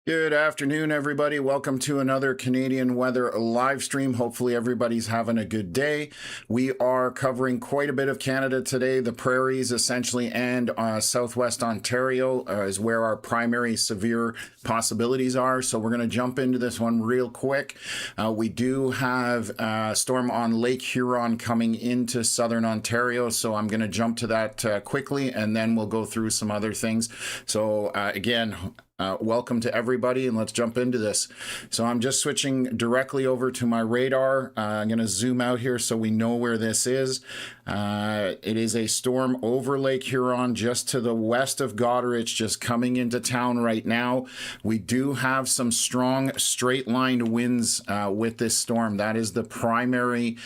Good afternoon, everybody. Welcome to another Canadian Weather live stream. Hopefully everybody's having a good day. We are covering quite a bit of Canada today. The prairies, essentially, and southwest Ontario is where our primary severe possibilities are. So we're going to jump into this one real quick. We do have a storm on Lake Huron coming into southern Ontario. So I'm going to jump to that quickly, and then we'll go through some other things. So again, welcome to everybody, and let's jump into this. So I'm just switching directly over to my radar. I'm going to zoom out here so we know where this is. It is a storm over Lake Huron, just to the west of Goderich, just coming into town right now. We do have some strong straight-line winds with this storm. That is the primary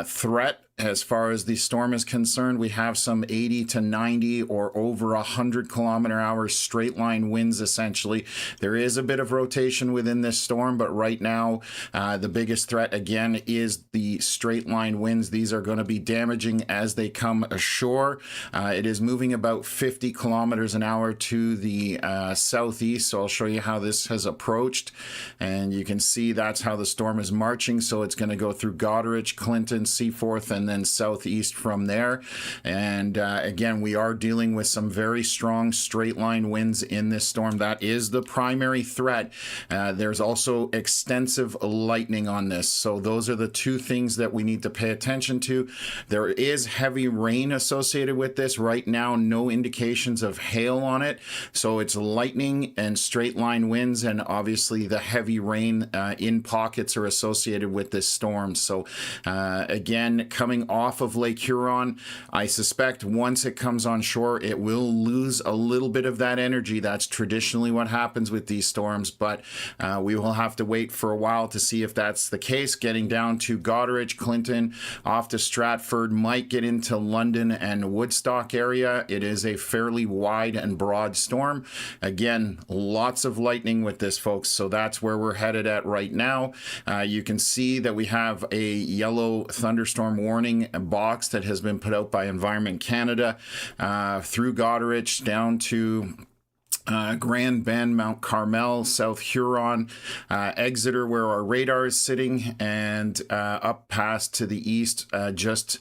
threat. As far as the storm is concerned, we have some 80 to 90 or over 100 kilometer hour straight line winds, essentially. There is a bit of rotation within this storm, but right now, the biggest threat, again, is the straight line winds. These are going to be damaging as they come ashore. It is moving about 50 kilometers an hour to the southeast, so I'll show you how this has approached. And you can see that's how the storm is marching. So it's going to go through Goderich, Clinton, Seaforth, and then southeast from there. And again, we are dealing with some very strong straight line winds in this storm. That is the primary threat. There's also extensive lightning on this. So those are the two things that we need to pay attention to. There is heavy rain associated with this. Right now, no indications of hail on it. So it's lightning and straight line winds, and obviously the heavy rain in pockets are associated with this storm. So again, coming off of Lake Huron, I suspect once it comes on shore, it will lose a little bit of that energy. That's traditionally what happens with these storms, but we will have to wait for a while to see if that's the case. Getting down to Goderich, Clinton, off to Stratford, might get into London and Woodstock area. It is a fairly wide and broad storm. Again, lots of lightning with this, folks, so that's where we're headed at right now. You can see that we have a yellow thunderstorm warning box that has been put out by Environment Canada through Goderich down to Grand Bend, Mount Carmel, South Huron, Exeter, where our radar is sitting, and up past to the east, just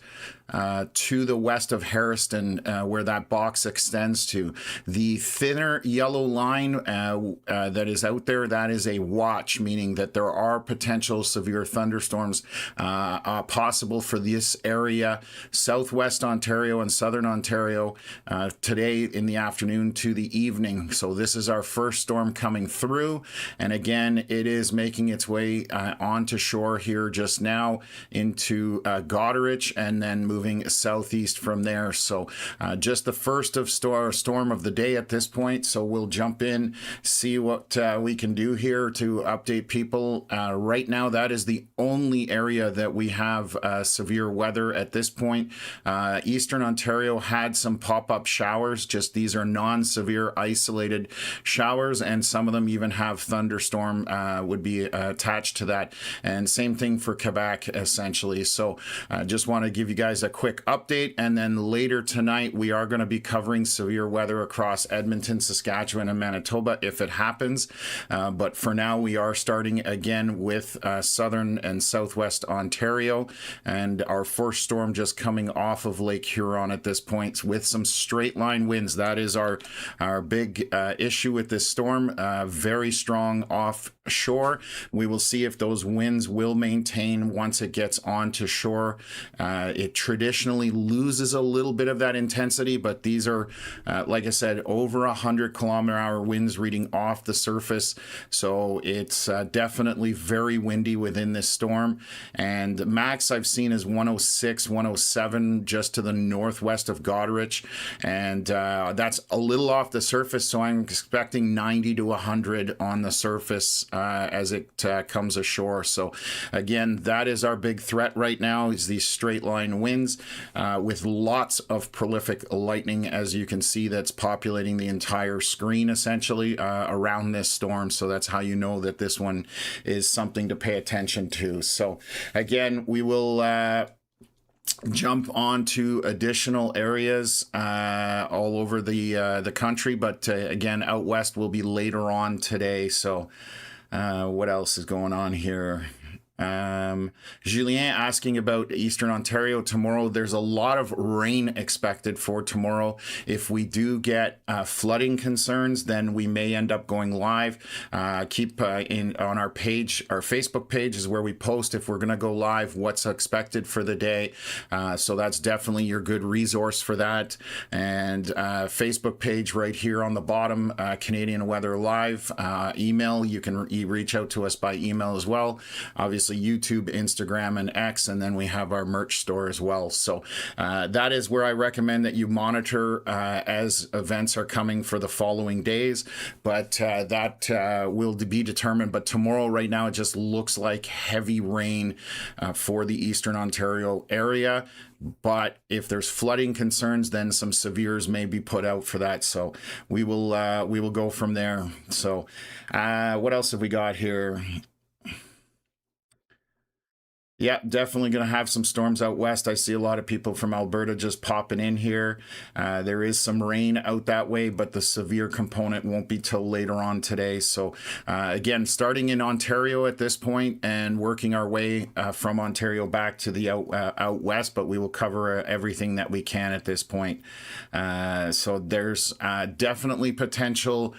to the west of Harriston, where that box extends to. The thinner yellow line that is out there, that is a watch, meaning that there are potential severe thunderstorms possible for this area, southwest Ontario and southern Ontario, today in the afternoon to the evening. So this is our first storm coming through, and again, it is making its way onto shore here just now into Goderich, and then moving southeast from there. So just the first of storm of the day at this point. So we'll jump in, see what we can do here to update people. Right now, that is the only area that we have severe weather at this point. Eastern Ontario had some pop-up showers, just these are non-severe isolated showers, and some of them even have thunderstorm would be attached to that. And same thing for Quebec, essentially. So just want to give you guys a quick update, and then later tonight we are going to be covering severe weather across Edmonton, Saskatchewan, and Manitoba if it happens. But for now, we are starting again with southern and southwest Ontario, and our first storm just coming off of Lake Huron at this point with some straight line winds. That is our big issue with this storm. Very strong offshore. We will see if those winds will maintain once it gets onto shore. It traditionally loses a little bit of that intensity, but these are, like I said, over 100 kilometer hour winds reading off the surface. So it's definitely very windy within this storm. And max I've seen is 106, 107 just to the northwest of Goderich. And that's a little off the surface, so I'm expecting 90 to 100 on the surface as it comes ashore. So again, that is our big threat right now, is these straight line winds with lots of prolific lightning, as you can see, that's populating the entire screen essentially around this storm. So that's how you know that this one is something to pay attention to. So again, we will jump onto additional areas all over the country, but again, out west will be later on today. So what else is going on here? Julien asking about Eastern Ontario tomorrow. There's a lot of rain expected for tomorrow. If we do get flooding concerns, then we may end up going live. Keep in on our page, our Facebook page is where we post if we're going to go live, what's expected for the day. So that's definitely your good resource for that. And Facebook page right here on the bottom, Canadian Weather Live. Email, you can reach out to us by email as well. Obviously, YouTube, Instagram, and X, and then we have our merch store as well. So that is where I recommend that you monitor as events are coming for the following days, but that will be determined. But tomorrow, right now, it just looks like heavy rain for the Eastern Ontario area. But if there's flooding concerns, then some severes may be put out for that. So we will go from there. So what else have we got here? Yeah, definitely going to have some storms out west. I see a lot of people from Alberta just popping in here. There is some rain out that way, but the severe component won't be till later on today. So again, starting in Ontario at this point and working our way from Ontario back to the out west, but we will cover everything that we can at this point. So there's definitely potential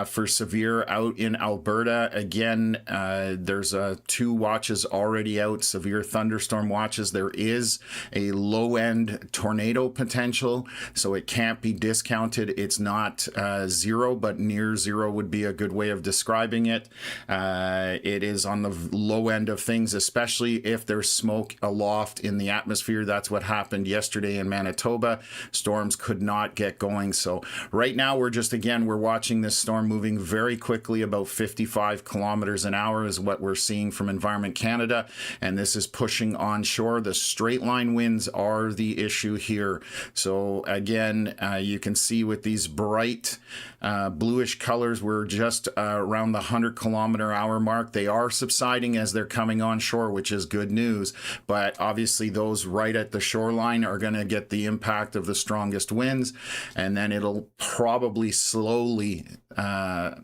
for severe out in Alberta. Again, there's 2 watches already out, severe thunderstorm watches. There is a low-end tornado potential, so it can't be discounted. It's not zero, but near zero would be a good way of describing it. It is on the low end of things, especially if there's smoke aloft in the atmosphere. That's what happened yesterday in Manitoba. Storms could not get going. So right now we're watching this storm moving very quickly, about 55 kilometers an hour is what we're seeing from Environment Canada, and this is pushing onshore. The straight line winds are the issue here. So again, you can see with these bright bluish colors, we're just around the 100-kilometer-hour mark. They are subsiding as they're coming onshore, which is good news. But obviously, those right at the shoreline are going to get the impact of the strongest winds, and then it'll probably slowly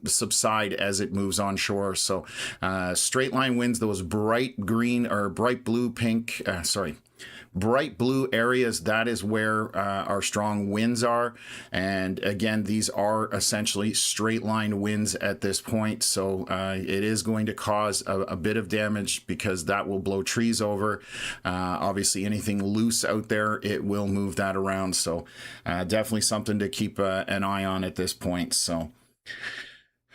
subside as it moves onshore. So straight line winds, those bright green or bright blue bright blue areas, that is where our strong winds are. And again, these are essentially straight line winds at this point. So it is going to cause a bit of damage because that will blow trees over. Obviously, anything loose out there, it will move that around. So definitely something to keep an eye on at this point. So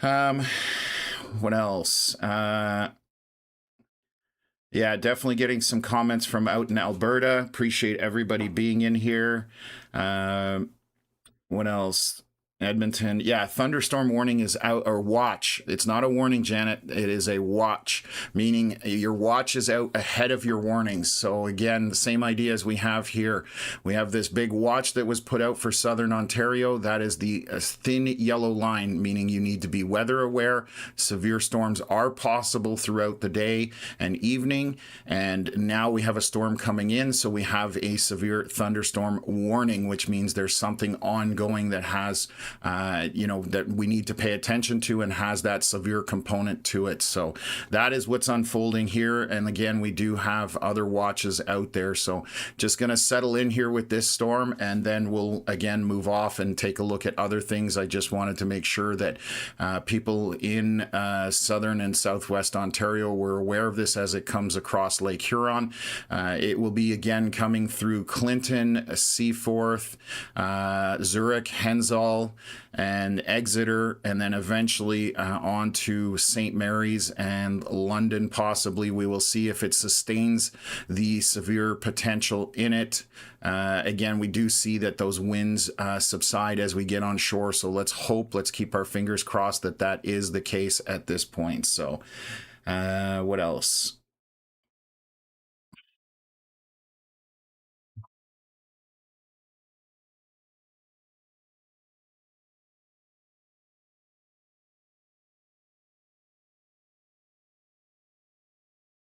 what else? Yeah, definitely getting some comments from out in Alberta. Appreciate everybody being in here. What else? Edmonton. Yeah, thunderstorm warning is out, or watch. It's not a warning, Janet. It is a watch, meaning your watch is out ahead of your warnings. So again, the same idea as we have here. We have this big watch that was put out for Southern Ontario. That is the thin yellow line, meaning you need to be weather aware. Severe storms are possible throughout the day and evening. And now we have a storm coming in. So we have a severe thunderstorm warning, which means there's something ongoing that has that we need to pay attention to and has that severe component to it. So that is what's unfolding here. And again, we do have other watches out there. So just going to settle in here with this storm, and then we'll again move off and take a look at other things. I just wanted to make sure that people in southern and southwest Ontario were aware of this as it comes across Lake Huron. It will be again coming through Clinton, Seaforth, Zurich, Hensall, and Exeter, and then eventually on to St. Mary's and London possibly. We will see if it sustains the severe potential in it. Again, we do see that those winds subside as we get on shore, so let's keep our fingers crossed that that is the case at this point. So what else?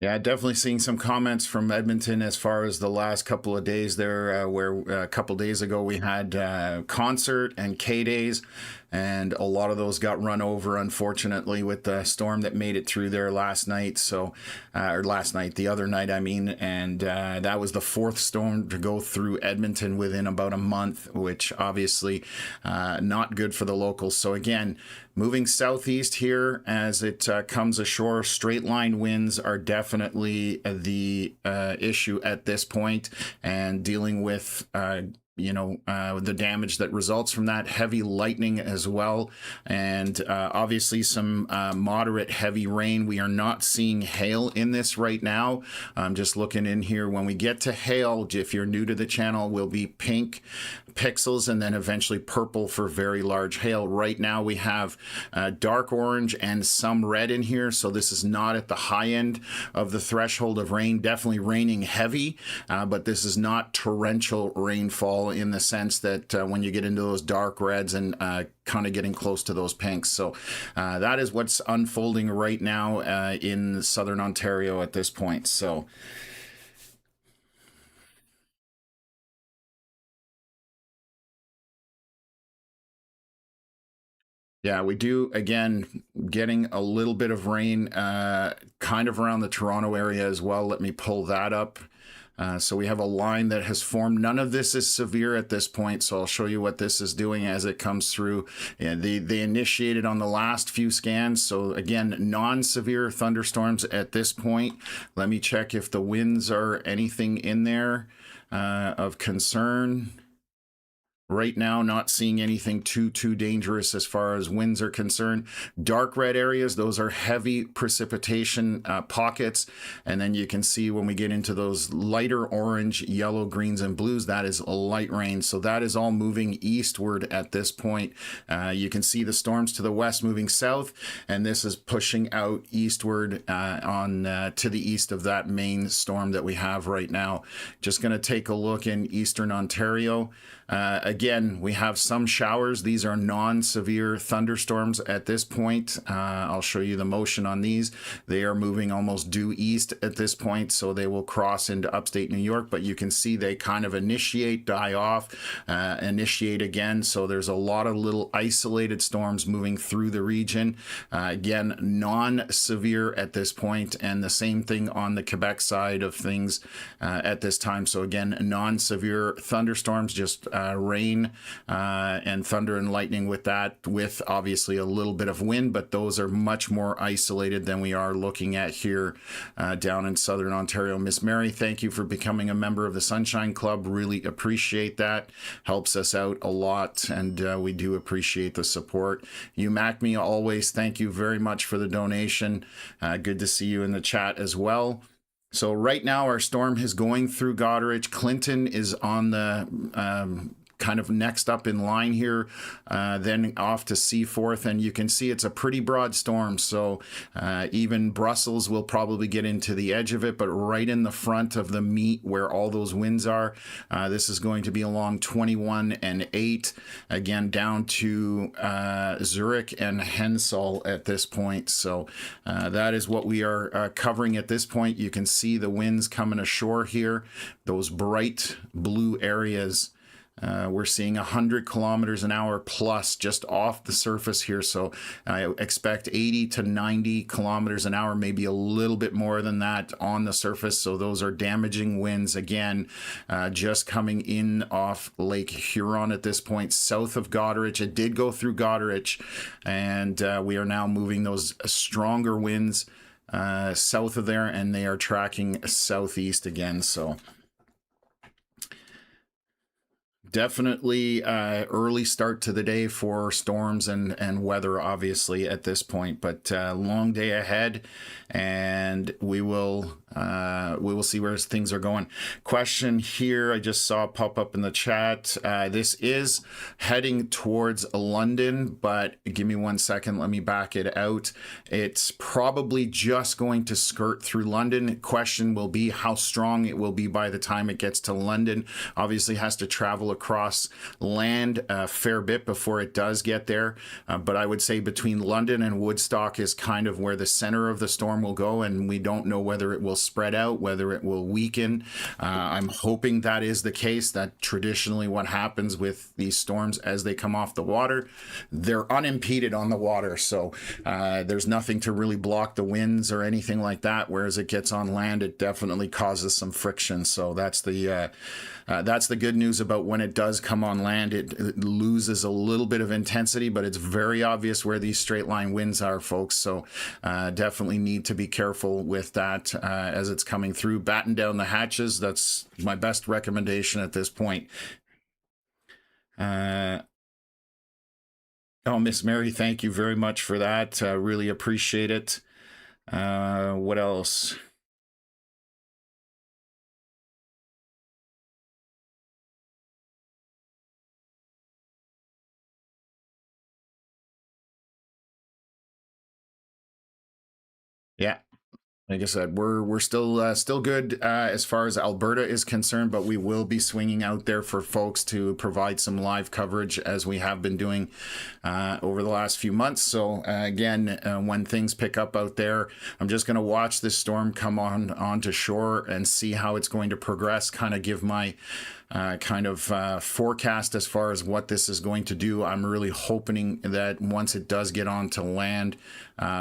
Yeah, definitely seeing some comments from Edmonton as far as the last couple of days there, where a couple days ago we had concert and K days, and a lot of those got run over, unfortunately, with the storm that made it through there last night. So, or last night, the other night, I mean, and that was the fourth storm to go through Edmonton within about a month, which obviously not good for the locals. So again, moving southeast here as it comes ashore, straight line winds are definitely the issue at this point, and dealing with the damage that results from that, heavy lightning as well, and obviously some moderate heavy rain. We are not seeing hail in this right now. I'm just looking in here. When we get to hail, if you're new to the channel, will be pink pixels and then eventually purple for very large hail. Right now we have dark orange and some red in here, so this is not at the high end of the threshold of rain. Definitely raining heavy, but this is not torrential rainfall in the sense that when you get into those dark reds and kind of getting close to those pinks. So that is what's unfolding right now in southern Ontario at this point. So yeah, we do, again, getting a little bit of rain kind of around the Toronto area as well. Let me pull that up. So we have a line that has formed. None of this is severe at this point, so I'll show you what this is doing as it comes through. Yeah, they initiated on the last few scans, so again, non-severe thunderstorms at this point. Let me check if the winds are anything in there of concern. Right now, not seeing anything too dangerous as far as winds are concerned. Dark red areas, those are heavy precipitation pockets. And then you can see when we get into those lighter orange, yellow, greens, and blues, that is a light rain. So that is all moving eastward at this point. You can see the storms to the west moving south, and this is pushing out eastward to the east of that main storm that we have right now. Just going to take a look in eastern Ontario. Again, we have some showers. These are non-severe thunderstorms at this point. I'll show you the motion on these. They are moving almost due east at this point, so they will cross into upstate New York, but you can see they kind of initiate, die off, initiate again. So there's a lot of little isolated storms moving through the region. Again, non-severe at this point, and the same thing on the Quebec side of things at this time. So again, non-severe thunderstorms, just rain and thunder and lightning with that, with obviously a little bit of wind, but those are much more isolated than we are looking at here down in southern Ontario. Miss Mary, thank you for becoming a member of the Sunshine Club. Really appreciate that. Helps us out a lot, and we do appreciate the support. You Mac Me, always thank you very much for the donation. Good to see you in the chat as well. So right now our storm is going through Goderich. Clinton is on the kind of next up in line here, then off to Seaforth, and you can see it's a pretty broad storm. So even Brussels will probably get into the edge of it, but right in the front of the meat where all those winds are, this is going to be along 21 and 8, again down to Zurich and Hensall at this point. So that is what we are covering at this point. You can see the winds coming ashore here, those bright blue areas. We're seeing 100 kilometers an hour plus just off the surface here. So I expect 80 to 90 kilometers an hour, maybe a little bit more than that on the surface. So those are damaging winds. Again, just coming in off Lake Huron at this point, south of Goderich. It did go through Goderich, and we are now moving those stronger winds south of there, and they are tracking southeast again. So definitely early start to the day for storms and weather, obviously, at this point, but long day ahead, and we will see where things are going. Question here I just saw pop up in the chat. This is heading towards London, but give me 1 second. Let me back it out. It's probably just going to skirt through London. Question will be how strong it will be by the time it gets to London. Obviously has to travel across land a fair bit before it does get there. But I would say between London and Woodstock is kind of where the center of the storm will go, and we don't know whether it will spread out, whether it will weaken. I'm hoping that is the case. That traditionally what happens with these storms as they come off the water, they're unimpeded on the water, so there's nothing to really block the winds or anything like that. Whereas it gets on land, it definitely causes some friction. So that's the good news about when it does come on land. It loses a little bit of intensity, but it's very obvious where these straight line winds are, folks. So definitely need to be careful with that as it's coming through. Batten down the hatches. That's my best recommendation at this point. Oh, Miss Mary, thank you very much for that. Really appreciate it. What else? Yeah. Like I said, we're still good as far as Alberta is concerned, but we will be swinging out there for folks to provide some live coverage as we have been doing over the last few months. So again, when things pick up out there, I'm just going to watch this storm come onto shore and see how it's going to progress. Kind of give my forecast as far as what this is going to do. I'm really hoping that once it does get onto land,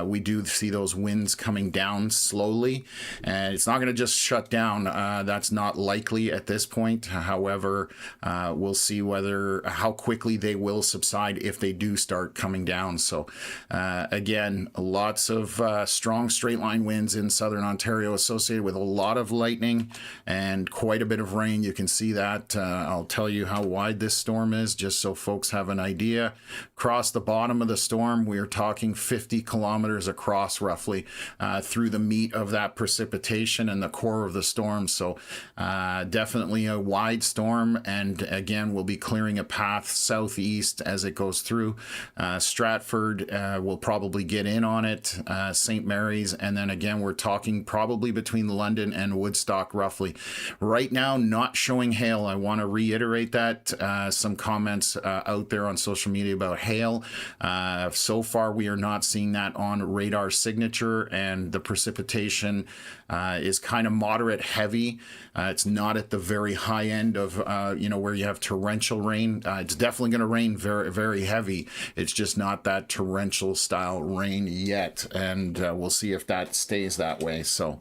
we do see those winds coming down slowly, and it's not going to just shut down. That's not likely at this point. However, we'll see how quickly they will subside if they do start coming down. So again, lots of strong straight line winds in southern Ontario associated with a lot of lightning and quite a bit of rain. You can see that. I'll tell you how wide this storm is just so folks have an idea. Across the bottom of the storm, we are talking 50 kilometers across roughly through the meat of that precipitation and the core of the storm. So definitely a wide storm, and again, we'll be clearing a path southeast as it goes through. Stratford will probably get in on it, St. Mary's, and then again, we're talking probably between London and Woodstock roughly. Right now, not showing hail. I want to reiterate that. Some comments out there on social media about hail. So far, we are not seeing that on radar signature, and the precipitation is kind of moderate heavy. It's not at the very high end of where you have torrential rain. It's definitely going to rain very, very heavy. It's just not that torrential style rain yet, and we'll see if that stays that way. So.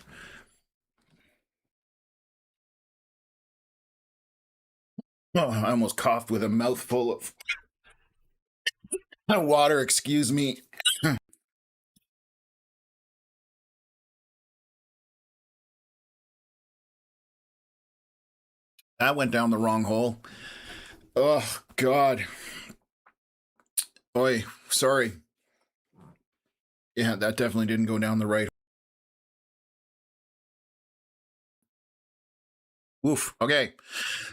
Oh, I almost coughed with a mouthful of water. Excuse me. That went down the wrong hole. Oh, God. Oi, sorry. Yeah, that definitely didn't go down the right. Oof. Okay.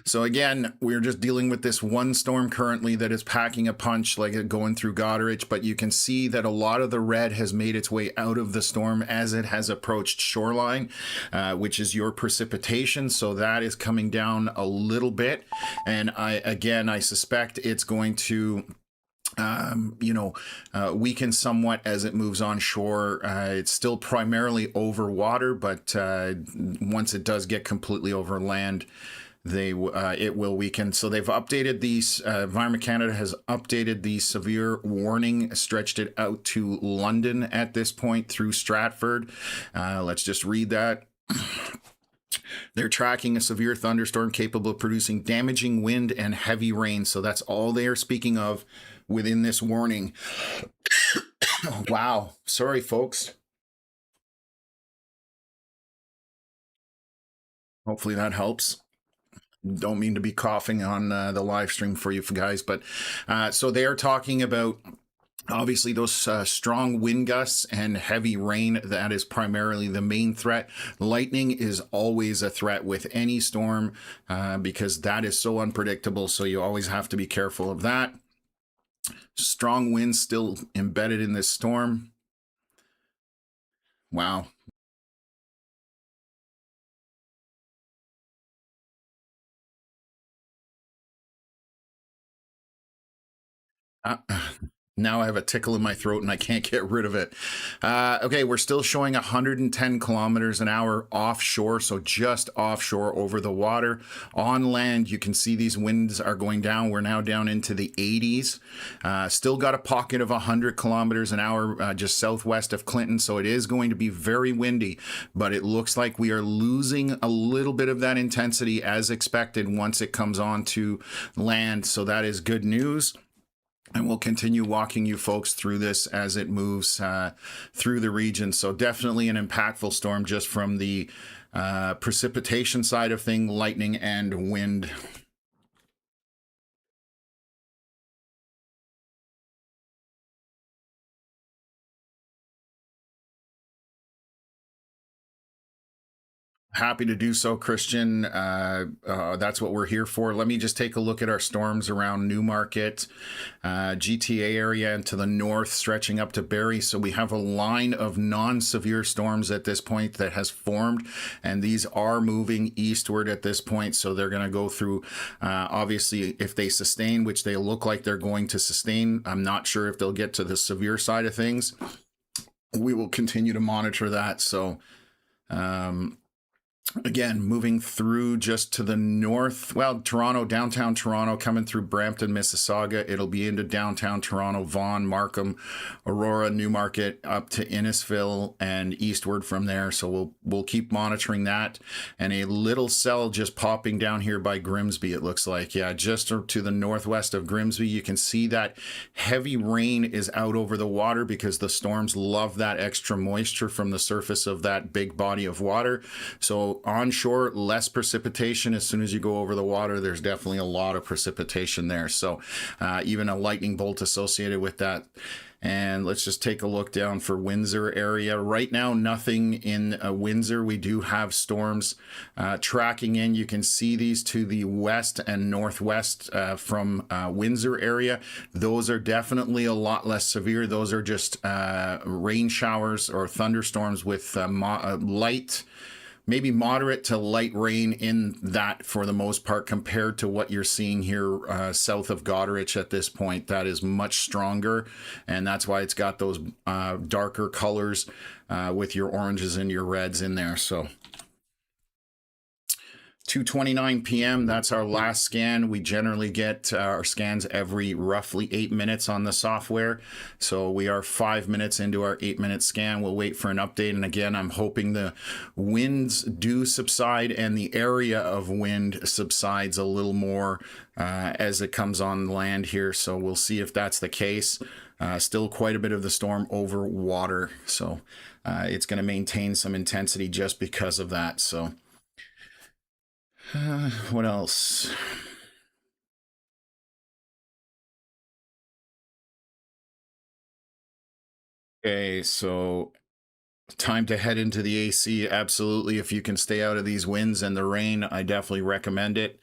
So again, we're just dealing with this one storm currently that is packing a punch, like it going through Goderich, but you can see that a lot of the red has made its way out of the storm as it has approached shoreline, which is your precipitation. So that is coming down a little bit. And I suspect it's going to weaken somewhat as it moves on shore. It's still primarily over water, but once it does get completely over land, it will weaken. So they've updated these. Environment Canada has updated the severe warning, stretched it out to London at this point through Stratford. Let's just read that. They're tracking a severe thunderstorm capable of producing damaging wind and heavy rain. So that's all they are speaking of within this warning. Wow. Sorry, folks. Hopefully that helps. Don't mean to be coughing on the live stream for you guys, but so they are talking about obviously those strong wind gusts and heavy rain. That is primarily the main threat. Lightning is always a threat with any storm because that is so unpredictable. So you always have to be careful of that. Strong winds still embedded in this storm. Wow. Uh, now I have a tickle in my throat and I can't get rid of it. Okay, we're still showing 110 kilometers an hour offshore, so just offshore over the water. On land, you can see these winds are going down. We're now down into the 80s. Still got a pocket of 100 kilometers an hour just southwest of Clinton, so it is going to be very windy, but it looks like we are losing a little bit of that intensity as expected once it comes onto land, so that is good news. And we'll continue walking you folks through this as it moves through the region. So definitely an impactful storm just from the precipitation side of things, lightning and wind. Happy to do so, Christian. That's what we're here for. Let me just take a look at our storms around Newmarket, GTA area, and to the north, stretching up to Barrie. So we have a line of non-severe storms at this point that has formed, and these are moving eastward at this point. So they're going to go through, obviously, if they sustain, which they look like they're going to sustain. I'm not sure if they'll get to the severe side of things. We will continue to monitor that. So, again, moving through just to the north, well, Toronto, downtown Toronto, coming through Brampton, Mississauga. It'll be into downtown Toronto, Vaughan, Markham, Aurora, Newmarket, up to Innisfil and eastward from there. So we'll keep monitoring that. And a little cell just popping down here by Grimsby, it looks like. Yeah, just to the northwest of Grimsby. You can see that heavy rain is out over the water because the storms love that extra moisture from the surface of that big body of water. So onshore, less precipitation. As soon as you go over the water, there's definitely a lot of precipitation there. So even a lightning bolt associated with that. And let's just take a look down for Windsor area. Right now, nothing in Windsor. We do have storms tracking in. You can see these to the west and northwest from Windsor area. Those are definitely a lot less severe. Those are just rain showers or thunderstorms with light, maybe moderate to light rain in that for the most part compared to what you're seeing here south of Goderich at this point. That is much stronger, and that's why it's got those darker colors with your oranges and your reds in there. So 2:29 p.m. That's our last scan. We generally get our scans every roughly 8 minutes on the software. So we are 5 minutes into our 8-minute scan. We'll wait for an update. And again, I'm hoping the winds do subside and the area of wind subsides a little more as it comes on land here. So we'll see if that's the case. Still quite a bit of the storm over water. So it's going to maintain some intensity just because of that. So what else? Okay, so time to head into the AC. Absolutely. If you can stay out of these winds and the rain, I definitely recommend it.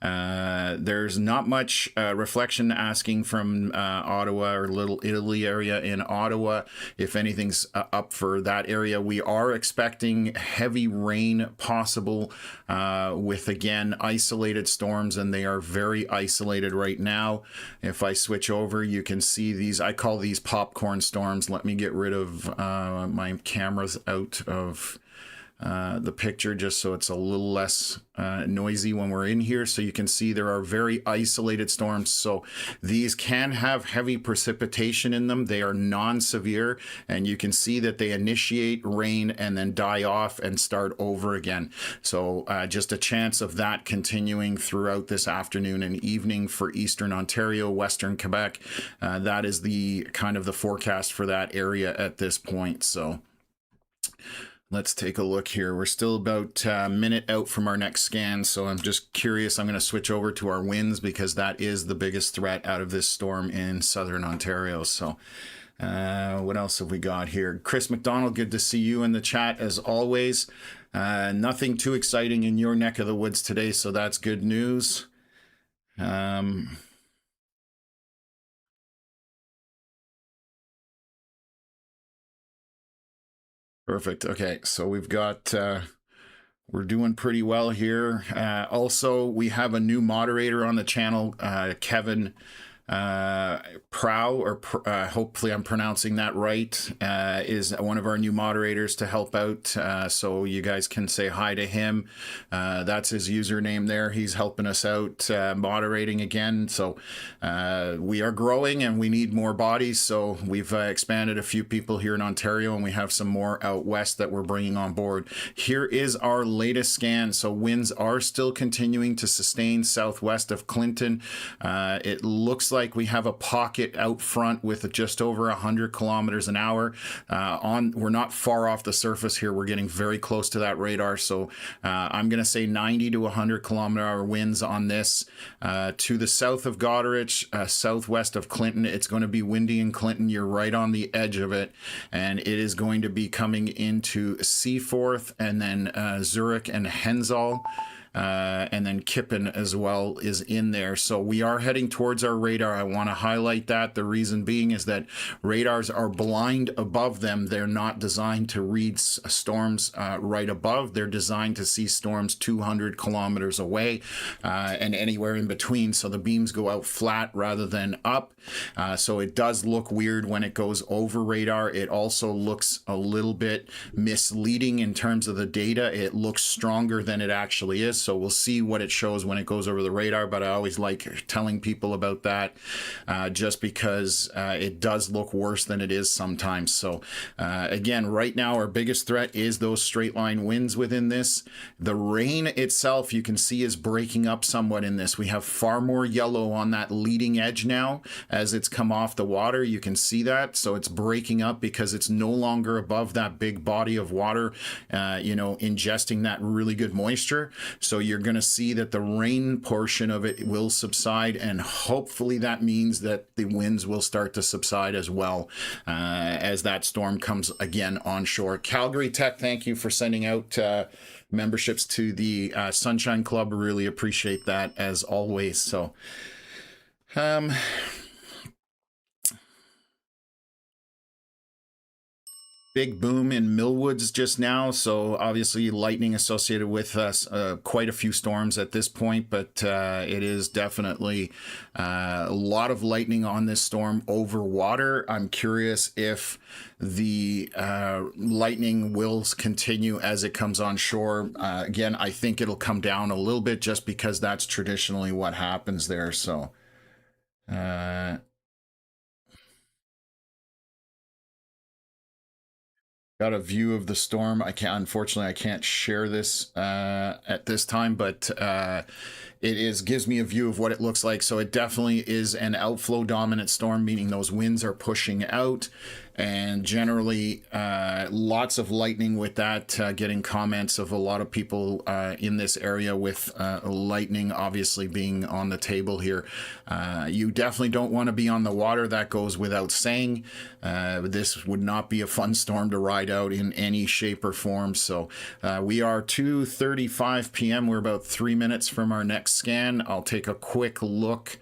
There's not much reflection asking from Ottawa or Little Italy area in Ottawa. If anything's up for that area, we are expecting heavy rain possible with, again, isolated storms, and they are very isolated right now. If I switch over, you can see these. I call these popcorn storms. Let me get rid of my cameras out of the picture just so it's a little less noisy when we're in here. So you can see there are very isolated storms. So these can have heavy precipitation in them. They are non-severe, and you can see that they initiate rain and then die off and start over again. So just a chance of that continuing throughout this afternoon and evening for Eastern Ontario, Western Quebec. That is the kind of the forecast for that area at this point. So let's take a look here. We're still about a minute out from our next scan, so I'm just curious. I'm going to switch over to our winds because that is the biggest threat out of this storm in southern Ontario. So what else have we got here? Chris McDonald, good to see you in the chat as always. Nothing too exciting in your neck of the woods today, so that's good news. Perfect. Okay, so we've got, we're doing pretty well here. Also, we have a new moderator on the channel, Kevin Prow, or hopefully I'm pronouncing that right, is one of our new moderators to help out. So you guys can say hi to him. That's his username there. He's helping us out moderating again. So we are growing and we need more bodies. So we've expanded a few people here in Ontario, and we have some more out west that we're bringing on board. Here is our latest scan. So winds are still continuing to sustain southwest of Clinton. It looks like we have a pocket out front with just over 100 kilometers an hour. We're not far off the surface here. We're getting very close to that radar. So I'm going to say 90 to 100 kilometer hour winds on this. To the south of Goderich, southwest of Clinton, it's going to be windy in Clinton. You're right on the edge of it. And it is going to be coming into Seaforth, and then Zurich and Hensall. And then Kippen as well is in there. So we are heading towards our radar. I want to highlight that. The reason being is that radars are blind above them. They're not designed to read storms right above. They're designed to see storms 200 kilometers away and anywhere in between. So the beams go out flat rather than up. So it does look weird when it goes over radar. It also looks a little bit misleading in terms of the data. It looks stronger than it actually is. So we'll see what it shows when it goes over the radar, but I always like telling people about that just because it does look worse than it is sometimes. So again, right now our biggest threat is those straight line winds within this. The rain itself, you can see, is breaking up somewhat in this. We have far more yellow on that leading edge now as it's come off the water. You can see that. So it's breaking up because it's no longer above that big body of water, ingesting that really good moisture. So you're going to see that the rain portion of it will subside, and hopefully that means that the winds will start to subside as well as that storm comes again onshore. Calgary Tech, thank you for sending out memberships to the Sunshine Club. Really appreciate that as always. So big boom in Millwoods just now, so obviously lightning associated with us, quite a few storms at this point, but it is definitely a lot of lightning on this storm over water. I'm curious if the lightning will continue as it comes on shore. Again, I think it'll come down a little bit just because that's traditionally what happens there. So got a view of the storm. Unfortunately, I can't share this at this time, but gives me a view of what it looks like. So it definitely is an outflow dominant storm, meaning those winds are pushing out, and generally lots of lightning with that. Getting comments of a lot of people in this area with lightning obviously being on the table here. You definitely don't want to be on the water. That goes without saying. This would not be a fun storm to ride out in any shape or form. So we are 2:35 p.m. We're about 3 minutes from our next scan. I'll take a quick look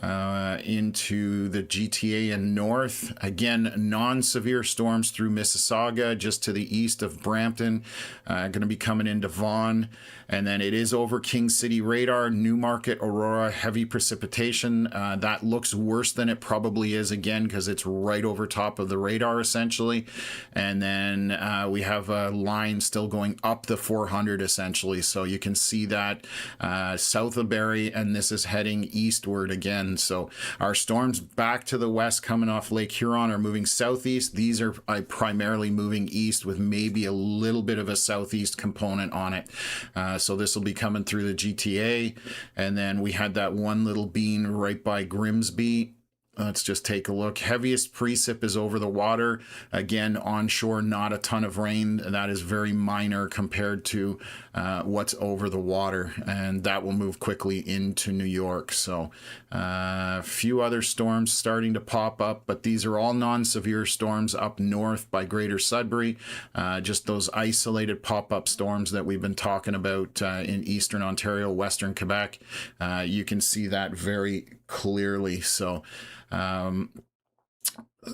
into the GTA and north. Again, non-severe storms through Mississauga, just to the east of Brampton. Going to be coming into Vaughan. And then it is over King City radar, Newmarket, Aurora, heavy precipitation. That looks worse than it probably is, again, because it's right over top of the radar, essentially. And then we have a line still going up the 400, essentially. So you can see that south of Barrie, and this is heading eastward again. So our storms back to the west coming off Lake Huron are moving southeast. These are primarily moving east with maybe a little bit of a southeast component on it. So this will be coming through the GTA. And then we had that one little bean right by Grimsby. Let's just take a look. Heaviest precip is over the water. Again, onshore, not a ton of rain. That is very minor compared to what's over the water. And that will move quickly into New York. So a few other storms starting to pop up, but these are all non-severe storms up north by Greater Sudbury. Just those isolated pop-up storms that we've been talking about in Eastern Ontario, Western Quebec. You can see that very clearly. So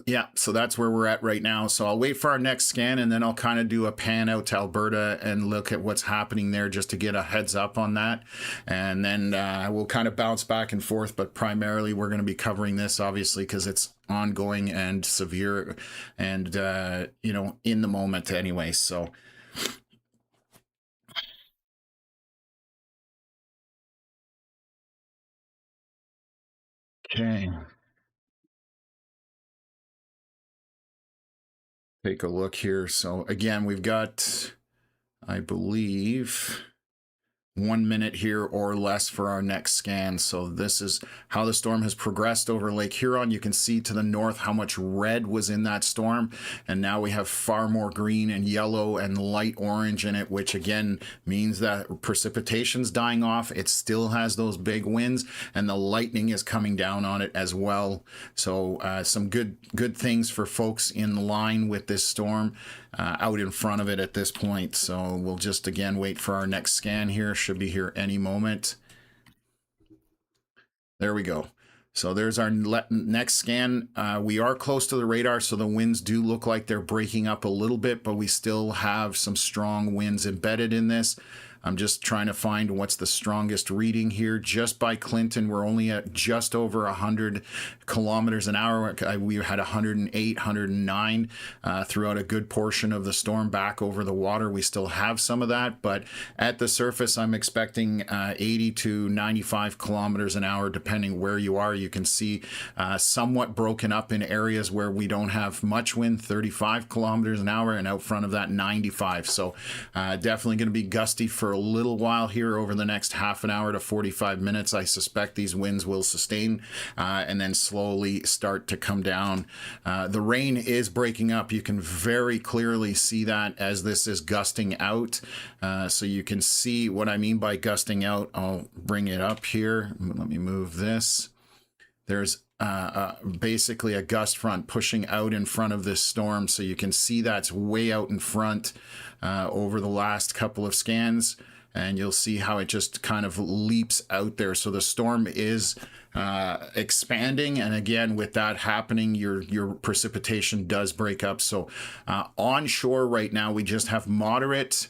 Yeah, so that's where we're at right now. So I'll wait for our next scan and then I'll kind of do a pan out to Alberta and look at what's happening there just to get a heads up on that. And then we'll kind of bounce back and forth, but primarily we're going to be covering this obviously because it's ongoing and severe and, you know, in the moment anyway. So. Okay. Take a look here. So again, we've got, I believe, 1 minute here or less for our next scan. So this is how the storm has progressed over Lake Huron. You can see to the north how much red was in that storm, and now we have far more green and yellow and light orange in it, which again means that precipitation's dying off. It still has those big winds, and the lightning is coming down on it as well. So some good things for folks in line with this storm out in front of it at this point. So we'll just again wait for our next scan here. Should be here any moment. There we go. So there's our next scan. We are close to the radar, so the winds do look like they're breaking up a little bit, but we still have some strong winds embedded in this. I'm just trying to find what's the strongest reading here. Just by Clinton, we're only at just over 100 kilometers an hour. We had 108, 109 throughout a good portion of the storm back over the water. We still have some of that, but at the surface, I'm expecting 80 to 95 kilometers an hour, depending where you are. You can see somewhat broken up in areas where we don't have much wind, 35 kilometers an hour, and out front of that, 95. So definitely going to be gusty for a little while here over the next half an hour to 45 minutes. I suspect these winds will sustain and then slowly start to come down. The rain is breaking up. You can very clearly see that as this is gusting out. So you can see what I mean by gusting out. I'll bring it up here. Let me move this. There's basically a gust front pushing out in front of this storm. So you can see that's way out in front over the last couple of scans. And you'll see how it just kind of leaps out there. So the storm is expanding. And again, with that happening, your precipitation does break up. So onshore right now, we just have moderate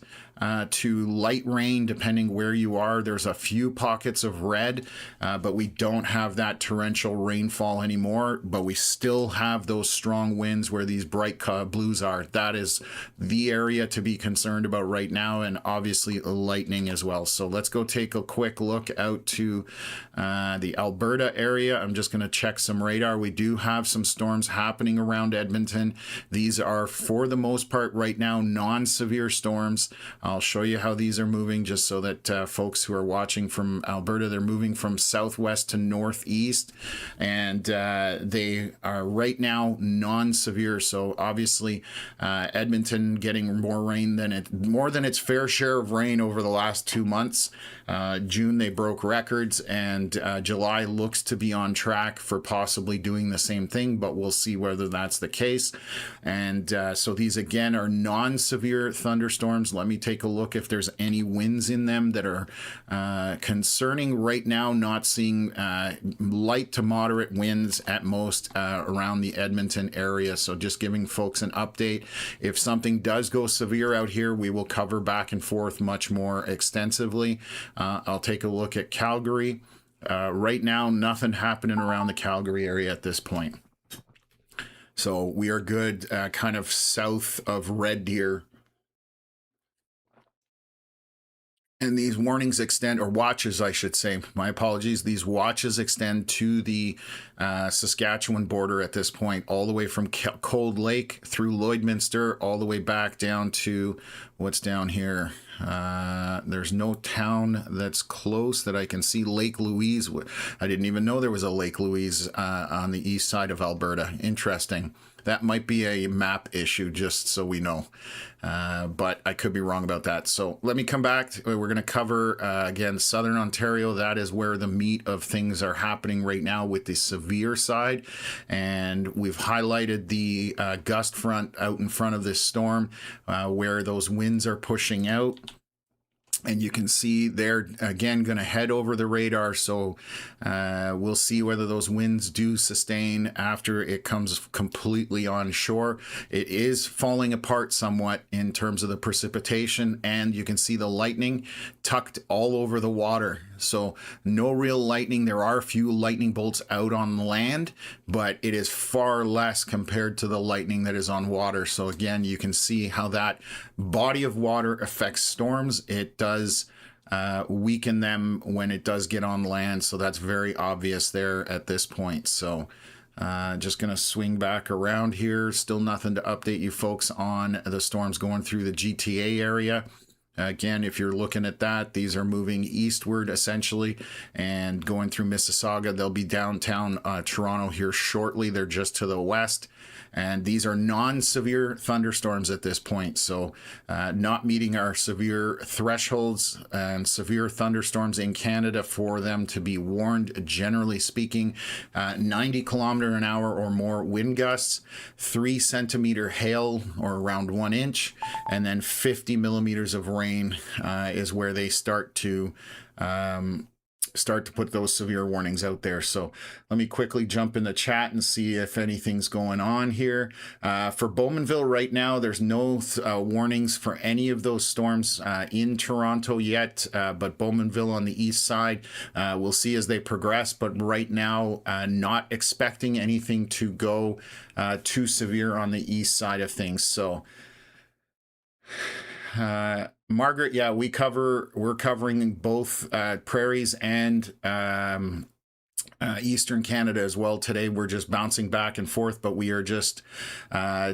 to light rain, depending where you are. There's a few pockets of red, but we don't have that torrential rainfall anymore, but we still have those strong winds where these bright blues are. That is the area to be concerned about right now, and obviously lightning as well. So let's go take a quick look out to the Alberta area. I'm just going to check some radar. We do have some storms happening around Edmonton. These are, for the most part right now, non-severe storms. I'll show you how these are moving just so that folks who are watching from Alberta, they're moving from southwest to northeast, and they are right now non-severe. So obviously Edmonton getting more rain than more than its fair share of rain over the last 2 months. June they broke records, and July looks to be on track for possibly doing the same thing, but we'll see whether that's the case. And so these again are non-severe thunderstorms. Let me take a look if there's any winds in them that are concerning right now. Not seeing light to moderate winds at most around the Edmonton area. So just giving folks an update. If something does go severe out here, we will cover back and forth much more extensively. I'll take a look at Calgary. Right now, nothing happening around the Calgary area at this point. So we are good kind of south of Red Deer. And these warnings extend, or watches, I should say. My apologies. These watches extend to the Saskatchewan border at this point, all the way from Cold Lake through Lloydminster, all the way back down to what's down here. There's no town that's close that I can see. Lake Louise. I didn't even know there was a Lake Louise on the east side of Alberta. Interesting. That might be a map issue, just so we know. But I could be wrong about that. So let me come back. We're going to cover, again, Southern Ontario. That is where the meat of things are happening right now with the severe side. And we've highlighted the gust front out in front of this storm, where those winds are pushing out. And you can see they're again going to head over the radar. So we'll see whether those winds do sustain after it comes completely onshore. It is falling apart somewhat in terms of the precipitation, and you can see the lightning tucked all over the water. So no real lightning. There are a few lightning bolts out on land, but it is far less compared to the lightning that is on water. So again, you can see how that body of water affects storms. It does weaken them when it does get on land. So that's very obvious there at this point. So just going to swing back around here. Still nothing to update you folks on the storms going through the GTA area. Again, if you're looking at that, these are moving eastward essentially and going through Mississauga. They'll be downtown Toronto here shortly. They're just to the west. And these are non-severe thunderstorms at this point. So not meeting our severe thresholds, and severe thunderstorms in Canada for them to be warned, generally speaking, 90 kilometer an hour or more wind gusts, 3 centimeter hail or around 1 inch, and then 50 millimeters of rain is where they start to put those severe warnings out there. So let me quickly jump in the chat and see if anything's going on here. For Bowmanville right now, there's no warnings for any of those storms in Toronto yet, but Bowmanville on the east side, we'll see as they progress, but right now, not expecting anything to go too severe on the east side of things. So Margaret, yeah, we're covering both prairies and Eastern Canada as well today. We're just bouncing back and forth, but we are just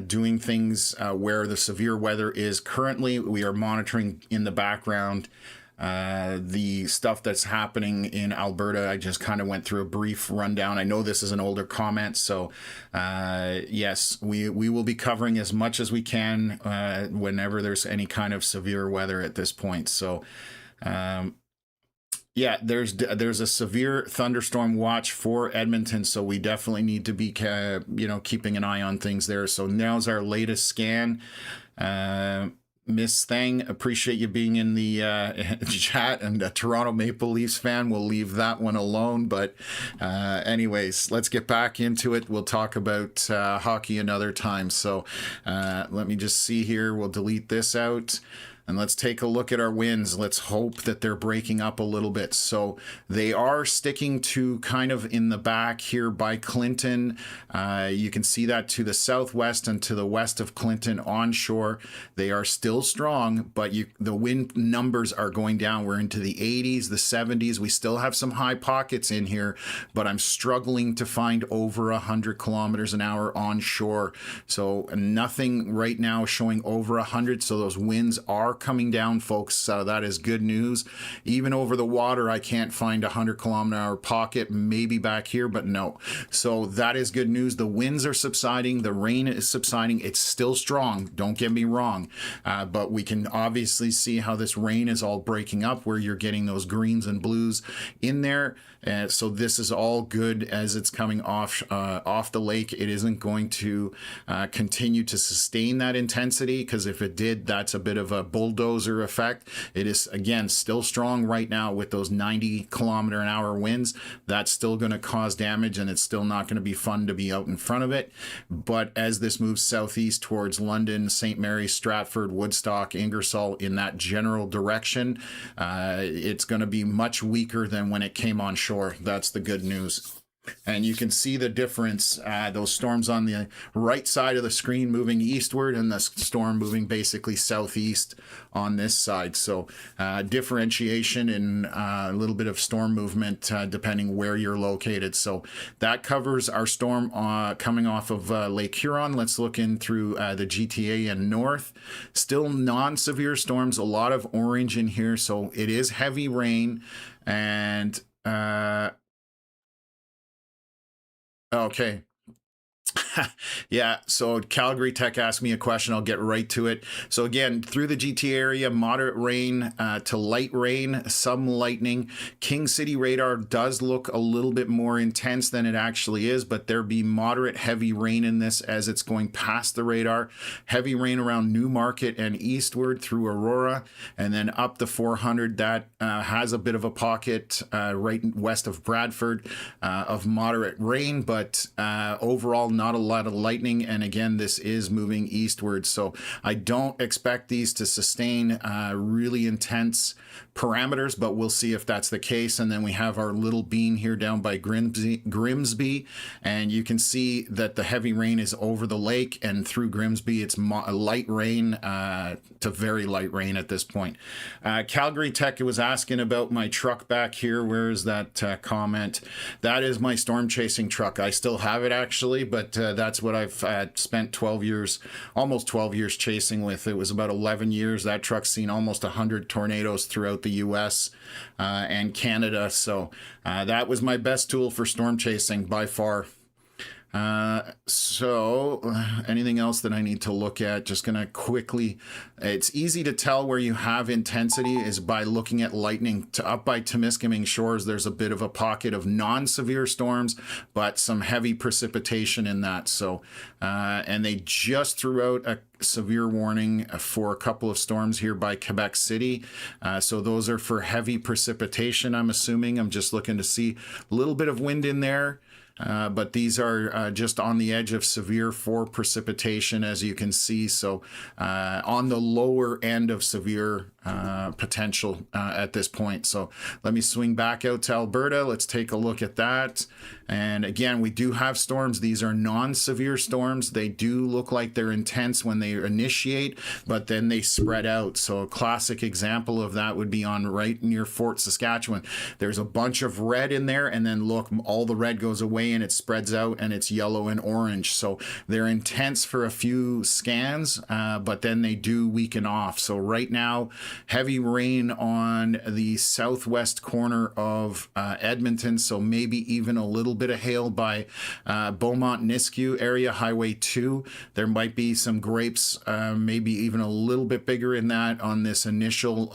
doing things where the severe weather is currently. We are monitoring in the background the stuff that's happening in Alberta. I just kind of went through a brief rundown. I know this is an older comment, so yes, we will be covering as much as we can whenever there's any kind of severe weather at this point. So yeah, there's a severe thunderstorm watch for Edmonton, so we definitely need to be keeping an eye on things there. So now's our latest scan. Miss Thang, appreciate you being in the chat, and a Toronto Maple Leafs fan. We'll leave that one alone. But anyways, let's get back into it. We'll talk about hockey another time. So let me just see here. We'll delete this out. And let's take a look at our winds. Let's hope that they're breaking up a little bit. So they are sticking to kind of in the back here by Clinton. You can see that to the southwest and to the west of Clinton onshore. They are still strong, but the wind numbers are going down. We're into the 80s, the 70s. We still have some high pockets in here, but I'm struggling to find over 100 kilometers an hour onshore. So nothing right now showing over 100. So those winds are coming down, folks. That is good news. Even over the water, I can't find a 100 kilometer an hour pocket, maybe back here, but no. So that is good news. The winds are subsiding. The rain is subsiding. It's still strong. Don't get me wrong. But we can obviously see how this rain is all breaking up, where you're getting those greens and blues in there. So this is all good as it's coming off the lake. It isn't going to continue to sustain that intensity, because if it did, that's a bit of a bulldozer effect. It is, again, still strong right now with those 90 kilometer an hour winds. That's still going to cause damage, and it's still not going to be fun to be out in front of it. But as this moves southeast towards London, St. Mary's, Stratford, Woodstock, Ingersoll, in that general direction, it's going to be much weaker than when it came on shore. That's the good news. And you can see the difference, those storms on the right side of the screen moving eastward, and the storm moving basically southeast on this side. So differentiation in a little bit of storm movement depending where you're located. So that covers our storm coming off of Lake Huron. Let's look in through the GTA and north. Still non-severe storms, a lot of orange in here. So it is heavy rain, and okay. Yeah, so Calgary Tech asked me a question. I'll get right to it. So again, through the GTA area, moderate rain to light rain, some lightning. King City radar does look a little bit more intense than it actually is, but there be moderate heavy rain in this as it's going past the radar. Heavy rain around Newmarket and eastward through Aurora, and then up the 400. That has a bit of a pocket right west of Bradford of moderate rain, but overall not a lot of lightning. And again, this is moving eastward, so I don't expect these to sustain really intense parameters, but we'll see if that's the case. And then we have our little bean here down by Grimsby, and you can see that the heavy rain is over the lake, and through Grimsby it's light rain to very light rain at this point. Calgary Tech was asking about my truck back here. Where is that comment? That is my storm chasing truck. I still have it actually, but that's what I've spent 12 years, almost 12 years chasing with. It was about 11 years. That truck's seen almost 100 tornadoes throughout the US and Canada. So that was my best tool for storm chasing by far. So anything else that I need to look at? Just gonna quickly, it's easy to tell where you have intensity is by looking at lightning. Up by Temiskaming Shores, there's a bit of a pocket of non-severe storms, but some heavy precipitation in that. So, and they just threw out a severe warning for a couple of storms here by Quebec City. So those are for heavy precipitation, I'm assuming. I'm just looking to see a little bit of wind in there. But these are just on the edge of severe for precipitation, as you can see. So on the lower end of severe potential at this point. So let me swing back out to Alberta. Let's take a look at that. And again, we do have storms. These are non-severe storms. They do look like they're intense when they initiate, but then they spread out. So a classic example of that would be on right near Fort Saskatchewan. There's a bunch of red in there, and then look, all the red goes away and it spreads out and it's yellow and orange. So they're intense for a few scans, but then they do weaken off. So right now, heavy rain on the southwest corner of Edmonton, so maybe even a little bit of hail by Beaumont-Nisku area, Highway 2. There might be some grapes, maybe even a little bit bigger in that on this initial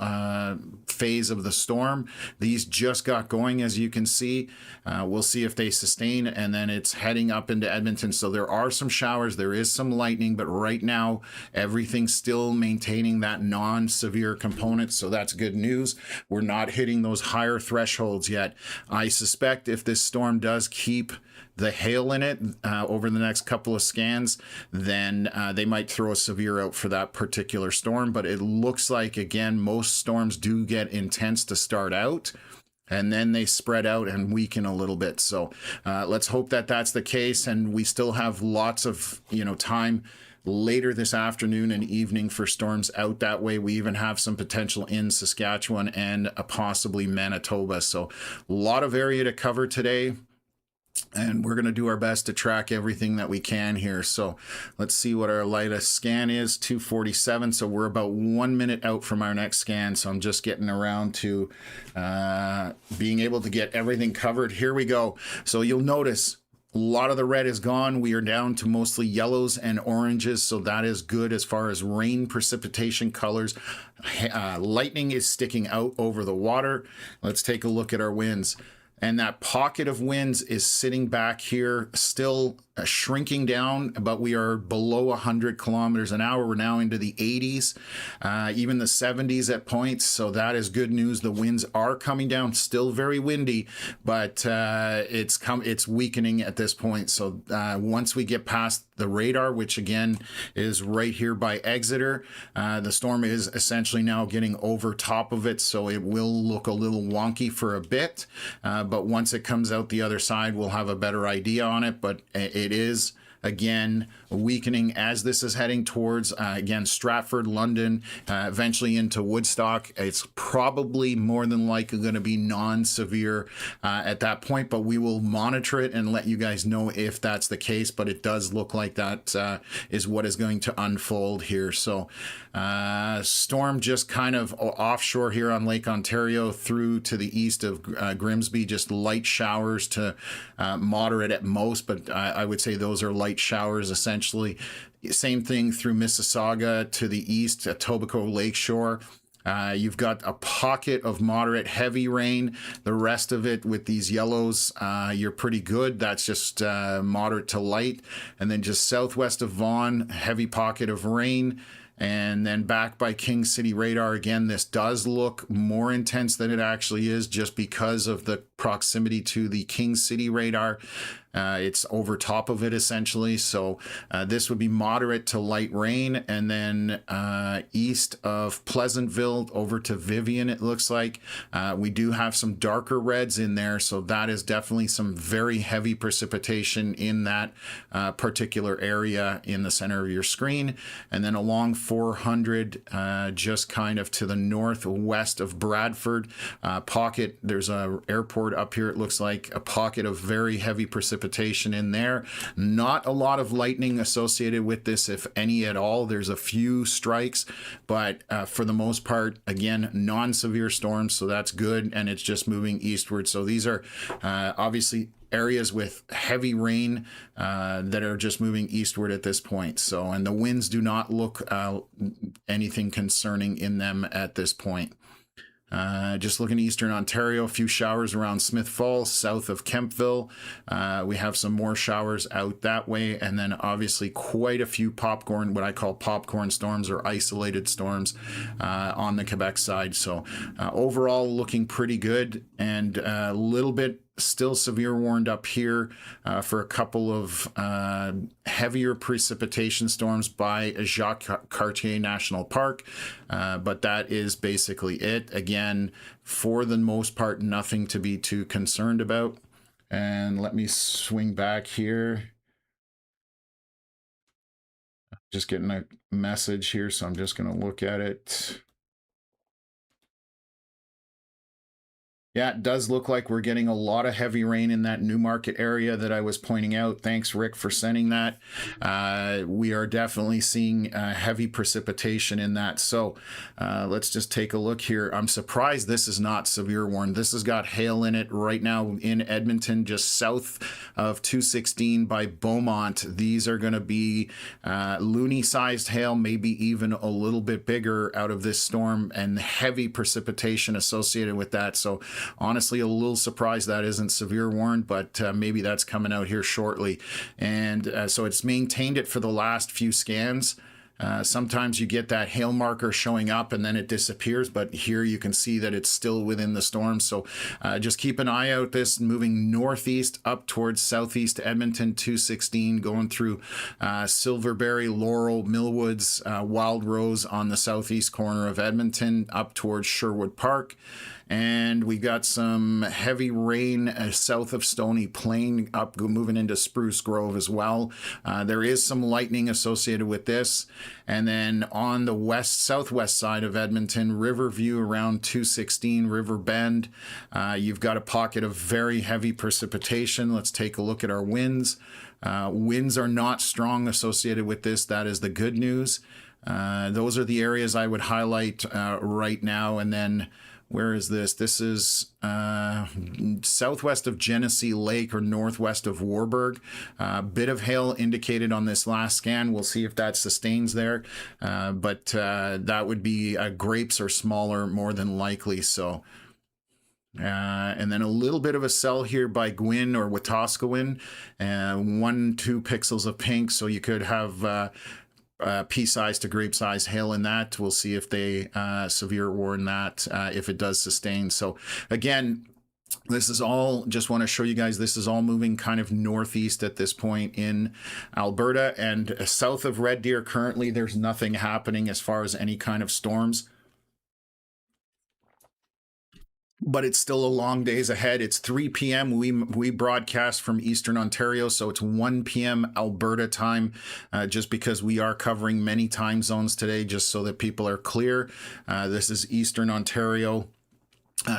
phase of the storm. These just got going, as you can see. We'll see if they sustain, and then it's heading up into Edmonton. So there are some showers, there is some lightning, but right now everything's still maintaining that non-severe component. So that's good news. We're not hitting those higher thresholds yet. I suspect if this storm does keep the hail in it over the next couple of scans, then they might throw a severe out for that particular storm. But it looks like, again, most storms do get intense to start out, and then they spread out and weaken a little bit. So let's hope that that's the case, and we still have lots of time later this afternoon and evening for storms out that way. We even have some potential in Saskatchewan and possibly Manitoba. So a lot of area to cover today, and we're going to do our best to track everything that we can here. So let's see what our latest scan is, 2:47. So we're about 1 minute out from our next scan. So I'm just getting around to being able to get everything covered. Here we go. So you'll notice a lot of the red is gone. We are down to mostly yellows and oranges, so that is good as far as rain precipitation colors. Lightning is sticking out over the water. Let's take a look at our winds. And that pocket of winds is sitting back here, still shrinking down, but we are below 100 kilometers an hour. We're now into the 80s, even the 70s at points. So that is good news. The winds are coming down, still very windy, but it's weakening at this point. So once we get past the radar, which again is right here by Exeter, the storm is essentially now getting over top of it. So it will look a little wonky for a bit, but once it comes out the other side, we'll have a better idea on it. But it is again weakening as this is heading towards again Stratford, London, eventually into Woodstock. It's probably more than likely going to be non-severe at that point, but we will monitor it and let you guys know if that's the case. But it does look like that is what is going to unfold here. So storm just kind of offshore here on Lake Ontario through to the east of Grimsby, just light showers to moderate at most, but I would say those are light light showers essentially. Same thing through Mississauga to the east, Etobicoke Lakeshore. You've got a pocket of moderate heavy rain. The rest of it with these yellows, you're pretty good. That's just moderate to light. And then just southwest of Vaughan, heavy pocket of rain. And then back by King City radar, again, this does look more intense than it actually is just because of the proximity to the King City radar. It's over top of it essentially. So this would be moderate to light rain. And then east of Pleasantville over to Vivian, it looks like. We do have some darker reds in there. So that is definitely some very heavy precipitation in that particular area in the center of your screen. And then along 400, just kind of to the northwest of Bradford, pocket, there's a airport up here, it looks like, a pocket of very heavy precipitation in there. Not a lot of lightning associated with this, if any at all. There's a few strikes, but for the most part, again, non-severe storms, so that's good, and it's just moving eastward. So these are obviously areas with heavy rain that are just moving eastward at this point. So, and the winds do not look anything concerning in them at this point. Just looking at Eastern Ontario, a few showers around Smith Falls, south of Kempville. We have some more showers out that way, and then obviously quite a few popcorn, what I call popcorn storms or isolated storms on the Quebec side. So overall looking pretty good, and a little bit still severe warned up here for a couple of heavier precipitation storms by Jacques Cartier National Park, but that is basically it. Again, for the most part, nothing to be too concerned about. And let me swing back here. Just getting a message here, so I'm just going to look at it. Yeah, it does look like we're getting a lot of heavy rain in that Newmarket area that I was pointing out. Thanks, Rick, for sending that. We are definitely seeing heavy precipitation in that. So let's just take a look here. I'm surprised this is not severe warned. This has got hail in it right now in Edmonton, just south of 216 by Beaumont. These are going to be loony-sized hail, maybe even a little bit bigger out of this storm, and heavy precipitation associated with that. So honestly, a little surprised that isn't severe warned, but maybe that's coming out here shortly. And so it's maintained it for the last few scans. Sometimes you get that hail marker showing up and then it disappears, but here you can see that it's still within the storm. So just keep an eye out. This moving northeast up towards southeast Edmonton, 216, going through Silverberry, Laurel, Millwoods, Wild Rose on the southeast corner of Edmonton, up towards Sherwood Park. And we got some heavy rain south of Stony Plain, moving into Spruce Grove as well. There is some lightning associated with this. And then on the southwest side of Edmonton, Riverview around 216, River Bend, you've got a pocket of very heavy precipitation. Let's take a look at our winds. Winds are not strong associated with this. That is the good news. Those are the areas I would highlight right now. And then where is this? This is southwest of Genesee Lake or northwest of Warburg. Bit of hail indicated on this last scan. We'll see if that sustains there. But that would be grapes or smaller more than likely. So, and then a little bit of a cell here by Gwyn or Wetaskiwin. 1-2 pixels of pink. So you could have pea-sized to grape-sized hail in that. We'll see if they severe warn that if it does sustain. So again, this is all, just want to show you guys, this is all moving kind of northeast at this point in Alberta, and south of Red Deer currently there's nothing happening as far as any kind of storms. But it's still a long days ahead. It's 3 p.m. We broadcast from Eastern Ontario, so it's 1 p.m. Alberta time, just because we are covering many time zones today, just so that people are clear. This is Eastern Ontario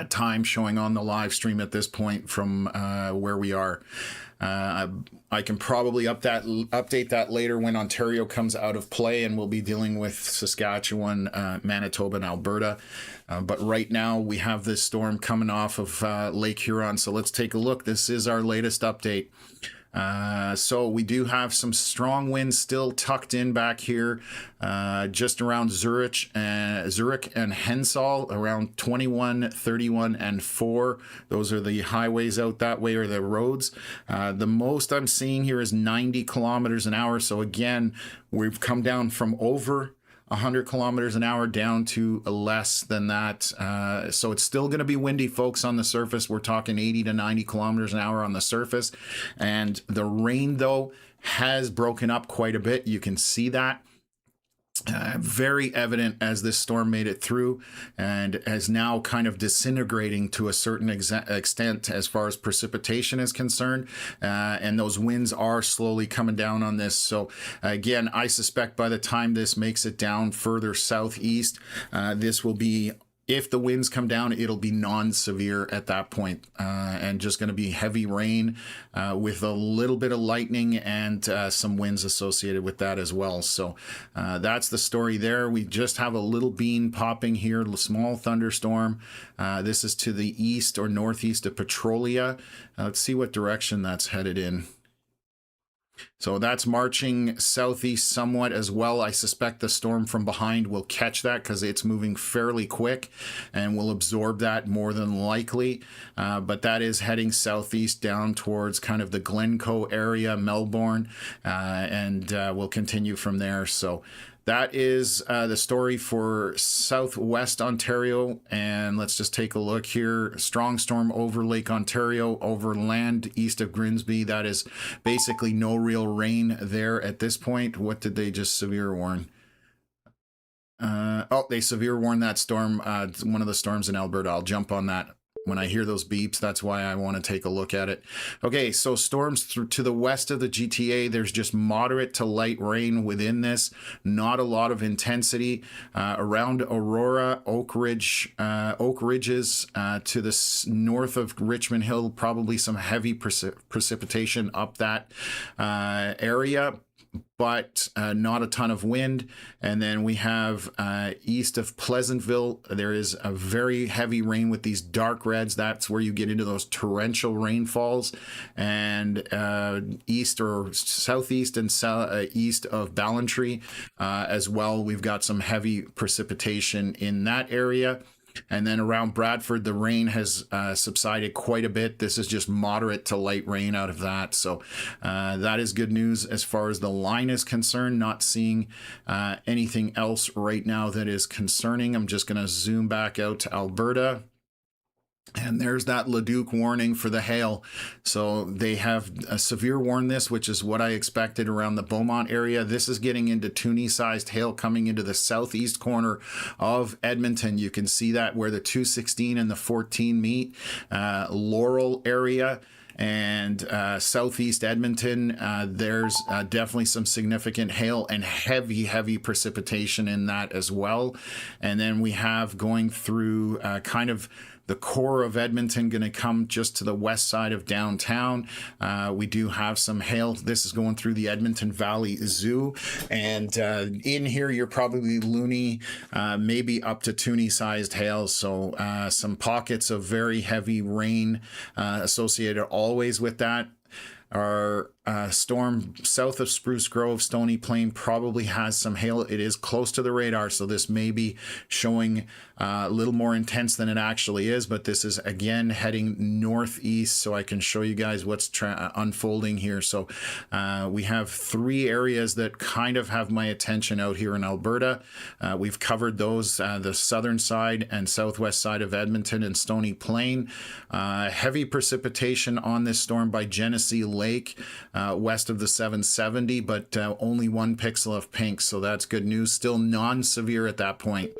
time showing on the live stream at this point from where we are. I can probably update that later when Ontario comes out of play, and we'll be dealing with Saskatchewan, Manitoba, and Alberta. But right now we have this storm coming off of Lake Huron. So let's take a look. This is our latest update. So we do have some strong winds still tucked in back here, just around Zurich and Hensall, around 21, 31, and 4. Those are the highways out that way, or the roads. The most I'm seeing here is 90 kilometers an hour. So again, we've come down from over 100 kilometers an hour down to less than that. So it's still going to be windy, folks, on the surface. We're talking 80 to 90 kilometers an hour on the surface. And the rain, though, has broken up quite a bit. You can see that. Very evident as this storm made it through and is now kind of disintegrating to a certain extent as far as precipitation is concerned. And those winds are slowly coming down on this. So again, I suspect by the time this makes it down further southeast, this will be, if the winds come down, it'll be non-severe at that point, and just going to be heavy rain with a little bit of lightning and some winds associated with that as well. So that's the story there. We just have a little bean popping here, a small thunderstorm. This is to the east or northeast of Petrolia. Let's see what direction that's headed in. So that's marching southeast somewhat as well. I suspect the storm from behind will catch that because it's moving fairly quick and will absorb that more than likely. But that is heading southeast down towards kind of the Glencoe area, Melbourne, and will continue from there. So that is the story for southwest Ontario. And let's just take a look here. Strong storm over Lake Ontario, over land east of Grimsby. That is basically no real rain there at this point. What did they just severe warn? Oh, they severe warned that storm, one of the storms in Alberta. I'll jump on that. When I hear those beeps, that's why I want to take a look at it. Okay, so storms to the west of the GTA, there's just moderate to light rain within this. Not a lot of intensity. Around Aurora, Oak Ridges to the north of Richmond Hill, probably some heavy precipitation up that area, but not a ton of wind. And then we have east of Pleasantville, there is a very heavy rain with these dark reds. That's where you get into those torrential rainfalls. And east or southeast and east of Ballantrae as well, we've got some heavy precipitation in that area. And then around Bradford, the rain has subsided quite a bit. This is just moderate to light rain out of that. So that is good news as far as the line is concerned. Not seeing anything else right now that is concerning. I'm just going to zoom back out to Alberta. And there's that Leduc warning for the hail. So they have a severe warn this, which is what I expected around the Beaumont area. This is getting into Toonie-sized hail coming into the southeast corner of Edmonton. You can see that where the 216 and the 14 meet. Laurel area and southeast Edmonton, there's definitely some significant hail and heavy precipitation in that as well. And then we have going through kind of the core of Edmonton, going to come just to the west side of downtown. We do have some hail. This is going through the Edmonton Valley Zoo. And in here, you're probably loony, maybe up to Toonie-sized hail. So some pockets of very heavy rain associated always with that. Our storm south of Spruce Grove, Stony Plain, probably has some hail. It is close to the radar, so this may be showing a little more intense than it actually is, but this is again heading northeast, so I can show you guys what's unfolding here. So we have three areas that kind of have my attention out here in Alberta. We've covered those, the southern side and southwest side of Edmonton and Stony Plain. Heavy precipitation on this storm by Genesee Lake, west of the 770, but only 1 pixel of pink, so that's good news. Still non-severe at that point.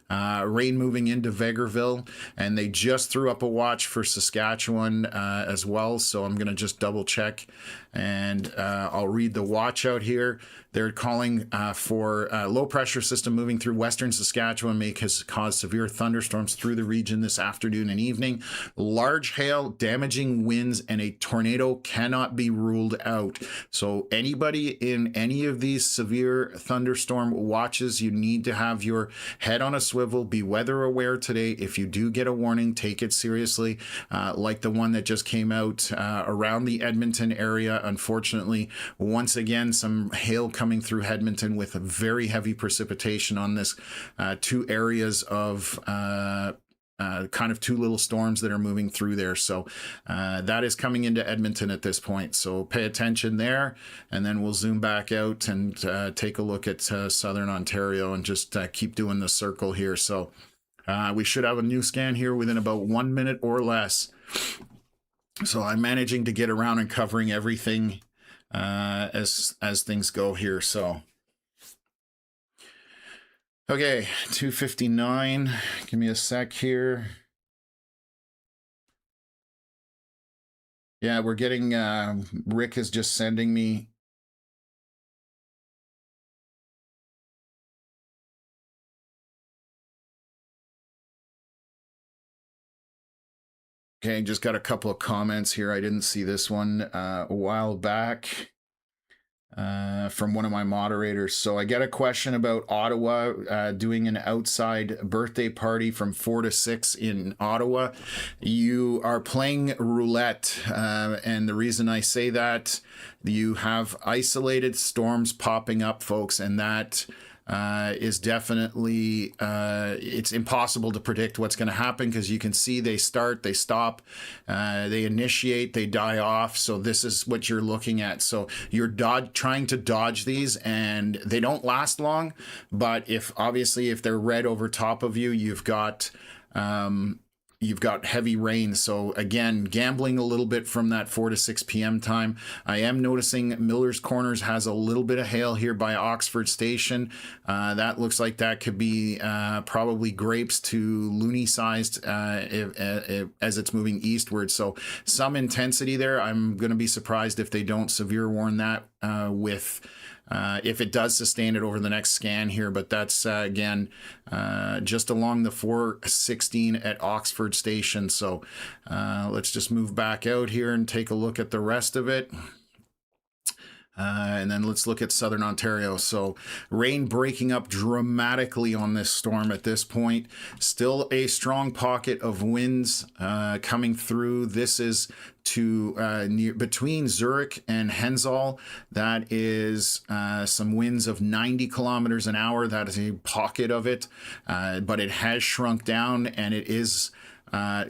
Rain moving into Vegreville, and they just threw up a watch for Saskatchewan as well, so I'm going to just double check, and I'll read the watch out here. They're calling for a low pressure system moving through western Saskatchewan may cause severe thunderstorms through the region this afternoon and evening. Large hail, damaging winds, and a tornado cannot be ruled out. So anybody in any of these severe thunderstorm watches, you need to have your head on a swivel swivel. Be weather aware today. If you do get a warning, take it seriously. Like the one that just came out around the Edmonton area. Unfortunately, once again, some hail coming through Edmonton with a very heavy precipitation on this two areas of kind of two little storms that are moving through there. So that is coming into Edmonton at this point. So pay attention there, and then we'll zoom back out and take a look at southern Ontario and just keep doing the circle here. So we should have a new scan here within about 1 minute or less. So I'm managing to get around and covering everything as things go here. So okay, 2:59. Give me a sec here. Yeah, we're getting, Rick is just sending me. Okay, just got a couple of comments here. I didn't see this one a while back. From one of my moderators. So I get a question about Ottawa doing an outside birthday party from 4 to 6 in Ottawa. You are playing roulette, and the reason I say that, you have isolated storms popping up, folks, and that is definitely, it's impossible to predict what's going to happen, because you can see they start, they stop, they initiate, they die off. So this is what you're looking at. So you're trying to dodge these, and they don't last long. But if they're red over top of you, you've got heavy rain. So again, gambling a little bit from that 4 to 6 p.m. time. I am noticing Miller's Corners has a little bit of hail here by Oxford Station. That looks like that could be probably grapes to loony sized as it's moving eastward. So some intensity there. I'm going to be surprised if they don't severe warn that if it does sustain it over the next scan here. But that's again just along the 416 at Oxford Station. So let's just move back out here and take a look at the rest of it. And then let's look at southern Ontario. So rain breaking up dramatically on this storm at this point. Still a strong pocket of winds coming through. This is between Zurich and Hensall. That is some winds of 90 kilometers an hour. That is a pocket of it, but it has shrunk down, and it is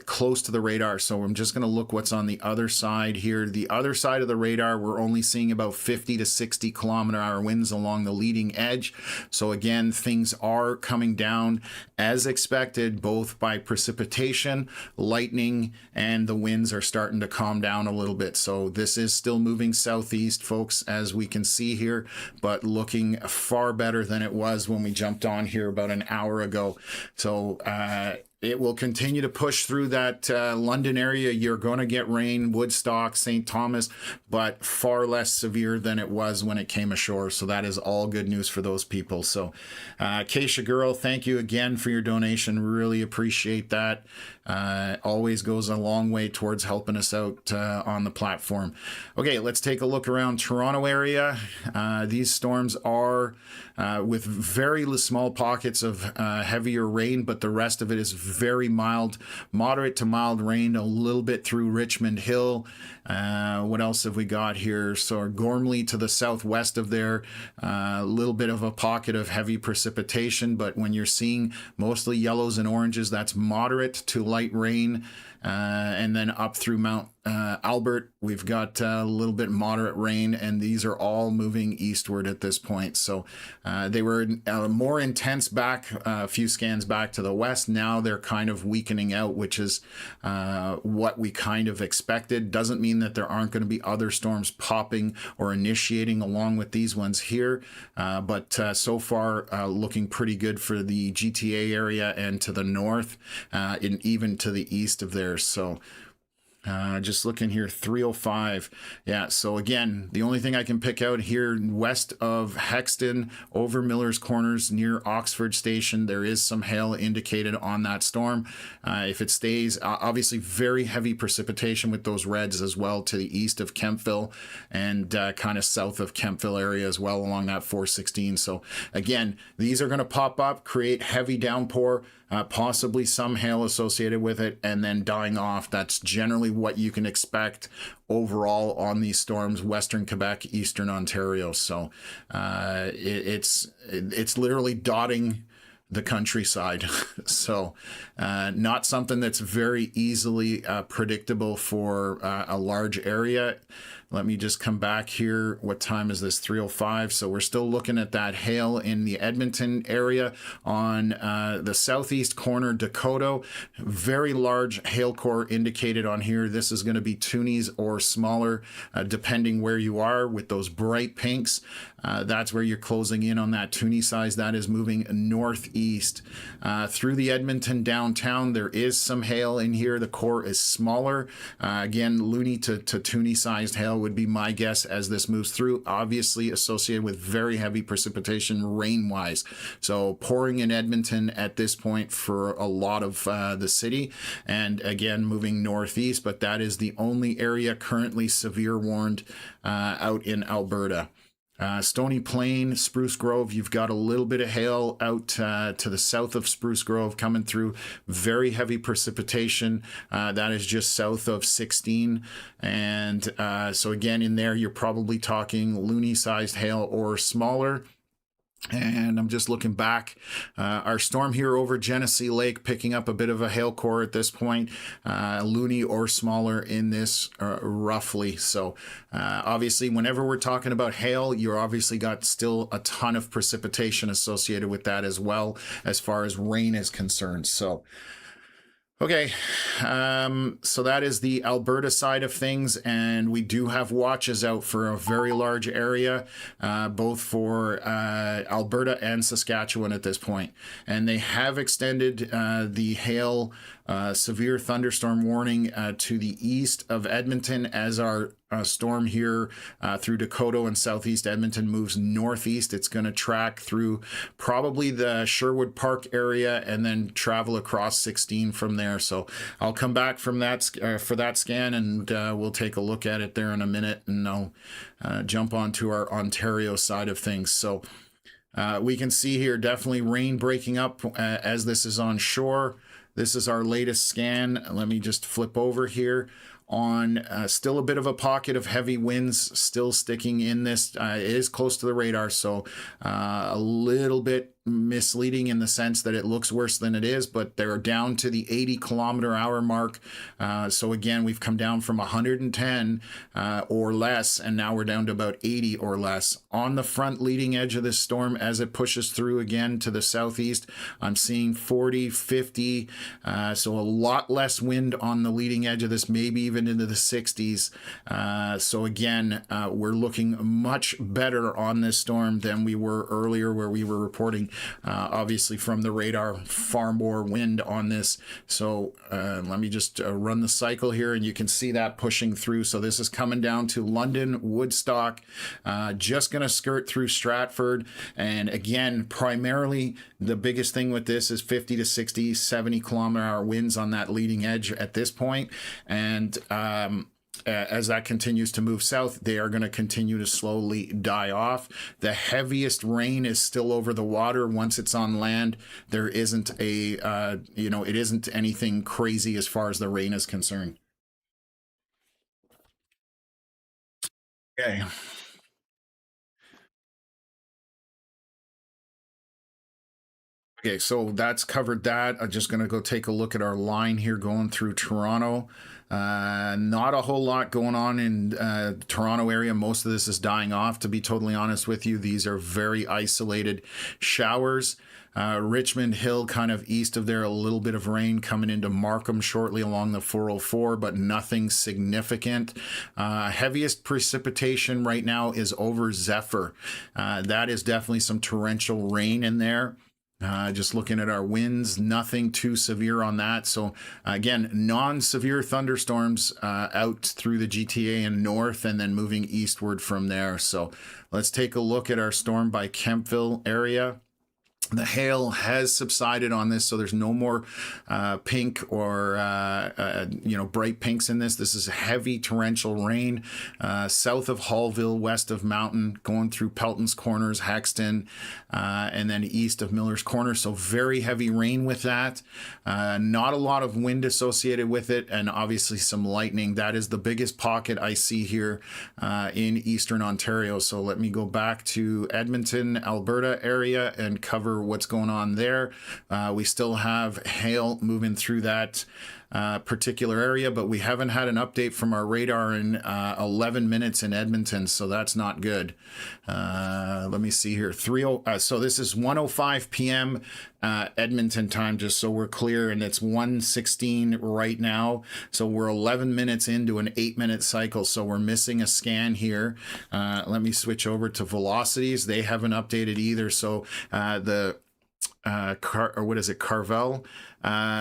close to the radar. So I'm just going to look what's on the other side here. The other side of the radar, we're only seeing about 50 to 60 kilometer hour winds along the leading edge. So again, things are coming down as expected, both by precipitation, lightning, and the winds are starting to calm down a little bit. So this is still moving southeast, folks, as we can see here, but looking far better than it was when we jumped on here about an hour ago. So it will continue to push through that London area. You're going to get rain, Woodstock, St. Thomas, but far less severe than it was when it came ashore. So that is all good news for those people. So Keisha Girl, thank you again for your donation. Really appreciate that. Always goes a long way towards helping us out on the platform. Okay, let's take a look around Toronto area. These storms are with very small pockets of heavier rain, but the rest of it is very mild, moderate to mild rain, a little bit through Richmond Hill. What else have we got here? So Gormley to the southwest of there, a little bit of a pocket of heavy precipitation, but when you're seeing mostly yellows and oranges, that's moderate to light rain. And then up through Mount Albert, we've got a little bit moderate rain, and these are all moving eastward at this point. So they were more intense back a few scans back to the west. Now they're kind of weakening out, which is what we kind of expected. Doesn't mean that there aren't going to be other storms popping or initiating along with these ones here, but so far looking pretty good for the GTA area and to the north, and even to the east of there. So Just looking here, 305. Yeah, so again, the only thing I can pick out here west of Hexton, over Miller's Corners, near Oxford Station, there is some hail indicated on that storm. If it stays, obviously very heavy precipitation with those reds as well to the east of Kemptville and kind of south of Kemptville area as well along that 416. So again, these are going to pop up, create heavy downpour, possibly some hail associated with it, and then dying off. That's generally what you can expect overall on these storms, Western Quebec, Eastern Ontario. So it's literally dotting the countryside. So not something that's very easily predictable for a large area. Let me just come back here. What time is this? 3:05. So we're still looking at that hail in the Edmonton area on the southeast corner, Dakota. Very large hail core indicated on here. This is going to be toonies or smaller, depending where you are with those bright pinks. That's where you're closing in on that toonie size. That is moving northeast. Through the Edmonton downtown, there is some hail in here. The core is smaller. Again, loony to toonie sized hail would be my guess as this moves through, obviously associated with very heavy precipitation rain wise. So pouring in Edmonton at this point for a lot of the city, and again moving northeast, but that is the only area currently severe warned out in Alberta. Stony Plain, Spruce Grove, you've got a little bit of hail out to the south of Spruce Grove coming through. Very heavy precipitation. That is just south of 16. And so again, in there, you're probably talking loony-sized hail or smaller. And I'm just looking back. Our storm here over Genesee Lake picking up a bit of a hail core at this point, loony or smaller in this roughly. So obviously, whenever we're talking about hail, you're obviously got still a ton of precipitation associated with that as well, as far as rain is concerned. So okay, so that is the Alberta side of things, and we do have watches out for a very large area, both for Alberta and Saskatchewan at this point. And they have extended the hail severe thunderstorm warning to the east of Edmonton as our storm here through Dakota and southeast Edmonton moves northeast. It's going to track through probably the Sherwood Park area and then travel across 16 from there. So I'll come back from that for that scan, and we'll take a look at it there in a minute, and I'll jump onto our Ontario side of things. So we can see here definitely rain breaking up as this is on shore. This is our latest scan. Let me just flip over here on still a bit of a pocket of heavy winds still sticking in this. It is close to the radar, so a little bit misleading in the sense that it looks worse than it is, but they're down to the 80-kilometer-hour mark. So again, we've come down from 110 or less, and now we're down to about 80 or less. On the front leading edge of this storm, as it pushes through again to the southeast, I'm seeing 40, 50, so a lot less wind on the leading edge of this, maybe even into the 60s. So again, we're looking much better on this storm than we were earlier, where we were reporting obviously from the radar far more wind on this. So let me just run the cycle here, and you can see that pushing through. So this is coming down to London, Woodstock, just going to skirt through Stratford. And again, primarily the biggest thing with this is 50 to 60, 70-kilometer-hour winds on that leading edge at this point. And as that continues to move south, they are going to continue to slowly die off. The heaviest rain is still over the water. Once it's on land, there isn't a, it isn't anything crazy as far as the rain is concerned. Okay. Okay, so that's covered that. I'm just going to go take a look at our line here going through Toronto. Not a whole lot going on in Toronto area. Most of this is dying off, to be totally honest with you. These are very isolated showers. Richmond Hill, kind of east of there, a little bit of rain coming into Markham shortly along the 404, but nothing significant. Heaviest precipitation right now is over Zephyr. That is definitely some torrential rain in there. Just looking at our winds, nothing too severe on that. So again, non-severe thunderstorms out through the GTA and north, and then moving eastward from there. So let's take a look at our storm by Kemptville area. The hail has subsided on this, so there's no more pink or bright pinks in this. This is heavy torrential rain south of Hallville, west of Mountain, going through Pelton's Corners, Hexton, and then east of Miller's Corner. So very heavy rain with that. Not a lot of wind associated with it, and obviously some lightning. That is the biggest pocket I see here in eastern Ontario. So let me go back to Edmonton, Alberta area and cover what's going on there. We still have hail moving through that particular area, but we haven't had an update from our radar in 11 minutes in Edmonton, so that's not good. Let me see here. So this is 1:05 p.m. Edmonton time, just so we're clear, and it's 1:16 right now. So we're 11 minutes into an 8-minute cycle, so we're missing a scan here. Let me switch over to velocities. They haven't updated either, so the Carvel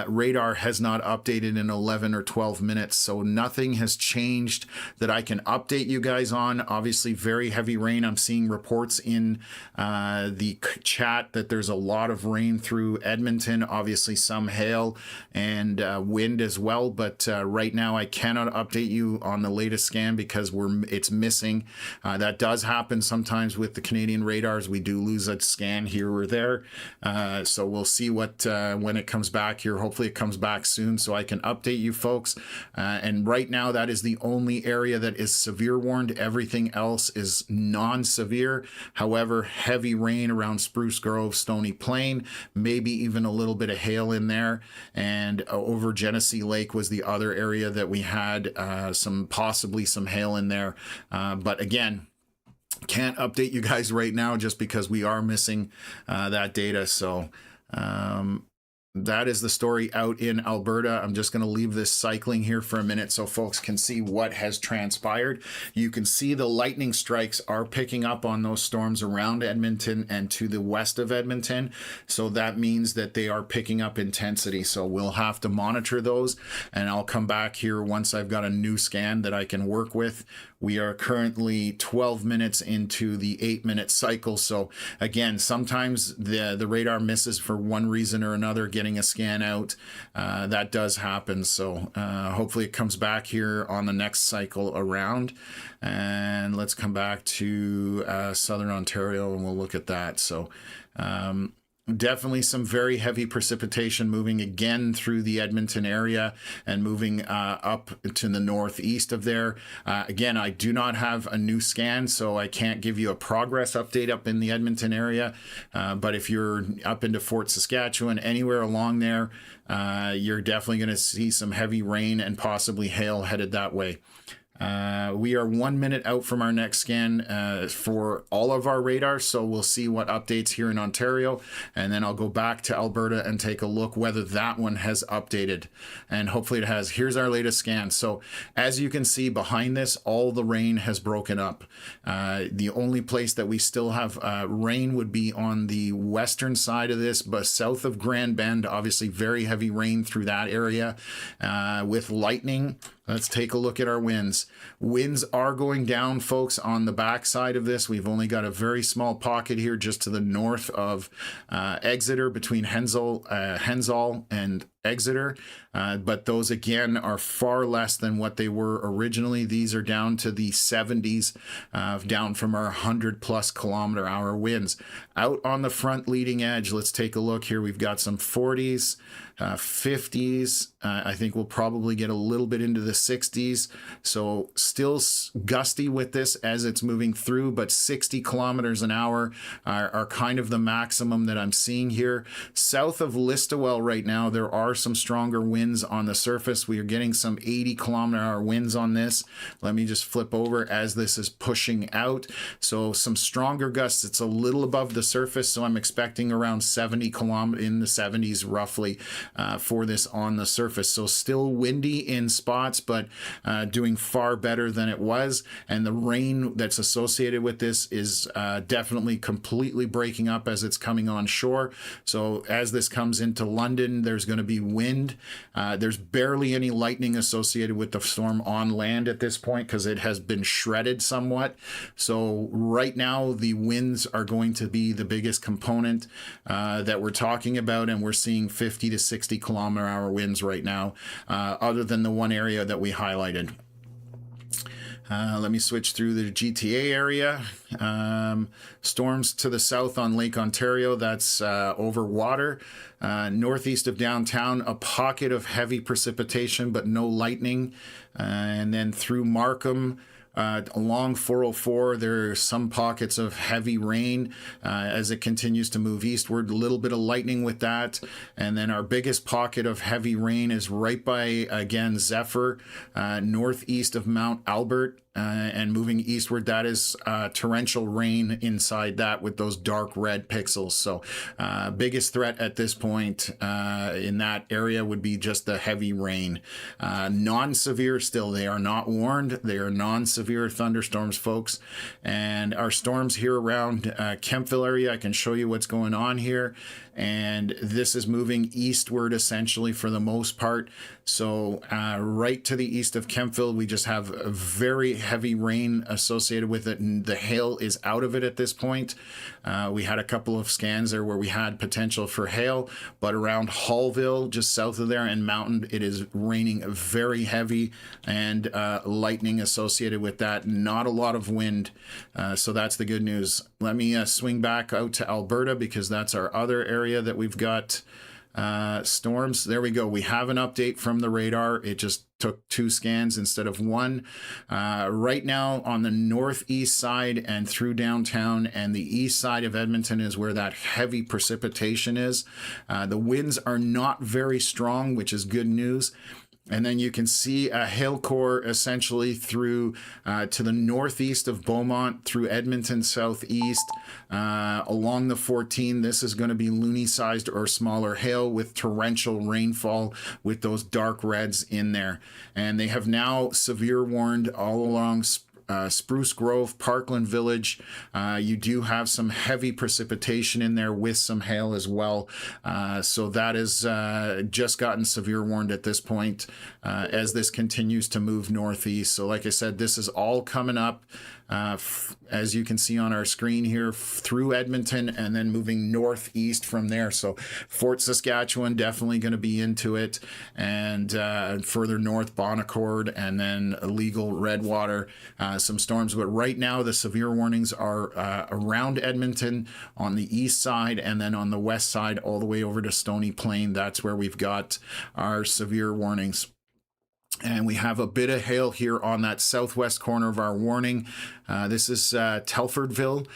radar has not updated in 11 or 12 minutes, so nothing has changed that I can update you guys on. Obviously very heavy rain. I'm seeing reports in the chat that there's a lot of rain through Edmonton, obviously some hail and wind as well, but right now I cannot update you on the latest scan because it's missing. That does happen sometimes with the Canadian radars. We do lose a scan here or there, so we'll see what when it comes back here. Hopefully it comes back soon so I can update you folks. And right now that is the only area that is severe warned. Everything else is non-severe. However, heavy rain around Spruce Grove, Stony Plain, maybe even a little bit of hail in there. And over Genesee Lake was the other area that we had possibly some hail in there. But again, can't update you guys right now just because we are missing that data. So that is the story out in Alberta. I'm just going to leave this cycling here for a minute so folks can see what has transpired. You can see the lightning strikes are picking up on those storms around Edmonton and to the west of Edmonton. So that means that they are picking up intensity. So we'll have to monitor those, and I'll come back here once I've got a new scan that I can work with. We are currently 12 minutes into the 8-minute cycle. So again, sometimes the radar misses for one reason or another getting a scan out. That does happen. So hopefully it comes back here on the next cycle around. And let's come back to Southern Ontario and we'll look at that. So definitely some very heavy precipitation moving again through the Edmonton area and moving up to the northeast of there. Again, I do not have a new scan, so I can't give you a progress update up in the Edmonton area. But if you're up into Fort Saskatchewan, anywhere along there, you're definitely going to see some heavy rain and possibly hail headed that way. We are 1 minute out from our next scan for all of our radars, so we'll see what updates here in Ontario, and then I'll go back to Alberta and take a look whether that one has updated, and hopefully it has. Here's our latest scan. So as you can see behind this, all the rain has broken up. The only place that we still have rain would be on the western side of this, but south of Grand Bend, obviously very heavy rain through that area with lightning. Let's take a look at our winds. Winds are going down, folks, on the backside of this. We've only got a very small pocket here just to the north of Exeter, between Hensall and Exeter, but those again are far less than what they were originally. These are down to the 70s, down from our 100+ kilometer-hour winds. Out on the front leading edge, let's take a look here. We've got some 40s, 50s. I think we'll probably get a little bit into the 60s. So still gusty with this as it's moving through, but 60 kilometers an hour are kind of the maximum that I'm seeing here. South of Listowel right now, there are are some stronger winds on the surface. We are getting some 80-kilometer-hour winds on this. Let me just flip over as this is pushing out. So some stronger gusts. It's a little above the surface, so I'm expecting around 70 kilometers, in the 70s roughly, for this on the surface. So still windy in spots, but doing far better than it was. And the rain that's associated with this is definitely completely breaking up as it's coming on shore. So as this comes into London, there's going to be wind. There's barely any lightning associated with the storm on land at this point because it has been shredded somewhat. So right now the winds are going to be the biggest component that we're talking about, and we're seeing 50 to 60 kilometer-hour winds right now, other than the one area that we highlighted. Let me switch through the GTA area. Storms to the south on Lake Ontario, that's over water. Northeast of downtown, a pocket of heavy precipitation, but no lightning. And then through Markham, along 404, there are some pockets of heavy rain as it continues to move eastward. A little bit of lightning with that. And then our biggest pocket of heavy rain is right by, again, Zephyr, northeast of Mount Albert. And moving eastward, that is torrential rain inside that with those dark red pixels. So biggest threat at this point in that area would be just the heavy rain. Non-severe still. They are not warned. They are non-severe thunderstorms, folks. And our storms here around Kemptville area, I can show you what's going on here. And this is moving eastward essentially for the most part. So right to the east of Kemptville, we just have a very heavy rain associated with it, and the hail is out of it at this point. We had a couple of scans there where we had potential for hail, but around Hallville, just south of there, and Mountain, it is raining very heavy and lightning associated with that. Not a lot of wind, so that's the good news. Let me swing back out to Alberta because that's our other area that we've got storms. There we go. We have an update from the radar. It just took 2 scans instead of 1. Right now on the northeast side and through downtown and the east side of Edmonton is where that heavy precipitation is. The winds are not very strong, which is good news. And then you can see a hail core essentially through to the northeast of Beaumont, through Edmonton southeast, along the 14. This is going to be loony-sized or smaller hail with torrential rainfall with those dark reds in there. And they have now severe warned all along Spruce Grove, Parkland Village. You do have some heavy precipitation in there with some hail as well. So that is just gotten severe warned at this point as this continues to move northeast. So like I said, this is all coming up as you can see on our screen here through Edmonton and then moving northeast from there. So Fort Saskatchewan definitely going to be into it, and further north Bonaccord, and then illegal Redwater, some storms. But right now the severe warnings are around Edmonton on the east side, and then on the west side all the way over to Stony Plain. That's where we've got our severe warnings. And we have a bit of hail here on that southwest corner of our warning. This is Telfordville.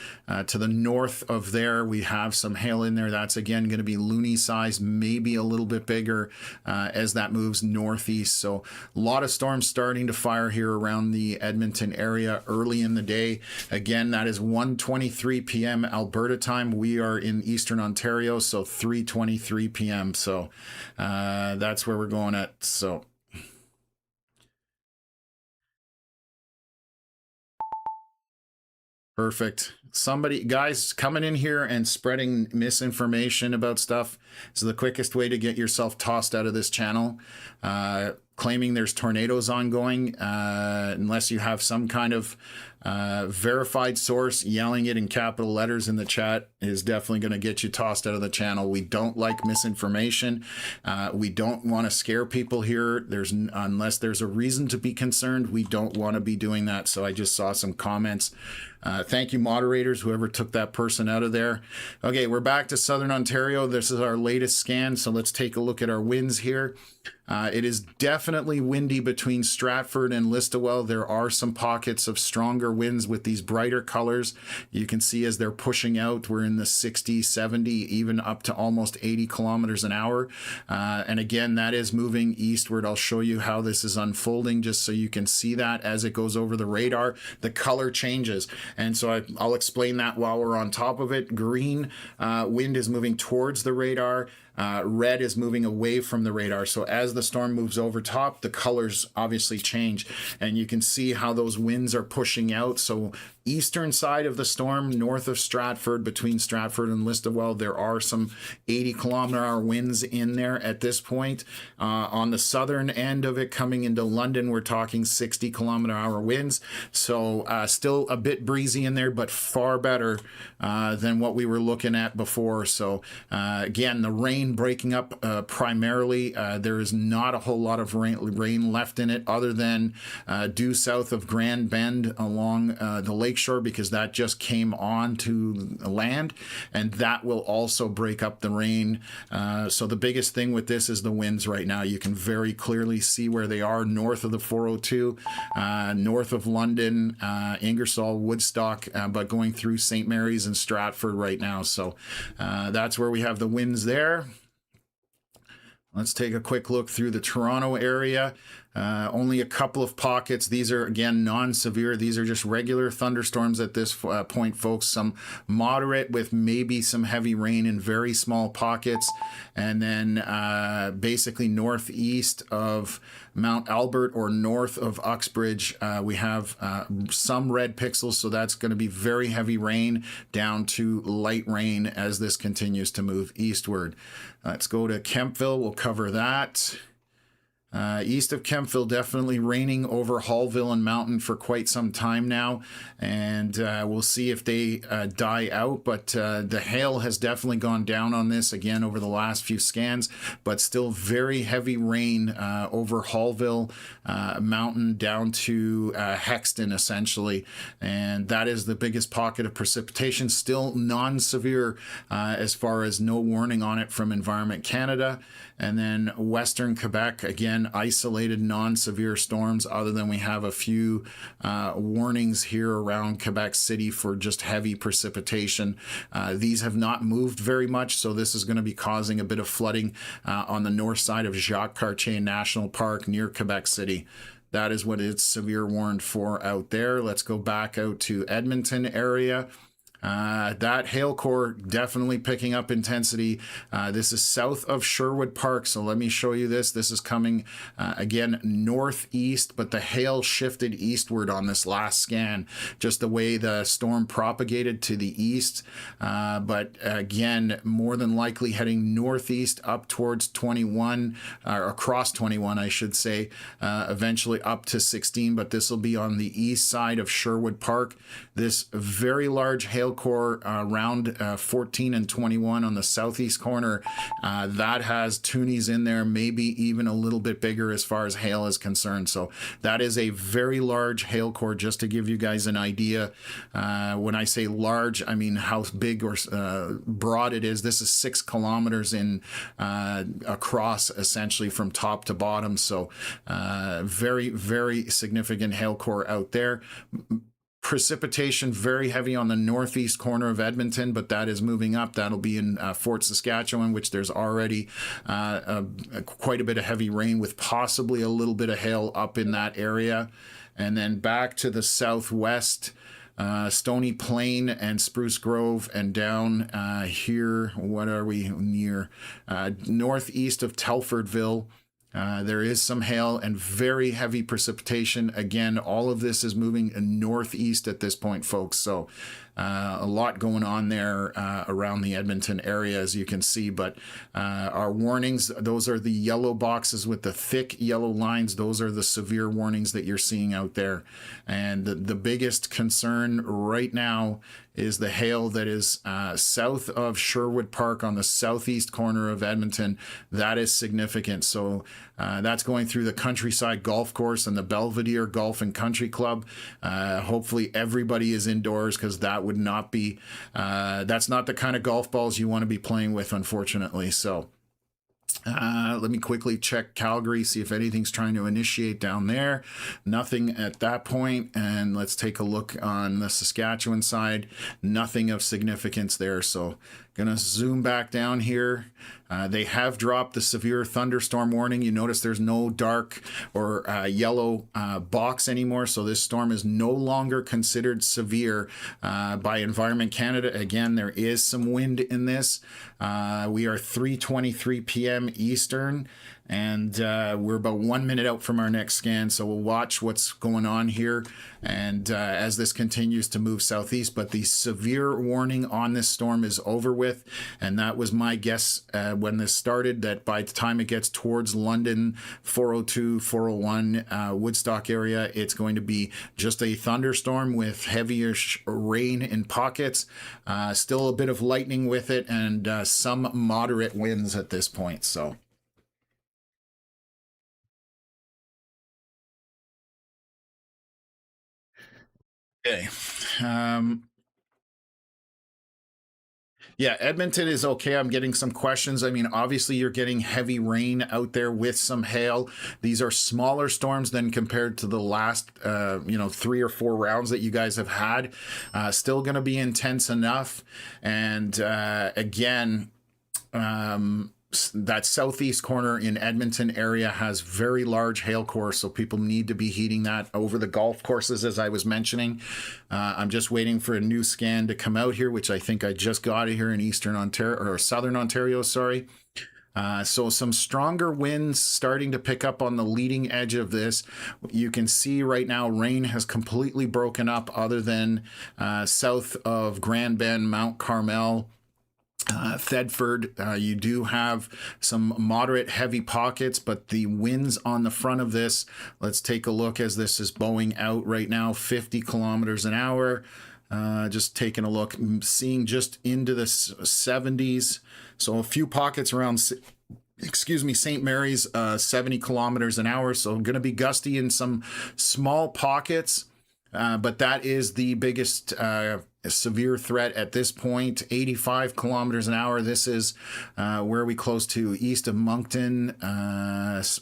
To the north of there, we have some hail in there. That's again going to be loony size, maybe a little bit bigger as that moves northeast. So a lot of storms starting to fire here around the Edmonton area early in the day. Again, that is 1:23 p.m. Alberta time. We are in Eastern Ontario, so 3:23 p.m. So that's where we're going at. So perfect. Somebody, guys, coming in here and spreading misinformation about stuff is the quickest way to get yourself tossed out of this channel. Claiming there's tornadoes ongoing, unless you have some kind of verified source, yelling it in capital letters in the chat is definitely going to get you tossed out of the channel. We don't like misinformation. We don't want to scare people here. Unless there's a reason to be concerned, we don't want to be doing that. So I just saw some comments. Thank you, moderators, whoever took that person out of there. Okay, we're back to Southern Ontario. This is our latest scan, so let's take a look at our winds here. It is definitely windy between Stratford and Listowel. There are some pockets of stronger stronger winds with these brighter colors. You can see as they're pushing out, we're in the 60, 70, even up to almost 80 kilometers an hour. And again, that is moving eastward. I'll show you how this is unfolding just so you can see that as it goes over the radar, the color changes. And so I'll explain that while we're on top of it. Green wind is moving towards the radar. Red is moving away from the radar. So as the storm moves over top, the colors obviously change. And you can see how those winds are pushing out. So eastern side of the storm, north of Stratford, between Stratford and Listowel, there are some 80-kilometer-hour winds in there at this point. On the southern end of it, coming into London, we're talking 60-kilometer-hour winds. So still a bit breezy in there, but far better than what we were looking at before. So again, the rain breaking up primarily. There is not a whole lot of rain left in it other than due south of Grand Bend along the lakeshore, because that just came on to land, and that will also break up the rain. So the biggest thing with this is the winds right now. You can very clearly see where they are north of the 402, north of London, Ingersoll, Woodstock, but going through St. Mary's and Stratford right now. So that's where we have the winds there. Let's take a quick look through the Toronto area. Only a couple of pockets. These are, again, non-severe. These are just regular thunderstorms at this point, folks. Some moderate with maybe some heavy rain in very small pockets. And then basically northeast of Mount Albert or north of Uxbridge, we have some red pixels. So that's going to be very heavy rain down to light rain as this continues to move eastward. Let's go to Kempville. We'll cover that. East of Kempville, definitely raining over Hallville and Mountain for quite some time now, and we'll see if they die out, but the hail has definitely gone down on this again over the last few scans, but still very heavy rain over Hallville Mountain down to Hexton essentially, and that is the biggest pocket of precipitation. Still non-severe as far as no warning on it from Environment Canada. And then Western Quebec, again, isolated non-severe storms, other than we have a few warnings here around Quebec City for just heavy precipitation. These have not moved very much, so this is going to be causing a bit of flooding on the north side of Jacques Cartier National Park near Quebec City. That is what it's severe warned for out there. Let's go back out to Edmonton area. That hail core definitely picking up intensity. This is south of Sherwood Park, so let me show you this. This is coming again northeast, but the hail shifted eastward on this last scan, just the way the storm propagated to the east. But again, more than likely heading northeast up towards 21, or across 21, I should say, eventually up to 16, but this will be on the east side of Sherwood Park. This very large hail core around 14 and 21 on the southeast corner, that has toonies in there, maybe even a little bit bigger as far as hail is concerned. So that is a very large hail core, just to give you guys an idea. When I say large, I mean how big or broad it is. This is 6 kilometers in across, essentially from top to bottom. So very, very significant hail core out there. Precipitation very heavy on the northeast corner of Edmonton, but that is moving up. That'll be in Fort Saskatchewan, which there's already quite a bit of heavy rain with possibly a little bit of hail up in that area. And then back to the southwest, Stony Plain and Spruce Grove, and down here, what are we near? Northeast of Telfordville. There is some hail and very heavy precipitation. Again, all of this is moving northeast at this point, folks. So a lot going on there around the Edmonton area, as you can see. But our warnings, those are the yellow boxes with the thick yellow lines. Those are the severe warnings that you're seeing out there. And the biggest concern right now is the hail that is south of Sherwood Park on the southeast corner of Edmonton. That is significant. So that's going through the Countryside Golf Course and the Belvedere Golf and Country Club. Hopefully everybody is indoors, because that would not be, that's not the kind of golf balls you want to be playing with, unfortunately. So Let me quickly check Calgary, see if anything's trying to initiate down there. Nothing at that point. And let's take a look on the Saskatchewan side. Nothing of significance there. So gonna zoom back down here. They have dropped the severe thunderstorm warning. You notice there's no dark or yellow box anymore. So this storm is no longer considered severe by Environment Canada. Again, there is some wind in this. We are 3:23 p.m. Eastern, and we're about 1 minute out from our next scan. So we'll watch what's going on here, and as this continues to move southeast. But the severe warning on this storm is over with, and that was my guess when this started, that by the time it gets towards London, 402, 401, Woodstock area, it's going to be just a thunderstorm with heavyish rain in pockets, still a bit of lightning with it, and some moderate winds at this point. So okay. Yeah, Edmonton is okay. I'm getting some questions. I mean, obviously, you're getting heavy rain out there with some hail. These are smaller storms than compared to the last, 3 or 4 rounds that you guys have had. Still going to be intense enough. And again, that southeast corner in Edmonton area has very large hail cores, so people need to be heating that over the golf courses, as I was mentioning. I'm just waiting for a new scan to come out here, which I think I just got it here in Eastern Ontario, or Southern Ontario, sorry. So some stronger winds starting to pick up on the leading edge of this. You can see right now rain has completely broken up, other than south of Grand Bend, Mount Carmel, Thetford. You do have some moderate heavy pockets, but the winds on the front of this, let's take a look as this is bowing out right now, 50 kilometers an hour. Just taking a look, seeing just into the 70s. So a few pockets around, St. Mary's, 70 kilometers an hour. So going to be gusty in some small pockets. But that is the biggest severe threat at this point. 85 kilometers an hour. This is where are we close to? East of Moncton,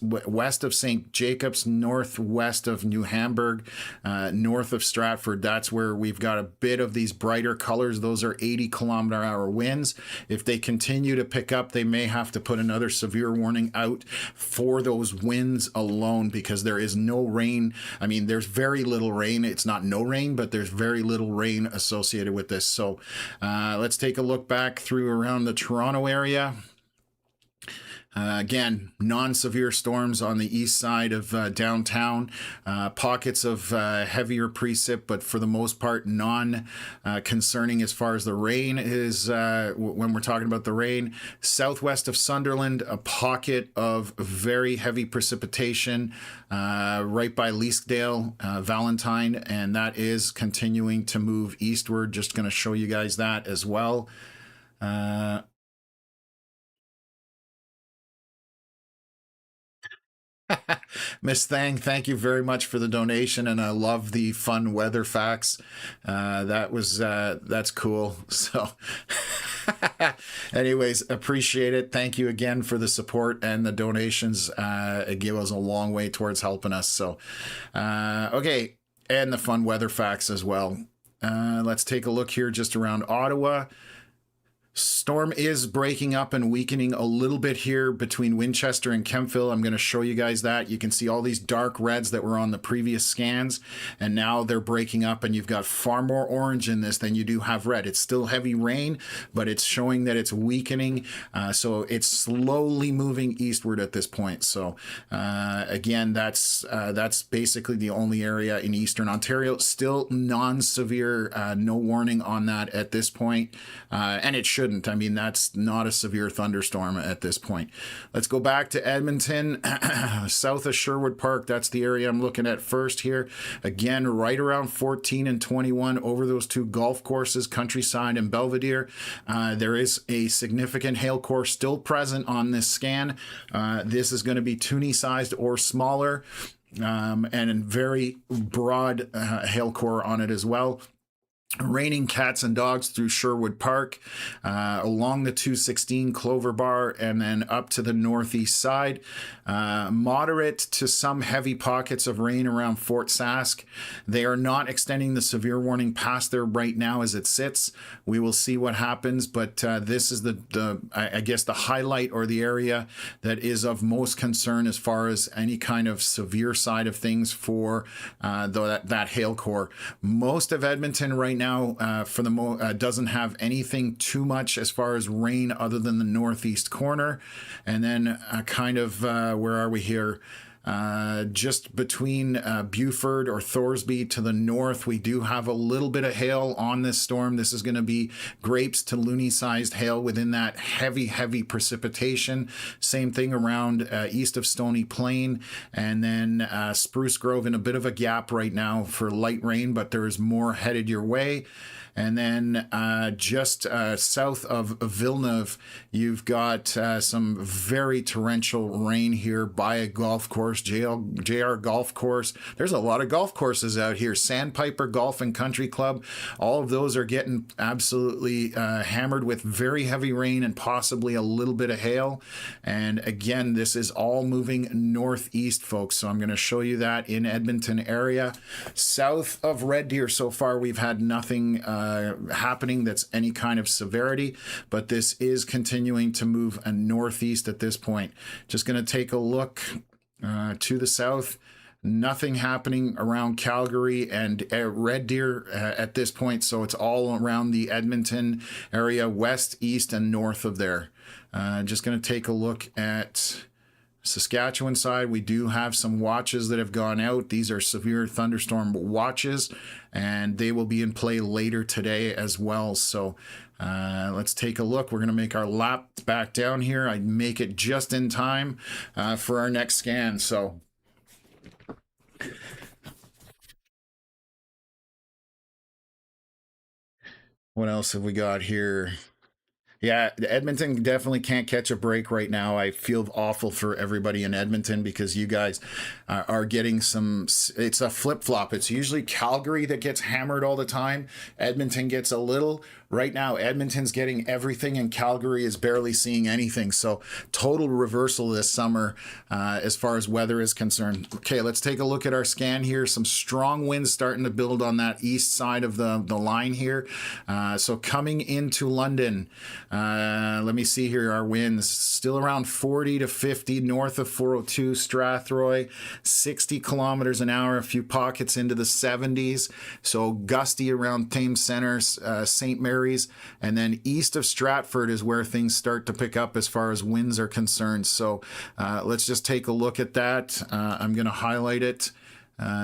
west of St. Jacobs, northwest of New Hamburg, north of Stratford. That's where we've got a bit of these brighter colors. Those are 80 kilometer hour winds. If they continue to pick up, they may have to put another severe warning out for those winds alone, because there is no rain. I mean, there's very little rain. It's not no rain, but there's very little rain associated with this. So let's take a look back through around the Toronto area. Again, non-severe storms on the east side of downtown. Pockets of heavier precip, but for the most part, non-concerning as far as the rain is. When we're talking about the rain, southwest of Sunderland, a pocket of very heavy precipitation right by Leaskdale, Valentine, and that is continuing to move eastward. Just going to show you guys that as well. Miss Thang, thank you very much for the donation, and I love the fun weather facts. That's cool. So, anyways, appreciate it. Thank you again for the support and the donations. It goes a long way towards helping us. So, okay, and the fun weather facts as well. Let's take a look here just around Ottawa. Storm is breaking up and weakening a little bit here between Winchester and Kemptville. I'm going to show you guys that. You can see all these dark reds that were on the previous scans, and now they're breaking up, and you've got far more orange in this than you do have red. It's still heavy rain, but it's showing that it's weakening. So it's slowly moving eastward at this point. So again, that's basically the only area in Eastern Ontario. Still non-severe, no warning on that at this point. And it shouldn't. I mean, that's not a severe thunderstorm at this point. Let's go back to Edmonton, south of Sherwood Park. That's the area I'm looking at first here. Again, right around 14 and 21 over those two golf courses, Countryside and Belvedere. There is a significant hail core still present on this scan. This is going to be toonie sized or smaller, and very broad hail core on it as well. Raining cats and dogs through Sherwood Park, along the 216 Clover Bar, and then up to the northeast side. Moderate to some heavy pockets of rain around Fort Sask. They are not extending the severe warning past there right now as it sits. We will see what happens, but this is I guess the highlight, or the area that is of most concern as far as any kind of severe side of things for that hail core. Most of Edmonton right now doesn't have anything too much as far as rain other than the northeast corner. And then where are we here? Just between Beaufort or Thorsby to the north, we do have a little bit of hail on this storm. This is going to be grapes to loony-sized hail within that heavy precipitation. Same thing around east of Stony Plain, and then Spruce Grove in a bit of a gap right now for light rain, but there is more headed your way. And then just south of Villeneuve, you've got some very torrential rain here by a golf course, JR Golf Course. There's a lot of golf courses out here. Sandpiper Golf and Country Club. All of those are getting absolutely hammered with very heavy rain and possibly a little bit of hail. And again, this is all moving northeast, folks. So I'm going to show you that in Edmonton area. South of Red Deer, so far we've had nothing happening that's any kind of severity, but this is continuing to move northeast at this point. Just going to take a look to the south. Nothing happening around Calgary and Red Deer at this point, so it's all around the Edmonton area, west, east, and north of there. Just going to take a look at Saskatchewan side. We do have some watches that have gone out. These are severe thunderstorm watches, and they will be in play later today as well. So let's take a look. We're going to make our lap back down here. I make it just in time for our next scan. So what else have we got here? Yeah, Edmonton definitely can't catch a break right now. I feel awful for everybody in Edmonton because you guys are getting it's a flip-flop. It's usually Calgary that gets hammered all the time. Edmonton gets a little. Right now, Edmonton's getting everything and Calgary is barely seeing anything. So total reversal this summer as far as weather is concerned. Okay, let's take a look at our scan here. Some strong winds starting to build on that east side of the line here. So coming into London, let me see here, our winds still around 40 to 50 north of 402 Strathroy, 60 kilometers an hour, a few pockets into the 70s. So gusty around Thames Centre, St. Mary's, and then east of Stratford is where things start to pick up as far as winds are concerned. So let's just take a look at that. I'm going to highlight it.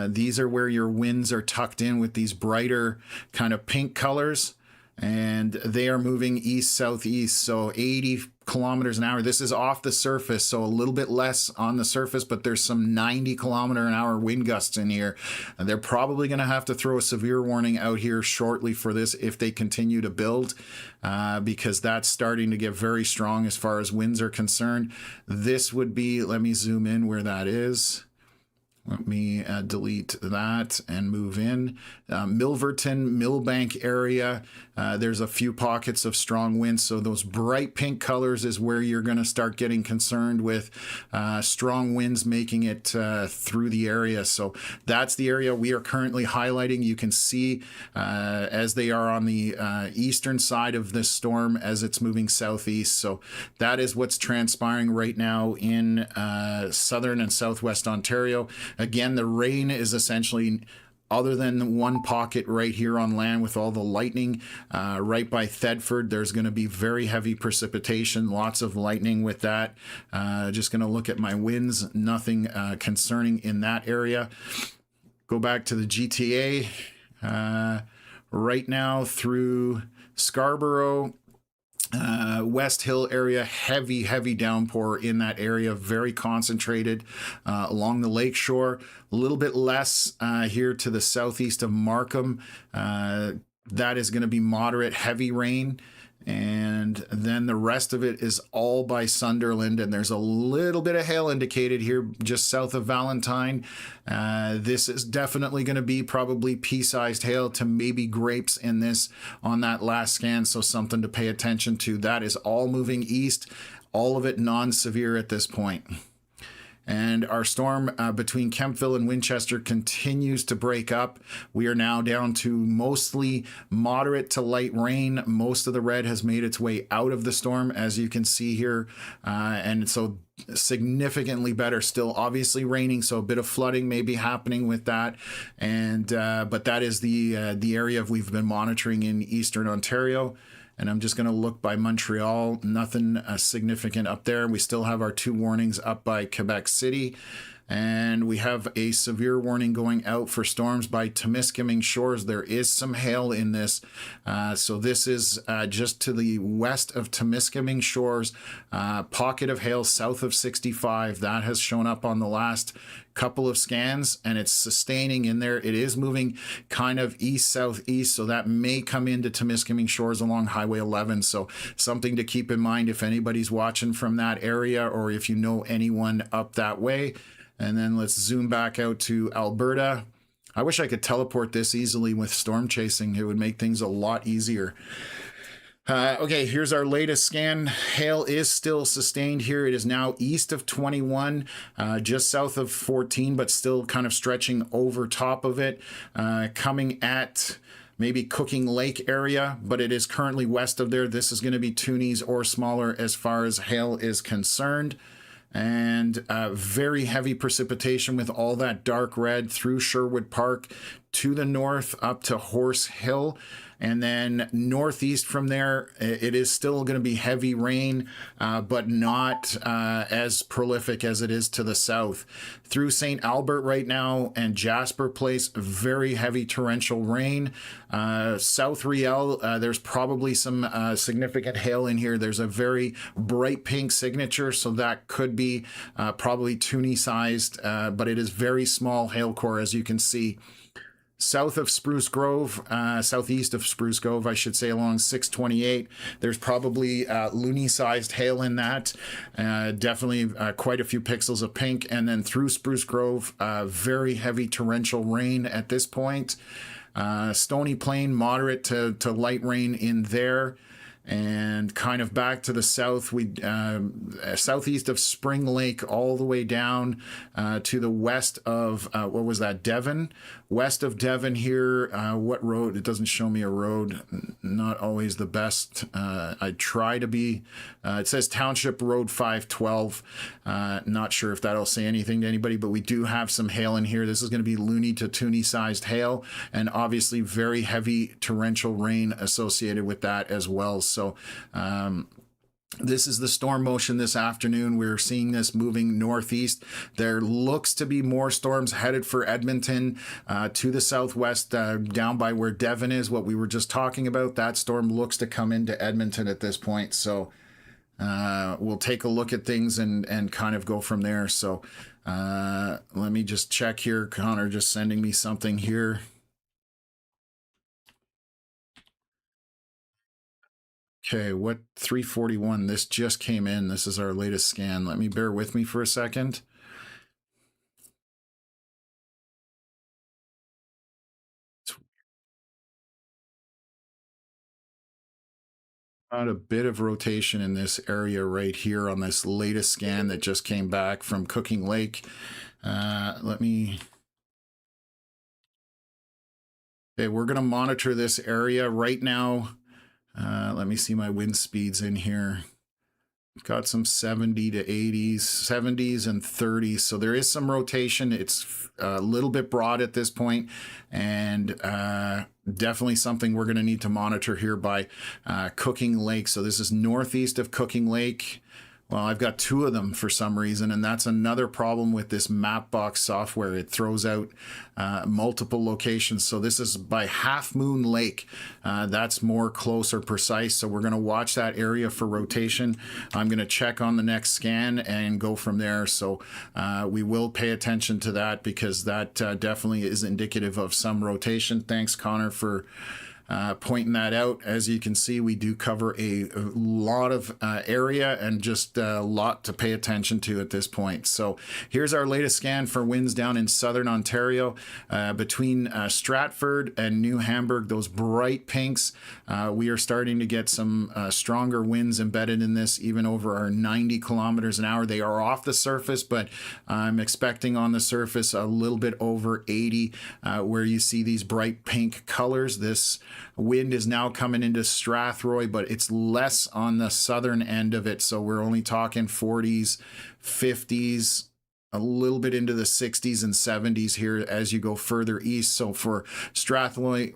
These are where your winds are tucked in with these brighter kind of pink colors, and they are moving east-southeast, so 80 kilometers an hour. This is off the surface, so a little bit less on the surface, but there's some 90 kilometer an hour wind gusts in here. And they're probably going to have to throw a severe warning out here shortly for this if they continue to build, because that's starting to get very strong as far as winds are concerned. This would be, let me zoom in where that is. Let me delete that and move in. Milverton, Millbank area, there's a few pockets of strong winds. So those bright pink colors is where you're going to start getting concerned with strong winds making it through the area. So that's the area we are currently highlighting. You can see as they are on the eastern side of this storm as it's moving southeast. So that is what's transpiring right now in southern and southwest Ontario. Again, the rain is essentially, other than one pocket right here on land with all the lightning right by Thetford, there's going to be very heavy precipitation, lots of lightning with that. Just going to look at my winds, nothing concerning in that area. Go back to the GTA. Right now through Scarborough, West Hill area, heavy downpour in that area, very concentrated along the lakeshore. A little bit less here to the southeast of Markham. That is going to be moderate heavy rain. And then the rest of it is all by Sunderland, and there's a little bit of hail indicated here just south of Valentine. This is definitely going to be probably pea-sized hail to maybe grapes in this on that last scan, so something to pay attention to. That is all moving east, all of it non-severe at this point. And our storm between Kemptville and Winchester continues to break up. We are now down to mostly moderate to light rain. Most of the red has made its way out of the storm, as you can see here. And so significantly better. Still obviously raining, so a bit of flooding may be happening with that. And but that is the area we've been monitoring in Eastern Ontario. And I'm just going to look by Montreal. Nothing significant up there. We still have our 2 warnings up by Quebec City. And we have a severe warning going out for storms by Temiskaming Shores. There is some hail in this. So this is just to the west of Temiskaming Shores. Pocket of hail south of 65. That has shown up on the last couple of scans, and it's sustaining in there. It is moving kind of east-southeast, so that may come into Temiskaming Shores along Highway 11. So something to keep in mind if anybody's watching from that area, or if you know anyone up that way. And then let's zoom back out to Alberta. I wish I could teleport this easily with storm chasing. It would make things a lot easier. Okay, here's our latest scan. Hail is still sustained here. It is now east of 21, just south of 14, but still kind of stretching over top of it, coming at maybe Cooking Lake area, but it is currently west of there. This is going to be toonies or smaller as far as hail is concerned. And very heavy precipitation with all that dark red through Sherwood Park to the north up to Horse Hill. And then northeast from there, it is still going to be heavy rain, but not as prolific as it is to the south. Through St. Albert right now and Jasper Place, very heavy torrential rain. South Riel, there's probably some significant hail in here. There's a very bright pink signature, so that could be probably toonie sized, but it is very small hail core, as you can see. South of Spruce Grove, southeast of Spruce Grove, I should say, along 628, there's probably loony-sized hail in that. Definitely quite a few pixels of pink. And then through Spruce Grove, very heavy torrential rain at this point. Stony Plain, moderate to light rain in there. And kind of back to the south, we southeast of Spring Lake, all the way down to the west of what was that, Devon? West of Devon here. What road? It doesn't show me a road. Not always the best. I try to be. It says Township Road 512. Not sure if that'll say anything to anybody, but we do have some hail in here. This is going to be loony to toonie sized hail, and obviously very heavy torrential rain associated with that as well. So this is the storm motion this afternoon. We're seeing this moving northeast. There looks to be more storms headed for Edmonton to the southwest, down by where Devon is, what we were just talking about. That storm looks to come into Edmonton at this point. So we'll take a look at things and kind of go from there. So let me just check here. Connor just sending me something here. Okay, what 341? This just came in. This is our latest scan. Let me bear with me for a second. Got a bit of rotation in this area right here on this latest scan that just came back from Cooking Lake. Let me... Okay, we're going to monitor this area right now. Let me see my wind speeds in here. We've got some 70 to 80s, 70s and 30s. So there is some rotation. It's a little bit broad at this point, and definitely something we're going to need to monitor here by Cooking Lake. So this is northeast of Cooking Lake. Well, I've got 2 of them for some reason, and that's another problem with this Mapbox software. It throws out multiple locations. So this is by Half Moon Lake. That's more close or precise. So we're going to watch that area for rotation. I'm going to check on the next scan and go from there. So we will pay attention to that, because that definitely is indicative of some rotation. Thanks, Connor, for pointing that out. As you can see, we do cover a lot of area and just a lot to pay attention to at this point. So here's our latest scan for winds down in southern Ontario, between Stratford and New Hamburg, those bright pinks. We are starting to get some stronger winds embedded in this, even over our 90 kilometers an hour. They are off the surface, but I'm expecting on the surface a little bit over 80, where you see these bright pink colors. This wind is now coming into Strathroy, but it's less on the southern end of it. So we're only talking 40s, 50s, a little bit into the 60s and 70s here as you go further east. So for Strathroy,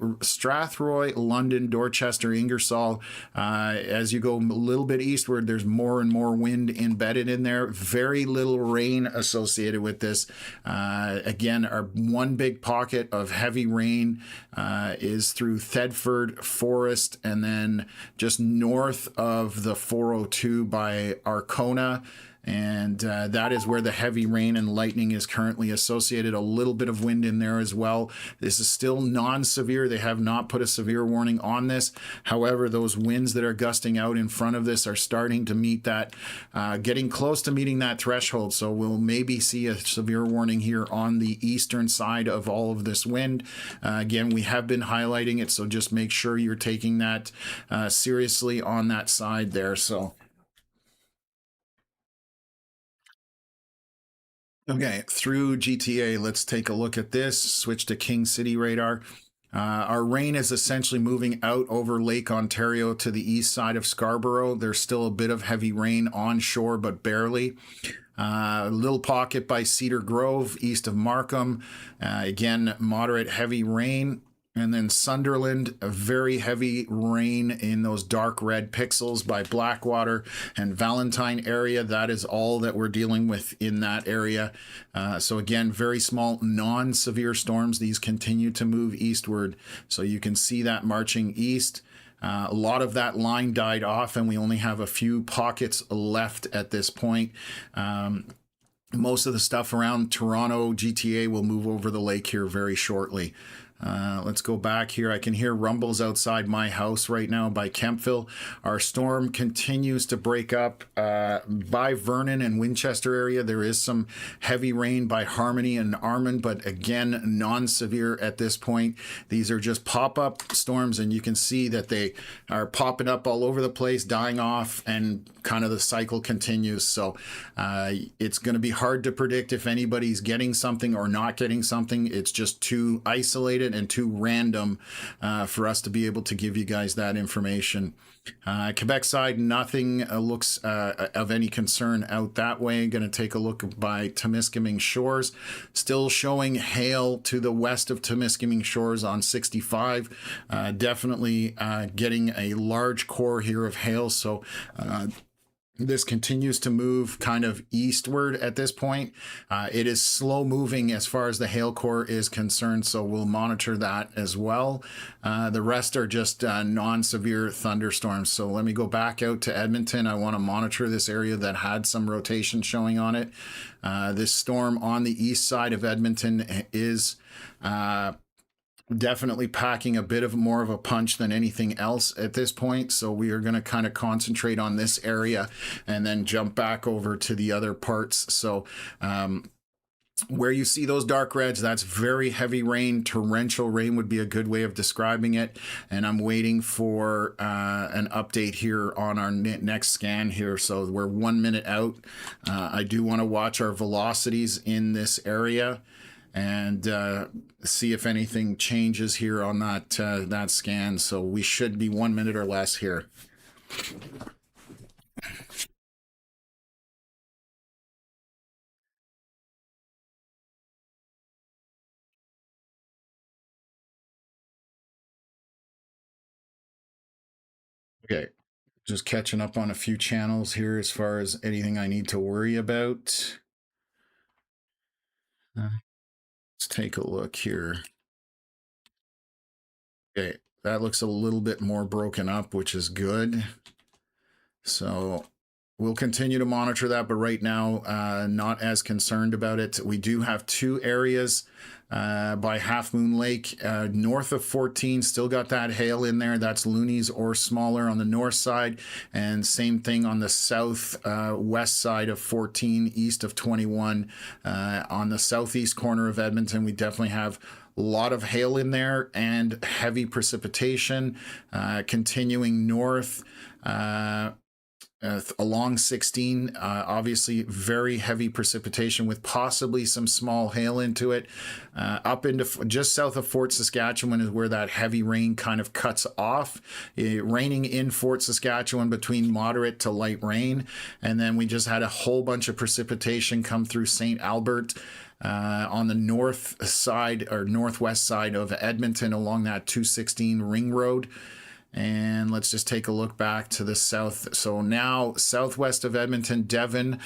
London, Dorchester, Ingersoll, as you go a little bit eastward, there's more and more wind embedded in there. Very little rain associated with this. Again, our one big pocket of heavy rain is through Thetford Forest, and then just north of the 402 by Arkona. And that is where the heavy rain and lightning is currently associated. A little bit of wind in there as well. This is still non-severe. They have not put a severe warning on this. However, those winds that are gusting out in front of this are starting to meet that, getting close to meeting that threshold. So we'll maybe see a severe warning here on the eastern side of all of this wind. Again, we have been highlighting it, so just make sure you're taking that seriously on that side there. So okay, through GTA, let's take a look at this. Switch to King City radar. Our rain is essentially moving out over Lake Ontario to the east side of Scarborough. There's still a bit of heavy rain onshore, but barely. A little pocket by Cedar Grove, east of Markham. Again, moderate heavy rain. And then Sunderland, a very heavy rain in those dark red pixels by Blackwater and Valentine area. That is all that we're dealing with in that area. So again, very small, non-severe storms. These continue to move eastward. So you can see that marching east. A lot of that line died off, and we only have a few pockets left at this point. Most of the stuff around Toronto, GTA will move over the lake here very shortly. Let's go back here. I can hear rumbles outside my house right now by Kempville. Our storm continues to break up by Vernon and Winchester area. There is some heavy rain by Harmony and Armand, but again, non-severe at this point. These are just pop-up storms, and you can see that they are popping up all over the place, dying off, and kind of the cycle continues. So it's going to be hard to predict if anybody's getting something or not getting something. It's just too isolated and too random for us to be able to give you guys that information. Quebec side, nothing looks of any concern out that way. Going to take a look by Temiskaming Shores. Still showing hail to the west of Temiskaming Shores on 65. Definitely getting a large core here of hail. So this continues to move kind of eastward at this point. It is slow moving as far as the hail core is concerned, so we'll monitor that as well. The rest are just non-severe thunderstorms. So let me go back out to Edmonton. I want to monitor this area that had some rotation showing on it. This storm on the east side of Edmonton is definitely packing a bit of more of a punch than anything else at this point. So we are going to kind of concentrate on this area and then jump back over to the other parts. So where you see those dark reds, that's very heavy rain. Torrential rain would be a good way of describing it. And I'm waiting for an update here on our next scan here. So we're 1 minute out. I do want to watch our velocities in this area and see if anything changes here on that that scan. So we should be 1 minute or less here. Okay, just catching up on a few channels here as far as anything I need to worry about. Let's take a look here. Okay, that looks a little bit more broken up, which is good. So We'll continue to monitor that, but right now, not as concerned about it. We do have two areas by Half Moon Lake, north of 14, still got that hail in there. That's loonies or smaller on the north side, and same thing on the south west side of 14, east of 21. On the southeast corner of Edmonton, we definitely have a lot of hail in there and heavy precipitation. Continuing north, along 16, obviously very heavy precipitation with possibly some small hail into it. Up into just south of Fort Saskatchewan is where that heavy rain kind of cuts off. Raining in Fort Saskatchewan between moderate to light rain. And then we just had a whole bunch of precipitation come through St. Albert. On the north side or northwest side of Edmonton along that 216 ring road. And let's just take a look back to the south. So now southwest of Edmonton, Devon,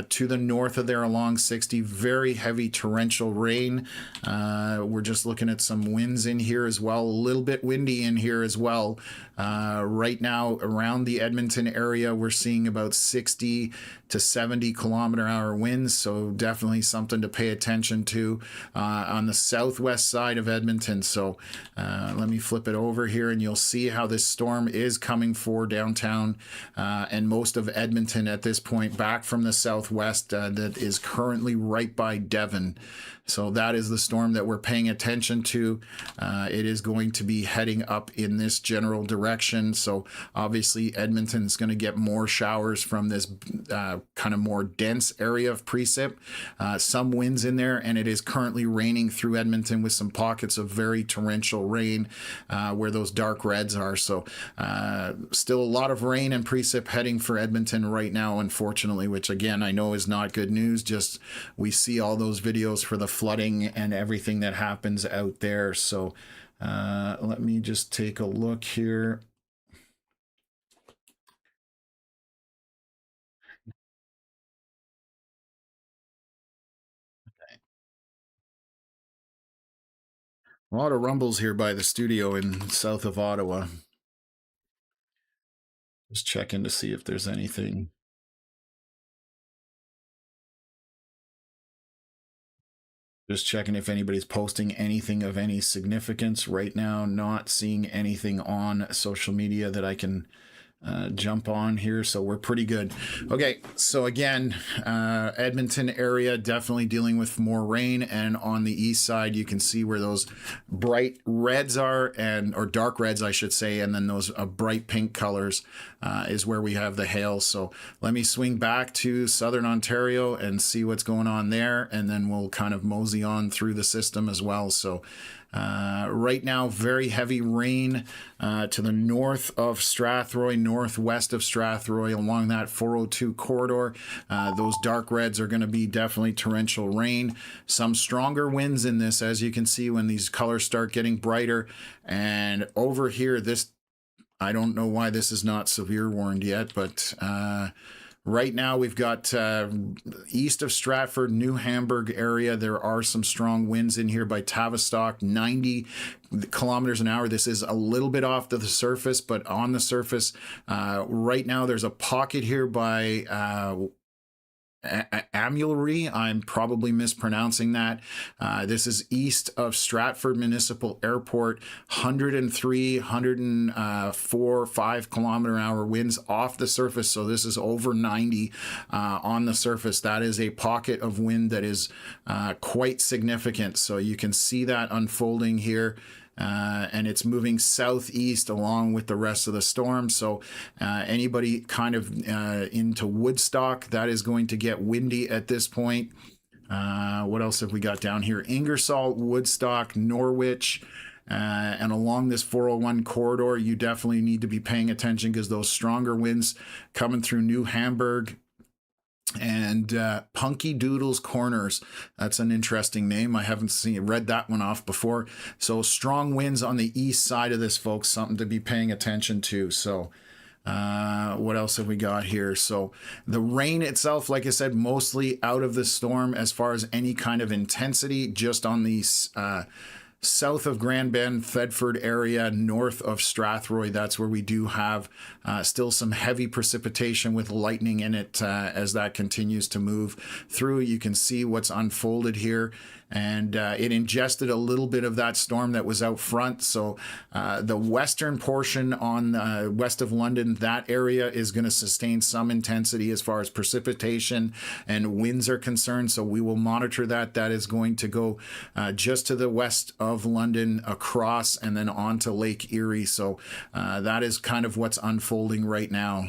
to the north of there along 60, very heavy torrential rain. We're just looking at some winds in here as well, a little bit windy in here as well. Right now around the Edmonton area, we're seeing about 60 to 70 kilometer-hour winds, so definitely something to pay attention to on the southwest side of Edmonton. So let me flip it over here and you'll see how this storm is coming for downtown and most of Edmonton at this point, back from the southwest that is currently right by Devon. So that is the storm that we're paying attention to. It is going to be heading up in this general direction. So obviously Edmonton is going to get more showers from this kind of more dense area of precip. Some winds in there, and it is currently raining through Edmonton with some pockets of very torrential rain where those dark reds are. So still a lot of rain and precip heading for Edmonton right now, unfortunately, which again, I know is not good news. Just we see all those videos for the flooding and everything that happens out there. So let me just take a look here. A lot of rumbles here by the studio in south of Ottawa. Just checking to see if there's anything. Just checking if anybody's posting anything of any significance right now. Not seeing anything on social media that I can jump on here, so we're pretty good. Okay, so again, Edmonton area definitely dealing with more rain, and on the east side you can see where those bright reds are, and or dark reds I should say, and then those bright pink colors is where we have the hail. So let me swing back to southern Ontario and see what's going on there, and then we'll kind of mosey on through the system as well. So right now, very heavy rain to the north of Strathroy, northwest of Strathroy, along that 402 corridor. Those dark reds are going to be definitely torrential rain. Some stronger winds in this, as you can see when these colors start getting brighter. And over here, this, I don't know why this is not severe warned yet, but right now we've got east of Stratford, New Hamburg area. There are some strong winds in here by Tavistock, 90 kilometers an hour. This is a little bit off to the surface, but on the surface right now there's a pocket here by Amulery. I'm probably mispronouncing that. This is east of Stratford Municipal Airport. 103, 104, 5 kilometer hour winds off the surface. So this is over 90 on the surface. That is a pocket of wind that is quite significant. So you can see that unfolding here. And it's moving southeast along with the rest of the storm. So anybody kind of into Woodstock, that is going to get windy at this point. What else have we got down here? Ingersoll, Woodstock, Norwich. And along this 401 corridor, you definitely need to be paying attention because those stronger winds coming through New Hamburg, and Punky Doodles Corners. That's an interesting name. I haven't read that one off before. So strong winds on the east side of this, folks, something to be paying attention to. So what else have we got here? So the rain itself, like I said, mostly out of the storm as far as any kind of intensity, just on these south of Grand Bend, Thetford area, north of Strathroy. That's where we do have still some heavy precipitation with lightning in it as that continues to move through. You can see what's unfolded here. And it ingested a little bit of that storm that was out front. So the western portion on west of London, that area is going to sustain some intensity as far as precipitation and winds are concerned. So we will monitor that. That is going to go just to the west of London, across, and then on to Lake Erie. So that is kind of what's unfolding right now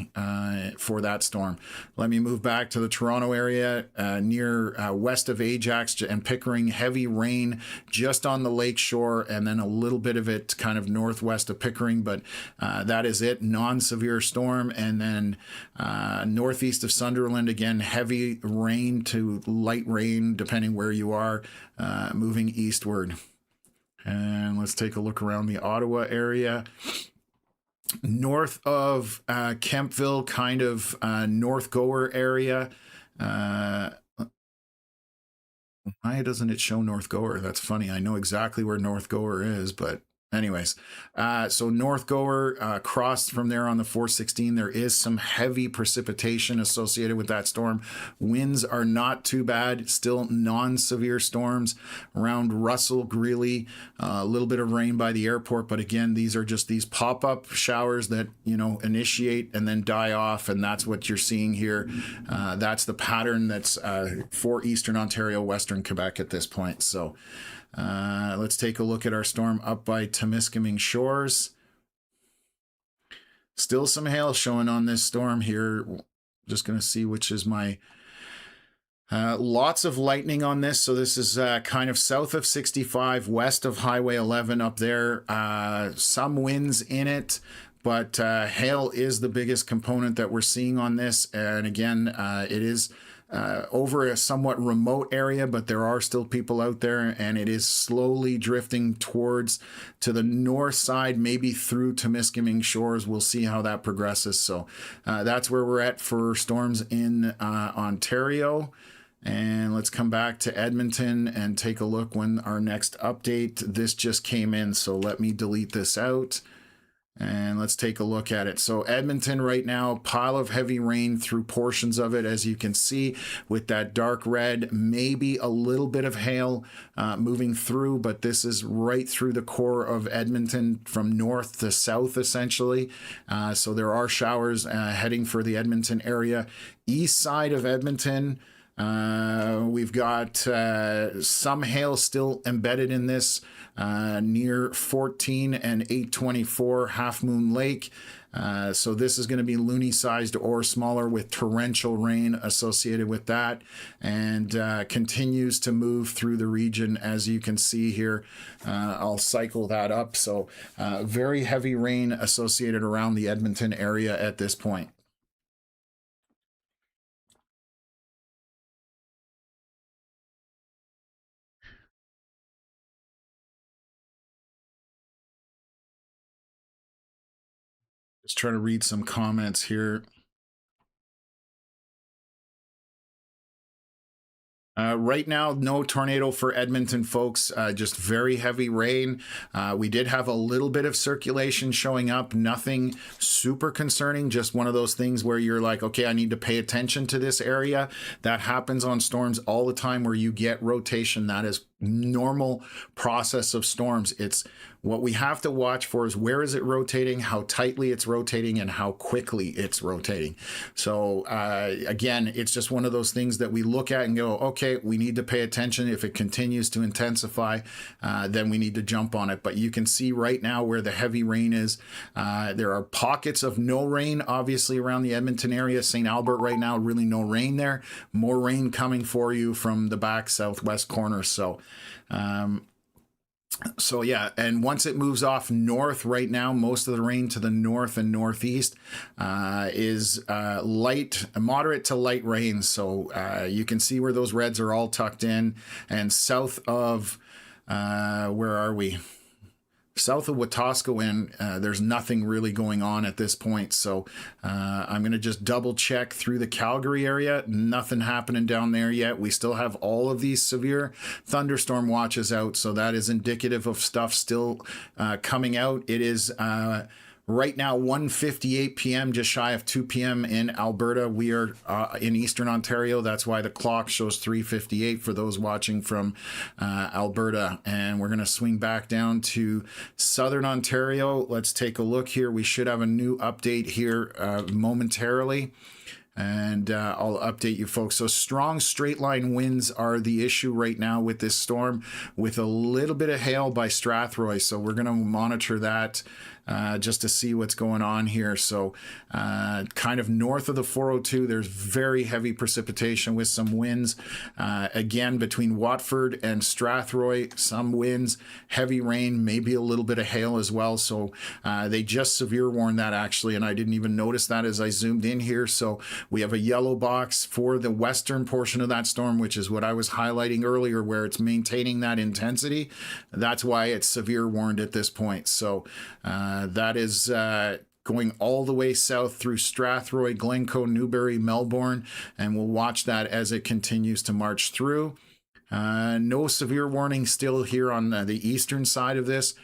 for that storm. Let me move back to the Toronto area near west of Ajax and Pickering. Heavy rain just on the lake shore, and then a little bit of it kind of northwest of Pickering, but that is it. Non-severe storm. And then northeast of Sunderland, again, heavy rain to light rain depending where you are, moving eastward. And let's take a look around the Ottawa area. North of Kempville, kind of North Gower area. Why doesn't it show North Gower? That's funny. I know exactly where North Gower is, but anyways, so North Gower, crossed from there on the 416, there is some heavy precipitation associated with that storm. Winds are not too bad, still non-severe storms around Russell, Greeley, a little bit of rain by the airport, but again, these are just these pop-up showers that, you know, initiate and then die off, and that's what you're seeing here. That's the pattern that's for Eastern Ontario, Western Quebec at this point. So let's take a look at our storm up by Temiskaming Shores. Still some hail showing on this storm here. Just going to see which is my... lots of lightning on this. So this is kind of south of 65, west of Highway 11 up there. Some winds in it, but hail is the biggest component that we're seeing on this. And again, it is... over a somewhat remote area, but there are still people out there, and it is slowly drifting towards to the north side, maybe through Temiskaming Shores. We'll see how that progresses. So that's where we're at for storms in Ontario. And let's come back to Edmonton and take a look when our next update. This just came in, so let me delete this out. And let's take a look at it. So Edmonton right now, pile of heavy rain through portions of it, as you can see with that dark red, maybe a little bit of hail moving through, but this is right through the core of Edmonton from north to south, essentially. So there are showers heading for the Edmonton area. East side of Edmonton, we've got some hail still embedded in this near 14 and 824 Half Moon Lake. So this is going to be loony sized or smaller with torrential rain associated with that, and continues to move through the region, as you can see here. I'll cycle that up. So very heavy rain associated around the Edmonton area at this point. Just trying to read some comments here. Right now, no tornado for Edmonton, folks. Just very heavy rain. We did have a little bit of circulation showing up. Nothing super concerning. Just one of those things where you're like, okay, I need to pay attention to this area. That happens on storms all the time where you get rotation. That is normal process of storms. It's what we have to watch for is where is it rotating, how tightly it's rotating, and how quickly it's rotating. So again, it's just one of those things that we look at and go, okay, we need to pay attention. If it continues to intensify, then we need to jump on it. But you can see right now where the heavy rain is. There are pockets of no rain, obviously, around the Edmonton area. St. Albert right now, really no rain there. More rain coming for you from the back southwest corner. So yeah, and once it moves off north right now, most of the rain to the north and northeast is moderate to light rain. So you can see where those reds are all tucked in. And south of, where are we? south of Wetaskiwin, there's nothing really going on at this point. So I'm going to just double check through the Calgary area. Nothing happening down there yet. We still have all of these severe thunderstorm watches out. So that is indicative of stuff still coming out. It is right now 1:58 p.m., just shy of 2 p.m. in Alberta. We are in Eastern Ontario. That's why the clock shows 3:58 for those watching from Alberta. And we're going to swing back down to Southern Ontario. Let's take a look here. We should have a new update here momentarily. And I'll update you folks. So strong straight line winds are the issue right now with this storm, with a little bit of hail by Strathroy. So we're going to monitor that just to see what's going on here. So kind of north of the 402, there's very heavy precipitation with some winds. Again, between Watford and Strathroy, some winds, heavy rain, maybe a little bit of hail as well. So they just severe warned that actually, and I didn't even notice that as I zoomed in here. So we have a yellow box for the western portion of that storm, which is what I was highlighting earlier, where it's maintaining that intensity. That's why it's severe warned at this point. So that is going all the way south through Strathroy, Glencoe, Newbury, Melbourne, and we'll watch that as it continues to march through. No severe warning still here on the eastern side of this.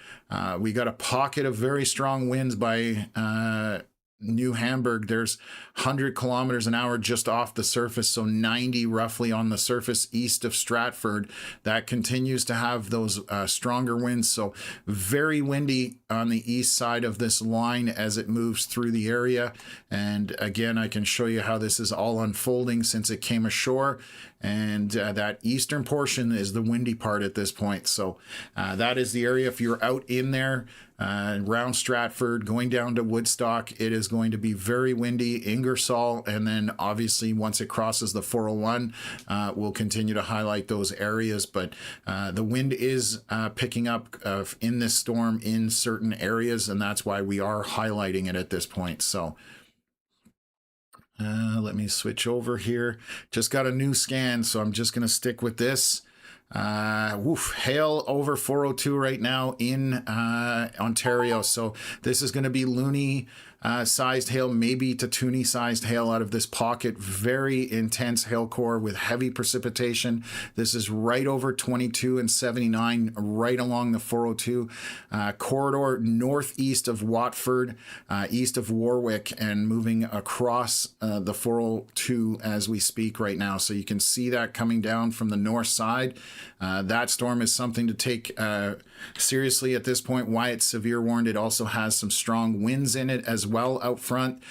We got a pocket of very strong winds by New Hamburg. There's 100 kilometers an hour just off the surface, so 90 roughly on the surface east of Stratford. That continues to have those stronger winds, so very windy on the east side of this line as it moves through the area. And again, I can show you how this is all unfolding since it came ashore. And that eastern portion is the windy part at this point. So that is the area. If you're out in there around Stratford, going down to Woodstock, it is going to be very windy. Ingersoll, and then obviously once it crosses the 401, we'll continue to highlight those areas. But the wind is picking up in this storm in certain areas, and that's why we are highlighting it at this point. So let me switch over here. Just got a new scan, so I'm just going to stick with this. Hail over 402 right now in Ontario. So this is going to be loony sized hail, maybe to Toonie sized hail out of this pocket. Very intense hail core with heavy precipitation. This is right over 22 and 79, right along the 402 corridor, northeast of Watford, east of Warwick, and moving across the 402 as we speak right now. So you can see that coming down from the north side. That storm is something to take seriously at this point. Why it's severe warned. It also has some strong winds in it as well out front.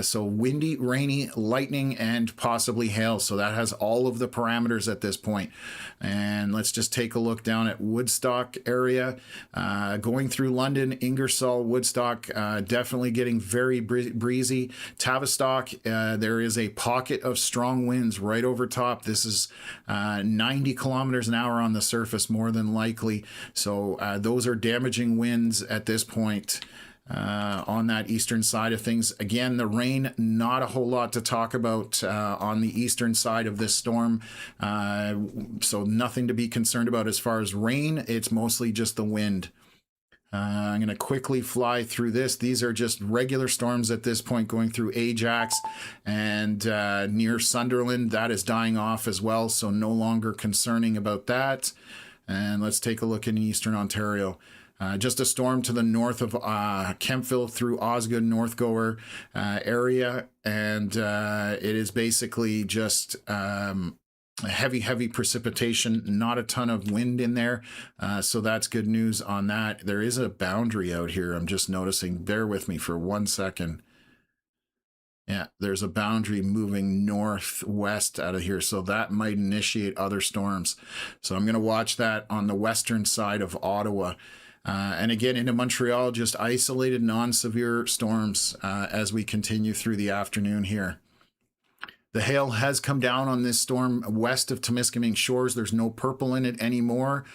So windy, rainy, lightning, and possibly hail. So that has all of the parameters at this point. And let's just take a look down at Woodstock area. Going through London, Ingersoll, Woodstock, definitely getting very breezy. Tavistock, there is a pocket of strong winds right over top. This is 90 kilometers an hour on the surface, more than likely. So those are damaging winds at this point. On that eastern side of things. Again, the rain, not a whole lot to talk about on the eastern side of this storm. So nothing to be concerned about as far as rain. It's mostly just the wind. I'm going to quickly fly through this. These are just regular storms at this point going through Ajax and near Sunderland. That is dying off as well, so no longer concerning about that. And let's take a look in Eastern Ontario. Just a storm to the north of Kemptville through Osgood, Northgower area. And it is basically just heavy precipitation, not a ton of wind in there. So that's good news on that. There is a boundary out here. I'm just noticing. Bear with me for 1 second. Yeah, there's a boundary moving northwest out of here, so that might initiate other storms. So I'm going to watch that on the western side of Ottawa. And again, into Montreal, just isolated non-severe storms as we continue through the afternoon here. The hail has come down on this storm west of Temiskaming Shores. There's no purple in it anymore.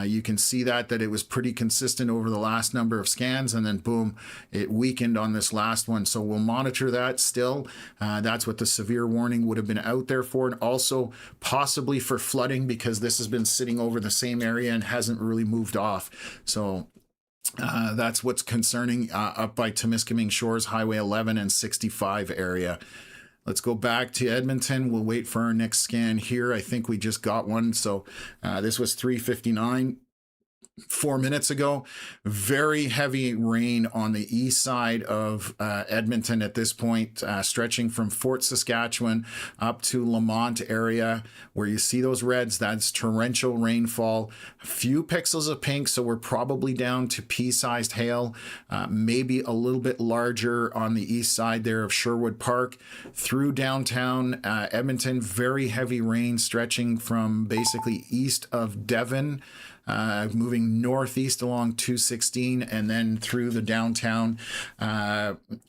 You can see that it was pretty consistent over the last number of scans, and then boom, it weakened on this last one. So we'll monitor that still. That's what the severe warning would have been out there for, and also possibly for flooding because this has been sitting over the same area and hasn't really moved off. So That's what's concerning up by Temiskaming Shores, Highway 11 and 65 area. Let's go back to Edmonton. We'll wait for our next scan here. I think we just got one. So this was 3:59. 4 minutes ago. Very heavy rain on the east side of Edmonton at this point, stretching from Fort Saskatchewan up to Lamont area, where you see those reds. That's torrential rainfall. A few pixels of pink, so we're probably down to pea-sized hail, maybe a little bit larger on the east side there of Sherwood Park. Through downtown Edmonton, very heavy rain stretching from basically east of Devon, moving northeast along 216 and then through the downtown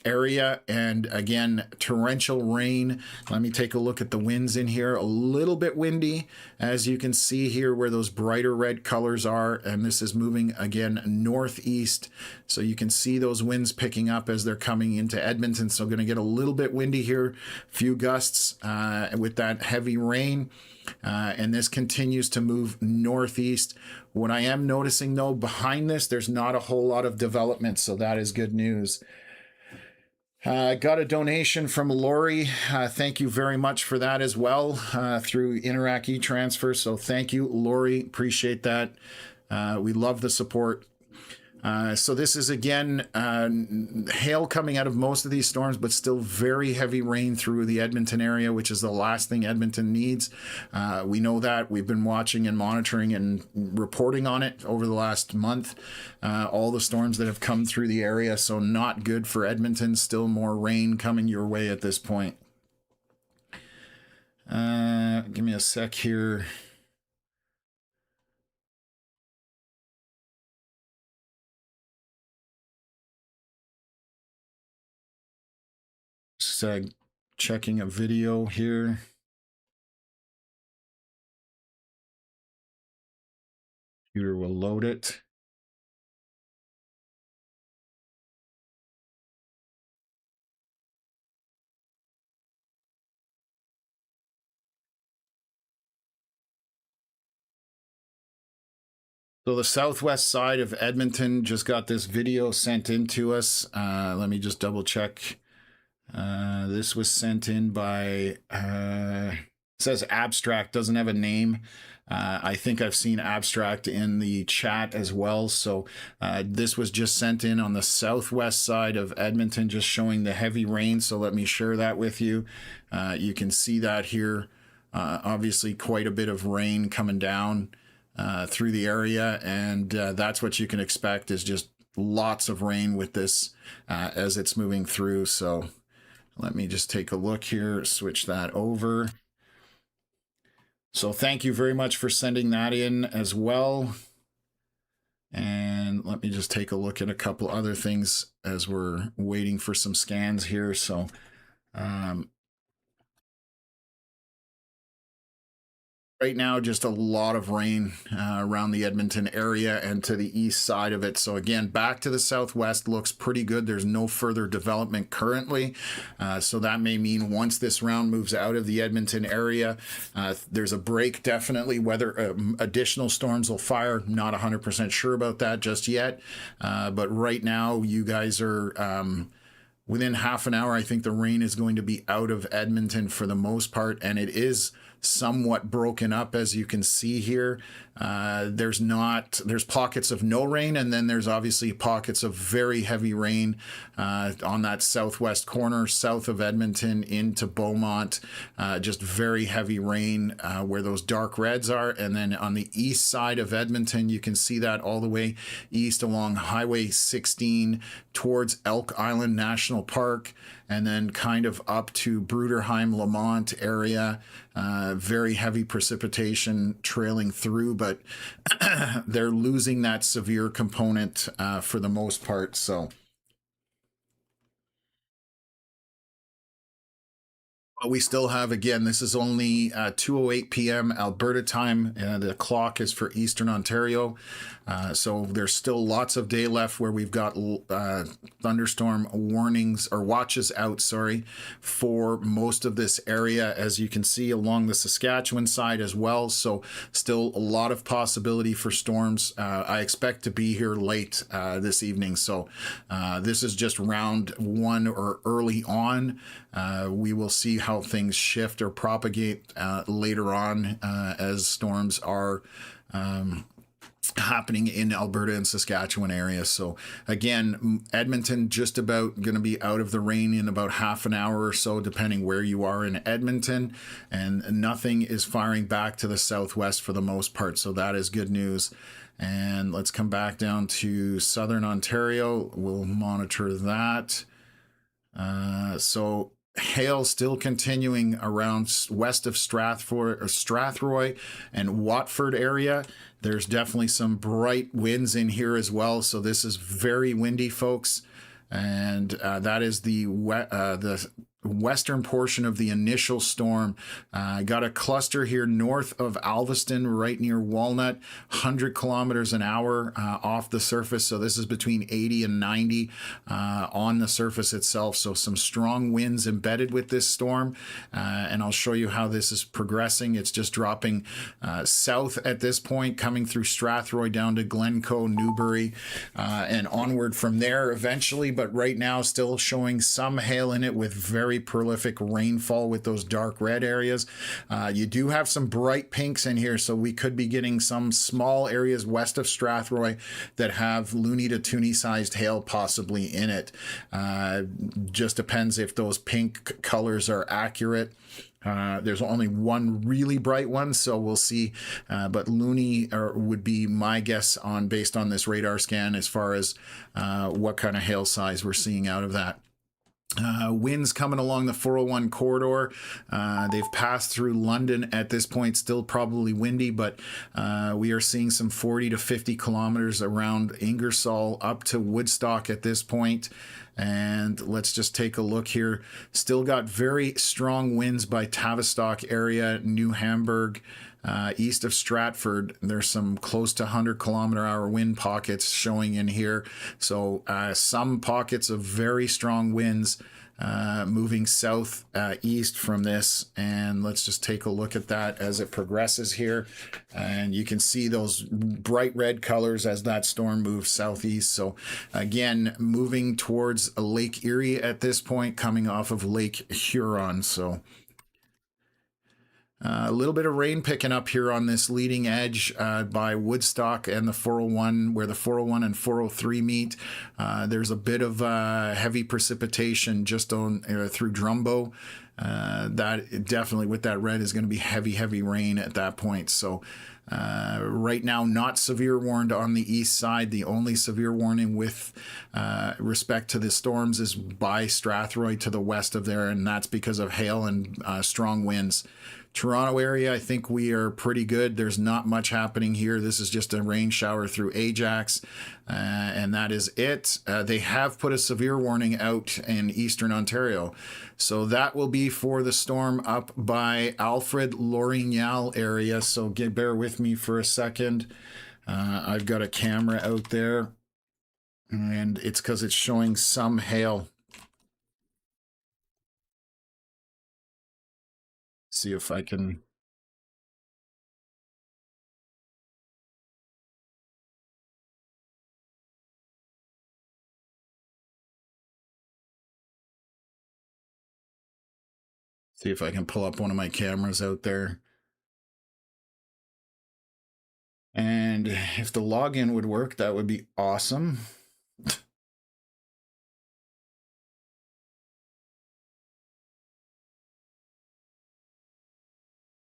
area. And again, torrential rain. Let me take a look at the winds in here. A little bit windy, as you can see here where those brighter red colors are. And this is moving again northeast. So you can see those winds picking up as they're coming into Edmonton. So going to get a little bit windy here. Few gusts with that heavy rain. And this continues to move northeast. What I am noticing, though, behind this, there's not a whole lot of development, so that is good news. Got a donation from Lori. Thank you very much for that as well through Interac E-Transfers. So thank you, Lori. Appreciate that. We love the support. So this is, again, hail coming out of most of these storms, but still very heavy rain through the Edmonton area, which is the last thing Edmonton needs. We know that. We've been watching and monitoring and reporting on it over the last month, all the storms that have come through the area. So not good for Edmonton. Still more rain coming your way at this point. Give me a sec here. Just checking a video here. Computer will load it. So the southwest side of Edmonton just got this video sent in to us. Let me just double check. This was sent in by, it says Abstract, doesn't have a name. I think I've seen Abstract in the chat as well. So this was just sent in on the southwest side of Edmonton, just showing the heavy rain. So let me share that with you. You can see that here. Obviously quite a bit of rain coming down through the area, and that's what you can expect, is just lots of rain with this as it's moving through. So let me just take a look here, switch that over. So thank you very much for sending that in as well. And let me just take a look at a couple other things as we're waiting for some scans here. So right now, just a lot of rain around the Edmonton area and to the east side of it. So again, back to the southwest looks pretty good. There's no further development currently. So that may mean once this round moves out of the Edmonton area, there's a break definitely. Whether additional storms will fire, not 100% sure about that just yet. But right now, you guys are... within half an hour, I think the rain is going to be out of Edmonton for the most part, and it is somewhat broken up, as you can see here. There's pockets of no rain, and then there's obviously pockets of very heavy rain on that southwest corner, south of Edmonton into Beaumont. Just very heavy rain where those dark reds are. And then on the east side of Edmonton, you can see that all the way east along Highway 16 towards Elk Island National Park, and then kind of up to Bruderheim, Lamont area. Very heavy precipitation trailing through, but they're losing that severe component for the most part. So But we still have, again, this is only 2:08 p.m. Alberta time, and the clock is for Eastern Ontario. So there's still lots of day left where we've got thunderstorm warnings or watches out, sorry, for most of this area, as you can see along the Saskatchewan side as well. So still a lot of possibility for storms. I expect to be here late this evening. So this is just round one or early on. We will see how things shift or propagate later on as storms are happening in Alberta and Saskatchewan area. So again, Edmonton just about going to be out of the rain in about half an hour or so, depending where you are in Edmonton, and nothing is firing back to the southwest for the most part. So that is good news. And let's come back down to Southern Ontario. We'll monitor that. So hail still continuing around west of Strathroy and Watford area. There's definitely some bright winds in here as well. So this is very windy, folks. And that is the western portion of the initial storm. Got a cluster here north of Alveston, right near Walnut, 100 kilometers an hour off the surface. So this is between 80 and 90 on the surface itself. So some strong winds embedded with this storm. And I'll show you how this is progressing. It's just dropping south at this point, coming through Strathroy down to Glencoe, Newbury, and onward from there eventually. But right now, still showing some hail in it with very prolific rainfall with those dark red areas. You do have some bright pinks in here, so we could be getting some small areas west of Strathroy that have loony to toony sized hail possibly in it. Just depends if those pink colors are accurate. There's only one really bright one, so we'll see. But loony would be my guess on based on this radar scan as far as what kind of hail size we're seeing out of that. Winds coming along the 401 corridor. They've passed through London at this point, still probably windy, but we are seeing some 40 to 50 kilometers around Ingersoll up to Woodstock at this point. And let's just take a look here. Still got very strong winds by Tavistock area, New Hamburg. East of Stratford, there's some close to 100-kilometer-hour wind pockets showing in here. So some pockets of very strong winds moving south east from this. And let's just take a look at that as it progresses here. And you can see those bright red colors as that storm moves southeast. So again, moving towards Lake Erie at this point, coming off of Lake Huron. So a little bit of rain picking up here on this leading edge by Woodstock and the 401, where the 401 and 403 meet. There's a bit of heavy precipitation just on through Drumbo. That definitely with that red is going to be heavy rain at that point. So right now, not severe warned on the east side. The only severe warning with respect to the storms is by Strathroy to the west of there, and that's because of hail and strong winds. Toronto area, I think we are pretty good. There's not much happening here. This is just a rain shower through Ajax, and that is it. They have put a severe warning out in Eastern Ontario. So that will be for the storm up by Alfred, Lorignal area. So bear with me for a second. I've got a camera out there, and it's because it's showing some hail. See if I can. See if I can pull up one of my cameras out there. And if the login would work, that would be awesome.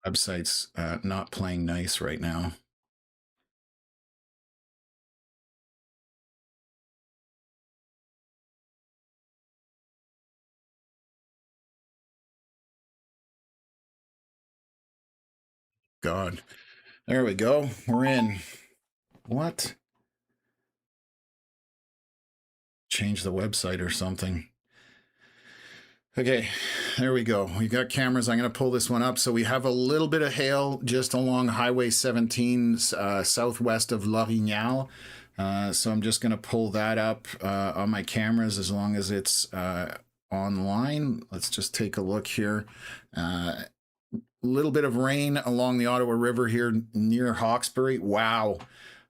Website's not playing nice right now. God. There we go. We're in. What? Change the website or something. Okay, there we go. We've got cameras. I'm going to pull this one up. So we have a little bit of hail just along Highway 17 southwest of L'Orignal. So I'm just going to pull that up on my cameras as long as it's online. Let's just take a look here. A little bit of rain along the Ottawa River here near Hawkesbury. Wow.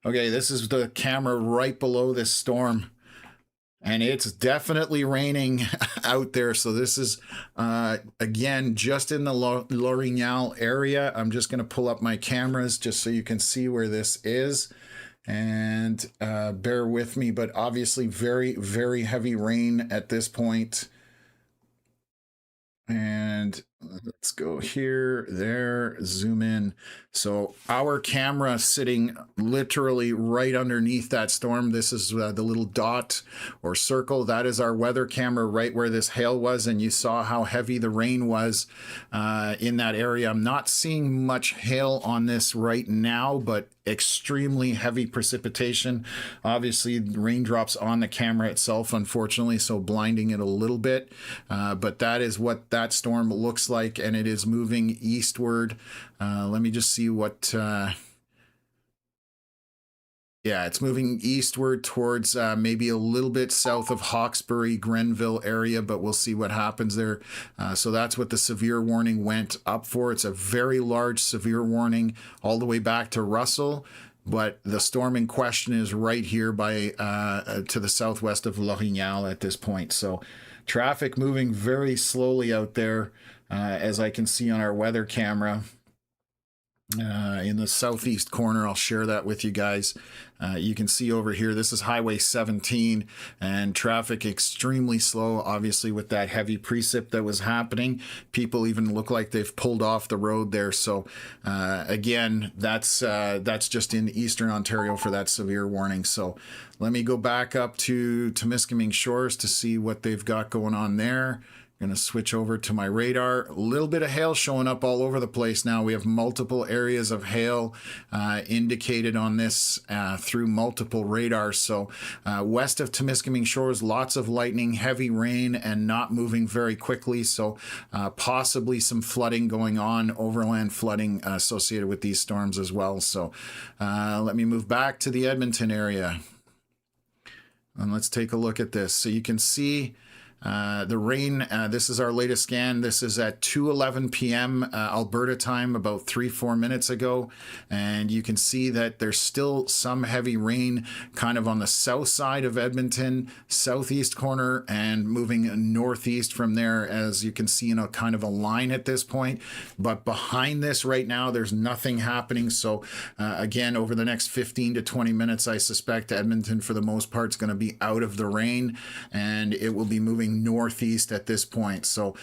Okay, this is the camera right below this storm. And it's definitely raining out there. So this is, again, just in the L'Orignal area. I'm just going to pull up my cameras just so you can see where this is. And bear with me, but obviously very, very heavy rain at this point. And let's go here, there, zoom in. So our camera sitting literally right underneath that storm. This is the little dot or circle. That is our weather camera right where this hail was. And you saw how heavy the rain was in that area. I'm not seeing much hail on this right now, but extremely heavy precipitation. Obviously, raindrops on the camera itself, unfortunately, so blinding it a little bit. But that is what that storm looks like, and it is moving eastward. Let me just see what... yeah, it's moving eastward towards maybe a little bit south of Hawkesbury, Grenville area, but we'll see what happens there. So that's what the severe warning went up for. It's a very large severe warning all the way back to Russell, but the storm in question is right here by to the southwest of L'Orignal at this point. So traffic moving very slowly out there, as I can see on our weather camera. In the southeast corner, I'll share that with you guys. You can see over here, this is Highway 17, and traffic extremely slow, obviously with that heavy precip that was happening. People even look like they've pulled off the road there. So again, that's just in eastern Ontario for that severe warning. So let me go back up to Temiskaming Shores to see what they've got going on there. Going to switch over to my radar. A little bit of hail showing up all over the place now. We have multiple areas of hail indicated on this through multiple radars. So west of Temiskaming Shores, lots of lightning, heavy rain, and not moving very quickly. So possibly some flooding going on, overland flooding associated with these storms as well. So let me move back to the Edmonton area. And let's take a look at this. So you can see the rain, this is our latest scan. This is at 2:11 p.m. Alberta time, about 3-4 minutes ago. And you can see that there's still some heavy rain kind of on the south side of Edmonton, southeast corner, and moving northeast from there, as you can see in a kind of a line at this point. But behind this right now, there's nothing happening. So again, over the next 15 to 20 minutes, I suspect Edmonton, for the most part, is going to be out of the rain, and it will be moving northeast at this point. So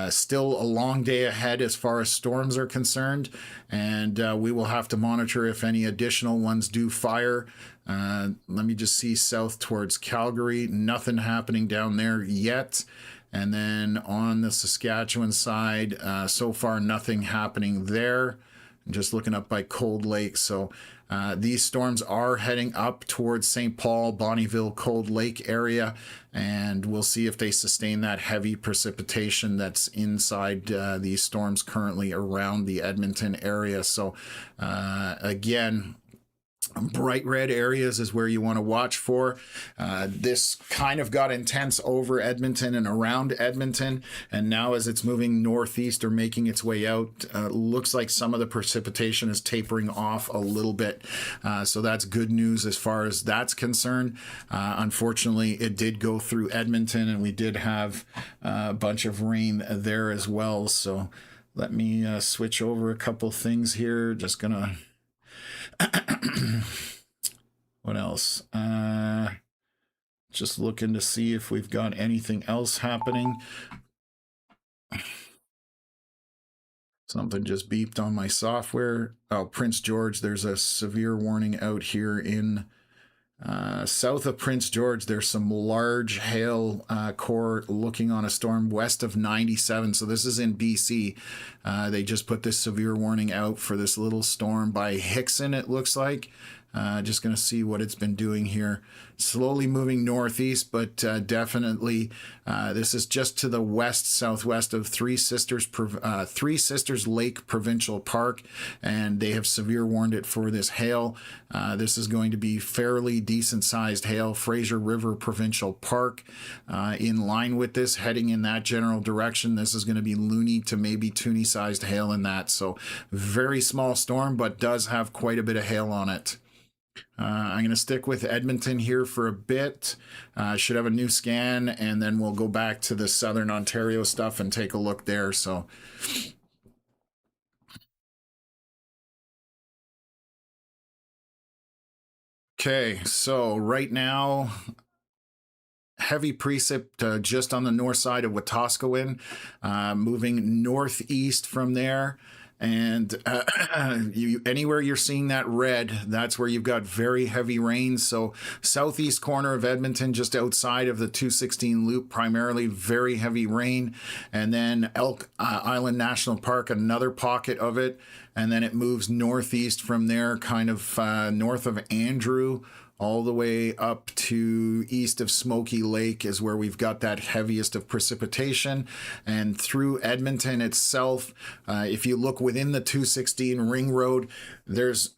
still a long day ahead as far as storms are concerned, and we will have to monitor if any additional ones do fire. Let me just see south towards Calgary. Nothing happening down there yet. And then on the Saskatchewan side, so far nothing happening there. I'm just looking up by Cold Lake. So these storms are heading up towards St. Paul, Bonnyville, Cold Lake area, and we'll see if they sustain that heavy precipitation that's inside these storms currently around the Edmonton area. So again, bright red areas is where you want to watch for. This kind of got intense over Edmonton and around Edmonton, and now as it's moving northeast or making its way out, looks like some of the precipitation is tapering off a little bit. So that's good news as far as that's concerned. Unfortunately, it did go through Edmonton, and we did have a bunch of rain there as well. So let me switch over a couple things here. Just gonna what else? Just looking to see if we've got anything else happening. Something just beeped on my software. Oh, Prince George, there's a severe warning out here in south of Prince George. There's some large hail core looking on a storm west of 97. So this is in BC. They just put this severe warning out for this little storm by Hickson, it looks like. Just going to see what it's been doing here. Slowly moving northeast, but definitely this is just to the southwest of Three Sisters Lake Provincial Park, and they have severe warned it for this hail. This is going to be fairly decent sized hail. Fraser River Provincial Park in line with this, heading in that general direction. This is going to be loony to maybe toony sized hail in that. So very small storm, but does have quite a bit of hail on it. I'm going to stick with Edmonton here for a bit. Should have a new scan, and then we'll go back to the Southern Ontario stuff and take a look there. So okay, so right now, heavy precip just on the north side of Wetaskiwin, moving northeast from there. And anywhere you're seeing that red, that's where you've got very heavy rains. So southeast corner of Edmonton, just outside of the 216 loop, primarily very heavy rain. And then Elk Island National Park, another pocket of it. And then it moves northeast from there, kind of north of Andrew, all the way up to east of Smoky Lake is where we've got that heaviest of precipitation. And through Edmonton itself, if you look within the 216 Ring Road, there's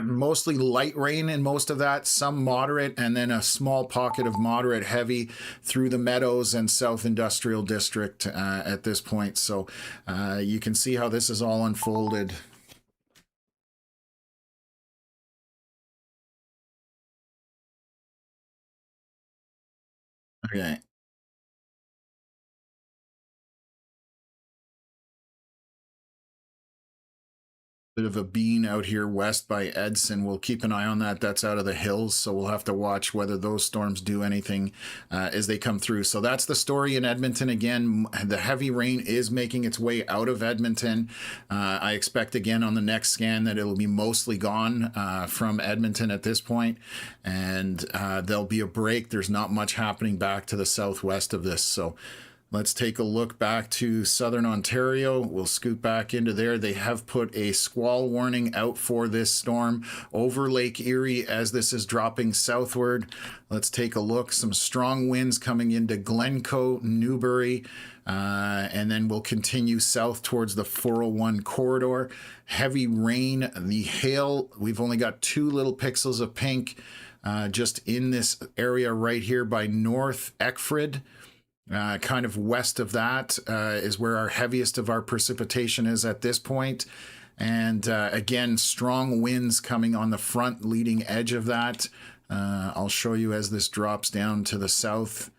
mostly light rain in most of that, some moderate, and then a small pocket of moderate heavy through the Meadows and South Industrial District at this point. So you can see how this is all unfolded. Okay. Bit of a bean out here west by Edson. We'll keep an eye on that. That's out of the hills, so we'll have to watch whether those storms do anything as they come through. So that's the story in Edmonton. Again, the heavy rain is making its way out of Edmonton. I expect again on the next scan that it'll be mostly gone from Edmonton at this point, and there'll be a break. There's not much happening back to the southwest of this. So let's take a look back to Southern Ontario. We'll scoot back into there. They have put a squall warning out for this storm over Lake Erie as this is dropping southward. Let's take a look. Some strong winds coming into Glencoe, Newbury, and then we'll continue south towards the 401 corridor. Heavy rain, the hail. We've only got 2 little pixels of pink just in this area right here by North Eckford. Kind of west of that is where our heaviest of our precipitation is at this point. And again, strong winds coming on the front leading edge of that. I'll show you as this drops down to the south.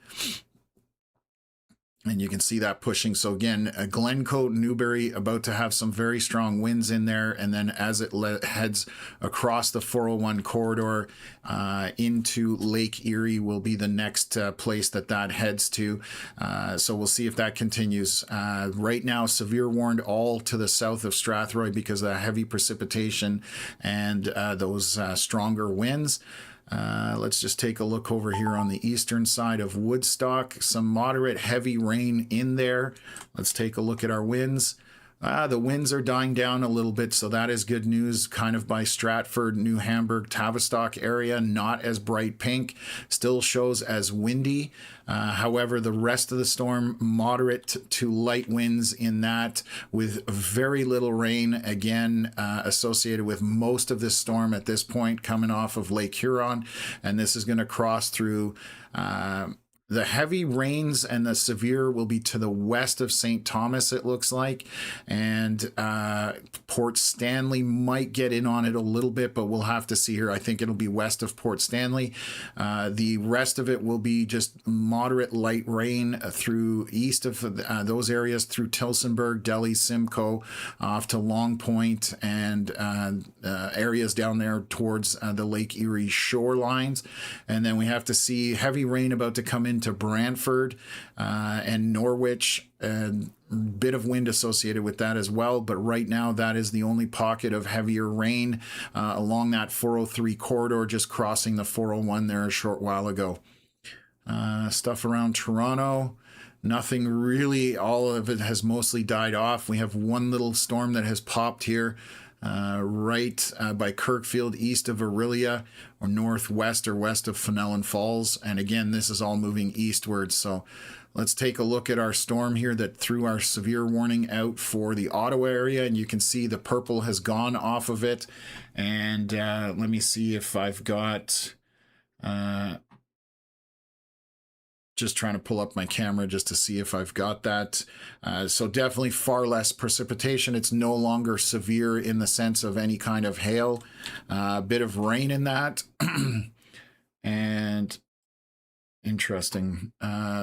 And you can see that pushing. So again, Glencoe, Newbury about to have some very strong winds in there. And then as it heads across the 401 corridor into Lake Erie will be the next place that heads to. So we'll see if that continues. Right now, severe warned all to the south of Strathroy because of the heavy precipitation and those stronger winds. Let's just take a look over here on the eastern side of Woodstock. Some moderate heavy rain in there. Let's take a look at our winds. The winds are dying down a little bit, so that is good news. Kind of by Stratford, New Hamburg, Tavistock area, not as bright pink. Still shows as windy. However, the rest of the storm, moderate to light winds in that with very little rain, again, associated with most of this storm at this point coming off of Lake Huron. And this is going to cross through the heavy rains and the severe will be to the west of St. Thomas, it looks like. And Port Stanley might get in on it a little bit, but we'll have to see here. I think it'll be west of Port Stanley. The rest of it will be just moderate light rain through east of those areas through Tillsonburg, Delhi, Simcoe, off to Long Point, and areas down there towards the Lake Erie shorelines. And then we have to see heavy rain about to come into Brantford and Norwich, and bit of wind associated with that as well. But right now, that is the only pocket of heavier rain along that 403 corridor, just crossing the 401 there a short while ago. Stuff around Toronto. Nothing really. All of it has mostly died off. We have one little storm that has popped here. right by Kirkfield, east of Aurelia, or northwest or west of Fenelon Falls. And again, this is all moving eastwards. So let's take a look at our storm here that threw our severe warning out for the Ottawa area. And you can see the purple has gone off of it. And let me see if I've got... just trying to pull up my camera just to see if I've got that. So definitely far less precipitation. It's no longer severe in the sense of any kind of hail. A bit of rain in that. And interesting.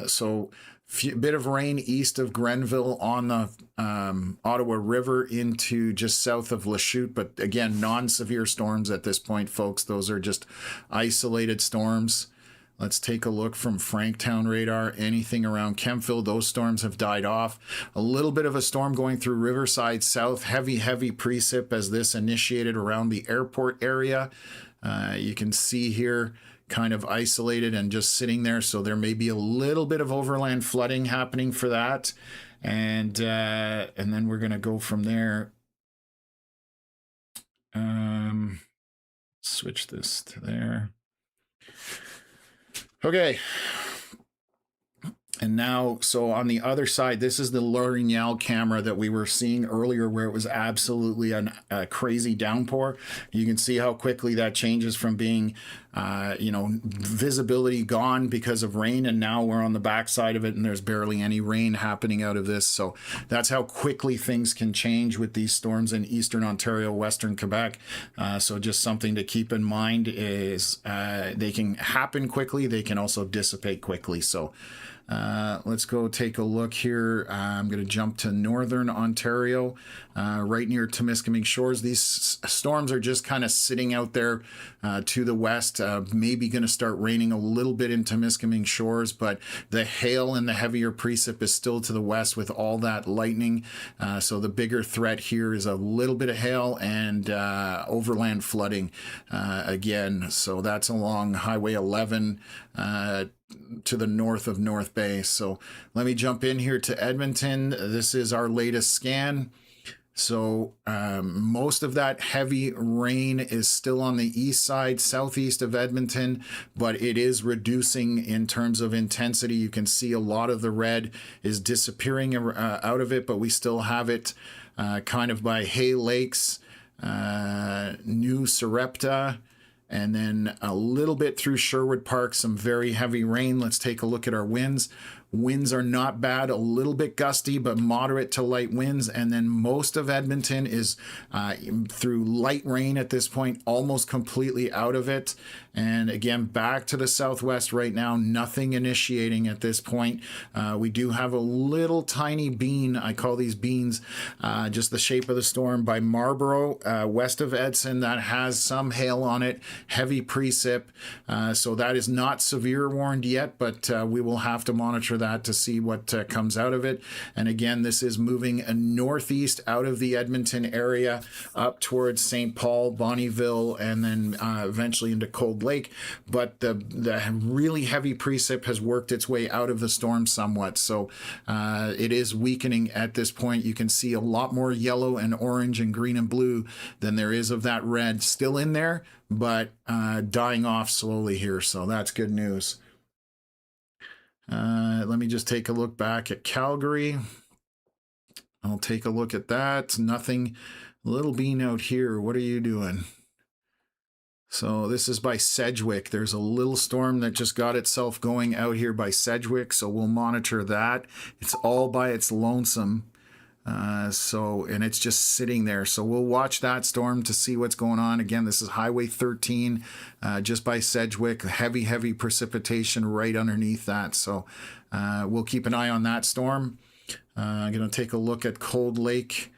So a bit of rain east of Grenville on the Ottawa River into just south of Lachute. But again, non-severe storms at this point, folks. Those are just isolated storms. Let's take a look from Franktown radar. Anything around Kempville, those storms have died off. A little bit of a storm going through Riverside South. Heavy precip as this initiated around the airport area. You can see here kind of isolated and just sitting there. So there may be a little bit of overland flooding happening for that. And then we're going to go from there. Switch this to there. Okay. And now, so on the other side, this is the L'Orignal camera that we were seeing earlier where it was absolutely a crazy downpour. You can see how quickly that changes from being, visibility gone because of rain. And now we're on the backside of it and there's barely any rain happening out of this. So that's how quickly things can change with these storms in Eastern Ontario, Western Quebec. So just something to keep in mind is they can happen quickly. They can also dissipate quickly. So let's go take a look here. I'm going to jump to Northern Ontario, right near Temiskaming Shores. These storms are just kind of sitting out there to the west. Maybe going to start raining a little bit in Temiskaming Shores, but the hail and the heavier precip is still to the west with all that lightning. So the bigger threat here is a little bit of hail and overland flooding again. So that's along Highway 11 to the north of North Bay. So let me jump in here to Edmonton. This is our latest scan. So most of that heavy rain is still on the east side, southeast of Edmonton, but it is reducing in terms of intensity. You can see a lot of the red is disappearing out of it, but we still have it kind of by Hay Lakes, New Sarepta, and then a little bit through Sherwood Park, some very heavy rain. Let's take a look at our winds. Winds are not bad, a little bit gusty, but moderate to light winds. And then most of Edmonton is through light rain at this point, almost completely out of it. And again, back to the southwest right now, nothing initiating at this point. We do have a little tiny bean, I call these beans, just the shape of the storm by Marlborough, west of Edson, that has some hail on it, heavy precip. So that is not severe warned yet, but we will have to monitor that to see what comes out of it. And again, this is moving northeast out of the Edmonton area up towards St. Paul, Bonnyville, and then eventually into Cold Lake. But the really heavy precip has worked its way out of the storm somewhat. So it is weakening at this point. You can see a lot more yellow and orange and green and blue than there is of that red still in there, but dying off slowly here. So that's good news. Let me just take a look back at Calgary. I'll take a look at that. Nothing. Little bean out here. What are you doing? So this is by Sedgwick. There's a little storm that just got itself going out here by Sedgwick. So we'll monitor that. It's all by its lonesome. And it's just sitting there. So we'll watch that storm to see what's going on. Again, this is Highway 13, just by Sedgwick, heavy precipitation right underneath that. So, we'll keep an eye on that storm. I'm going to take a look at Cold Lake,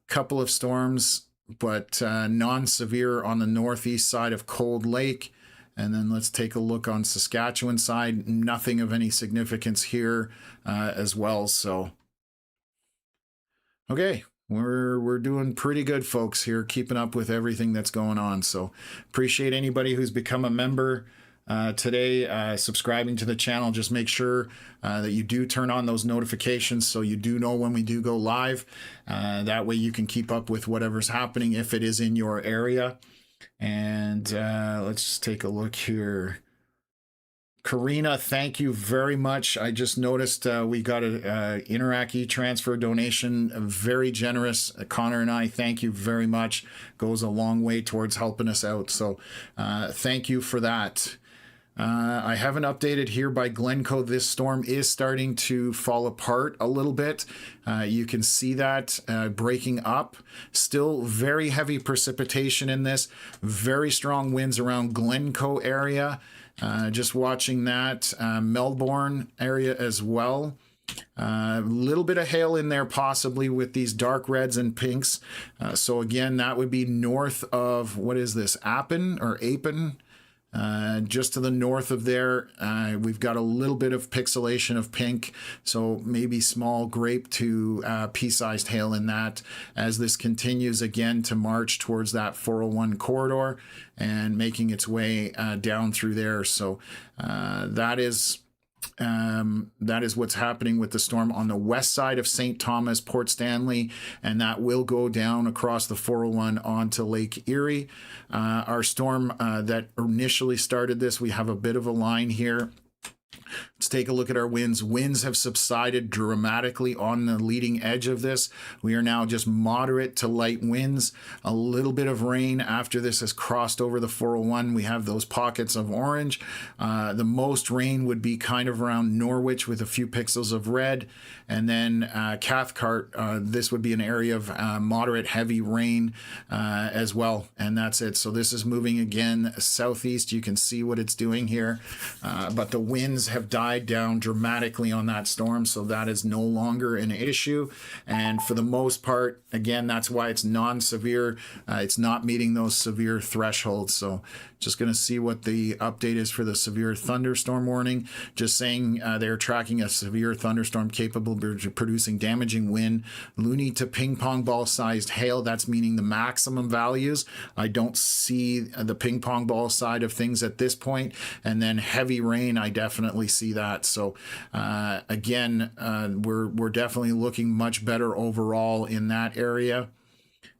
couple of storms, but, non-severe on the northeast side of Cold Lake. And then let's take a look on Saskatchewan side. Nothing of any significance here, as well. So, okay, we're doing pretty good, folks, here, keeping up with everything that's going on. So appreciate anybody who's become a member. today, subscribing to the channel. Just make sure that you do turn on those notifications so you do know when we do go live. That way you can keep up with whatever's happening if it is in your area. And let's just take a look here. Karina, thank you very much. I just noticed we got a Interac E-Transfer donation, very generous. Connor and I, thank you very much. Goes a long way towards helping us out. So thank you for that. I haven't updated here by Glencoe. This storm is starting to fall apart a little bit. You can see that breaking up. Still very heavy precipitation in this. Very strong winds around Glencoe area. Just watching that. Melbourne area as well. A little bit of hail in there possibly with these dark reds and pinks. So again, that would be north of, what is this, Apen or Apen? Just to the north of there, we've got a little bit of pixelation of pink, so maybe small grape to pea-sized hail in that as this continues again to march towards that 401 corridor and making its way down through there. So that is what's happening with the storm on the west side of St. Thomas, Port Stanley, and that will go down across the 401 onto Lake Erie. Our storm that initially started this, we have a bit of a line here. Let's take a look at our winds. Winds have subsided dramatically on the leading edge of this. We are now just moderate to light winds. A little bit of rain after this has crossed over the 401. We have those pockets of orange. The most rain would be kind of around Norwich with a few pixels of red. And then Cathcart, this would be an area of moderate heavy rain as well. And that's it. So this is moving again southeast. You can see what it's doing here. But the winds have died down dramatically on that storm, so that is no longer an issue. And for the most part, again, that's why it's non-severe. It's not meeting those severe thresholds. So just going to see what the update is for the severe thunderstorm warning. Just saying they're tracking a severe thunderstorm capable of producing damaging wind, loony to ping pong ball sized hail. That's meaning the maximum values. I don't see the ping pong ball side of things at this point. And then heavy rain, I definitely see that. So again, we're definitely looking much better overall in that area.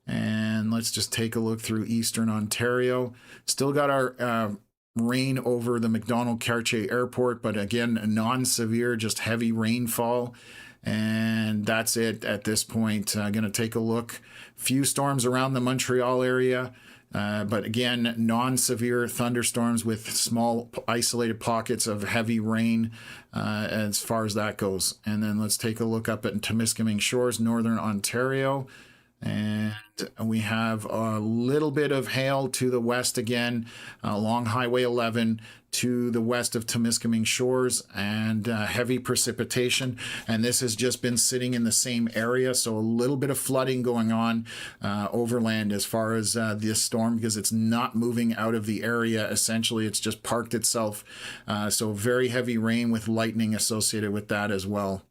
And let's just take a look through Eastern Ontario. Still got our rain over the McDonald-Cartier Airport, but again, non-severe, just heavy rainfall. And that's it at this point. I'm going to take a look. Few storms around the Montreal area. But again, non-severe thunderstorms with small isolated pockets of heavy rain as far as that goes. And then let's take a look up at Temiskaming Shores, Northern Ontario. And we have a little bit of hail to the west again, along Highway 11 to the west of Temiskaming Shores, and heavy precipitation. And this has just been sitting in the same area, so a little bit of flooding going on overland as far as this storm, because it's not moving out of the area. Essentially, it's just parked itself. So very heavy rain with lightning associated with that as well.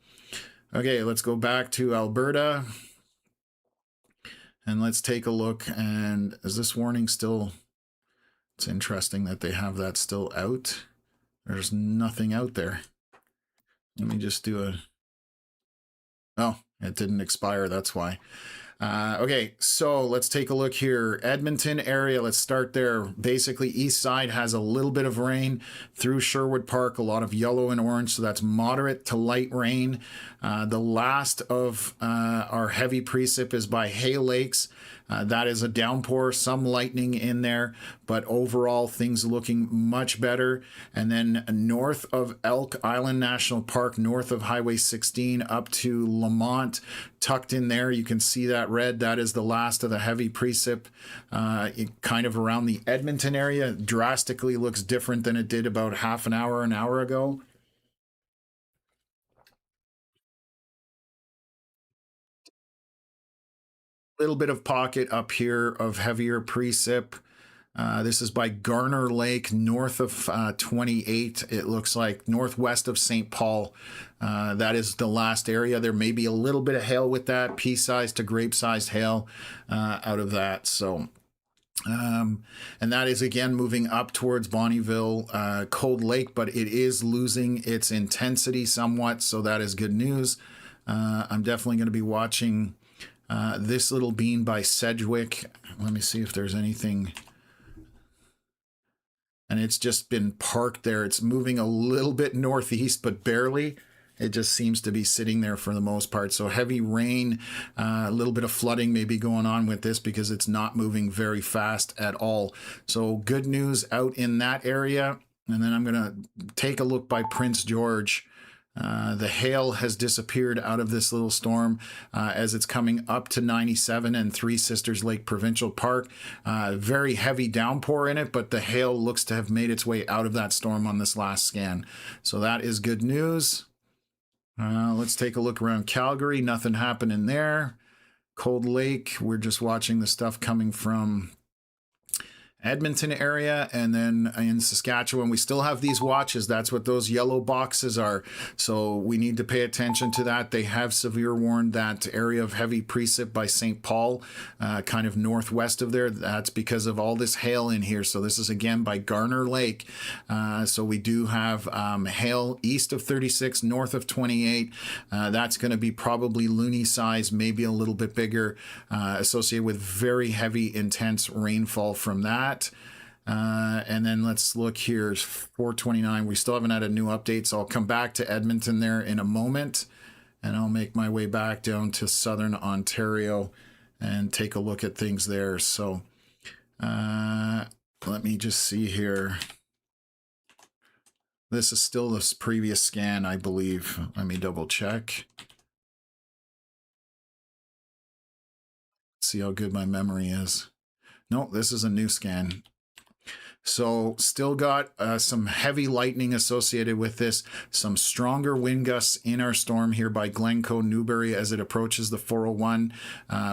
Okay, let's go back to Alberta. And let's take a look. And is this warning still? It's interesting that they have that still out. There's nothing out there. Let me just do a... Oh, it didn't expire. That's why. Okay, so let's take a look here. Edmonton area, let's start there. Basically, east side has a little bit of rain through Sherwood Park, a lot of yellow and orange, so that's moderate to light rain. The last of our heavy precip is by Hay Lakes. That is a downpour, some lightning in there, but overall things looking much better. And then north of Elk Island National Park, north of Highway 16 up to Lamont, tucked in there, you can see that red. That is the last of the heavy precip. Kind of around the Edmonton area, drastically looks different than it did about half an hour ago. Little bit of pocket up here of heavier precip. This is by Garner Lake, north of 28. It looks like northwest of St. Paul. That is the last area. There may be a little bit of hail with that, pea-sized to grape-sized hail out of that. So And that is again moving up towards Bonnyville, Cold Lake, but it is losing its intensity somewhat, so that is good news. I'm definitely going to be watching this little bean by Sedgwick. Let me see if there's anything. And it's just been parked there. It's moving a little bit northeast, but barely. It just seems to be sitting there for the most part. So heavy rain, a little bit of flooding may be going on with this because it's not moving very fast at all. So good news out in that area. And then I'm going to take a look by Prince George. The hail has disappeared out of this little storm as it's coming up to 97 and Three Sisters Lake Provincial Park. Very heavy downpour in it, but the hail looks to have made its way out of that storm on this last scan. So that is good news. Let's take a look around Calgary. Nothing happening there. Cold Lake, we're just watching the stuff coming from Edmonton area, and then in Saskatchewan we still have these watches. That's what those yellow boxes are, so we need to pay attention to that. They have severe warned that area of heavy precip by St. Paul, kind of northwest of there. That's because of all this hail in here. So this is again by Garner Lake. So we do have hail east of 36, north of 28. That's going to be probably loony size, maybe a little bit bigger, associated with very heavy intense rainfall from that. And then let's look here, 429. We still haven't had a new update, so I'll come back to Edmonton there in a moment, and I'll make my way back down to southern Ontario and take a look at things there. So let me just see here. This is still this previous scan, I believe. Let me double check. See how good my memory is. No, this is a new scan. So still got some heavy lightning associated with this, some stronger wind gusts in our storm here by Glencoe, Newbury as it approaches the 401.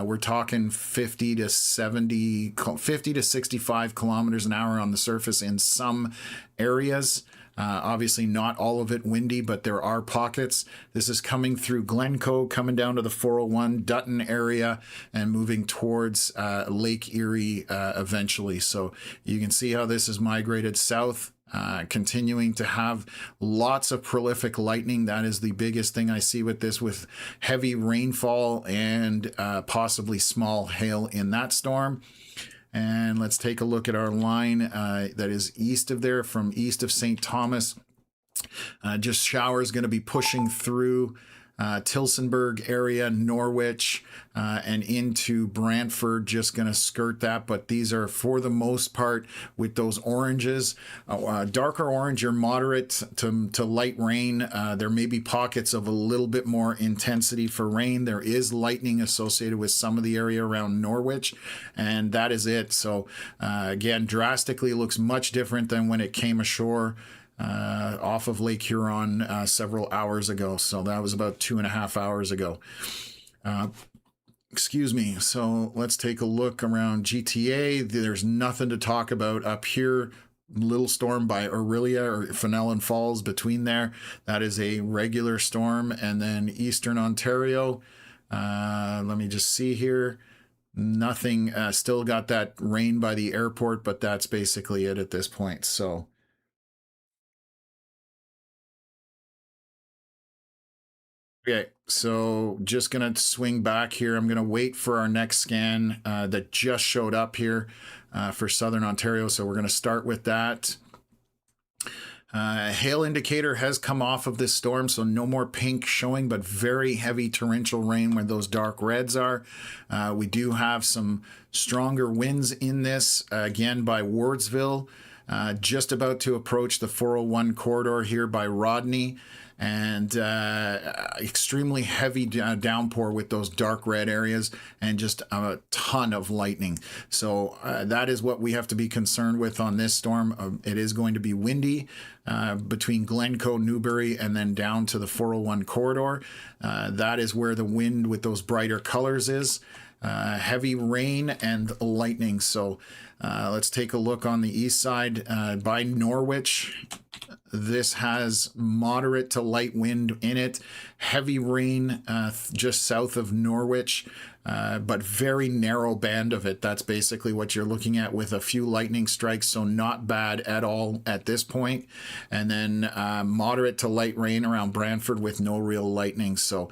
We're talking 50 to 65 kilometers an hour on the surface in some areas. Obviously not all of it windy, but there are pockets. This is coming through Glencoe, coming down to the 401 Dutton area and moving towards Lake Erie eventually. So you can see how this has migrated south, continuing to have lots of prolific lightning. That is the biggest thing I see with this, with heavy rainfall and possibly small hail in that storm. And let's take a look at our line that is east of there, from east of St. Thomas. Just showers going to be pushing through Tillsonburg area, Norwich, and into Brantford, just going to skirt that. But these are, for the most part, with those oranges, darker orange or moderate to light rain. There may be pockets of a little bit more intensity for rain. There is lightning associated with some of the area around Norwich, and that is it. So again, drastically looks much different than when it came ashore off of Lake Huron several hours ago. So that was about 2.5 hours ago. Excuse me. So let's take a look around GTA. There's nothing to talk about up here. Little storm by Aurelia or Fenelon Falls between there. That is a regular storm. And then Eastern Ontario. Let me just see here. Nothing. Still got that rain by the airport, but that's basically it at this point. So okay, so just going to swing back here. I'm going to wait for our next scan that just showed up here for Southern Ontario. So we're going to start with that. Hail indicator has come off of this storm, so no more pink showing, but very heavy torrential rain where those dark reds are. We do have some stronger winds in this, again by Wardsville, just about to approach the 401 corridor here by Rodney. And extremely heavy downpour with those dark red areas and just a ton of lightning. So that is what we have to be concerned with on this storm. It is going to be windy between Glencoe, Newbury, and then down to the 401 corridor. That is where the wind with those brighter colors is. Heavy rain and lightning. So let's take a look on the east side by Norwich. This has moderate to light wind in it. Heavy rain just south of Norwich. but very narrow band of it. That's basically what you're looking at, with a few lightning strikes, so not bad at all at this point. And then moderate to light rain around Brantford with no real lightning. So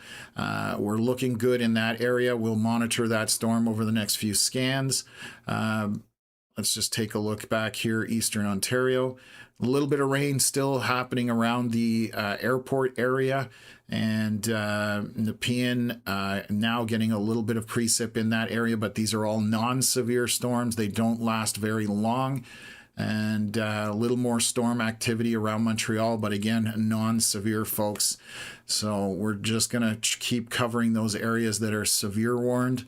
we're looking good in that area. We'll monitor that storm over the next few scans. Let's just take a look back here, Eastern Ontario. A little bit of rain still happening around the airport area, and Nepean now getting a little bit of precip in that area, but these are all non-severe storms. They don't last very long, and a little more storm activity around Montreal, but again, non-severe, folks. So we're just going to keep covering those areas that are severe warned.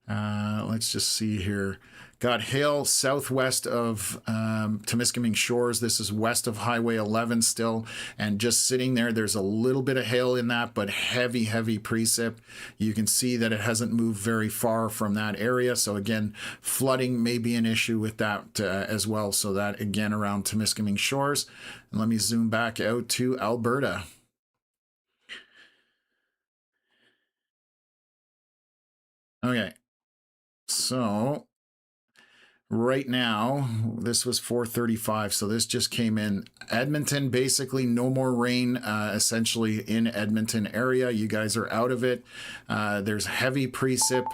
Let's just see here. Got hail southwest of Temiskaming Shores. This is west of Highway 11 still. And just sitting there, there's a little bit of hail in that, but heavy, heavy precip. You can see that it hasn't moved very far from that area. So again, flooding may be an issue with that as well. So that again around Temiskaming Shores. And let me zoom back out to Alberta. Okay, so right now, this was 4:35, so this just came in. Edmonton, basically no more rain, essentially in Edmonton area. You guys are out of it. There's heavy precip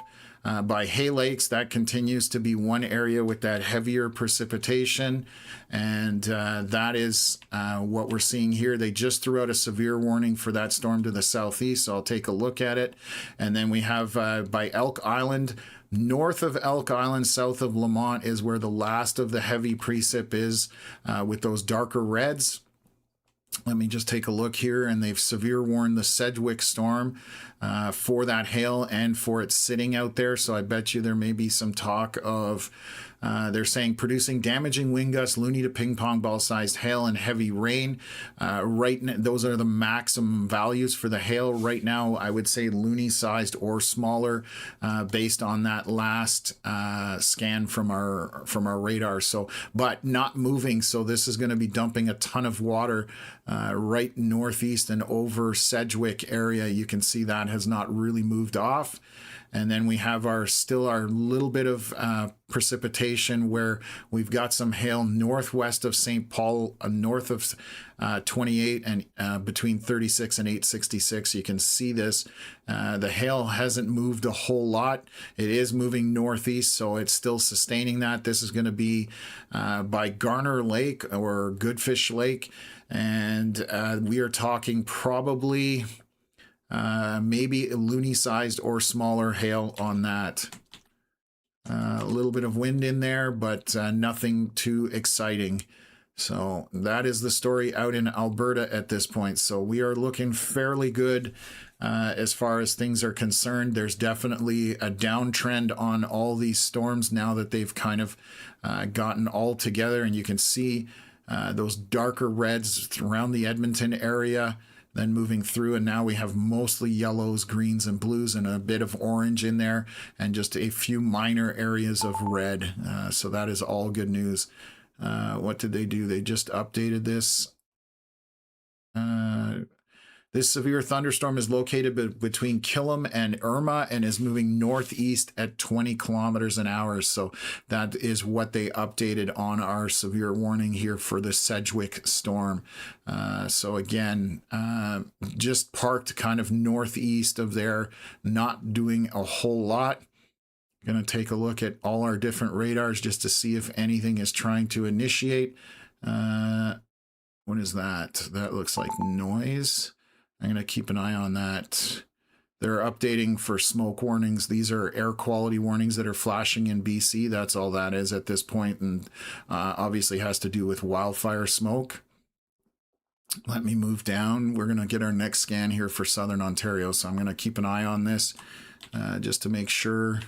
by Hay Lakes. That continues to be one area with that heavier precipitation, and that is what we're seeing here. They just threw out a severe warning for that storm to the southeast, so I'll take a look at it. And then we have by Elk Island, north of Elk Island, south of Lamont, is where the last of the heavy precip is, with those darker reds. Let me just take a look here, and they've severe warned the Sedgwick storm for that hail and for it sitting out there. So I bet you there may be some talk of, they're saying producing damaging wind gusts, loony to ping pong ball sized hail and heavy rain. Those are the maximum values for the hail right now. I would say loony sized or smaller, based on that last scan from our radar. So, but not moving. So this is going to be dumping a ton of water right northeast and over Sedgwick area. You can see that has not really moved off. And then we have our little bit of precipitation where we've got some hail northwest of St. Paul, north of 28 and between 36 and 866. You can see this. The hail hasn't moved a whole lot. It is moving northeast, so it's still sustaining that. This is going to be by Garner Lake or Goodfish Lake. And we are talking probably maybe a loony sized or smaller hail on that. A little bit of wind in there, but nothing too exciting. So that is the story out in Alberta at this point. So we are looking fairly good as far as things are concerned. There's definitely a downtrend on all these storms now that they've kind of gotten all together, and you can see those darker reds around the Edmonton area, then moving through, and now we have mostly yellows, greens, and blues, and a bit of orange in there, and just a few minor areas of red. So that is all good news. What did they do? They just updated this. This severe thunderstorm is located between Killam and Irma and is moving northeast at 20 kilometers an hour. So that is what they updated on our severe warning here for the Sedgwick storm. So again, just parked kind of northeast of there, not doing a whole lot. Going to take a look at all our different radars just to see if anything is trying to initiate. What is that? That looks like noise. I'm going to keep an eye on that. They're updating for smoke warnings. These are air quality warnings that are flashing in BC. That's all that is at this point, and obviously has to do with wildfire smoke. Let me move down. We're going to get our next scan here for Southern Ontario, so I'm going to keep an eye on this just to make sure.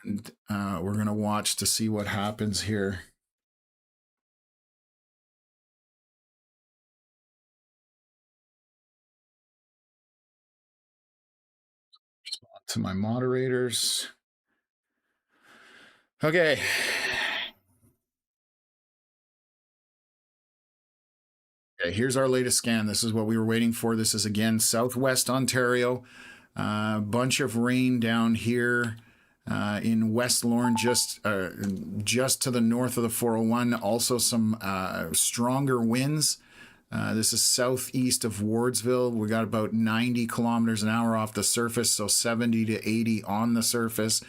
And we're going to watch to see what happens here. To my moderators. Okay. Okay, here's our latest scan. This is what we were waiting for. This is again Southwest Ontario. Bunch of rain down here in West Lorne, just to the north of the 401. Also some stronger winds. This is southeast of Wardsville. We got about 90 kilometers an hour off the surface, so 70 to 80 on the surface.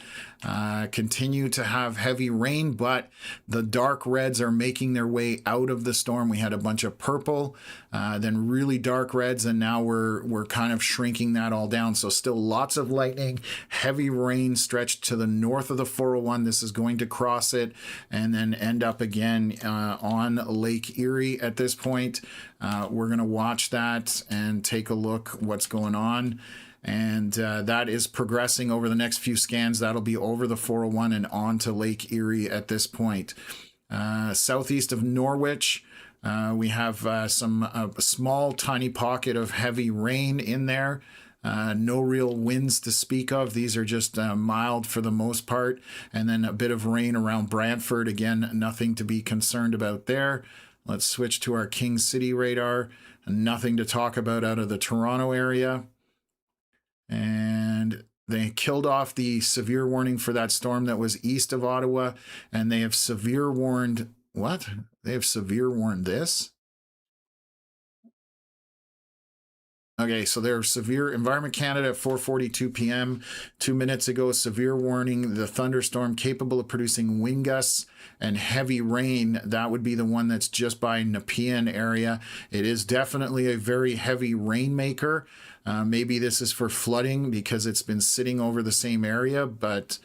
Continue to have heavy rain, but the dark reds are making their way out of the storm. We had a bunch of purple, then really dark reds, and now we're kind of shrinking that all down. So still lots of lightning, heavy rain stretched to the north of the 401. This is going to cross it and then end up again on Lake Erie at this point. We're going to watch that and take a look what's going on. And that is progressing over the next few scans. That'll be over the 401 and on to Lake Erie at this point. Southeast of Norwich, we have some small, tiny pocket of heavy rain in there. No real winds to speak of. These are just mild for the most part. And then a bit of rain around Brantford. Again, nothing to be concerned about there. Let's switch to our King City radar. Nothing to talk about out of the Toronto area. And they killed off the severe warning for that storm that was east of Ottawa. And they have severe warned, what? They have severe warned this? Okay, so there's severe Environment Canada at 4:42 p.m. 2 minutes ago, severe warning, the thunderstorm capable of producing wind gusts and heavy rain. That would be the one that's just by Nepean area. It is definitely a very heavy rainmaker. Maybe this is for flooding because it's been sitting over the same area, but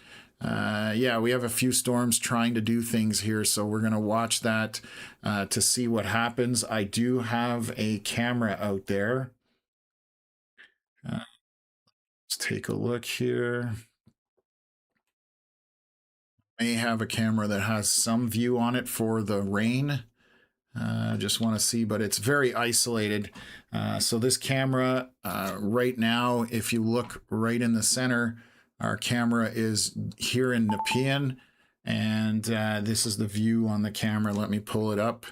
yeah, we have a few storms trying to do things here, so we're going to watch that to see what happens. I do have a camera out there. Let's take a look here. May have a camera that has some view on it for the rain. Just want to see, but it's very isolated. So this camera right now, if you look right in the center, our camera is here in Nepean. And this is the view on the camera. Let me pull it up.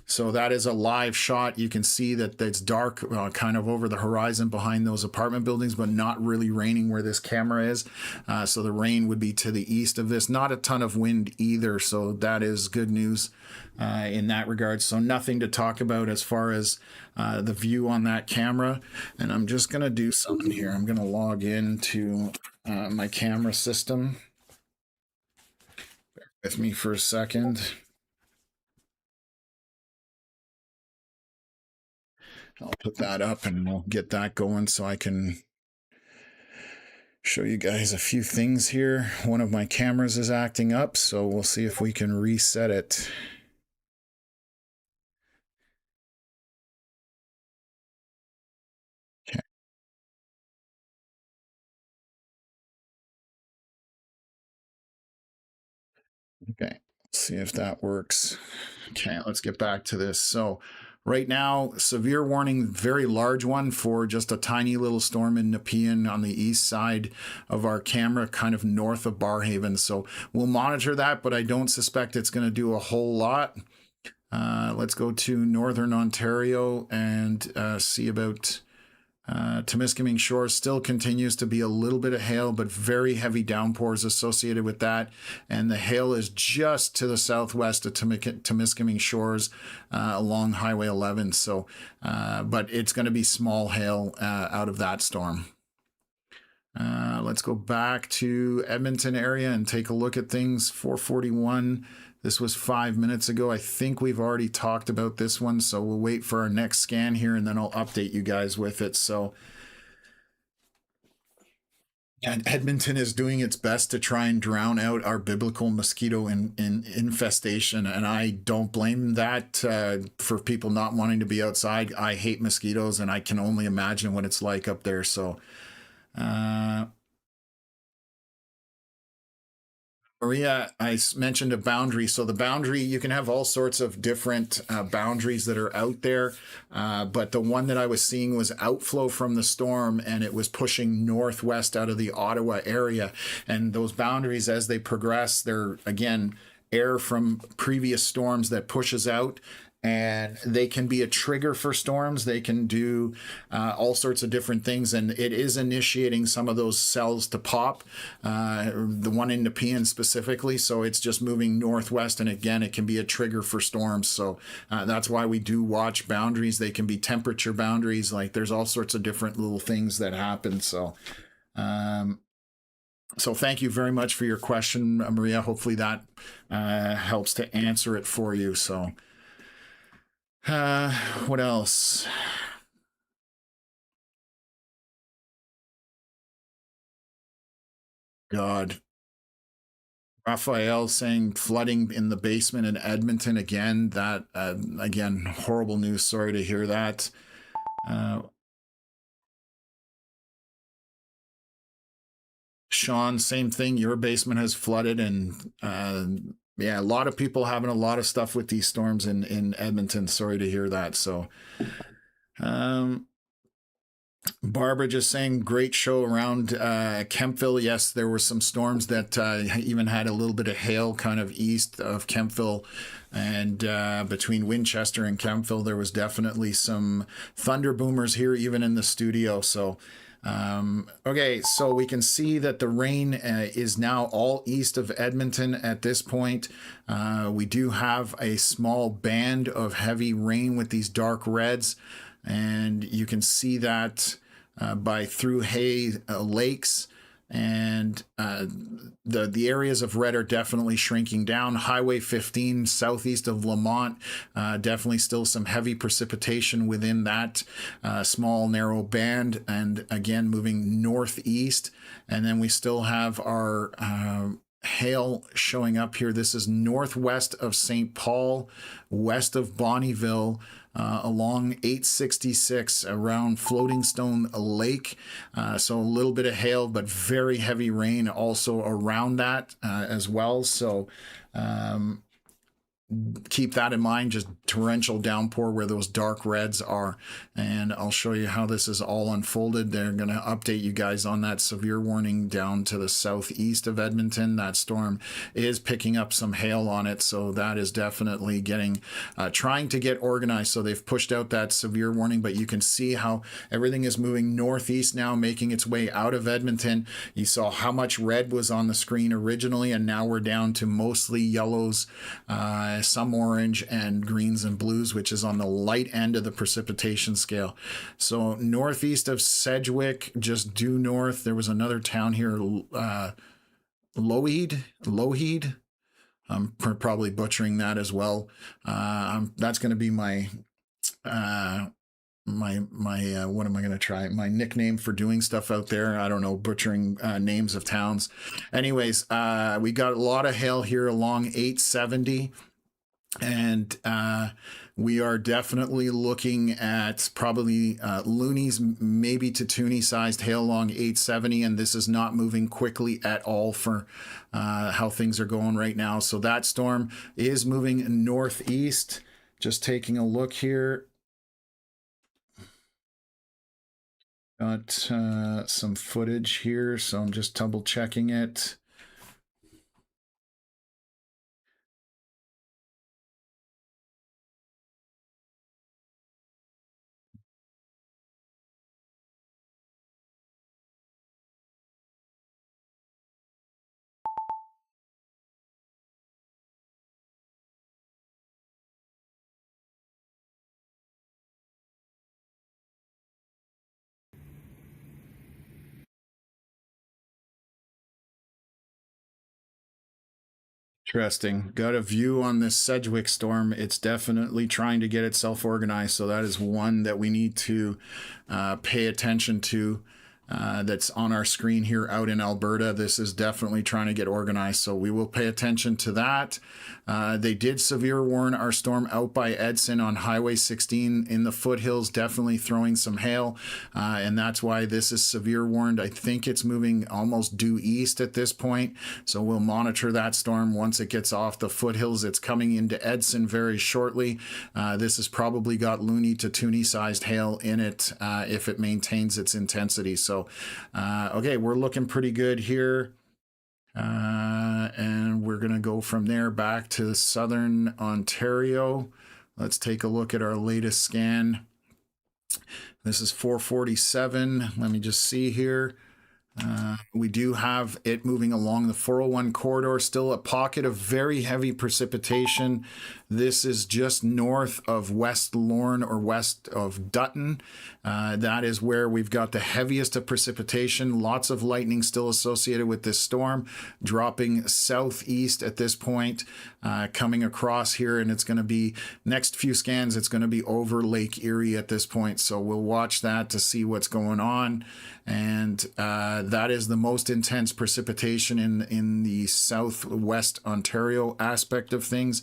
So that is a live shot. You can see that it's dark kind of over the horizon behind those apartment buildings, but not really raining where this camera is. So the rain would be to the east of this. Not a ton of wind either. So that is good news in that regard. So nothing to talk about as far as the view on that camera. And I'm just going to do something here. I'm going to log into my camera system. With me for a second. I'll put that up and we'll get that going so I can show you guys a few things here. One of my cameras is acting up, so we'll see if we can reset it. Okay. Okay, let's see if that works. Okay, let's get back to this. So right now, severe warning, very large one for just a tiny little storm in Nepean on the east side of our camera, kind of north of Barhaven. So we'll monitor that, but I don't suspect it's going to do a whole lot. Let's go to Northern Ontario and see about Temiskaming Shores. Still continues to be a little bit of hail, but very heavy downpours associated with that. And the hail is just to the southwest of Temiskaming Shores along Highway 11. So, but it's going to be small hail out of that storm. Let's go back to Edmonton area and take a look at things. 441. This was 5 minutes ago. I think we've already talked about this one, so we'll wait for our next scan here and then I'll update you guys with it. So, and Edmonton is doing its best to try and drown out our biblical mosquito infestation, and I don't blame that for people not wanting to be outside. I hate mosquitoes, and I can only imagine what it's like up there. So, Maria, I mentioned a boundary. So the boundary, you can have all sorts of different boundaries that are out there. But the one that I was seeing was outflow from the storm, and it was pushing northwest out of the Ottawa area. And those boundaries, as they progress, they're, again, air from previous storms that pushes out and they can be a trigger for storms. They can do all sorts of different things, and it is initiating some of those cells to pop, the one in Nepean specifically. So it's just moving northwest, and again, it can be a trigger for storms. So that's why we do watch boundaries. They can be temperature boundaries. Like there's all sorts of different little things that happen. So so thank you very much for your question, Maria. Hopefully that helps to answer it for you. So what else? God. Raphael saying flooding in the basement in Edmonton again. That, again, horrible news. Sorry to hear that. Sean, same thing. Your basement has flooded, and yeah, a lot of people having a lot of stuff with these storms in Edmonton. Sorry to hear that. So, Barbara just saying great show around Kemptville. Yes, there were some storms that even had a little bit of hail kind of east of Kemptville, and between Winchester and Kemptville, there was definitely some thunder boomers here, even in the studio. So. Okay, so we can see that the rain is now all east of Edmonton at this point. We do have a small band of heavy rain with these dark reds, and you can see that by through Hay Lakes, and the areas of red are definitely shrinking down. Highway 15 southeast of Lamont, definitely still some heavy precipitation within that small narrow band, and again moving northeast. And then we still have our hail showing up here. This is northwest of St. Paul, west of Bonnyville, along 866 around Floating Stone Lake. So a little bit of hail, but very heavy rain also around that as well. So keep that in mind, just torrential downpour where those dark reds are. And I'll show you how this is all unfolded. They're going to update you guys on that severe warning down to the southeast of Edmonton. That storm is picking up some hail on it, so that is definitely getting trying to get organized. So they've pushed out that severe warning, but you can see how everything is moving northeast now, making its way out of Edmonton. You saw how much red was on the screen originally, and now we're down to mostly yellows, some orange, and greens and blues, which is on the light end of the precipitation scale. So northeast of Sedgwick, just due north, there was another town here, Lougheed. I'm probably butchering that as well. That's going to be my what am I going to try? My nickname for doing stuff out there. I don't know, butchering names of towns. Anyways, we got a lot of hail here along 870. And we are definitely looking at probably loonies, maybe to toonie sized hail along 870. And this is not moving quickly at all for how things are going right now. So that storm is moving northeast. Just taking a look here. Got some footage here, so I'm just double checking it. Interesting. Got a view on this Sedgwick storm. It's definitely trying to get itself organized. So that is one that we need to pay attention to. That's on our screen here out in Alberta. This is definitely trying to get organized, so we will pay attention to that. They did severe warn our storm out by Edson on Highway 16 in the foothills, definitely throwing some hail, and that's why this is severe warned. I think it's moving almost due east at this point, so we'll monitor that storm once it gets off the foothills. It's coming into Edson very shortly. This has probably got loony to toonie sized hail in it if it maintains its intensity. So okay, we're looking pretty good here. And we're going to go from there back to southern Ontario. Let's take a look at our latest scan. This is 447. Let me just see here. We do have it moving along the 401 corridor, still a pocket of very heavy precipitation. This is just north of West Lorne or west of Dutton. That is where we've got the heaviest of precipitation. Lots of lightning still associated with this storm, dropping southeast at this point, coming across here, and it's going to be, next few scans, it's going to be over Lake Erie at this point. So we'll watch that to see what's going on. And that is the most intense precipitation in the southwest Ontario aspect of things.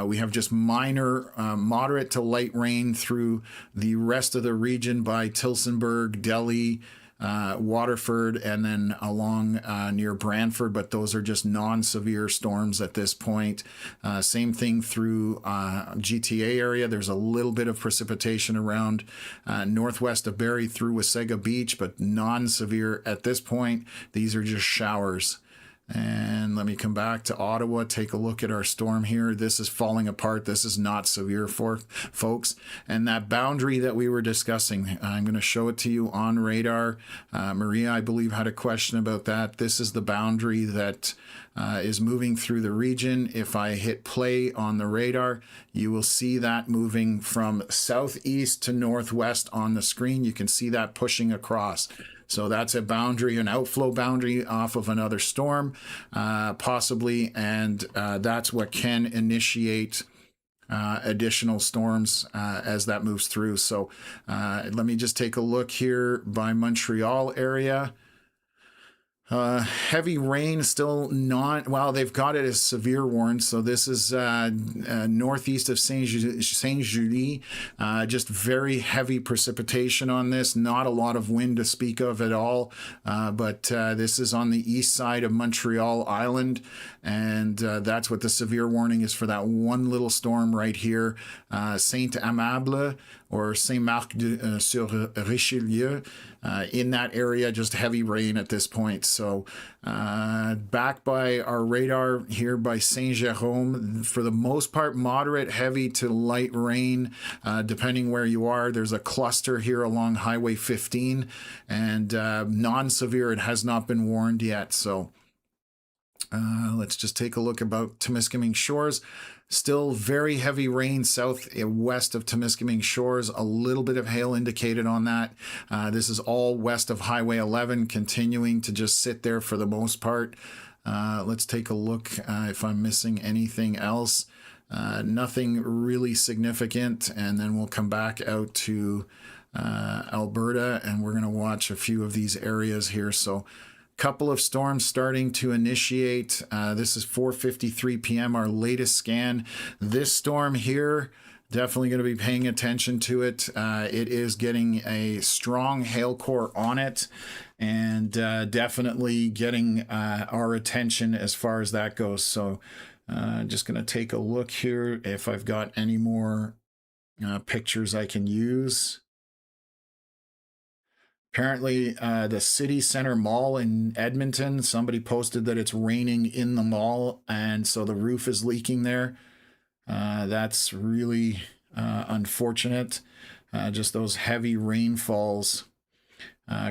We have just minor, moderate to light rain through the rest of the region by Tillsonburg, Delhi, Waterford, and then along near Brantford, but those are just non-severe storms at this point. Same thing through GTA area. There's a little bit of precipitation around northwest of Barrie through Wasaga Beach, but non-severe at this point. These are just showers. And let me come back to Ottawa, take a look at our storm here. This is falling apart. This is not severe for folks. And that boundary that we were discussing, I'm going to show it to you on radar. Maria, I believe, had a question about that. This is the boundary that is moving through the region. If I hit play on the radar, you will see that moving from southeast to northwest on the screen. You can see that pushing across. So that's a boundary, an outflow boundary off of another storm, possibly, and that's what can initiate additional storms as that moves through. So let me just take a look here by Montreal area. Heavy rain still not, well, they've got it as severe warned. So this is northeast of Saint-Julie. Just very heavy precipitation on this. Not a lot of wind to speak of at all. But this is on the east side of Montreal Island. And that's what the severe warning is for that one little storm right here. Saint-Amable or Saint-Marc-sur-Richelieu. In that area, just heavy rain at this point. So back by our radar here by Saint-Jérôme, for the most part, moderate, heavy to light rain, depending where you are. There's a cluster here along Highway 15, and non-severe. It has not been warned yet. So let's just take a look about Temiskaming Shores. Still very heavy rain southwest of Temiskaming Shores. A little bit of hail indicated on that. This is all west of Highway 11, continuing to just sit there for the most part. Let's take a look if I'm missing anything else. Nothing really significant. And then we'll come back out to Alberta, and we're going to watch a few of these areas here. So couple of storms starting to initiate. This is 4:53 p.m., our latest scan. This storm here, definitely going to be paying attention to it. It is getting a strong hail core on it, and definitely getting our attention as far as that goes. So just going to take a look here if I've got any more pictures I can use. Apparently, the City Center Mall in Edmonton, somebody posted that it's raining in the mall, and so the roof is leaking there. That's really unfortunate. Just those heavy rainfalls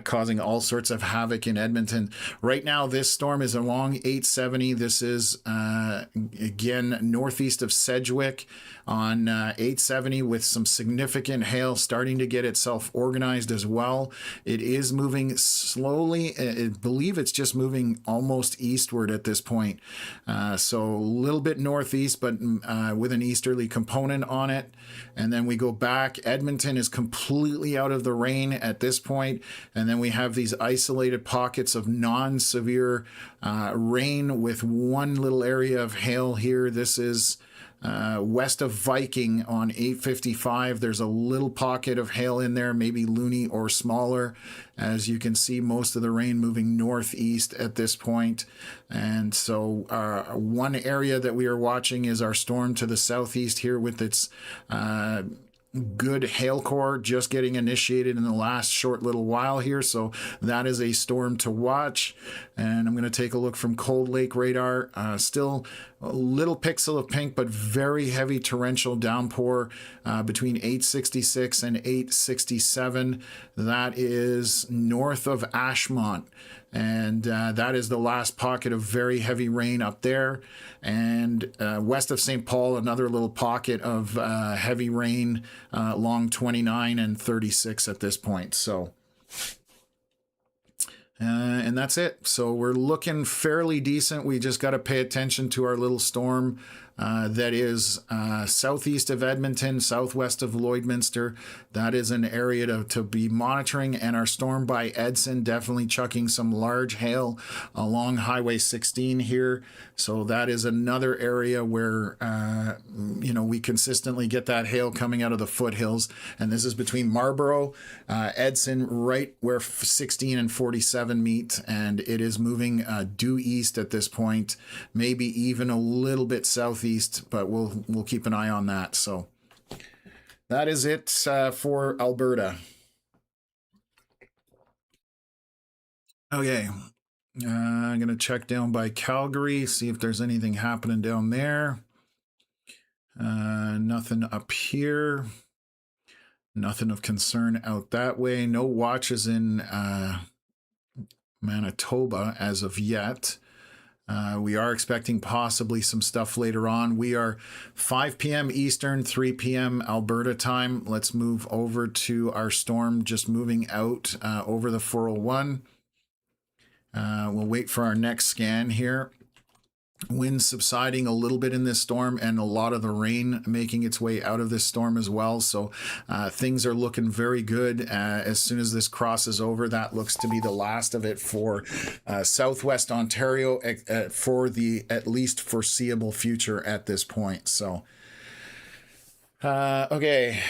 causing all sorts of havoc in Edmonton. Right now, this storm is along 870. This is, again, northeast of Sedgwick on 870 with some significant hail starting to get itself organized as well. It is moving slowly. I believe it's just moving almost eastward at this point. So a little bit northeast, but with an easterly component on it. And then we go back. Edmonton is completely out of the rain at this point. And then we have these isolated pockets of non-severe rain with one little area of hail here. This is west of Viking on 855. There's a little pocket of hail in there, maybe loony or smaller. As you can see, most of the rain moving northeast at this point. And so one area that we are watching is our storm to the southeast here with its good hail core just getting initiated in the last short little while here. So that is a storm to watch. And I'm going to take a look from Cold Lake radar. Still a little pixel of pink, but very heavy torrential downpour between 866 and 867. That is north of Ashmont. And that is the last pocket of very heavy rain up there. And west of St. Paul, another little pocket of heavy rain along 29 and 36 at this point. So, and that's it. So we're looking fairly decent. We just got to pay attention to our little storm that is southeast of Edmonton, southwest of Lloydminster. That is an area to be monitoring. And our storm by Edson definitely chucking some large hail along Highway 16 here. So that is another area where, we consistently get that hail coming out of the foothills. And this is between Marlborough, Edson, right where 16 and 47 meet. And it is moving due east at this point, maybe even a little bit southeast, but we'll keep an eye on that. So that is it for Alberta. Okay, I'm gonna check down by Calgary, see if there's anything happening down there. Nothing up here. Nothing of concern out that way. No watches in Manitoba as of yet. We are expecting possibly some stuff later on. We are 5 p.m. Eastern, 3 p.m. Alberta time. Let's move over to our storm just moving out over the 401. We'll wait for our next scan here. Wind subsiding a little bit in this storm and a lot of the rain making its way out of this storm as well. So things are looking very good. As soon as this crosses over, that looks to be the last of it for southwest Ontario for the at least foreseeable future at this point. So, okay.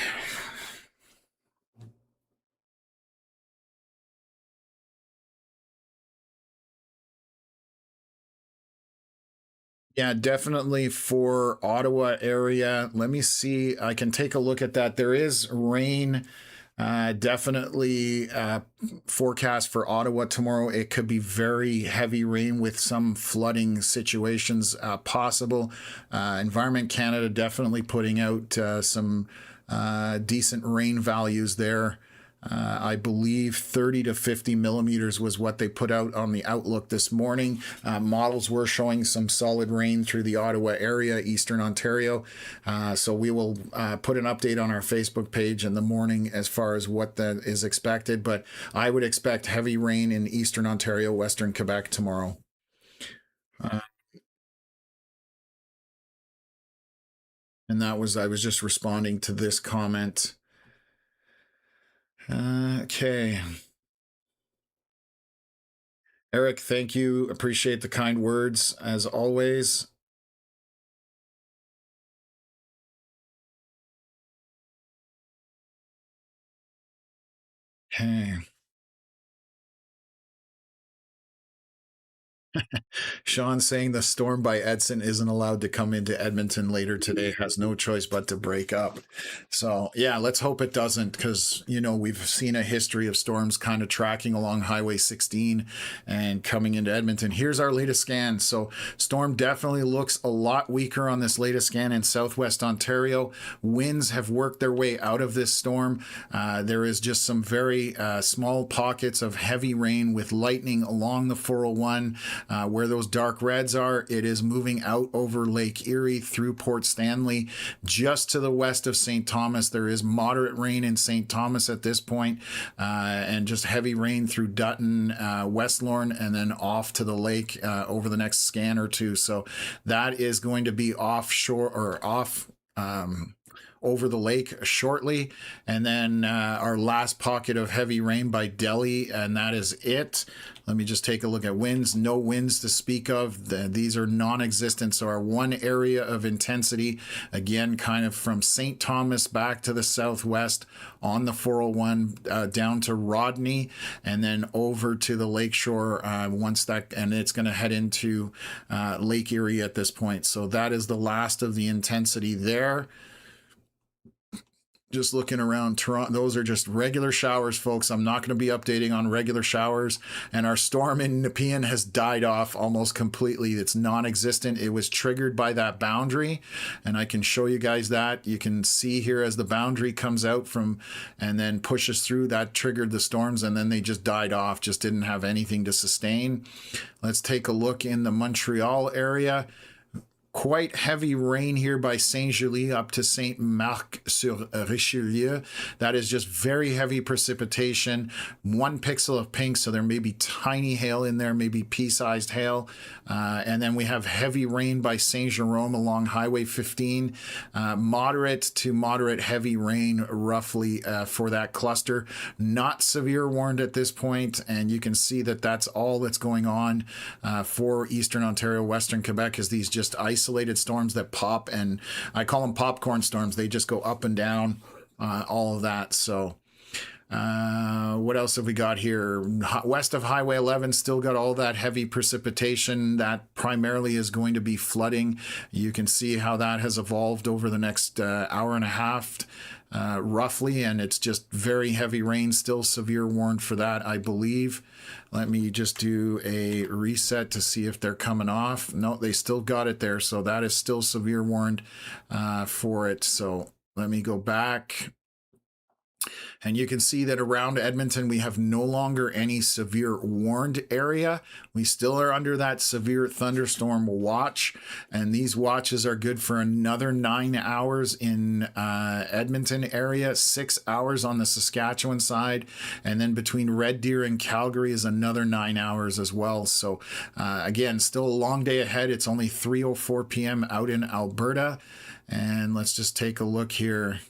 Yeah, definitely for Ottawa area. Let me see. I can take a look at that. There is rain. Definitely forecast for Ottawa tomorrow. It could be very heavy rain with some flooding situations possible. Environment Canada definitely putting out some decent rain values there. I believe 30 to 50 millimeters was what they put out on the outlook this morning. Models were showing some solid rain through the Ottawa area, Eastern Ontario. So we will put an update on our Facebook page in the morning as far as what that is expected. But I would expect heavy rain in Eastern Ontario, Western Quebec tomorrow. And that was, I was just responding to this comment. Okay. Eric, thank you. Appreciate the kind words as always. Okay. Sean saying the storm by Edson isn't allowed to come into Edmonton later today, has no choice but to break up. So, yeah, let's hope it doesn't because, we've seen a history of storms kind of tracking along Highway 16 and coming into Edmonton. Here's our latest scan. So, storm definitely looks a lot weaker on this latest scan in southwest Ontario. Winds have worked their way out of this storm. There is just some very small pockets of heavy rain with lightning along the 401. Where those dark reds are, it is moving out over Lake Erie through Port Stanley, just to the west of St. Thomas. There is moderate rain in St. Thomas at this point, and just heavy rain through Dutton, West Lorne, and then off to the lake over the next scan or two. So that is going to be offshore or off over the lake shortly. And then our last pocket of heavy rain by Delhi, and that is it. Let me just take a look at winds. No winds to speak of. These are non-existent. So our one area of intensity, again, kind of from St. Thomas back to the southwest on the 401 down to Rodney, and then over to the lakeshore once that, and it's going to head into Lake Erie at this point. So that is the last of the intensity there. Just looking around Toronto, those are just regular showers, folks. I'm not going to be updating on regular showers. And our storm in Nepean has died off almost completely. It's non-existent. It was triggered by that boundary. And I can show you guys that. You can see here as the boundary comes out from and then pushes through, that triggered the storms. And then they just died off, just didn't have anything to sustain. Let's take a look in the Montreal area. Quite heavy rain here by Saint-Julie up to Saint-Marc-sur-Richelieu. That is just very heavy precipitation. 1 pixel of pink, so there may be tiny hail in there, maybe pea-sized hail. And then we have heavy rain by Saint-Jérôme along Highway 15. Moderate to moderate heavy rain roughly for that cluster. Not severe warned at this point, and you can see that that's all that's going on for Eastern Ontario, Western Quebec, is these just isolated storms that pop, and I call them popcorn storms. They just go up and down, all of that. So what else have we got here? West of Highway 11 still got all that heavy precipitation. That primarily is going to be flooding. You can see how that has evolved over the next hour and a half roughly, and it's just very heavy rain, still severe warned for that, I believe. Let me just do a reset to see if they're coming off. No, they still got it there, so that is still severe warned for it. So let me go back. And you can see that around Edmonton, we have no longer any severe warned area. We still are under that severe thunderstorm watch. And these watches are good for another 9 hours in Edmonton area, 6 hours on the Saskatchewan side. And then between Red Deer and Calgary is another 9 hours as well. So again, still a long day ahead. It's only 3:04 p.m. out in Alberta. And let's just take a look here.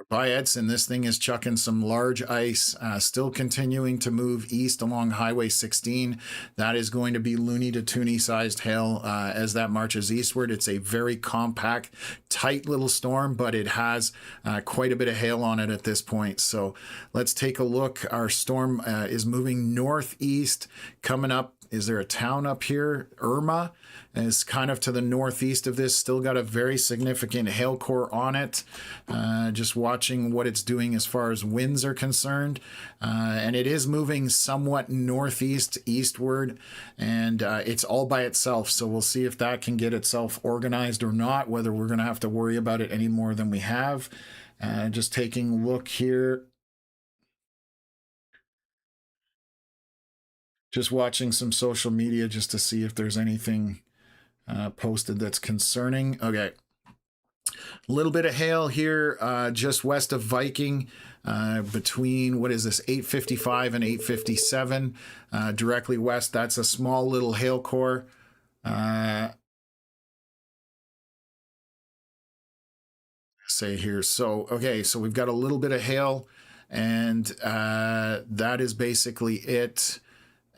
By Edson, this thing is chucking some large ice, still continuing to move east along Highway 16. That is going to be loony to toony sized hail as that marches eastward. It's a very compact, tight little storm, but it has quite a bit of hail on it at this point. So let's take a look. Our storm is moving northeast, coming up. Is there a town up here? Irma is kind of to the northeast of this. Still got a very significant hail core on it. Just watching what it's doing as far as winds are concerned. And it is moving somewhat northeast, eastward. And it's all by itself. So we'll see if that can get itself organized or not, whether we're going to have to worry about it any more than we have. Just taking a look here. Just watching some social media just to see if there's anything posted that's concerning. Okay. A little bit of hail here just west of Viking between, what is this, 855 and 857 directly west. That's a small little hail core. Say here. So, okay, so we've got a little bit of hail, and that is basically it.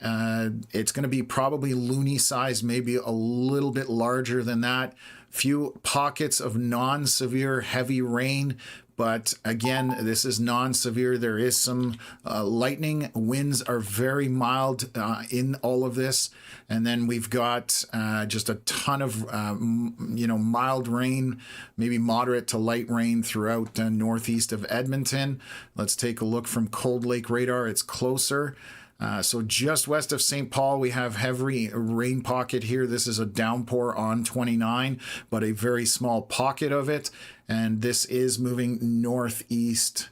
It's going to be probably loony size, maybe a little bit larger than that. Few pockets of non-severe heavy rain, but again, this is non-severe. There is some lightning. Winds are very mild in all of this. And then we've got just a ton of, mild rain, maybe moderate to light rain throughout northeast of Edmonton. Let's take a look from Cold Lake radar. It's closer. So just west of St. Paul, we have heavy rain pocket here. This is a downpour on 29, but a very small pocket of it. And this is moving northeast.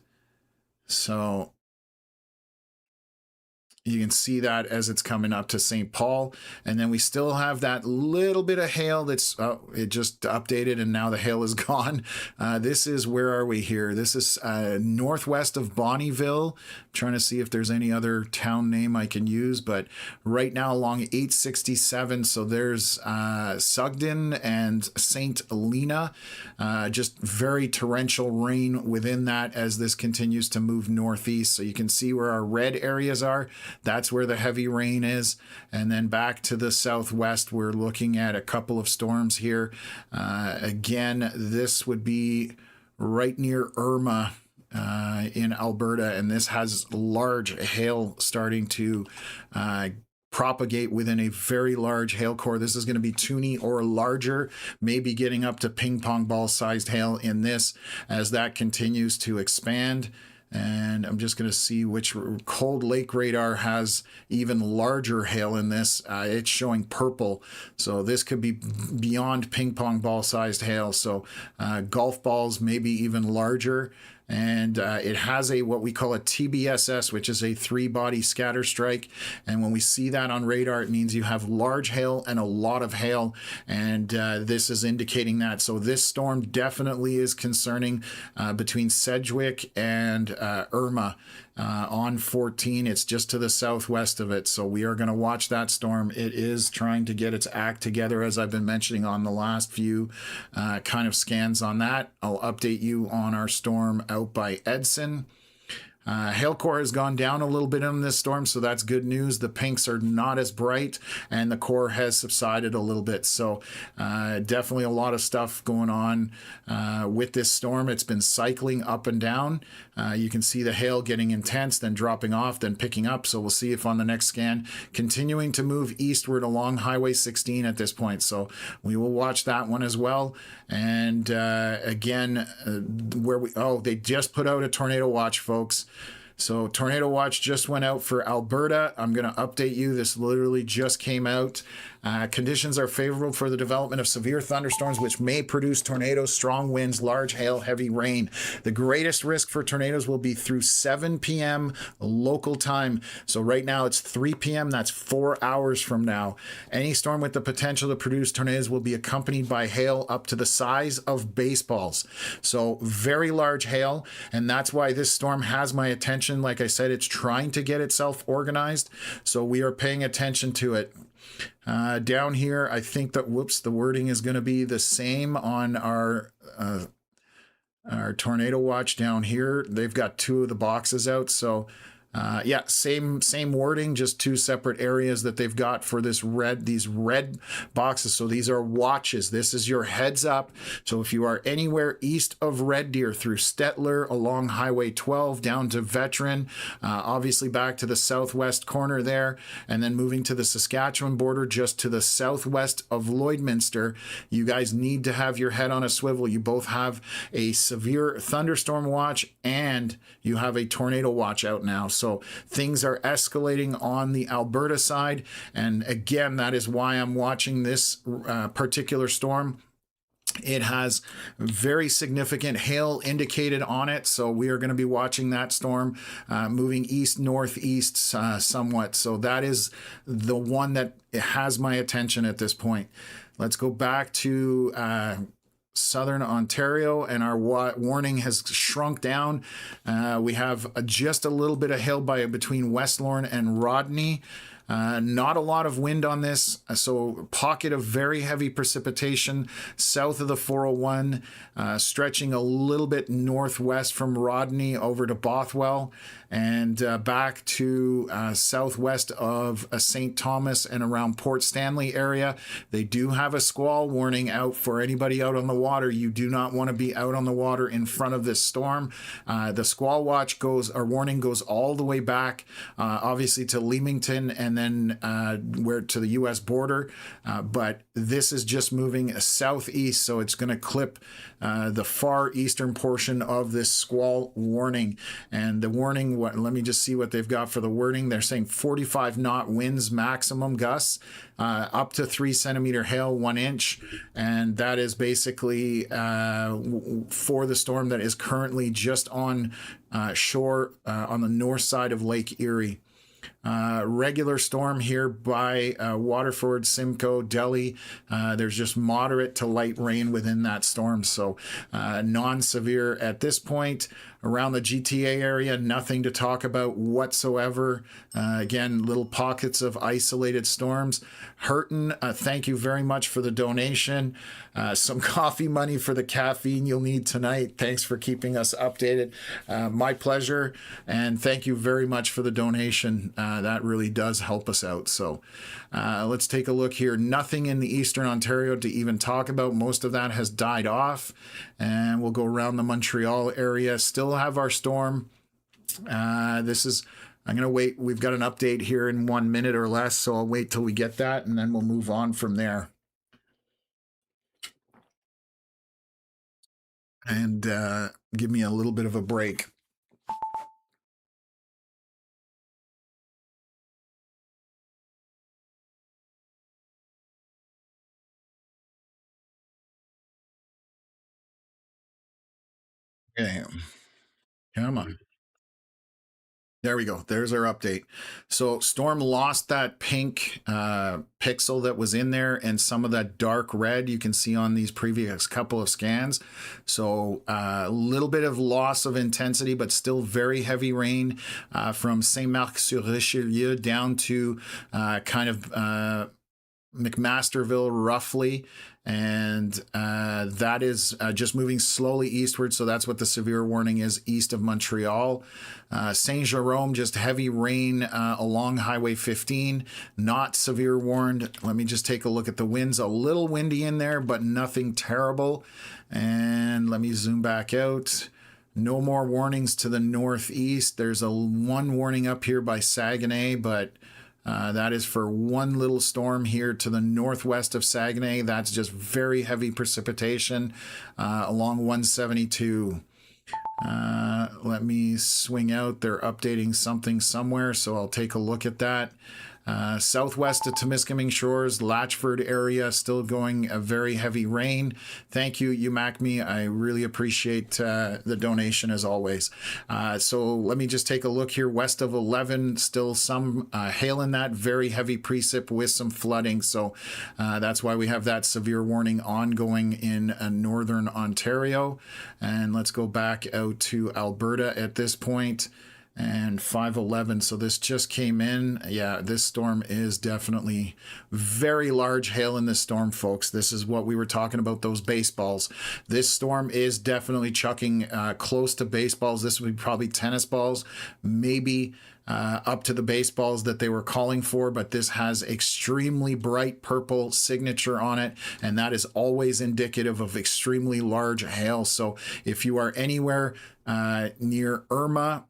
So you can see that as it's coming up to St. Paul. And then we still have that little bit of hail that's, it just updated and now the hail is gone. This is, where are we here? This is northwest of Bonnyville. I'm trying to see if there's any other town name I can use, but right now along 867. So there's Sugden and St. Helena. Just very torrential rain within that as this continues to move northeast. So you can see where our red areas are. That's where the heavy rain is. And then back to the southwest, we're looking at a couple of storms here. Again, this would be right near Irma in Alberta, and this has large hail starting to propagate within a very large hail core. This is going to be toonie or larger, maybe getting up to ping pong ball sized hail in this as that continues to expand. And I'm just going to see which cold lake radar has even larger hail in this. It's showing purple. So this could be beyond ping pong ball sized hail. So golf balls, maybe even larger. And it has a what we call a TBSS, which is a 3-body scatter strike. And when we see that on radar, it means you have large hail and a lot of hail. And this is indicating that. So this storm definitely is concerning between Sedgwick and Irma. On 14, it's just to the southwest of it. So we are going to watch that storm. It is trying to get its act together, as I've been mentioning on the last few kind of scans on that. I'll update you on our storm out by Edson. Hail core has gone down a little bit in this storm, so that's good news. The pinks are not as bright, and the core has subsided a little bit. So definitely a lot of stuff going on with this storm. It's been cycling up and down. You can see the hail getting intense, then dropping off, then picking up. So we'll see if on the next scan, continuing to move eastward along Highway 16 at this point. So we will watch that one as well. And again, they just put out a tornado watch, folks. So tornado watch just went out for Alberta. I'm going to update you. This literally just came out. Conditions are favorable for the development of severe thunderstorms, which may produce tornadoes, strong winds, large hail, heavy rain. The greatest risk for tornadoes will be through 7 p.m. local time. So right now it's 3 p.m. That's 4 hours from now. Any storm with the potential to produce tornadoes will be accompanied by hail up to the size of baseballs. So very large hail. And that's why this storm has my attention. Like I said, it's trying to get itself organized. So we are paying attention to it. Down here, I think that, the wording is going to be the same on our tornado watch down here. They've got 2 of the boxes out. So yeah, same wording, just 2 separate areas that they've got for these red boxes. So these are watches. This is your heads up. So if you are anywhere east of Red Deer through Stettler along Highway 12 down to Veteran, obviously back to the southwest corner there, and then moving to the Saskatchewan border just to the southwest of Lloydminster, you guys need to have your head on a swivel. You both have a severe thunderstorm watch and you have a tornado watch out now. So things are escalating on the Alberta side. And again, that is why I'm watching this particular storm. It has very significant hail indicated on it. So we are going to be watching that storm moving east-northeast somewhat. So that is the one that has my attention at this point. Let's go back to Southern Ontario, and our warning has shrunk down. We have just a little bit of hail between West Lorne and Rodney. Not a lot of wind on this, so pocket of very heavy precipitation south of the 401, stretching a little bit northwest from Rodney over to Bothwell, and back to southwest of St. Thomas and around Port Stanley area. They do have a squall warning out for anybody out on the water. You do not want to be out on the water in front of this storm. The squall warning goes all the way back, obviously to Leamington and then to the U.S. border. But this is just moving southeast, so it's going to clip the far eastern portion of this squall warning. And the warning, let me just see what they've got for the wording. They're saying 45 knot winds maximum gusts, up to 3 centimeter hail, 1 inch. And that is basically for the storm that is currently just on shore on the north side of Lake Erie. Regular storm here by Waterford, Simcoe, Delhi. There's just moderate to light rain within that storm, so non-severe at this point. Around the GTA area, nothing to talk about whatsoever. Again, little pockets of isolated storms. Hurton, thank you very much for the donation. Some coffee money for the caffeine you'll need tonight. Thanks for keeping us updated. My pleasure, and thank you very much for the donation. That really does help us out. So let's take a look here. Nothing in the Eastern Ontario to even talk about. Most of that has died off, and we'll go around the Montreal area. Still have our storm. This is I'm going to wait. We've got an update here in 1 minute or less, so I'll wait till we get that, and then we'll move on from there. And give me a little bit of a break. Okay. Come on. There we go. There's our update. So Storm lost that pink pixel that was in there and some of that dark red you can see on these previous couple of scans. So a little bit of loss of intensity, but still very heavy rain from Saint-Marc-sur-Richelieu down to kind of McMasterville roughly, and that is just moving slowly eastward. So that's what the severe warning is east of Montreal. Saint Jerome, just heavy rain along Highway 15, not severe warned. Let me just take a look at the winds. A little windy in there, but nothing terrible. And let me zoom back out. No more warnings to the northeast. There's one warning up here by Saguenay, but that is for one little storm here to the northwest of Saguenay. That's just very heavy precipitation along 172. Let me swing out. They're updating something somewhere, so I'll take a look at that. Southwest of Temiskaming Shores, Latchford area, still going a very heavy rain. Thank you, UMACME. I really appreciate the donation as always. So let me just take a look here. West of 11, still some hail in that, very heavy precip with some flooding. So that's why we have that severe warning ongoing in northern Ontario. And let's go back out to Alberta at this point. And 511, so this just came in. Yeah, this storm is definitely very large hail in this storm, folks. This is what we were talking about, those baseballs. This storm is definitely chucking close to baseballs. This would be probably tennis balls, maybe up to the baseballs that they were calling for, but this has extremely bright purple signature on it, and that is always indicative of extremely large hail. So if you are anywhere near Irma,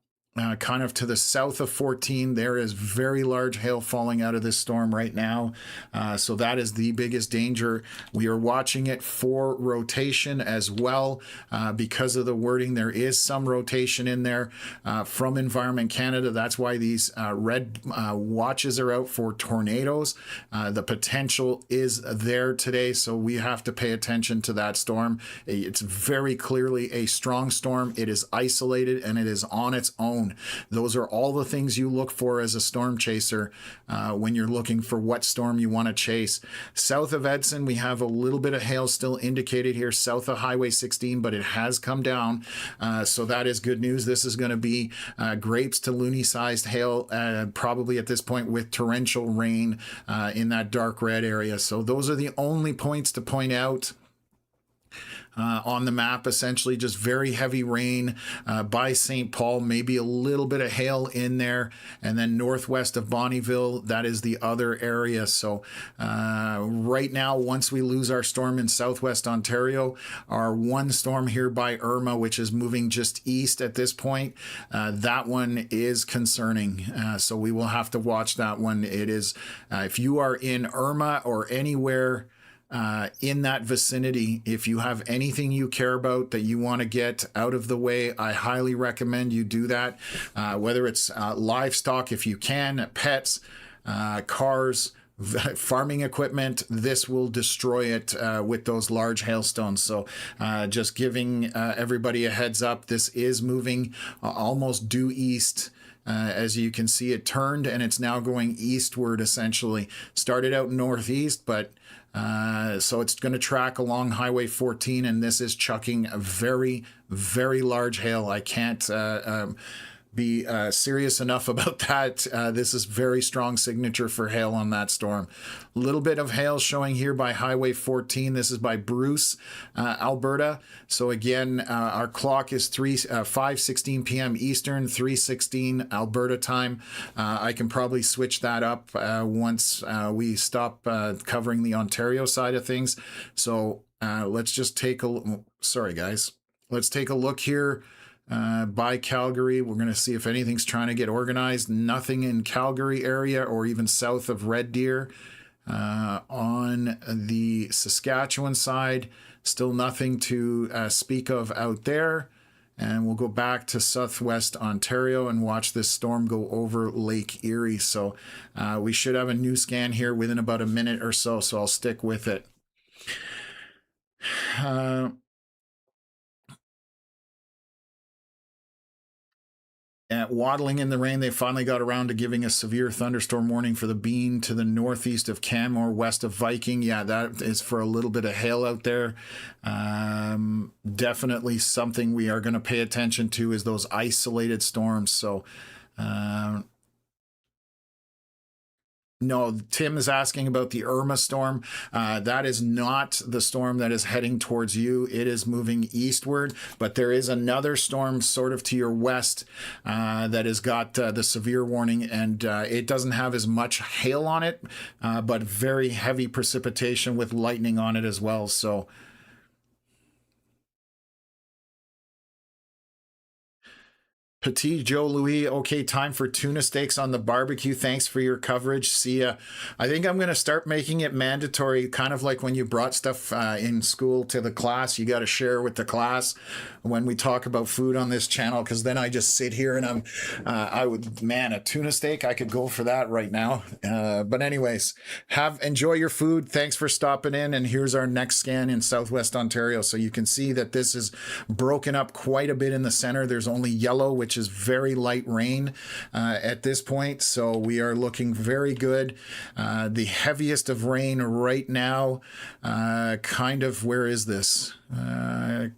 kind of to the south of 14, there is very large hail falling out of this storm right now. So that is the biggest danger. We are watching it for rotation as well. Because of the wording, there is some rotation in there from Environment Canada. That's why these red watches are out for tornadoes. The potential is there today, so we have to pay attention to that storm. It's very clearly a strong storm. It is isolated and it is on its own. Those are all the things you look for as a storm chaser when you're looking for what storm you want to chase. South of Edson, we have a little bit of hail still indicated here south of Highway 16, but it has come down. So that is good news. This is going to be grapes to loony-sized hail, probably at this point with torrential rain in that dark red area. So those are the only points to point out. On the map, essentially just very heavy rain by St. Paul, maybe a little bit of hail in there, and then northwest of Bonnyville, that is the other area. So right now, once we lose our storm in southwest Ontario, our one storm here by Irma, which is moving just east at this point, that one is concerning. So we will have to watch that one. It is, if you are in Irma or anywhere in that vicinity, if you have anything you care about that you want to get out of the way, I highly recommend you do that. Whether it's livestock, if you can, pets, cars, farming equipment, this will destroy it with those large hailstones. So just giving everybody a heads up, this is moving almost due east. As you can see, it turned and it's now going eastward essentially. Started out northeast, but so it's going to track along Highway 14, and this is chucking a very, very large hail. I can't be serious enough about that. This is very strong signature for hail on that storm. A little bit of hail showing here by Highway 14. This is by Bruce, Alberta. So again, our clock is 5:16 p.m. Eastern, 3:16 Alberta time. I can probably switch that up once we stop covering the Ontario side of things. So let's just take a sorry guys. Let's take a look here. by Calgary. We're going to see if anything's trying to get organized. Nothing in Calgary area or even south of Red Deer. On the Saskatchewan side, still nothing to speak of out there. And we'll go back to southwest Ontario and watch this storm go over Lake Erie. So we should have a new scan here within about a minute or so, so I'll stick with it. Waddling in the rain, they finally got around to giving a severe thunderstorm warning for the Bean to the northeast of Canmore, west of Viking. Yeah, that is for a little bit of hail out there. Definitely something we are going to pay attention to is those isolated storms. So, no, Tim is asking about the Irma storm. That is not the storm that is heading towards you. It is moving eastward, but there is another storm sort of to your west that has got the severe warning, and it doesn't have as much hail on it, but very heavy precipitation with lightning on it as well. So Petit Joe Louis, okay, time for tuna steaks on the barbecue. Thanks for your coverage. See ya. I think I'm going to start making it mandatory, kind of like when you brought stuff in school to the class. You got to share with the class when we talk about food on this channel, because then I just sit here and man, a tuna steak, I could go for that right now. But anyways, enjoy your food. Thanks for stopping in. And here's our next scan in southwest Ontario. So you can see that this is broken up quite a bit in the center. There's only yellow, which is very light rain at this point. So we are looking very good. The heaviest of rain right now, kind of, where is this?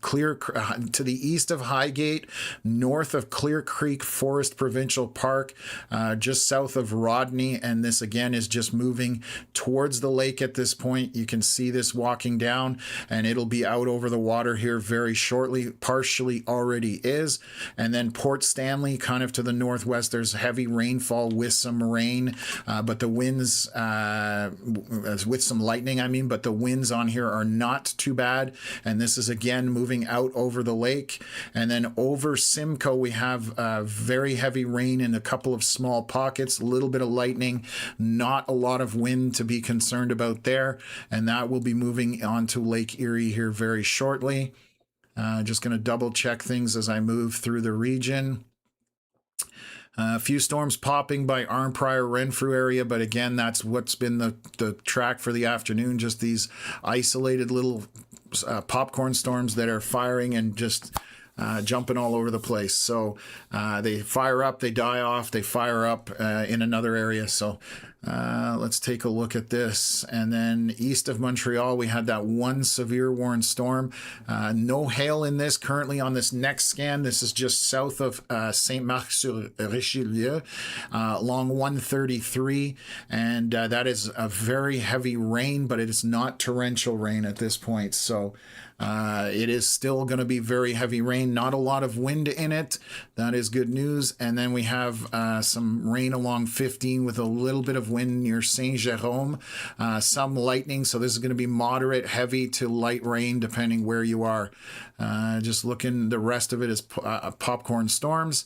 Clear to the east of Highgate, north of Clear Creek Forest Provincial Park, just south of Rodney, and this again is just moving towards the lake at this point. You can see this walking down, and it'll be out over the water here very shortly. Partially already is. And then Port Stanley, kind of to the northwest, there's heavy rainfall with some rain, but the winds with some lightning, I mean, but the winds on here are not too bad. And this is again moving out over the lake. And then over Simcoe, we have very heavy rain in a couple of small pockets, a little bit of lightning, not a lot of wind to be concerned about there. And that will be moving on to Lake Erie here very shortly. Just going to double check things as I move through the region. A few storms popping by Arnprior, Renfrew area, but again, that's what's been the track for the afternoon, just these isolated little popcorn storms that are firing and just jumping all over the place. So they fire up, they die off, they fire up in another area. So let's take a look at this. And then east of Montreal, we had that one severe warned storm. No hail in this currently on this next scan. This is just south of Saint-Marc-sur-Richelieu along 133. And that is a very heavy rain, but it is not torrential rain at this point. So it is still going to be very heavy rain, not a lot of wind in it. That is good news. And then we have some rain along 15 with a little bit of wind near Saint-Jérôme, some lightning. So this is going to be moderate, heavy to light rain depending where you are. Just looking, the rest of it is popcorn storms.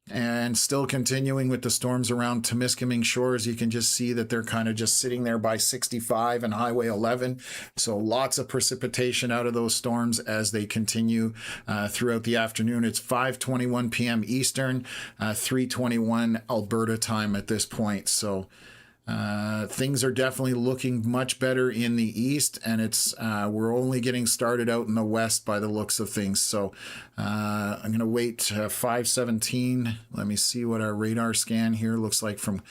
And still continuing with the storms around Temiskaming Shores, you can just see that they're kind of just sitting there by 65 and Highway 11. So lots of precipitation out of those storms as they continue throughout the afternoon. It's 5:21 p.m. Eastern, 3:21 Alberta time at this point. So things are definitely looking much better in the east, and it's we're only getting started out in the west by the looks of things. So I'm going to wait 5:17. Let me see what our radar scan here looks like from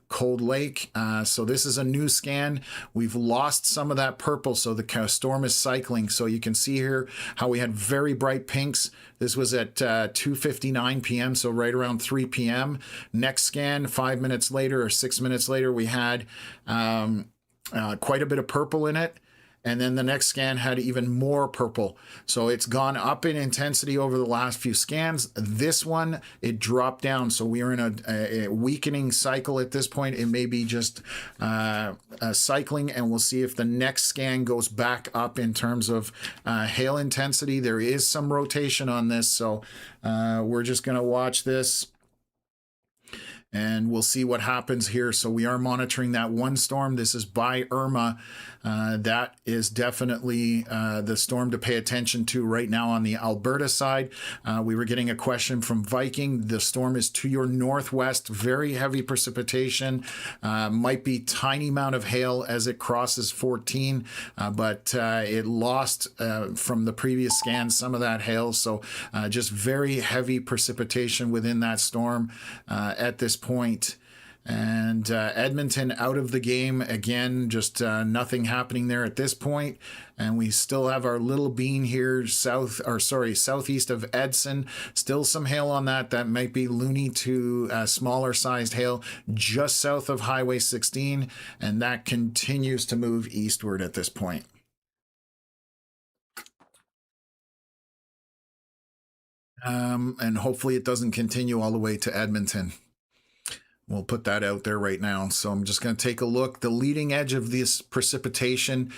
Cold Lake. So this is a new scan. We've lost some of that purple, so the storm is cycling. So you can see here how we had very bright pinks. This was at 2:59 p.m., so right around 3 p.m. Next scan, 5 minutes later or 6 minutes later, we had quite a bit of purple in it. And then the next scan had even more purple. So it's gone up in intensity over the last few scans. This one, it dropped down. So we are in a weakening cycle at this point. It may be just cycling, and we'll see if the next scan goes back up in terms of hail intensity. There is some rotation on this. So we're just going to watch this, and we'll see what happens here. So we are monitoring that one storm. This is by Irma. That is definitely the storm to pay attention to right now on the Alberta side. We were getting a question from Viking. The storm is to your northwest, very heavy precipitation, might be tiny amount of hail as it crosses 14, but it lost from the previous scan some of that hail. So just very heavy precipitation within that storm at this point. And Edmonton out of the game again, just nothing happening there at this point. And we still have our little bean here southeast of Edson. Still some hail on that. That might be loony to smaller sized hail just south of Highway 16. And that continues to move eastward at this point. And hopefully it doesn't continue all the way to Edmonton. We'll put that out there right now. So I'm just going to take a look. The leading edge of this precipitation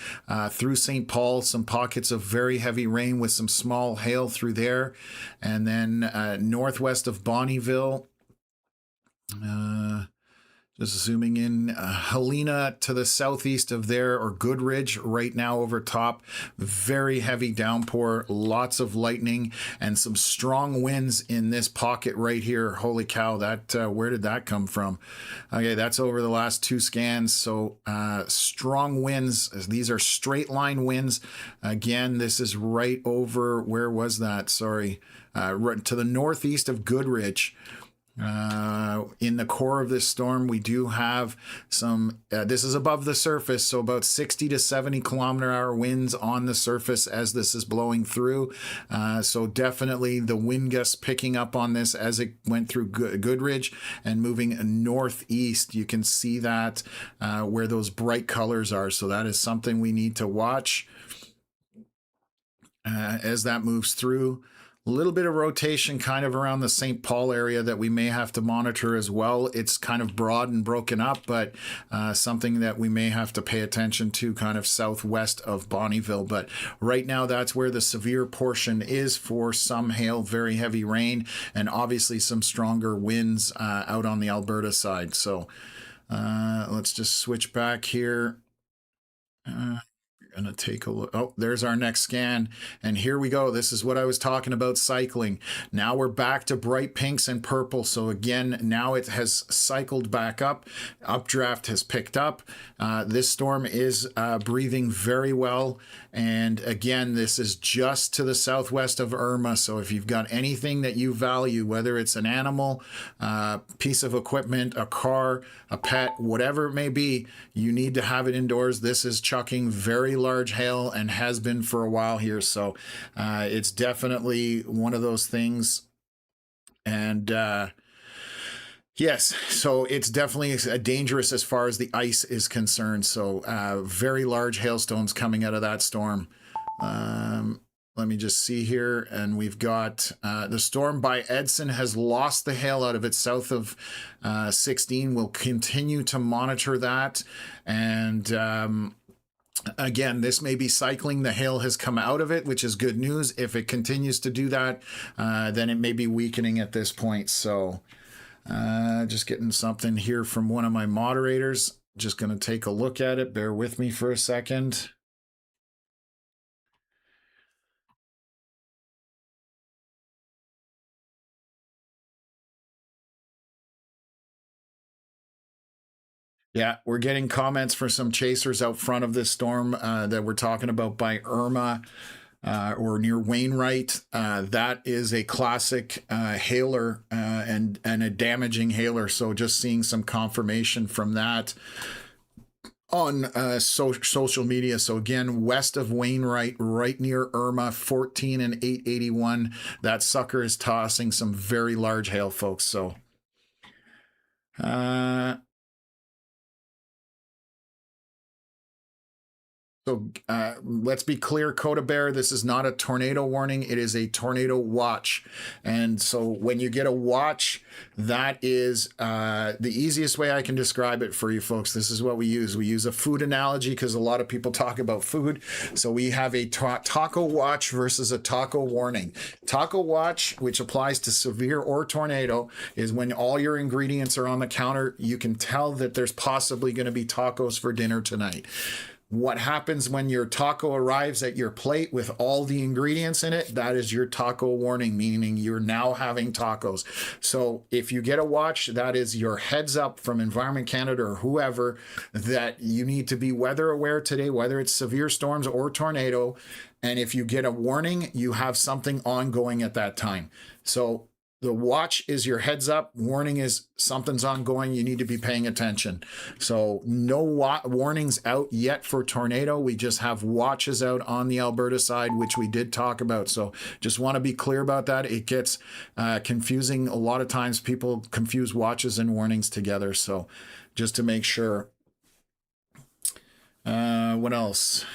through St. Paul, some pockets of very heavy rain with some small hail through there. And then northwest of Bonnyville, just zooming in, Helena to the southeast of there, or Goodridge right now over top. Very heavy downpour, lots of lightning, and some strong winds in this pocket right here. Holy cow, that where did that come from? Okay, that's over the last two scans. So strong winds. These are straight line winds. Again, this is right over, where was that? Sorry, right to the northeast of Goodridge. In the core of this storm, we do have some, this is above the surface, so about 60 to 70 kilometer-hour winds on the surface as this is blowing through. So definitely the wind gusts picking up on this as it went through Goodridge and moving northeast. You can see that where those bright colors are. So that is something we need to watch as that moves through. A little bit of rotation kind of around the St. Paul area that we may have to monitor as well. It's kind of broad and broken up, but something that we may have to pay attention to kind of southwest of Bonnyville. But right now, that's where the severe portion is for some hail, very heavy rain, and obviously some stronger winds out on the Alberta side. So let's just switch back here. Gonna take a look. Oh, there's our next scan, and here we go. This is what I was talking about, cycling. Now we're back to bright pinks and purple. So again, now it has cycled back up. Updraft has picked up. This storm is breathing very well, and again, this is just to the southwest of Irma. So if you've got anything that you value, whether it's an animal, piece of equipment, a car, a pet, whatever it may be, you need to have it indoors. This is chucking very large hail and has been for a while here. So it's definitely one of those things. And yes, so it's definitely dangerous as far as the ice is concerned. So very large hailstones coming out of that storm. Let me just see here. And we've got the storm by Edson has lost the hail out of it south of 16. We'll continue to monitor that. And again, this may be cycling. The hail has come out of it, which is good news. If it continues to do that, then it may be weakening at this point. So just getting something here from one of my moderators. Just going to take a look at it. Bear with me for a second. Yeah, we're getting comments for some chasers out front of this storm that we're talking about by Irma or near Wainwright. That is a classic hailer and a damaging hailer. So just seeing some confirmation from that on social media. So again, west of Wainwright, right near Irma, 14 and 881. That sucker is tossing some very large hail, folks. So So let's be clear, Coda Bear, this is not a tornado warning. It is a tornado watch. And so when you get a watch, that is the easiest way I can describe it for you folks. This is what we use. We use a food analogy because a lot of people talk about food. So we have a taco watch versus a taco warning. Taco watch, which applies to severe or tornado, is when all your ingredients are on the counter. You can tell that there's possibly going to be tacos for dinner tonight. What happens when your taco arrives at your plate with all the ingredients in it? That is your taco warning, meaning you're now having tacos. So if you get a watch, that is your heads up from Environment Canada or whoever that you need to be weather aware today, whether it's severe storms or tornado. And if you get a warning, you have something ongoing at that time. So the watch is your heads up. Warning is something's ongoing. You need to be paying attention. So no warnings out yet for tornado. We just have watches out on the Alberta side, which we did talk about. So just want to be clear about that. It gets confusing. A lot of times people confuse watches and warnings together. So just to make sure. What else?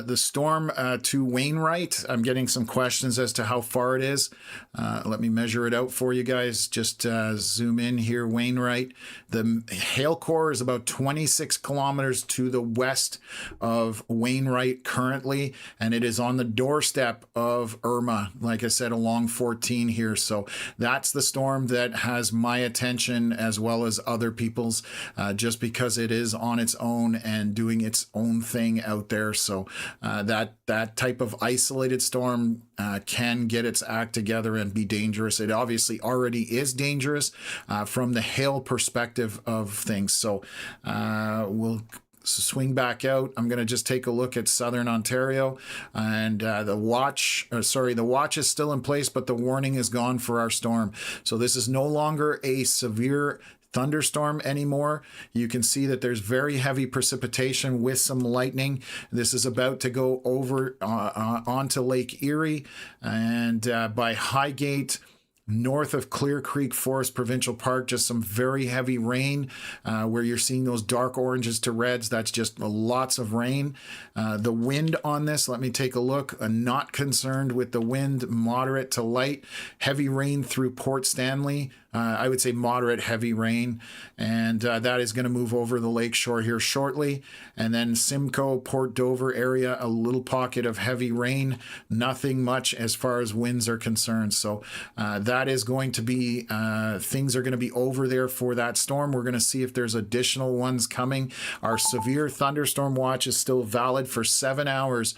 The storm to Wainwright, I'm getting some questions as to how far it is. Let me measure it out for you guys. Just zoom in here, Wainwright. The hail core is about 26 kilometers to the west of Wainwright currently, and it is on the doorstep of Irma, like I said, along 14 here. So that's the storm that has my attention as well as other people's, just because it is on its own and doing its own thing out there. So that type of isolated storm can get its act together and be dangerous. It obviously already is dangerous from the hail perspective of things. So we'll swing back out. I'm going to just take a look at southern Ontario, and the watch is still in place, but the warning is gone for our storm. So this is no longer a severe thunderstorm anymore. You can see that there's very heavy precipitation with some lightning. This is about to go over onto Lake Erie, and by Highgate, north of Clear Creek Forest Provincial Park, just some very heavy rain where you're seeing those dark oranges to reds. That's just lots of rain. The wind on this, let me take a look. Not concerned with the wind, moderate to light. Heavy rain through Port Stanley. I would say moderate heavy rain, and that is going to move over the lakeshore here shortly. And then Simcoe, Port Dover area, a little pocket of heavy rain, nothing much as far as winds are concerned. So that is going to be, things are going to be over there for that storm. We're going to see if there's additional ones coming. Our severe thunderstorm watch is still valid for 7 hours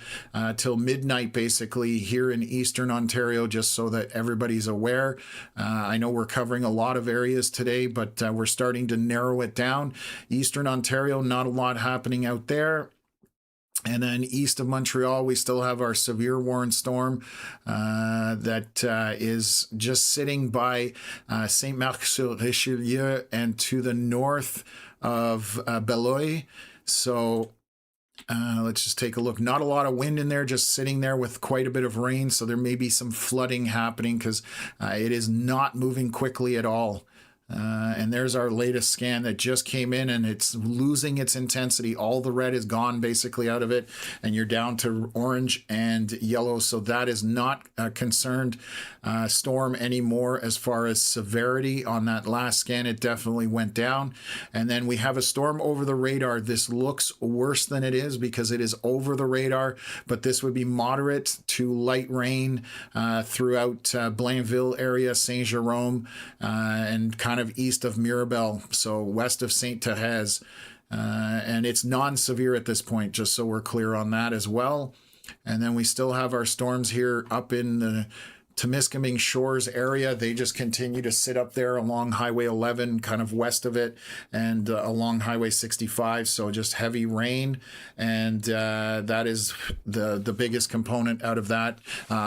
till midnight, basically, here in Eastern Ontario, just so that everybody's aware. I know we're covering a lot of areas today, but we're starting to narrow it down. Eastern Ontario, not a lot happening out there. And then east of Montreal, we still have our severe warning storm that is just sitting by Saint-Marc-sur-Richelieu and to the north of Beloeil. So let's just take a look. Not a lot of wind in there, just sitting there with quite a bit of rain. So there may be some flooding happening because it is not moving quickly at all. And there's our latest scan that just came in, and it's losing its intensity. All the red is gone basically out of it, and you're down to orange and yellow. So that is not a concerned storm anymore as far as severity. On that last scan, it definitely went down. And then we have a storm over the radar. This looks worse than it is because it is over the radar, but this would be moderate to light rain throughout Blainville area, Saint-Jérôme, and kind of east of Mirabel, so west of Saint Therese, and it's non-severe at this point, just so we're clear on that as well. And then we still have our storms here up in the Temiskaming Shores area. They just continue to sit up there along Highway 11, kind of west of it, and along Highway 65. So just heavy rain, and that is the biggest component out of that.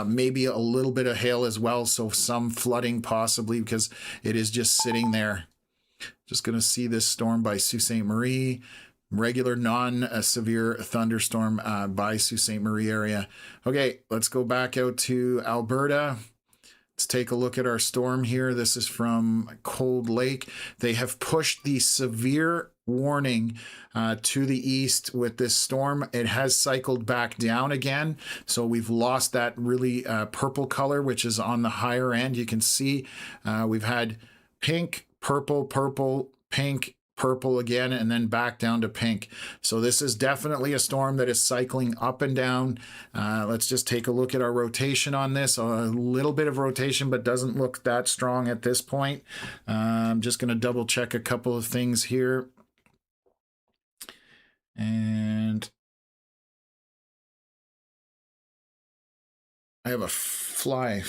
Maybe a little bit of hail as well, so some flooding possibly because it is just sitting there. Just going to see this storm by Sault Ste. Marie. Regular non-severe thunderstorm by Sault Ste. Marie area. Okay, let's go back out to Alberta. Let's take a look at our storm here. This is from Cold Lake. They have pushed the severe warning to the east with this storm. It has cycled back down again. So we've lost that really purple color, which is on the higher end. You can see we've had pink, purple, purple, pink, purple again, and then back down to pink. So this is definitely a storm that is cycling up and down. Let's just take a look at our rotation on this. A little bit of rotation, but doesn't look that strong at this point. I'm just going to double check a couple of things here. And I have a fly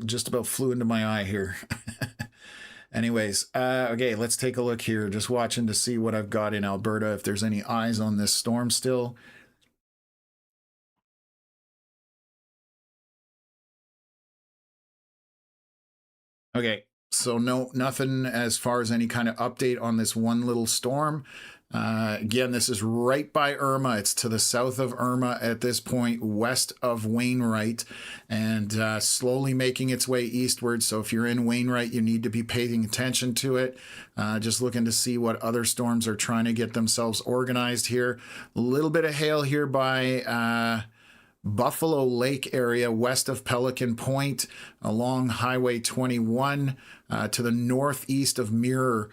just about flew into my eye here. Anyways, okay, let's take a look here. Just watching to see what I've got in Alberta, if there's any eyes on this storm still. Okay, so no, nothing as far as any kind of update on this one little storm. Again, this is right by Irma. It's to the south of Irma at this point, west of Wainwright, and slowly making its way eastward. So if you're in Wainwright, you need to be paying attention to it. Just looking to see what other storms are trying to get themselves organized here. A little bit of hail here by Buffalo Lake area west of Pelican Point along Highway 21 to the northeast of Mirror.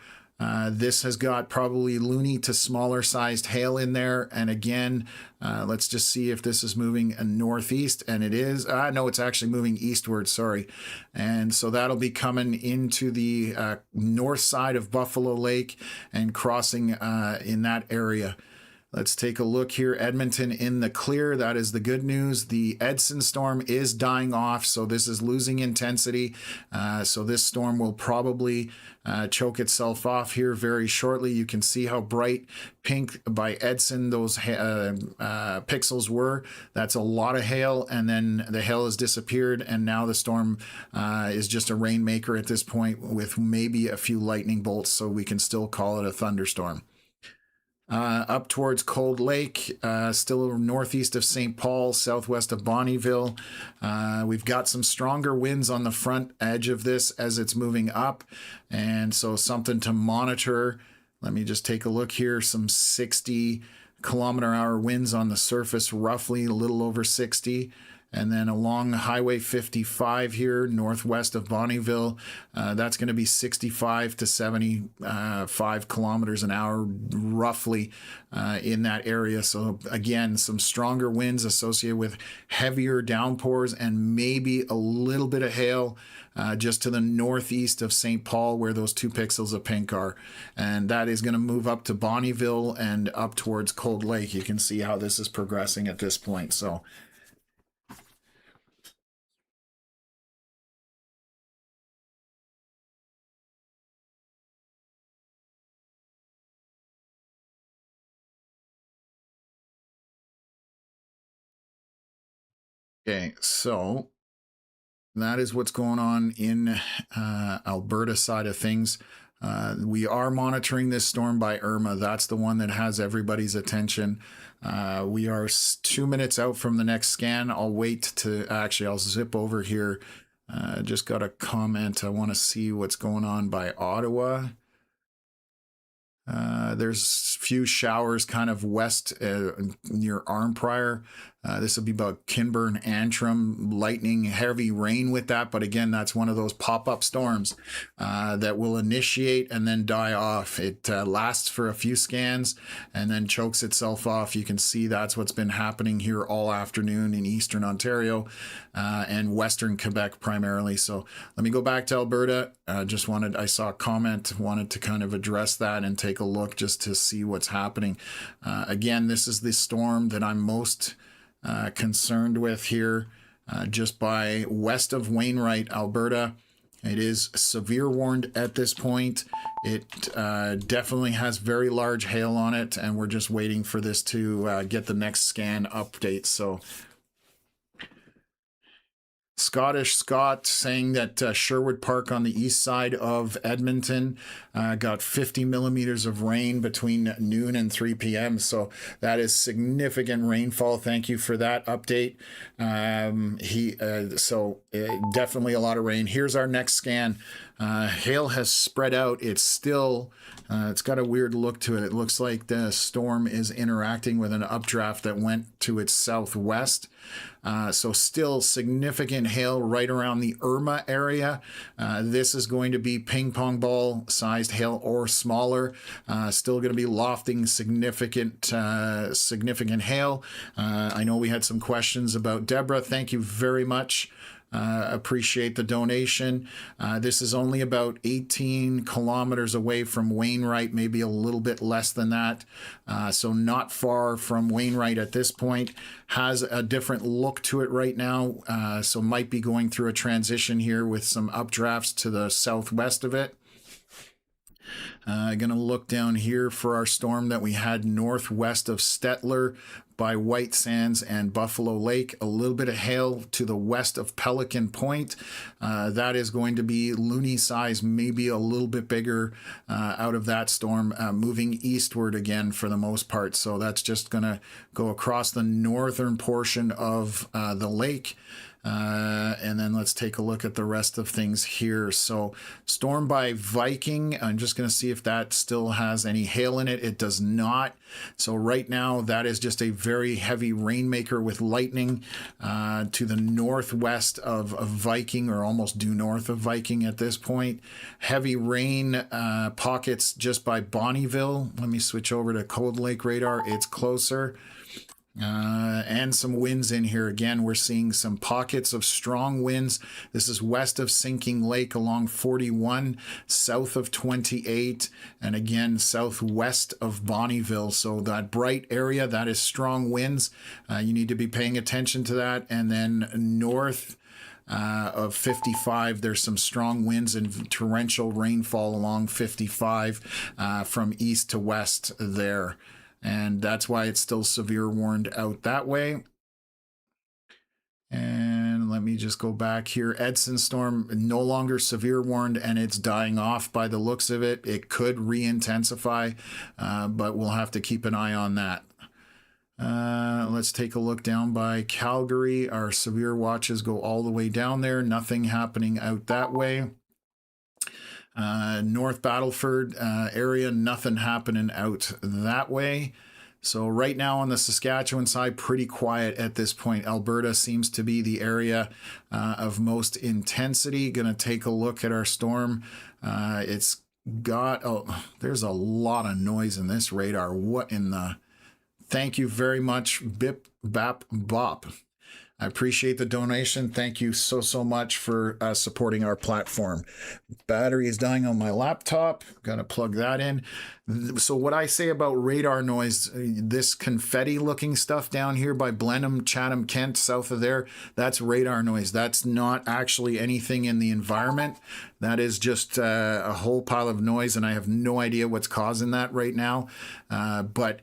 This has got probably loony to smaller sized hail in there. And again, let's just see if this is moving northeast, and it is. No, it's actually moving eastward, sorry. And so that'll be coming into the north side of Buffalo Lake and crossing in that area. Let's take a look here. Edmonton in the clear. That is the good news. The Edson storm is dying off, so this is losing intensity. So this storm will probably choke itself off here very shortly. You can see how bright pink by Edson those pixels were. That's a lot of hail, and then the hail has disappeared, and now the storm is just a rainmaker at this point with maybe a few lightning bolts, so we can still call it a thunderstorm. Up towards Cold Lake, still northeast of St. Paul, southwest of Bonnyville. We've got some stronger winds on the front edge of this as it's moving up, and so something to monitor. Let me just take a look here. Some 60-kilometer-hour winds on the surface, roughly a little over 60. And then along Highway 55 here, northwest of Bonnyville, that's going to be 65 to 75 kilometers an hour, roughly, in that area. So again, some stronger winds associated with heavier downpours and maybe a little bit of hail just to the northeast of St. Paul, where those 2 pixels of pink are. And that is going to move up to Bonnyville and up towards Cold Lake. You can see how this is progressing at this point. So okay, so that is what's going on in Alberta side of things. We are monitoring this storm by Irma. That's the one that has everybody's attention. We are 2 minutes out from the next scan. I'll wait to, actually, I'll zip over here. Just got a comment. I want to see what's going on by Ottawa. There's a few showers kind of west near Arnprior. This will be about Kinburn, Antrim, lightning, heavy rain with that. But again, that's one of those pop-up storms that will initiate and then die off. It lasts for a few scans and then chokes itself off. You can see that's what's been happening here all afternoon in eastern Ontario and western Quebec primarily. So let me go back to Alberta. I saw a comment, wanted to kind of address that and take a look just to see what's happening. Again, this is the storm that I'm most concerned with here, just by west of Wainwright, Alberta. It is severe warned at this point. It definitely has very large hail on it, and we're just waiting for this to get the next scan update. So Scottish Scott saying that Sherwood Park on the east side of Edmonton got 50 millimeters of rain between noon and 3 p.m. So that is significant rainfall. Thank you for that update. Definitely a lot of rain. Here's our next scan. Hail has spread out. It's still, it's got a weird look to it. It looks like the storm is interacting with an updraft that went to its southwest. So still significant hail right around the Irma area. This is going to be ping pong ball sized hail or smaller. Still going to be lofting significant hail. I know we had some questions about Deborah. Thank you very much. Appreciate the donation. This is only about 18 kilometers away from Wainwright, maybe a little bit less than that. So not far from Wainwright at this point. Has a different look to it right now. So might be going through a transition here with some updrafts to the southwest of it. Going to look down here for our storm that we had northwest of Stettler by White Sands and Buffalo Lake. A little bit of hail to the west of Pelican Point. That is going to be loony size, maybe a little bit bigger out of that storm, moving eastward again for the most part. So that's just going to go across the northern portion of the lake. And then let's take a look at the rest of things here. So storm by Viking, I'm just going to see if that still has any hail in it. It does not. So right now that is just a very heavy rainmaker with lightning to the northwest of Viking, or almost due north of Viking at this point. Heavy rain pockets just by Bonnyville. Let me switch over to Cold Lake radar. It's closer. And some winds in here. Again, we're seeing some pockets of strong winds. This is west of Sinking Lake along 41, south of 28, and again, southwest of Bonnyville. So that bright area, that is strong winds. You need to be paying attention to that. And then north of 55, there's some strong winds and torrential rainfall along 55 from east to west there. And that's why it's still severe warned out that way. And let me just go back here. Edson storm, no longer severe warned, and it's dying off by the looks of it. It could re-intensify, but we'll have to keep an eye on that. Let's take a look down by Calgary. Our severe watches go all the way down there. Nothing happening out that way. North Battleford area, nothing happening out that way. So right now on the Saskatchewan side, pretty quiet at this point. Alberta seems to be the area of most intensity. Going to take a look at our storm. It's got, there's a lot of noise in this radar. What in the... Thank you very much, Bip Bap Bop. I appreciate the donation. Thank you so much for supporting our platform. Battery is dying on my laptop. Got to plug that in. So what I say about radar noise, this confetti looking stuff down here by Blenheim, Chatham, Kent, south of there, that's radar noise. That's not actually anything in the environment. That is just a whole pile of noise, and I have no idea what's causing that right now. But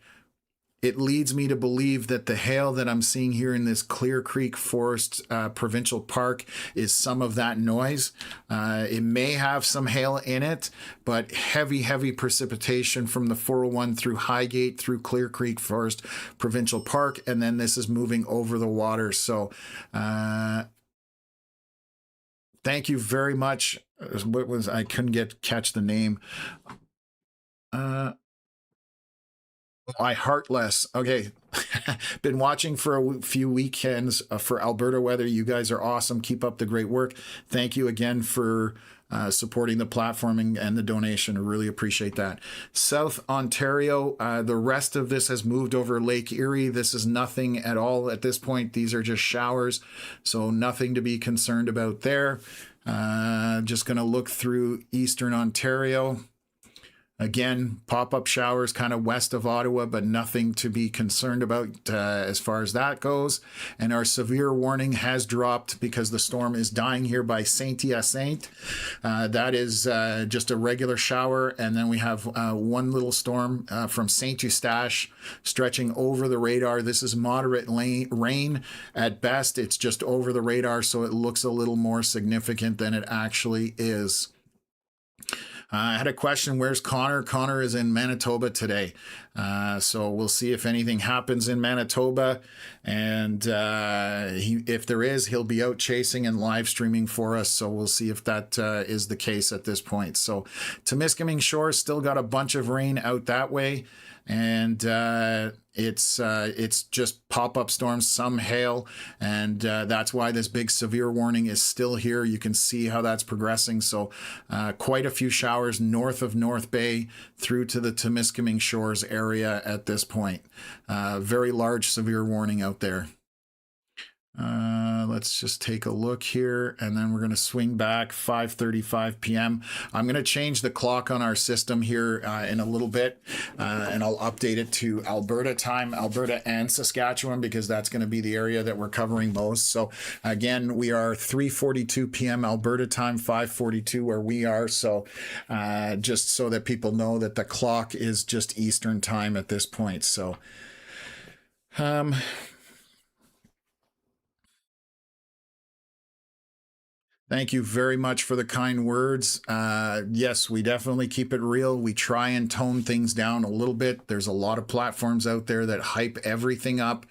it leads me to believe that the hail that I'm seeing here in this Clear Creek Forest Provincial Park is some of that noise. It may have some hail in it, but heavy precipitation from the 401 through Highgate, through Clear Creek Forest Provincial Park, and then this is moving over the water. So thank you very much. What was, I couldn't catch the name. I Heartless. Okay. Been watching for a few weekends for Alberta weather. You guys are awesome. Keep up the great work. Thank you again for supporting the platform and the donation. I really appreciate that. South Ontario, the rest of this has moved over Lake Erie. This is nothing at all at this point. These are just showers, so nothing to be concerned about there. Just going to look through Eastern Ontario. Again, pop-up showers kind of west of Ottawa, but nothing to be concerned about as far as that goes. And our severe warning has dropped because the storm is dying here by Saint-Hyacinthe. That is just a regular shower. And then we have one little storm from Saint-Eustache stretching over the radar. This is moderate rain at best. It's just over the radar, so it looks a little more significant than it actually is. I had a question, where's Connor? Connor is in Manitoba today. So we'll see if anything happens in Manitoba. And if there is, he'll be out chasing and live streaming for us. So we'll see if that is the case at this point. So Temiskaming Shore still got a bunch of rain out that way. And it's just pop-up storms, some hail, and that's why this big severe warning is still here. You can see how that's progressing. So quite a few showers north of North Bay through to the Temiskaming Shores area at this point. Very large severe warning out there. Let's just take a look here, and then we're going to swing back 5:35 p.m. I'm going to change the clock on our system here in a little bit, and I'll update it to Alberta time, Alberta and Saskatchewan, because that's going to be the area that we're covering most. So again, we are 3:42 p.m. Alberta time, 5:42 where we are. So just so that people know that the clock is just Eastern time at this point. So thank you very much for the kind words. Yes, we definitely keep it real. We try and tone things down a little bit. There's a lot of platforms out there that hype everything up,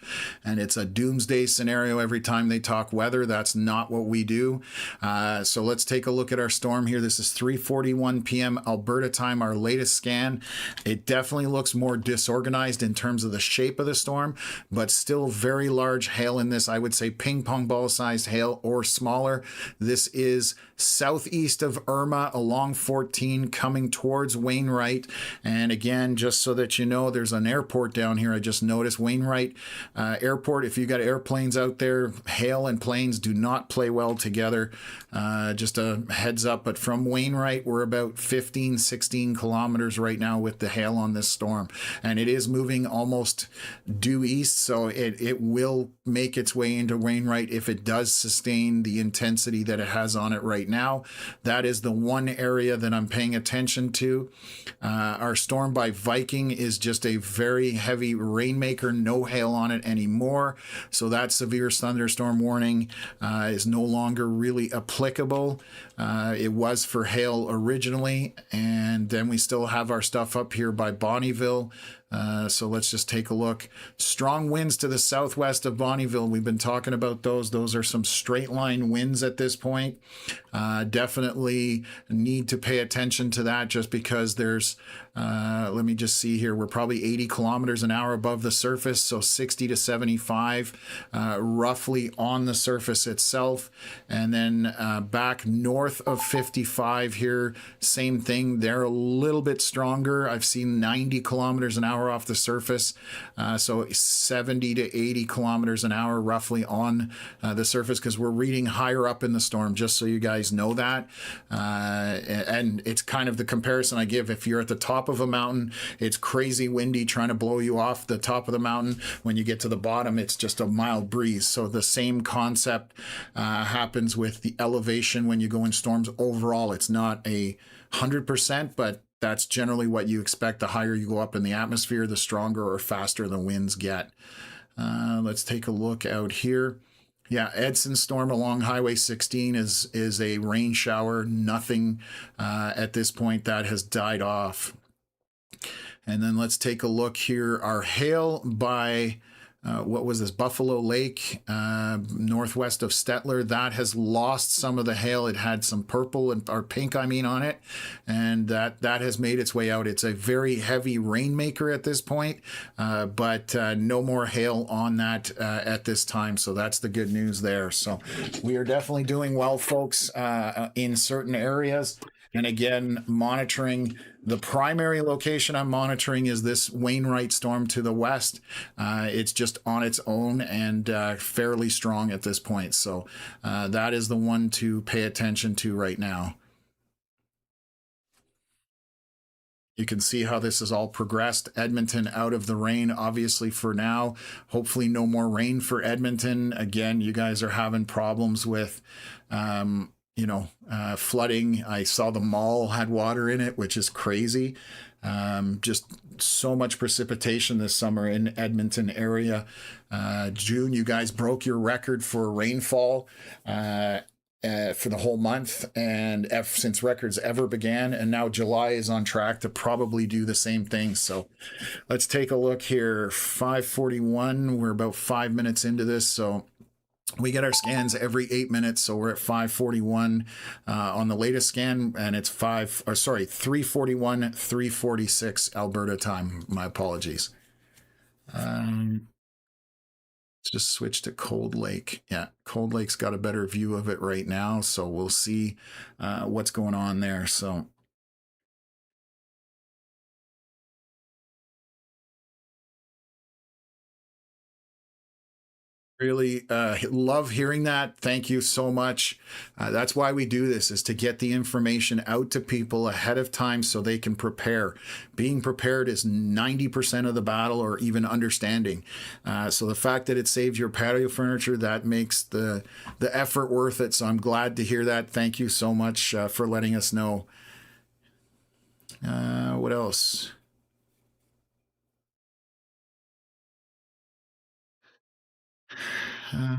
and it's a doomsday scenario every time they talk weather. That's not what we do. So let's take a look at our storm here. This is 3:41 p.m. Alberta time, our latest scan. It definitely looks more disorganized in terms of the shape of the storm, but still very large hail in this. I would say ping pong ball sized hail or smaller. This is southeast of Irma along 14 coming towards Wainwright. And again, just so that you know, there's an airport down here. I just noticed Wainwright Airport. If you got airplanes out there, hail and planes do not play well together. Just a heads up. But from Wainwright, we're about 15, 16 kilometers right now with the hail on this storm. And it is moving almost due east. So it will make its way into Wainwright if it does sustain the intensity that it has on it right now. That is the one area that I'm paying attention to. Our storm by Viking is just a very heavy rainmaker, no hail on it anymore. So that severe thunderstorm warning is no longer really applicable. It was for hail originally, and then we still have our stuff up here by Bonnyville. So let's just take a look. Strong winds to the southwest of Bonnyville. We've been talking about those. Those are some straight line winds at this point. Definitely need to pay attention to that just because there's, let me just see here. We're probably 80 kilometers an hour above the surface. So 60 to 75 roughly on the surface itself. And then back north of 55 here, same thing. They're a little bit stronger. I've seen 90 kilometers an hour off the surface, so 70 to 80 kilometers an hour roughly on the surface, because we're reading higher up in the storm, just so you guys know that. And it's kind of the comparison I give. If you're at the top of a mountain, it's crazy windy trying to blow you off the top of the mountain. When you get to the bottom, it's just a mild breeze. So the same concept happens with the elevation when you go in storms. Overall, it's not 100%, but that's generally what you expect. The higher you go up in the atmosphere, the stronger or faster the winds get. Let's take a look out here. Yeah, Edson storm along Highway 16 is a rain shower. Nothing at this point. That has died off. And then let's take a look here. Our hail by what was this, Buffalo Lake, northwest of Stettler, that has lost some of the hail. It had some purple or pink, I mean, on it, and that has made its way out. It's a very heavy rainmaker at this point, but no more hail on that at this time. So that's the good news there. So we are definitely doing well, folks, in certain areas. And again, monitoring, the primary location I'm monitoring is this Wainwright storm to the west. It's just on its own and fairly strong at this point. So that is the one to pay attention to right now. You can see how this has all progressed. Edmonton out of the rain, obviously, for now. Hopefully no more rain for Edmonton. Again, you guys are having problems with, flooding. I saw the mall had water in it, which is crazy. Just so much precipitation this summer in Edmonton area. June, you guys broke your record for rainfall. For the whole month, and since records ever began, and now July is on track to probably do the same thing. So let's take a look here. 5:41, we're about 5 minutes into this, so we get our scans every 8 minutes, so we're at 5:41 on the latest scan, and it's 3:41, 3:46 Alberta time. My apologies. Let's just switch to Cold Lake. Yeah, Cold Lake's got a better view of it right now, so we'll see what's going on there. So really love hearing that. Thank you so much. That's why we do this, is to get the information out to people ahead of time so they can prepare. Being prepared is 90% of the battle, or even understanding. So the fact that it saves your patio furniture, that makes the effort worth it. So I'm glad to hear that. Thank you so much for letting us know. What else? I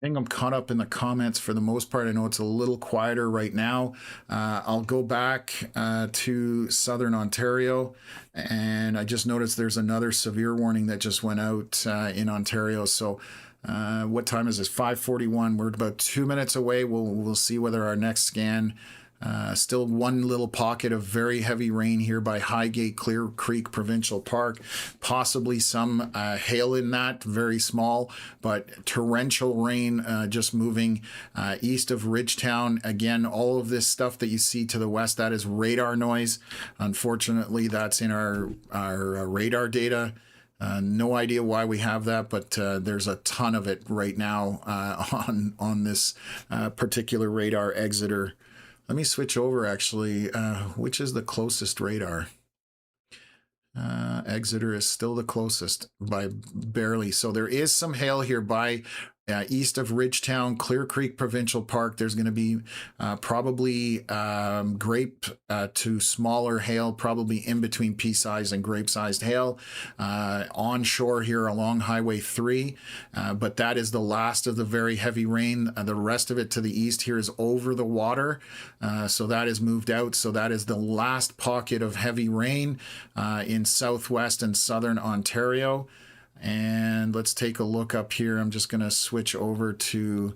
think I'm caught up in the comments for the most part. I know it's a little quieter right now. I'll go back to Southern Ontario, and I just noticed there's another severe warning that just went out in Ontario. So what time is this? 5:41. We're about 2 minutes away. We'll see whether our next scan. Still one little pocket of very heavy rain here by Highgate Clear Creek Provincial Park. Possibly some hail in that, very small, but torrential rain just moving east of Ridgetown. Again, all of this stuff that you see to the west, that is radar noise. Unfortunately, that's in our radar data. No idea why we have that, but there's a ton of it right now on this particular radar Exeter. Let me switch over, actually. Which is the closest radar? Exeter is still the closest by barely. So there is some hail here by east of Ridgetown, Clear Creek Provincial Park. There's going to be probably grape to smaller hail, probably in between pea-sized and grape-sized hail onshore here along Highway 3. But that is the last of the very heavy rain. The rest of it to the east here is over the water. So that is moved out. So that is the last pocket of heavy rain in southwest and southern Ontario. And let's take a look up here. I'm just going to switch over to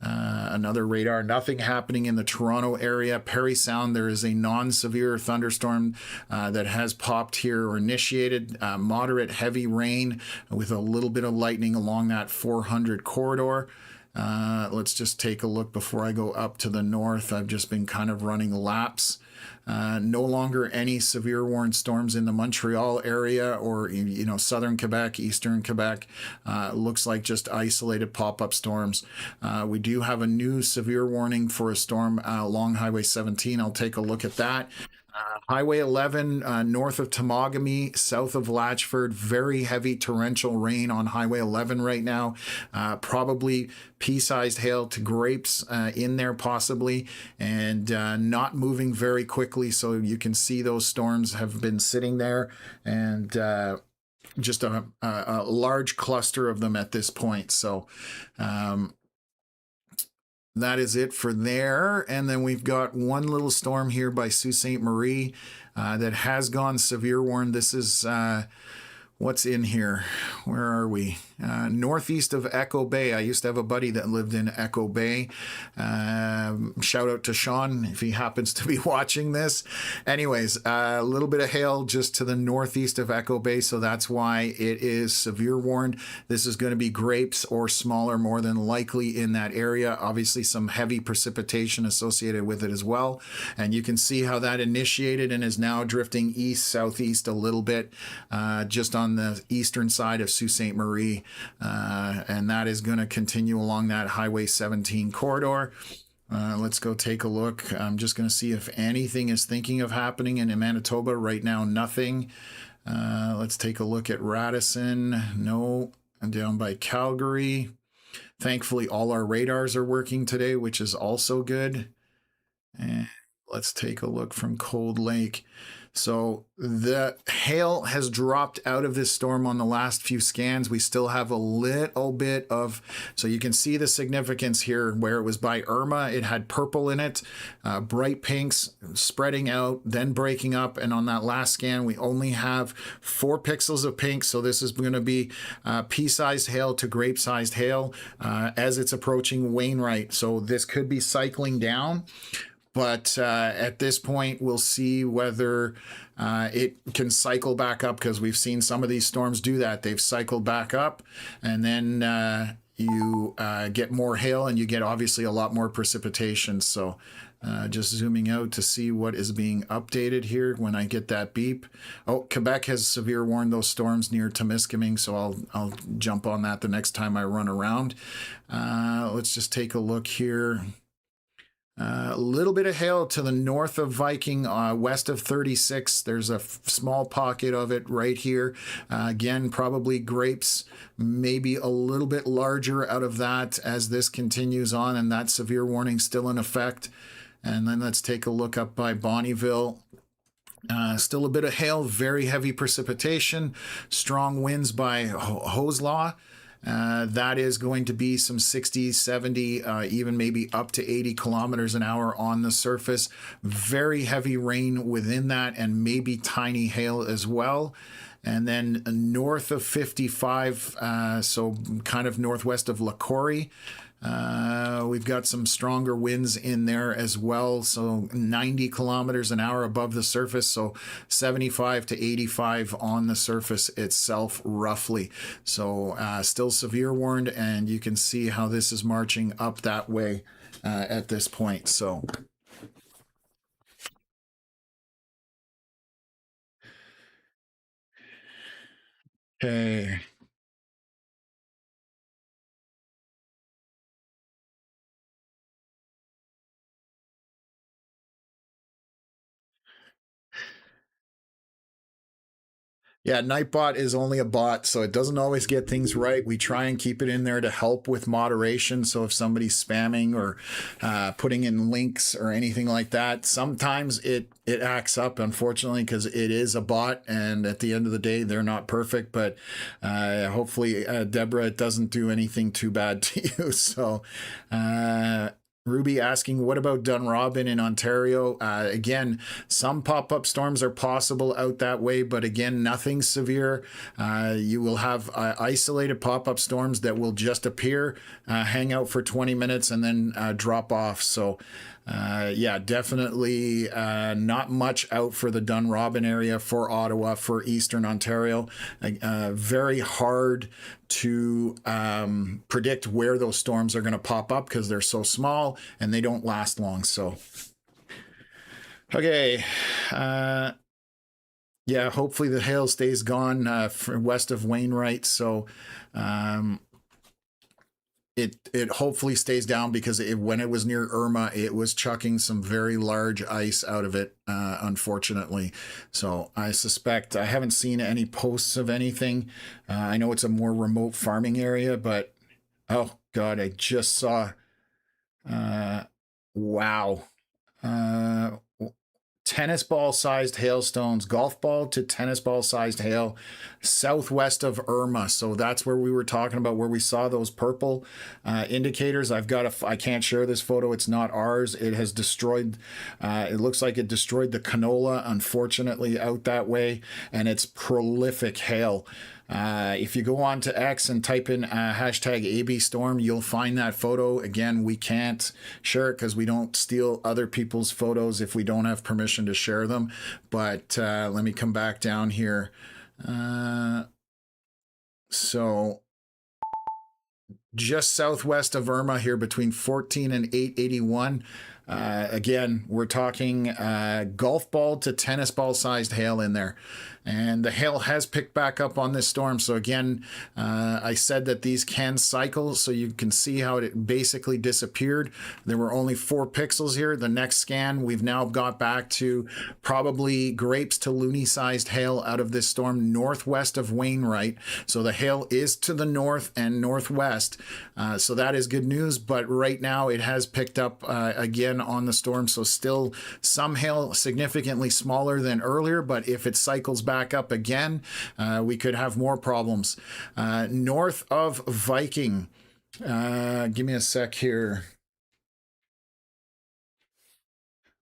another radar. Nothing happening in the Toronto area. Parry Sound, there is a non-severe thunderstorm that has popped here or initiated. Moderate heavy rain with a little bit of lightning along that 400 corridor. Let's just take a look before I go up to the north. I've just been kind of running laps. No longer any severe warned storms in the Montreal area or southern Quebec, eastern Quebec. Looks like just isolated pop-up storms. We do have a new severe warning for a storm along Highway 17. I'll take a look at that. Highway 11 north of Temagami, south of Latchford, very heavy torrential rain on Highway 11 right now. Probably pea-sized hail to grapes in there possibly, and not moving very quickly. So you can see those storms have been sitting there, and just a large cluster of them at this point. So that is it for there. And then we've got one little storm here by Sault Ste. Marie that has gone severe warned. This is what's in here. Where are we? Northeast of Echo Bay. I used to have a buddy that lived in Echo Bay. Shout out to Sean if he happens to be watching this. Anyways, a little bit of hail just to the northeast of Echo Bay, so that's why it is severe warned. This is going to be grapes or smaller, more than likely, in that area. Obviously, some heavy precipitation associated with it as well. And you can see how that initiated and is now drifting east, southeast a little bit, just on the eastern side of Sault Ste. Marie. And that is going to continue along that Highway 17 corridor. Let's go take a look. I'm just going to see if anything is thinking of happening in Manitoba. Right now, nothing. Let's take a look at Radisson. No. And down by Calgary. Thankfully, all our radars are working today, which is also good. And let's take a look from Cold Lake. So the hail has dropped out of this storm on the last few scans. We still have a little bit of, so you can see the significance here where it was by Irma. It had purple in it, bright pinks spreading out, then breaking up. And on that last scan, we only have 4 pixels of pink. So this is going to be pea-sized hail to grape-sized hail as it's approaching Wainwright. So this could be cycling down. But at this point, we'll see whether it can cycle back up, because we've seen some of these storms do that. They've cycled back up, and then you get more hail, and you get obviously a lot more precipitation. So just zooming out to see what is being updated here when I get that beep. Oh, Quebec has severe warned those storms near Temiskaming, so I'll jump on that the next time I run around. Let's just take a look here. A little bit of hail to the north of Viking, west of 36. There's a small pocket of it right here. Again, probably grapes, maybe a little bit larger out of that as this continues on, and that severe warning still in effect. And then let's take a look up by Bonnyville. Still a bit of hail, very heavy precipitation, strong winds by Hoselaw. That is going to be some 60, 70, even maybe up to 80 kilometers an hour on the surface. Very heavy rain within that, and maybe tiny hail as well. And then north of 55, so kind of northwest of Lacouri, we've got some stronger winds in there as well. So 90 kilometers an hour above the surface. So 75 to 85 on the surface itself, roughly. So still severe warned, and you can see how this is marching up that way at this point. So okay. Yeah, Nightbot is only a bot, so it doesn't always get things right. We try and keep it in there to help with moderation. So if somebody's spamming or putting in links or anything like that, sometimes it acts up, unfortunately, because it is a bot, and at the end of the day, they're not perfect. But hopefully, Deborah, it doesn't do anything too bad to you. So Ruby asking, what about Dunrobin in Ontario? Again, some pop-up storms are possible out that way, but again, nothing severe. You will have isolated pop-up storms that will just appear, hang out for 20 minutes, and then drop off. So yeah, definitely not much out for the Dunrobin area, for Ottawa, for Eastern Ontario. Very hard to predict where those storms are going to pop up, because they're so small and they don't last long. So, okay. Yeah, hopefully the hail stays gone west of Wainwright. So, it hopefully stays down, because when it was near Irma, it was chucking some very large ice out of it, unfortunately. So I suspect, I haven't seen any posts of anything. I know it's a more remote farming area, but oh God, I just saw, wow. Tennis ball sized hailstones, golf ball to tennis ball sized hail, southwest of Irma. So that's where we were talking about, where we saw those purple indicators. I can't share this photo. It's not ours. It has destroyed, it looks like it destroyed the canola, unfortunately, out that way. And it's prolific hail. If you go on to X and type in hashtag AB Storm, you'll find that photo. Again, we can't share it because we don't steal other people's photos if we don't have permission to share them. But let me come back down here. So just southwest of Irma here, between 14 and 881. Again, we're talking golf ball to tennis ball sized hail in there. And the hail has picked back up on this storm. So again, I said that these can cycle, so you can see how it basically disappeared. There were only 4 pixels here. The next scan, we've now got back to probably grapes to loony sized hail out of this storm northwest of Wainwright. So the hail is to the north and northwest. So that is good news. But right now it has picked up again on the storm. So still some hail significantly smaller than earlier. But if it cycles back up again, we could have more problems. North of Viking. Give me a sec here.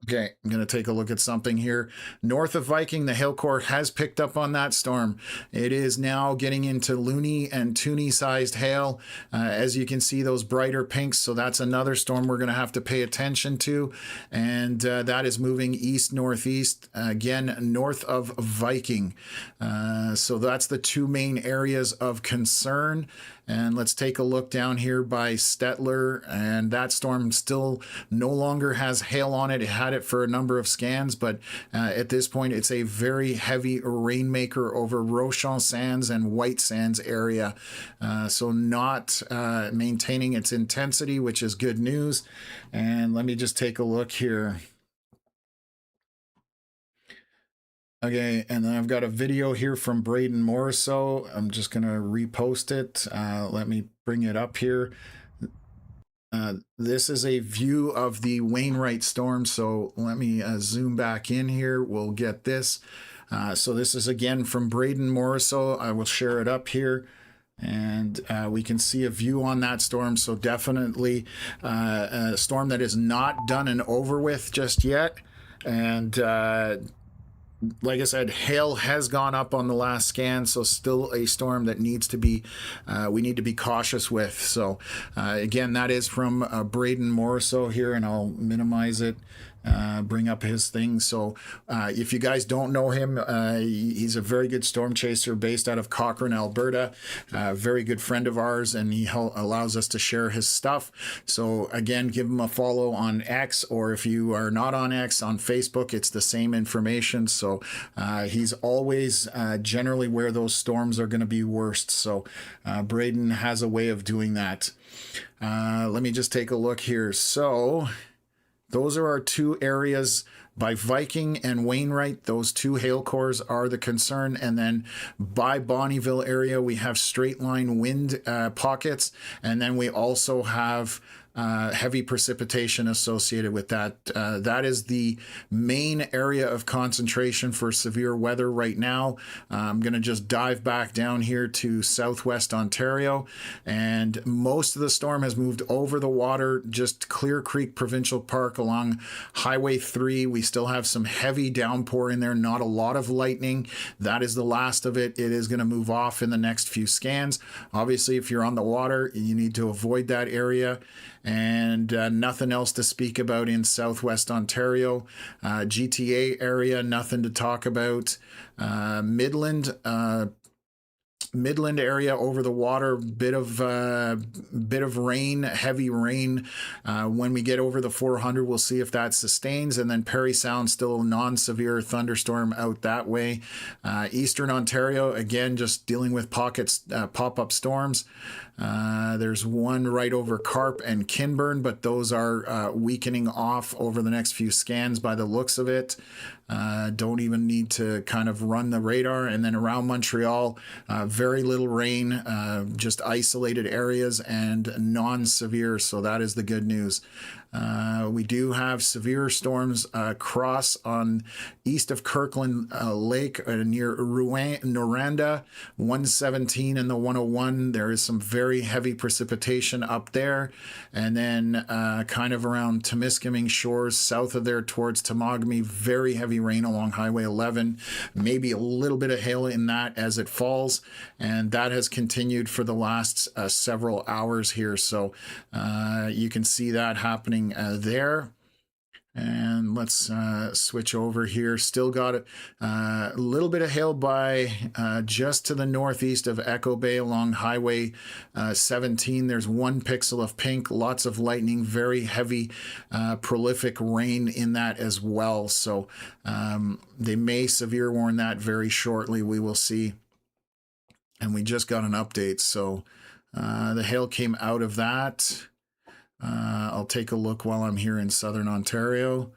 Okay, I'm going to take a look at something here. North of Viking, the hail core has picked up on that storm. It is now getting into loony and toony sized hail. As you can see, those brighter pinks. So that's another storm we're going to have to pay attention to. And that is moving east-northeast, again, north of Viking. So that's the 2 main areas of concern. And let's take a look down here by Stettler, and that storm still no longer has hail on it. It had it for a number of scans, but at this point it's a very heavy rainmaker over Rochon Sands and White Sands area. So not maintaining its intensity, which is good news. And let me just take a look here. Okay, and then I've got a video here from Braden Morriso. I'm just going to repost it. Let me bring it up here. This is a view of the Wainwright storm. So let me zoom back in here. We'll get this. So this is again from Braden Morriso. I will share it up here. And we can see a view on that storm. So definitely a storm that is not done and over with just yet. And like I said, hail has gone up on the last scan, so still a storm that needs to be, we need to be cautious with. So again, that is from Braden Morriso here, and I'll minimize it. Bring up his thing. So if you guys don't know him, he's a very good storm chaser based out of Cochrane, Alberta. Very good friend of ours, and he allows us to share his stuff. So again, give him a follow on X, or if you are not on X, on Facebook, it's the same information. So he's always generally where those storms are going to be worst. So Braden has a way of doing that. Let me just take a look here. So those are our 2 areas by Viking and Wainwright. Those 2 hail cores are the concern. And then by Bonnyville area, we have straight line wind pockets. And then we also have heavy precipitation associated with that. That is the main area of concentration for severe weather right now. I'm going to just dive back down here to southwest Ontario, and most of the storm has moved over the water, just Clear Creek Provincial Park along Highway 3. We still have some heavy downpour in there, not a lot of lightning. That is the last of it. It is going to move off in the next few scans. Obviously, if you're on the water, you need to avoid that area. And nothing else to speak about in southwest Ontario. GTA area, nothing to talk about. Midland area over the water, bit of rain, heavy rain. When we get over the 400, we'll see if that sustains. And then Parry Sound, still non-severe thunderstorm out that way. Eastern Ontario, again, just dealing with pockets, pop-up storms. There's one right over Carp and Kinburn, but those are weakening off over the next few scans by the looks of it. Don't even need to kind of run the radar. And then around Montreal, very little rain, just isolated areas and non-severe. So that is the good news. We do have severe storms across on east of Kirkland Lake near Noranda, 117 and the 101. There is some very heavy precipitation up there. And then kind of around Temiskaming Shores, south of there towards Temagami, very heavy rain along Highway 11. Maybe a little bit of hail in that as it falls. And that has continued for the last several hours here. So you can see that happening there. And let's switch over here. Still got a little bit of hail by just to the northeast of Echo Bay along Highway 17. There's 1 pixel of pink, lots of lightning, very heavy, prolific rain in that as well. So they may severe warn that very shortly. We will see. And we just got an update. So the hail came out of that. I'll take a look while I'm here in southern Ontario.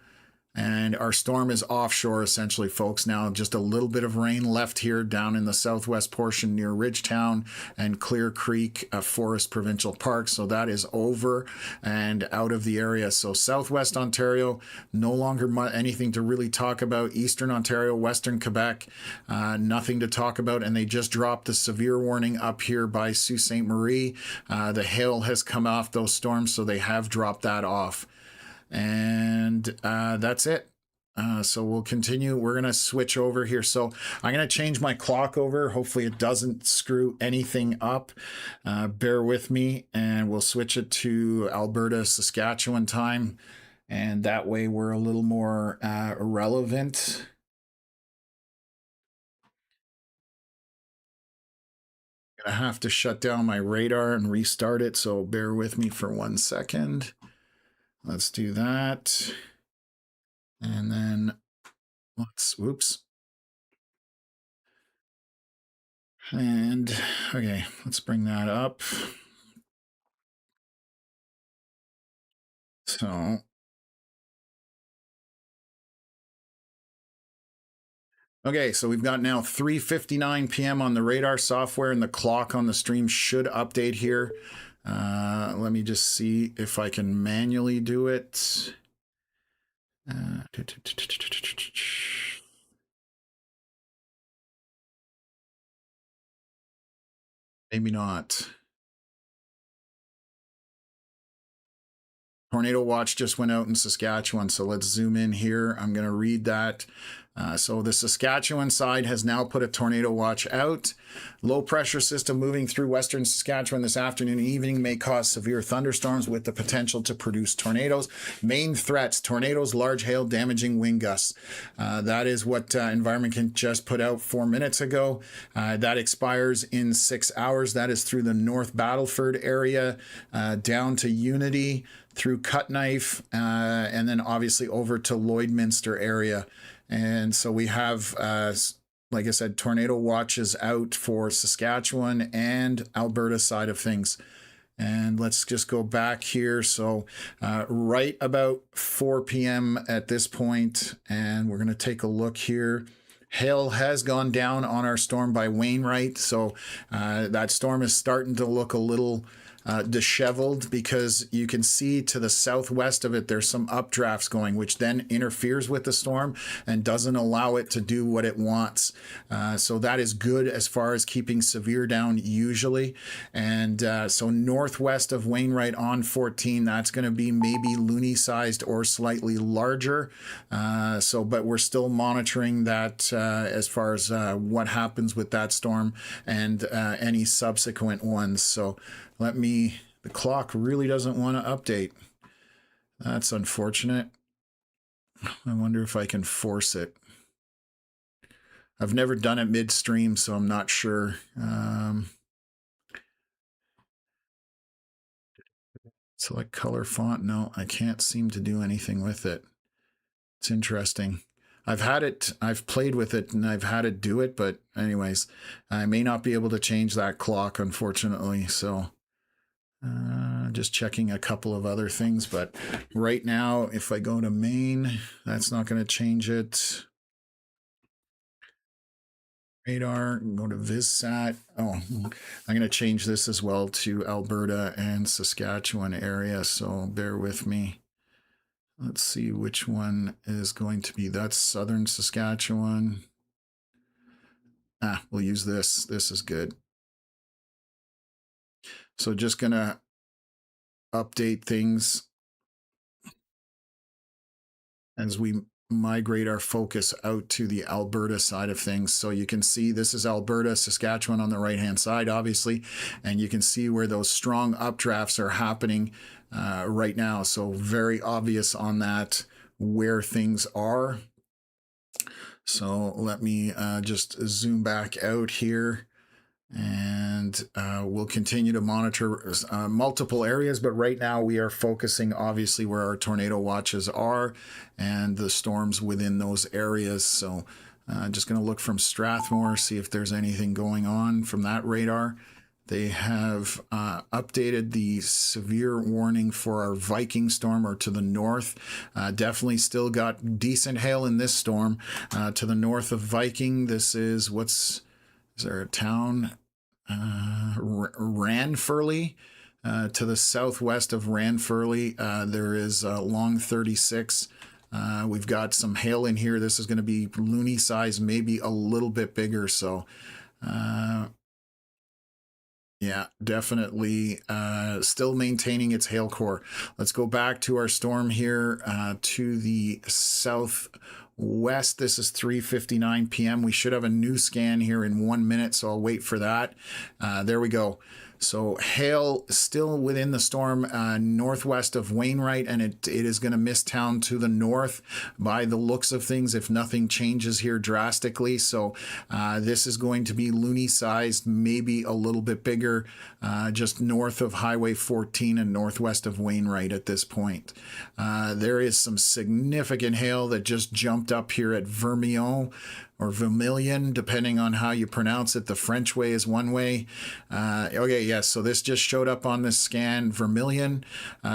And our storm is offshore, essentially, folks. Now, just a little bit of rain left here down in the southwest portion near Ridgetown and Clear Creek Forest Provincial Park. So that is over and out of the area. So southwest Ontario, no longer anything to really talk about. Eastern Ontario, western Quebec, nothing to talk about. And they just dropped the severe warning up here by Sault Ste. Marie. The hail has come off those storms, so they have dropped that off. And that's it. So we'll continue. We're going to switch over here. So I'm going to change my clock over. Hopefully it doesn't screw anything up. Bear with me, and we'll switch it to Alberta, Saskatchewan time. And that way we're a little more relevant. I'm going to have to shut down my radar and restart it. So bear with me for 1 second. Let's do that. And then let's, whoops. And okay, let's bring that up. So, okay, so we've got now 3:59 p.m. on the radar software, and the clock on the stream should update here. Let me just see if I can manually do it. Maybe not. Tornado watch just went out in Saskatchewan, so let's zoom in here. I'm going to read that. So the Saskatchewan side has now put a tornado watch out. Low pressure system moving through western Saskatchewan this afternoon and evening may cause severe thunderstorms with the potential to produce tornadoes. Main threats: tornadoes, large hail, damaging wind gusts. That is what Environment Can just put out 4 minutes ago. That expires in 6 hours. That is through the North Battleford area, down to Unity, through Cutknife, and then obviously over to Lloydminster area. And so we have, like I said, tornado watches out for Saskatchewan and Alberta side of things. And let's just go back here. So right about 4 p.m. at this point, and we're going to take a look here. Hail has gone down on our storm by Wainwright. So that storm is starting to look a little disheveled, because you can see to the southwest of it there's some updrafts going, which then interferes with the storm and doesn't allow it to do what it wants. So that is good as far as keeping severe down usually. And so northwest of Wainwright on 14, that's going to be maybe loony sized or slightly larger. But we're still monitoring that as far as what happens with that storm and any subsequent ones. So the clock really doesn't want to update. That's unfortunate. I wonder if I can force it. I've never done it midstream, so I'm not sure. Select color font. No, I can't seem to do anything with it. It's interesting. I've played with it and I've had it do it, but anyways, I may not be able to change that clock, unfortunately. So just checking a couple of other things, but right now, if I go to main, that's not going to change it. Radar, go to VisSat. Oh, I'm going to change this as well to Alberta and Saskatchewan area, so bear with me. Let's see which one is going to be. That's southern Saskatchewan. We'll use this. This is good. So just going to update things as we migrate our focus out to the Alberta side of things. So you can see this is Alberta, Saskatchewan on the right hand side, obviously, and you can see where those strong updrafts are happening right now. So very obvious on that where things are. So let me just zoom back out here, and we'll continue to monitor multiple areas, but right now we are focusing obviously where our tornado watches are and the storms within those areas. So just going to look from Strathmore, see if there's anything going on from that radar. They have updated the severe warning for our Viking storm, or to the north. Definitely still got decent hail in this storm. To the north of Viking, this is is there a town? Ranfurly. To the southwest of Ranfurly, there is Long 36. We've got some hail in here. This is going to be loony size, maybe a little bit bigger. So, yeah, definitely still maintaining its hail core. Let's go back to our storm here to the southwest. This is 3:59 p.m. We should have a new scan here in 1 minute, so I'll wait for that. There we go. So hail still within the storm northwest of Wainwright, and it is going to miss town to the north by the looks of things if nothing changes here drastically. So this is going to be loony sized, maybe a little bit bigger, just north of Highway 14 and northwest of Wainwright at this point. There is some significant hail that just jumped up here at Vermilion, or Vermilion, depending on how you pronounce it. The French way is one way. Okay, yes, so this just showed up on this scan. Vermilion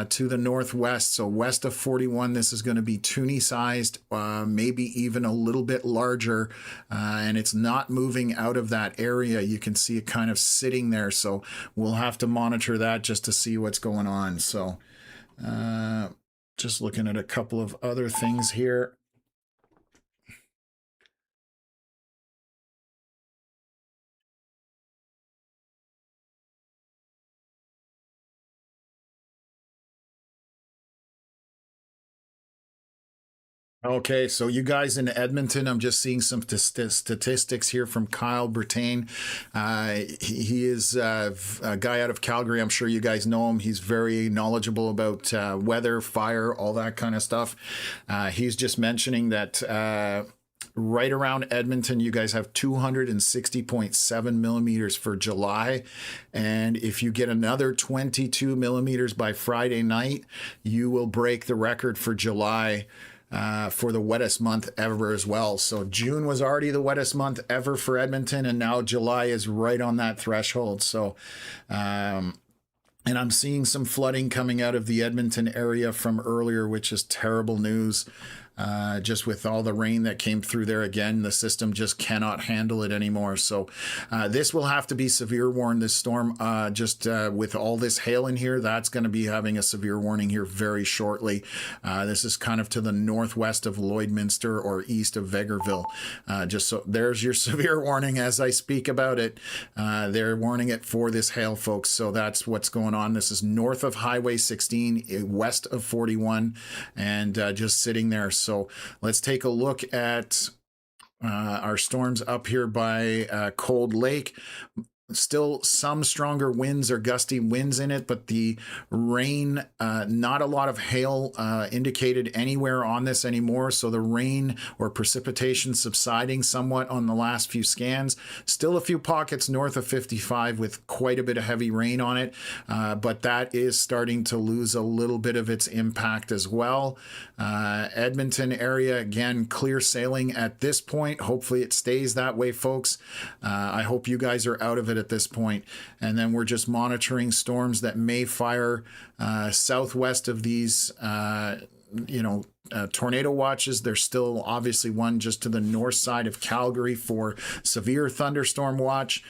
to the northwest, so west of 41. This is going to be toonie sized, maybe even a little bit larger, and it's not moving out of that area. You can see it kind of sitting there, so we'll have to monitor that just to see what's going on. So just looking at a couple of other things here. Okay, so you guys in Edmonton, I'm just seeing some statistics here from Kyle Bertain. He is a guy out of Calgary. I'm sure you guys know him. He's very knowledgeable about weather, fire, all that kind of stuff. He's just mentioning that right around Edmonton, you guys have 260.7 millimeters for July. And if you get another 22 millimeters by Friday night, you will break the record for July for the wettest month ever as well. So June was already the wettest month ever for Edmonton, and now July is right on that threshold. So, and I'm seeing some flooding coming out of the Edmonton area from earlier, which is terrible news. Just with all the rain that came through there again, the system just cannot handle it anymore. So this will have to be severe warned, this storm, just with all this hail in here, that's going to be having a severe warning here very shortly. This is kind of to the northwest of Lloydminster or east of Vegreville. Just so there's your severe warning as I speak about it. They're warning it for this hail, folks. So that's what's going on. This is north of Highway 16, west of 41, and just sitting there. So let's take a look at our storms up here by Cold Lake. Still some stronger winds or gusty winds in it, but the rain, not a lot of hail indicated anywhere on this anymore. So the rain or precipitation subsiding somewhat on the last few scans. Still a few pockets north of 55 with quite a bit of heavy rain on it, but that is starting to lose a little bit of its impact as well. Edmonton area, again, clear sailing at this point. Hopefully it stays that way, folks. I hope you guys are out of it at this point. And then we're just monitoring storms that may fire southwest of these, tornado watches. There's still obviously one just to the north side of Calgary for severe thunderstorm watch.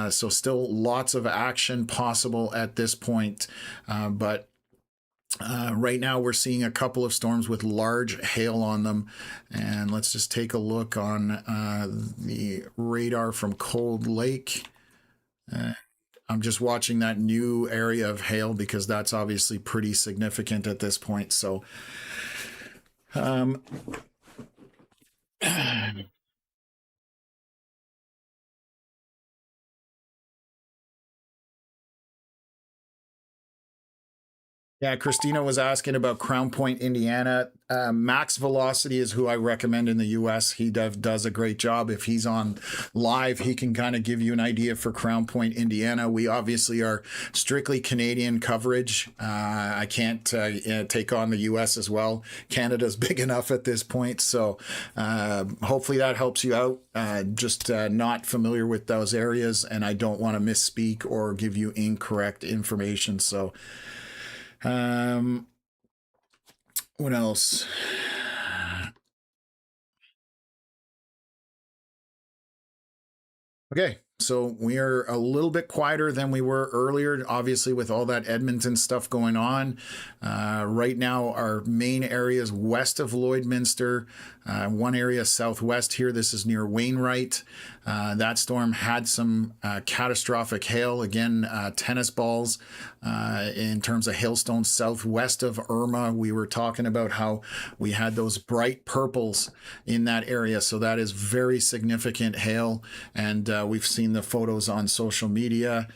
So still lots of action possible at this point. But right now we're seeing a couple of storms with large hail on them, and let's just take a look on the radar from Cold Lake. I'm just watching that new area of hail because that's obviously pretty significant at this point. So Yeah, Christina was asking about Crown Point, Indiana. Max Velocity is who I recommend in the US. He does a great job. If he's on live, he can kind of give you an idea for Crown Point, Indiana. We obviously are strictly Canadian coverage. I can't take on the US as well. Canada's big enough at this point. So hopefully that helps you out. Just not familiar with those areas, and I don't want to misspeak or give you incorrect information. So what else? Okay, so we are a little bit quieter than we were earlier, obviously, with all that Edmonton stuff going on. Right now, our main areas west of Lloydminster, one area southwest here. This is near Wainwright. That storm had some catastrophic hail, again, tennis balls in terms of hailstones southwest of Irma. We were talking about how we had those bright purples in that area. So that is very significant hail. And we've seen the photos on social media.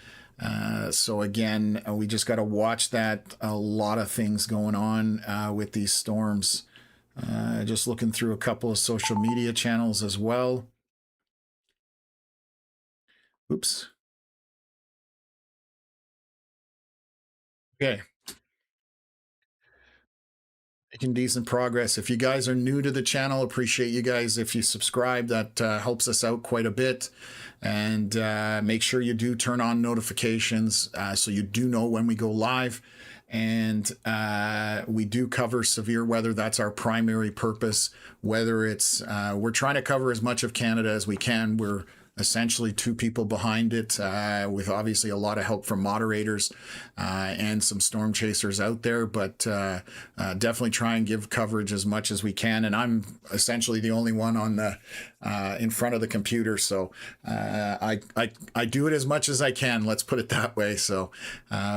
So again, we just got to watch that. A lot of things going on with these storms. Just looking through a couple of social media channels as well. Oops. Okay. Making decent progress. If you guys are new to the channel, appreciate you guys. If you subscribe, that helps us out quite a bit. And make sure you do turn on notifications so you do know when we go live. And we do cover severe weather. That's our primary purpose. Whether it's, we're trying to cover as much of Canada as we can. We're essentially two people behind it, with obviously a lot of help from moderators and some storm chasers out there, but definitely try and give coverage as much as we can. And I'm essentially the only one on the in front of the computer, so I do it as much as I can. Let's put it that way. So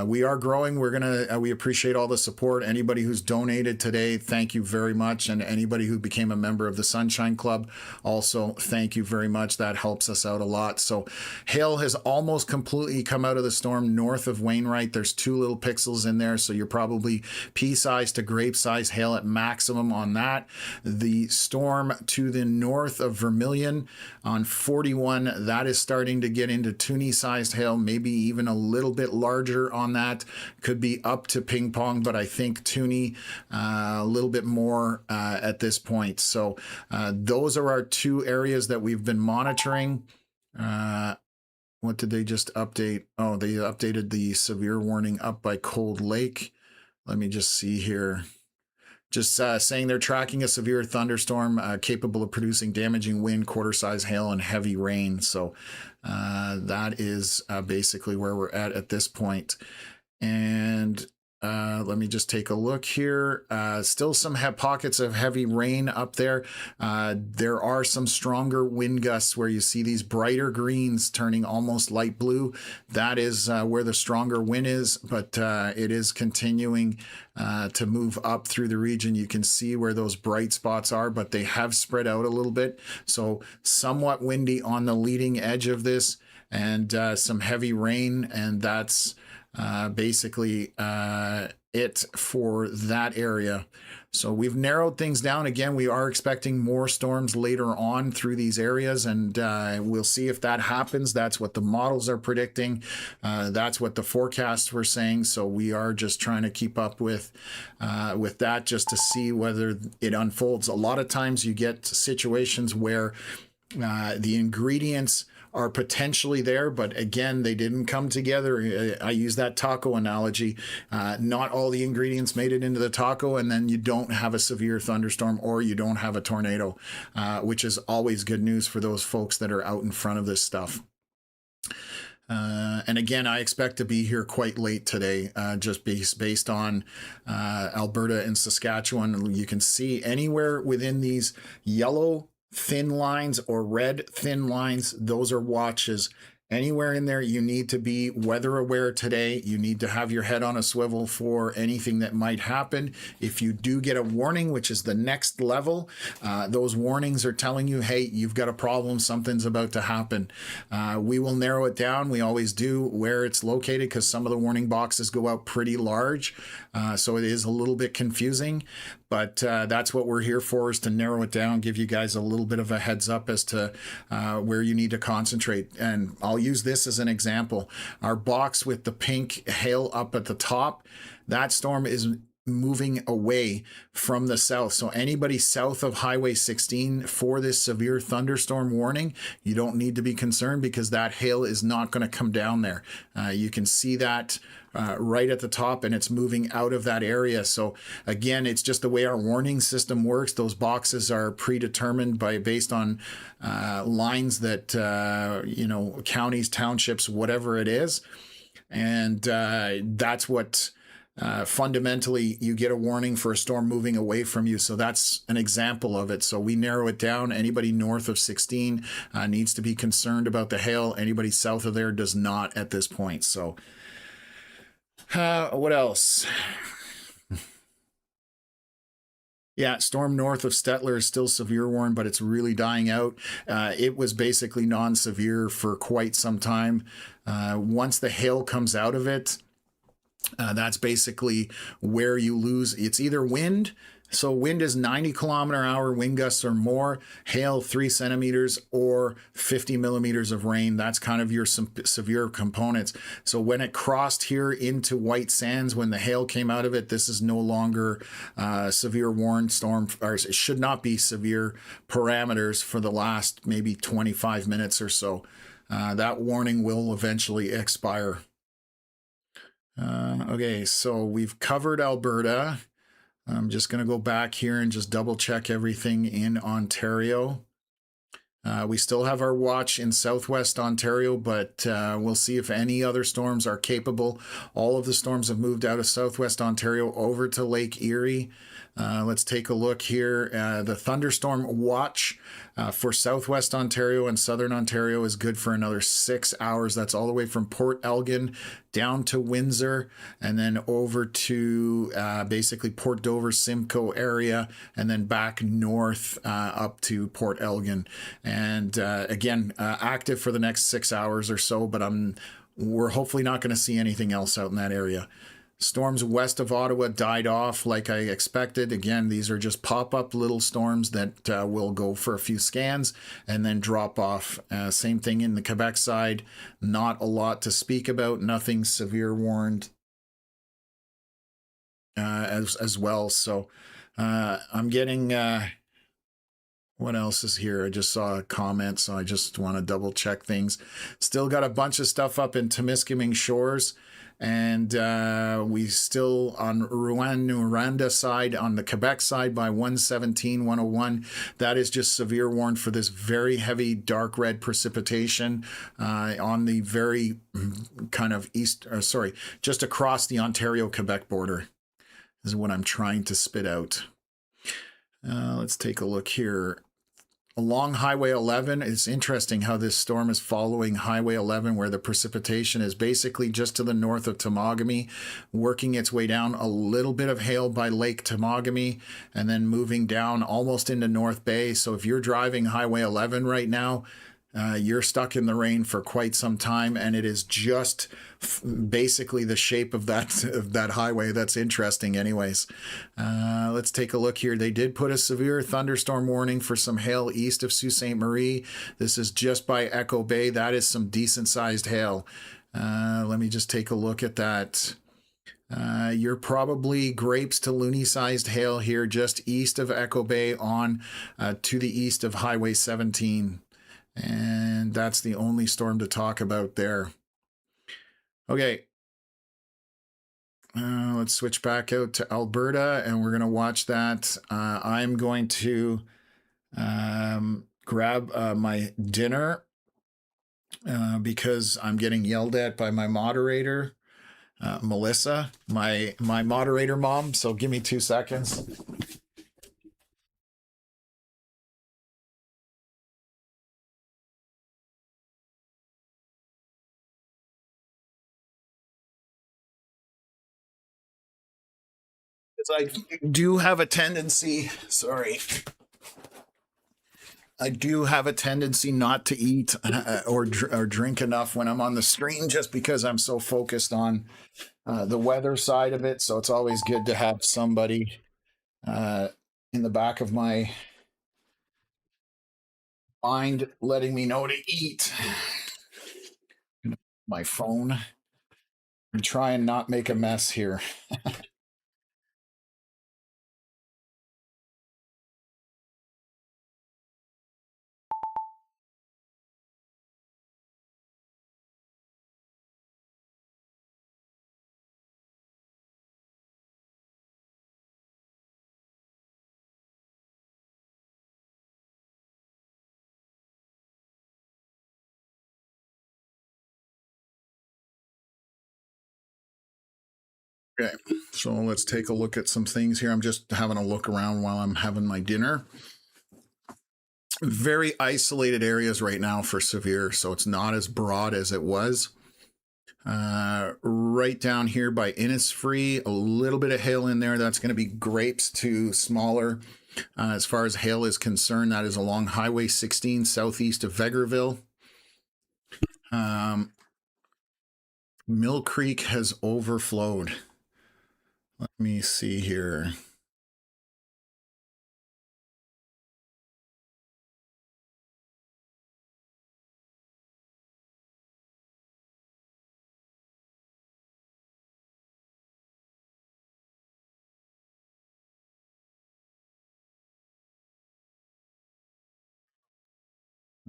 we are growing. We appreciate all the support. Anybody who's donated today, thank you very much, and anybody who became a member of the Sunshine Club, also thank you very much. That helps us out a lot. So hail has almost completely come out of the storm north of Wainwright. There's 2 little pixels in there, so you're probably pea-size to grape-size hail at maximum on that. The storm to the north of Vermilion on 41, that is starting to get into toonie-sized hail, maybe even a little bit larger on that. Could be up to ping pong, but I think toonie a little bit more at this point. So those are our 2 areas that we've been monitoring. What did they just update? Oh, they updated the severe warning up by Cold Lake. Let me just see here. Just saying they're tracking a severe thunderstorm capable of producing damaging wind, quarter-size hail, and heavy rain. So that is basically where we're at this point. And let me just take a look here. Still some pockets of heavy rain up there. There are some stronger wind gusts where you see these brighter greens turning almost light blue. That is where the stronger wind is, but it is continuing to move up through the region. You can see where those bright spots are, but they have spread out a little bit. So somewhat windy on the leading edge of this, and some heavy rain, and that's basically it for that area. So we've narrowed things down. Again, we are expecting more storms later on through these areas, and we'll see if that happens. That's what the models are predicting. That's what the forecasts were saying. So we are just trying to keep up with that, just to see whether it unfolds. A lot of times you get situations where the ingredients are potentially there, but again, they didn't come together. I use that taco analogy. Not all the ingredients made it into the taco, and then you don't have a severe thunderstorm or you don't have a tornado, which is always good news for those folks that are out in front of this stuff. And again, I expect to be here quite late today, just based on Alberta and Saskatchewan. You can see anywhere within these yellow thin lines or red thin lines, those are watches. Anywhere in there, you need to be weather aware today. You need to have your head on a swivel for anything that might happen. If you do get a warning, which is the next level, those warnings are telling you, hey, you've got a problem, something's about to happen. We will narrow it down. We always do where it's located because some of the warning boxes go out pretty large. So it is a little bit confusing, but that's what we're here for, is to narrow it down, give you guys a little bit of a heads up as to where you need to concentrate. And I'll use this as an example. Our box with the pink hail up at the top, that storm is moving away from the south. So anybody south of Highway 16 for this severe thunderstorm warning, you don't need to be concerned because that hail is not going to come down there. You can see that right at the top, and it's moving out of that area. So again, it's just the way our warning system works. Those boxes are predetermined based on lines that counties, townships, whatever it is, and that's what fundamentally you get a warning for a storm moving away from you. So that's an example of it. So we narrow it down. Anybody north of 16 needs to be concerned about the hail. Anybody south of there does not at this point. So what else? Yeah, storm north of Stettler is still severe warned, but it's really dying out. It was basically non-severe for quite some time. Once the hail comes out of it, that's basically where you lose. It's either wind. So wind is 90-kilometer-hour wind gusts or more, hail 3 centimeters, or 50 millimeters of rain. That's kind of your severe components. So when it crossed here into White Sands, when the hail came out of it, this is no longer severe warned storm, or it should not be severe parameters for the last maybe 25 minutes or so. That warning will eventually expire. Okay, so we've covered Alberta. I'm just going to go back here and just double check everything in Ontario. We still have our watch in southwest Ontario, but we'll see if any other storms are capable. All of the storms have moved out of southwest Ontario over to Lake Erie. Let's take a look here. The thunderstorm watch for southwest Ontario and southern Ontario is good for another 6 hours. That's all the way from Port Elgin down to Windsor, and then over to basically Port Dover, Simcoe area, and then back north up to Port Elgin. And again, active for the next 6 hours or so, but we're hopefully not going to see anything else out in that area. Storms west of Ottawa died off like I expected. Again, these are just pop-up little storms that will go for a few scans and then drop off. Same thing in the Quebec side. Not a lot to speak about. Nothing severe warned as well. So I'm getting... what else is here? I just saw a comment, so I just want to double check things. Still got a bunch of stuff up in Temiskaming Shores. And we still on Rouyn-Noranda side, on the Quebec side by 117, 101. That is just severe warned for this very heavy dark red precipitation on the very kind of just across the Ontario-Quebec border is what I'm trying to spit out. Let's take a look here. Along Highway 11, it's interesting how this storm is following Highway 11, where the precipitation is basically just to the north of Temagami, working its way down. A little bit of hail by Lake Temagami, and then moving down almost into North Bay. So if you're driving Highway 11 right now, you're stuck in the rain for quite some time, and it is just basically the shape of that highway. That's interesting anyways. Let's take a look here. They did put a severe thunderstorm warning for some hail east of Sault Ste. Marie. This is just by Echo Bay. That is some decent sized hail. Let me just take a look at that. You're probably grapes to loony sized hail here just east of Echo Bay on to the east of Highway 17. And that's the only storm to talk about there. Okay. Let's switch back out to Alberta, and we're going to watch that. I'm going to grab my dinner because I'm getting yelled at by my moderator, Melissa, my moderator mom. So give me 2 seconds. I do have a tendency, sorry, I do have a tendency not to eat or drink enough when I'm on the screen just because I'm so focused on the weather side of it. So it's always good to have somebody uh, in the back of my mind letting me know to eat. My phone and try and not make a mess here. Okay, so let's take a look at some things here. I'm just having a look around while I'm having my dinner. Very isolated areas right now for severe, so it's not as broad as it was. Right down here by Innisfree, a little bit of hail in there. That's going to be grapes to smaller. As far as hail is concerned, that is along Highway 16 southeast of Vegreville. Mill Creek has overflowed. Let me see here.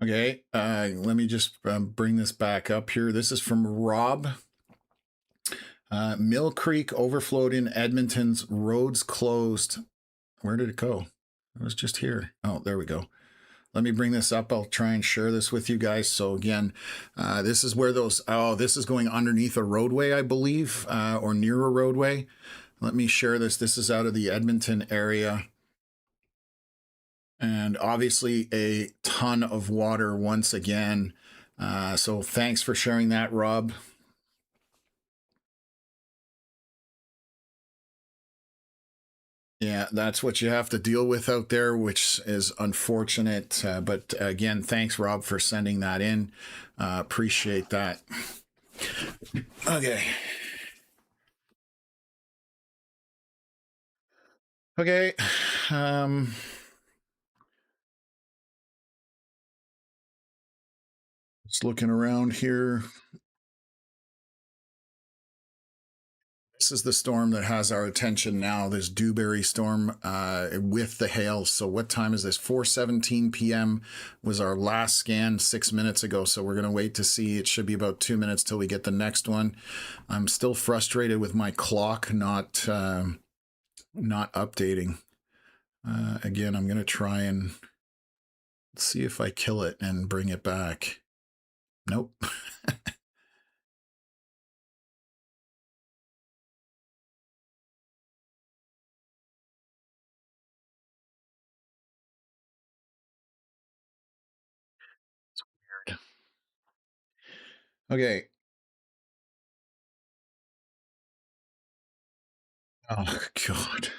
Okay, let me just bring this back up here. This is from Rob. Mill Creek overflowed in Edmonton's roads closed. Where did it go? It was just here. Oh, there we go. Let me bring this up. I'll try and share this with you guys. So again, this is where those, oh, this is going underneath a roadway, I believe, or near a roadway. Let me share this. This is out of the Edmonton area. And obviously a ton of water once again. So thanks for sharing that, Rob. Yeah, that's what you have to deal with out there, which is unfortunate. But again, thanks, Rob, for sending that in. Appreciate that. Okay. Okay. Just looking around here. This is the storm that has our attention now, this Dewberry storm with the hail. So what time is this? 4:17 p.m. was our last scan 6 minutes ago. So we're going to wait to see. It should be about 2 minutes till we get the next one. I'm still frustrated with my clock not updating. Again, I'm going to try and see if I kill it and bring it back. Nope. Weird. Okay. Oh, God.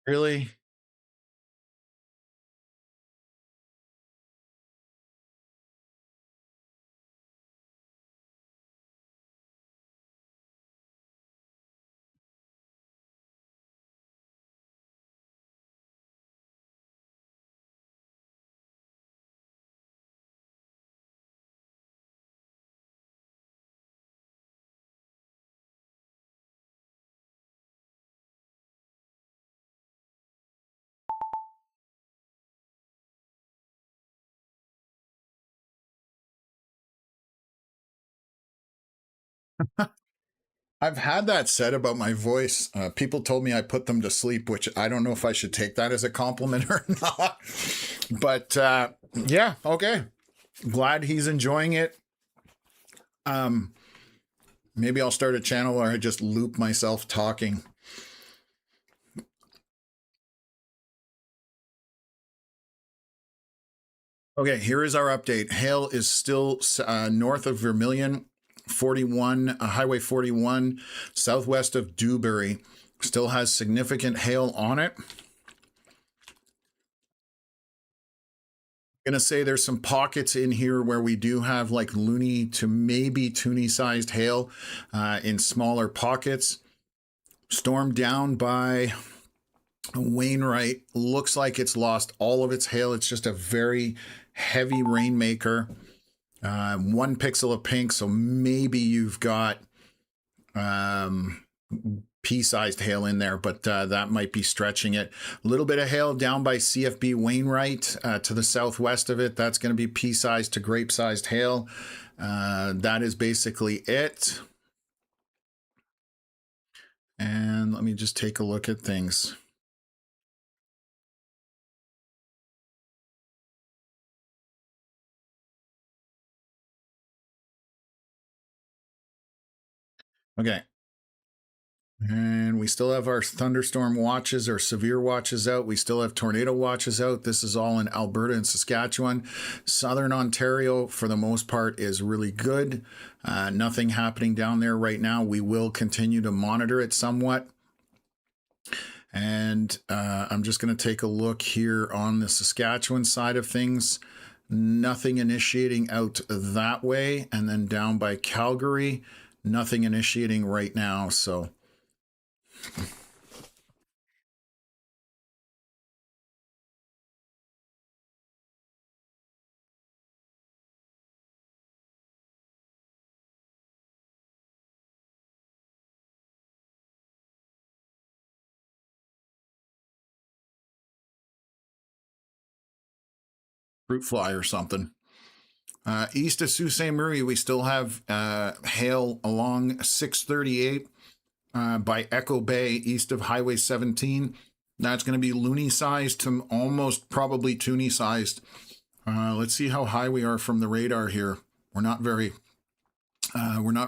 Really? I've had that said about my voice. People told me I put them to sleep, which I don't know if I should take that as a compliment or not. But yeah, okay. Glad he's enjoying it. Maybe I'll start a channel where I just loop myself talking. Okay, here is our update. Hail is still north of Vermilion. 41, Highway 41, southwest of Dewberry, still has significant hail on it. Going to say there's some pockets in here where we do have like loony to maybe toonie sized hail in smaller pockets. Storm down by Wainwright looks like it's lost all of its hail. It's just a very heavy rainmaker. 1 pixel of pink, so maybe you've got pea-sized hail in there, but that might be stretching it. A little bit of hail down by CFB Wainwright to the southwest of it. That's going to be pea-sized to grape-sized hail. That is basically it. And let me just take a look at things. Okay. And we still have our thunderstorm watches or severe watches out. We still have tornado watches out. This is all in Alberta and Saskatchewan. Southern Ontario, for the most part, is really good. Nothing happening down there right now. We will continue to monitor it somewhat. And I'm just going to take a look here on the Saskatchewan side of things. Nothing initiating out that way. And then down by Calgary, nothing initiating right now. So fruit fly or something. East of Sault Ste. Marie, we still have hail along 638 by Echo Bay, east of Highway 17. That's going to be loony sized to almost probably toonie sized. Let's see how high we are from the radar here. We're not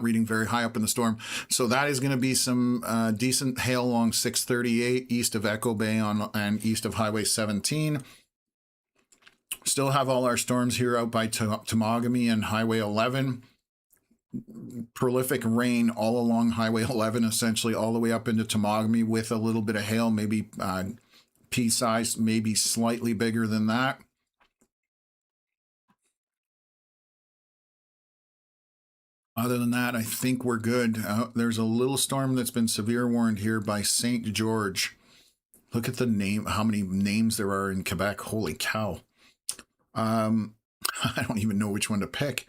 reading very high up in the storm. So that is going to be some decent hail along 638 east of Echo Bay and east of Highway 17. Still have all our storms here out by Temagami and Highway 11. Prolific rain all along Highway 11, essentially all the way up into Temagami with a little bit of hail, maybe pea-sized, maybe slightly bigger than that. Other than that, I think we're good. There's a little storm that's been severe warned here by St. George. Look at the name, how many names there are in Quebec. Holy cow. I don't even know which one to pick.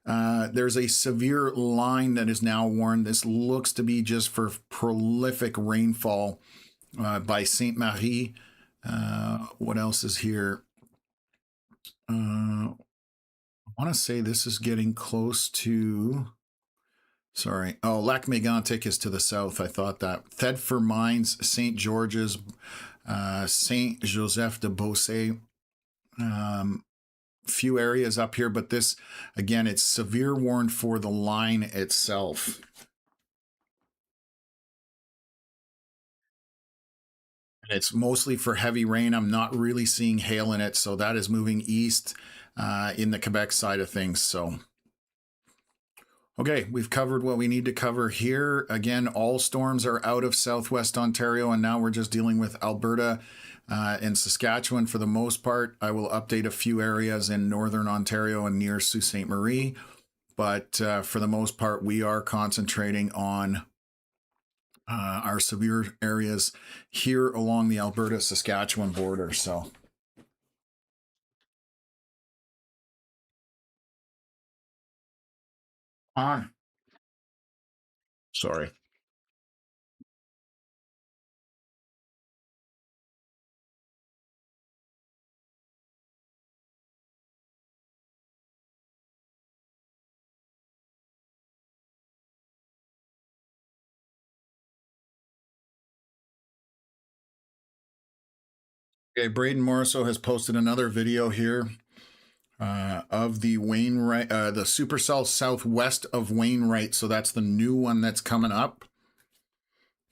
There's a severe line that is now warned. This looks to be just for prolific rainfall by Sainte Marie. What else is here? I want to say this is getting close to... Sorry. Oh, Lac Mégantic is to the south. I thought that. Thedford Mines, St. George's, St. Joseph de Beausset. Few areas up here, but this, again, it's severe warned for the line itself. It's mostly for heavy rain. I'm not really seeing hail in it, so that is moving east in the Quebec side of things. So, okay, we've covered what we need to cover here. Again, all storms are out of southwest Ontario, and now we're just dealing with Alberta and Saskatchewan for the most part. I will update a few areas in northern Ontario and near Sault Ste. Marie, but for the most part, we are concentrating on our severe areas here along the Alberta-Saskatchewan border. So, on. Sorry. Okay, Braden Morriso has posted another video here of the Wainwright, the supercell southwest of Wainwright. So that's the new one that's coming up.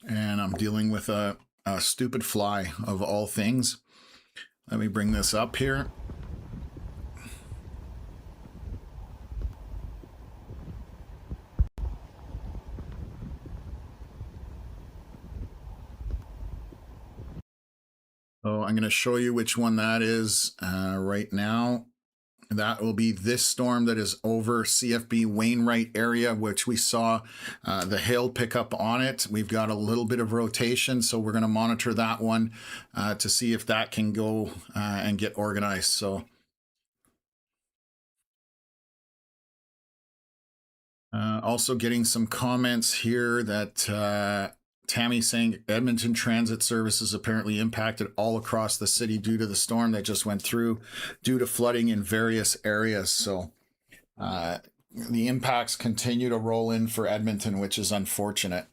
And I'm dealing with a stupid fly of all things. Let me bring this up here. So I'm going to show you which one that is right now. That will be this storm that is over CFB Wainwright area, which we saw the hail pick up on it. We've got a little bit of rotation, so we're going to monitor that one to see if that can go and get organized. So also getting some comments here that Tammy saying Edmonton transit services apparently impacted all across the city due to the storm that just went through, due to flooding in various areas. So the impacts continue to roll in for Edmonton, which is unfortunate.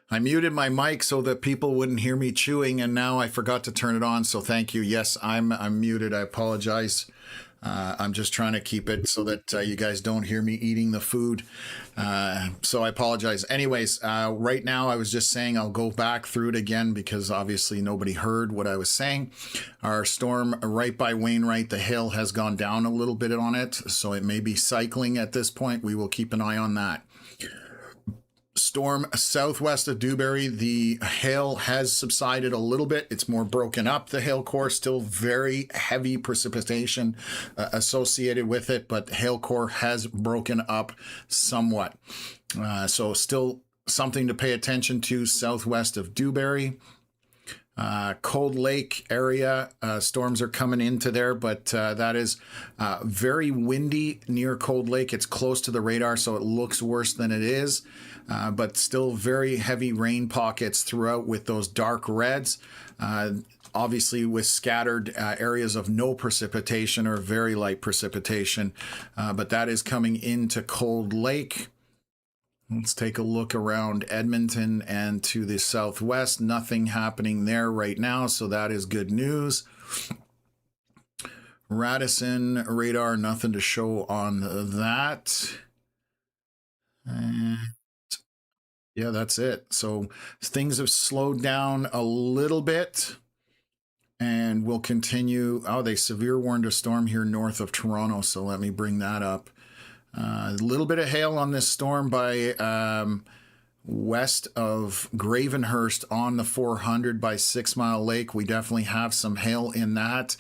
I muted my mic so that people wouldn't hear me chewing, and now I forgot to turn it on. So thank you. Yes, I'm muted. I apologize. I'm just trying to keep it so that you guys don't hear me eating the food. So I apologize. Anyways, right now I was just saying I'll go back through it again because obviously nobody heard what I was saying. Our storm right by Wainwright, the hail has gone down a little bit on it, so it may be cycling at this point. We will keep an eye on that. Storm southwest of Dewberry, the hail has subsided a little bit. It's more broken up, the hail core. Still very heavy precipitation associated with it, but hail core has broken up somewhat. So still something to pay attention to southwest of Dewberry. Cold Lake area, storms are coming into there, but that is very windy near Cold Lake. It's close to the radar, so it looks worse than it is, but still very heavy rain pockets throughout with those dark reds. Obviously with scattered areas of no precipitation or very light precipitation, but that is coming into Cold Lake. Let's take a look around Edmonton and to the southwest. Nothing happening there right now, so that is good news. Radisson radar, nothing to show on that. And yeah, that's it. So things have slowed down a little bit and will continue. Oh, they severe warned a storm here north of Toronto, so let me bring that up. A little bit of hail on this storm by west of Gravenhurst on the 400 by 6 Mile Lake. We definitely have some hail in that.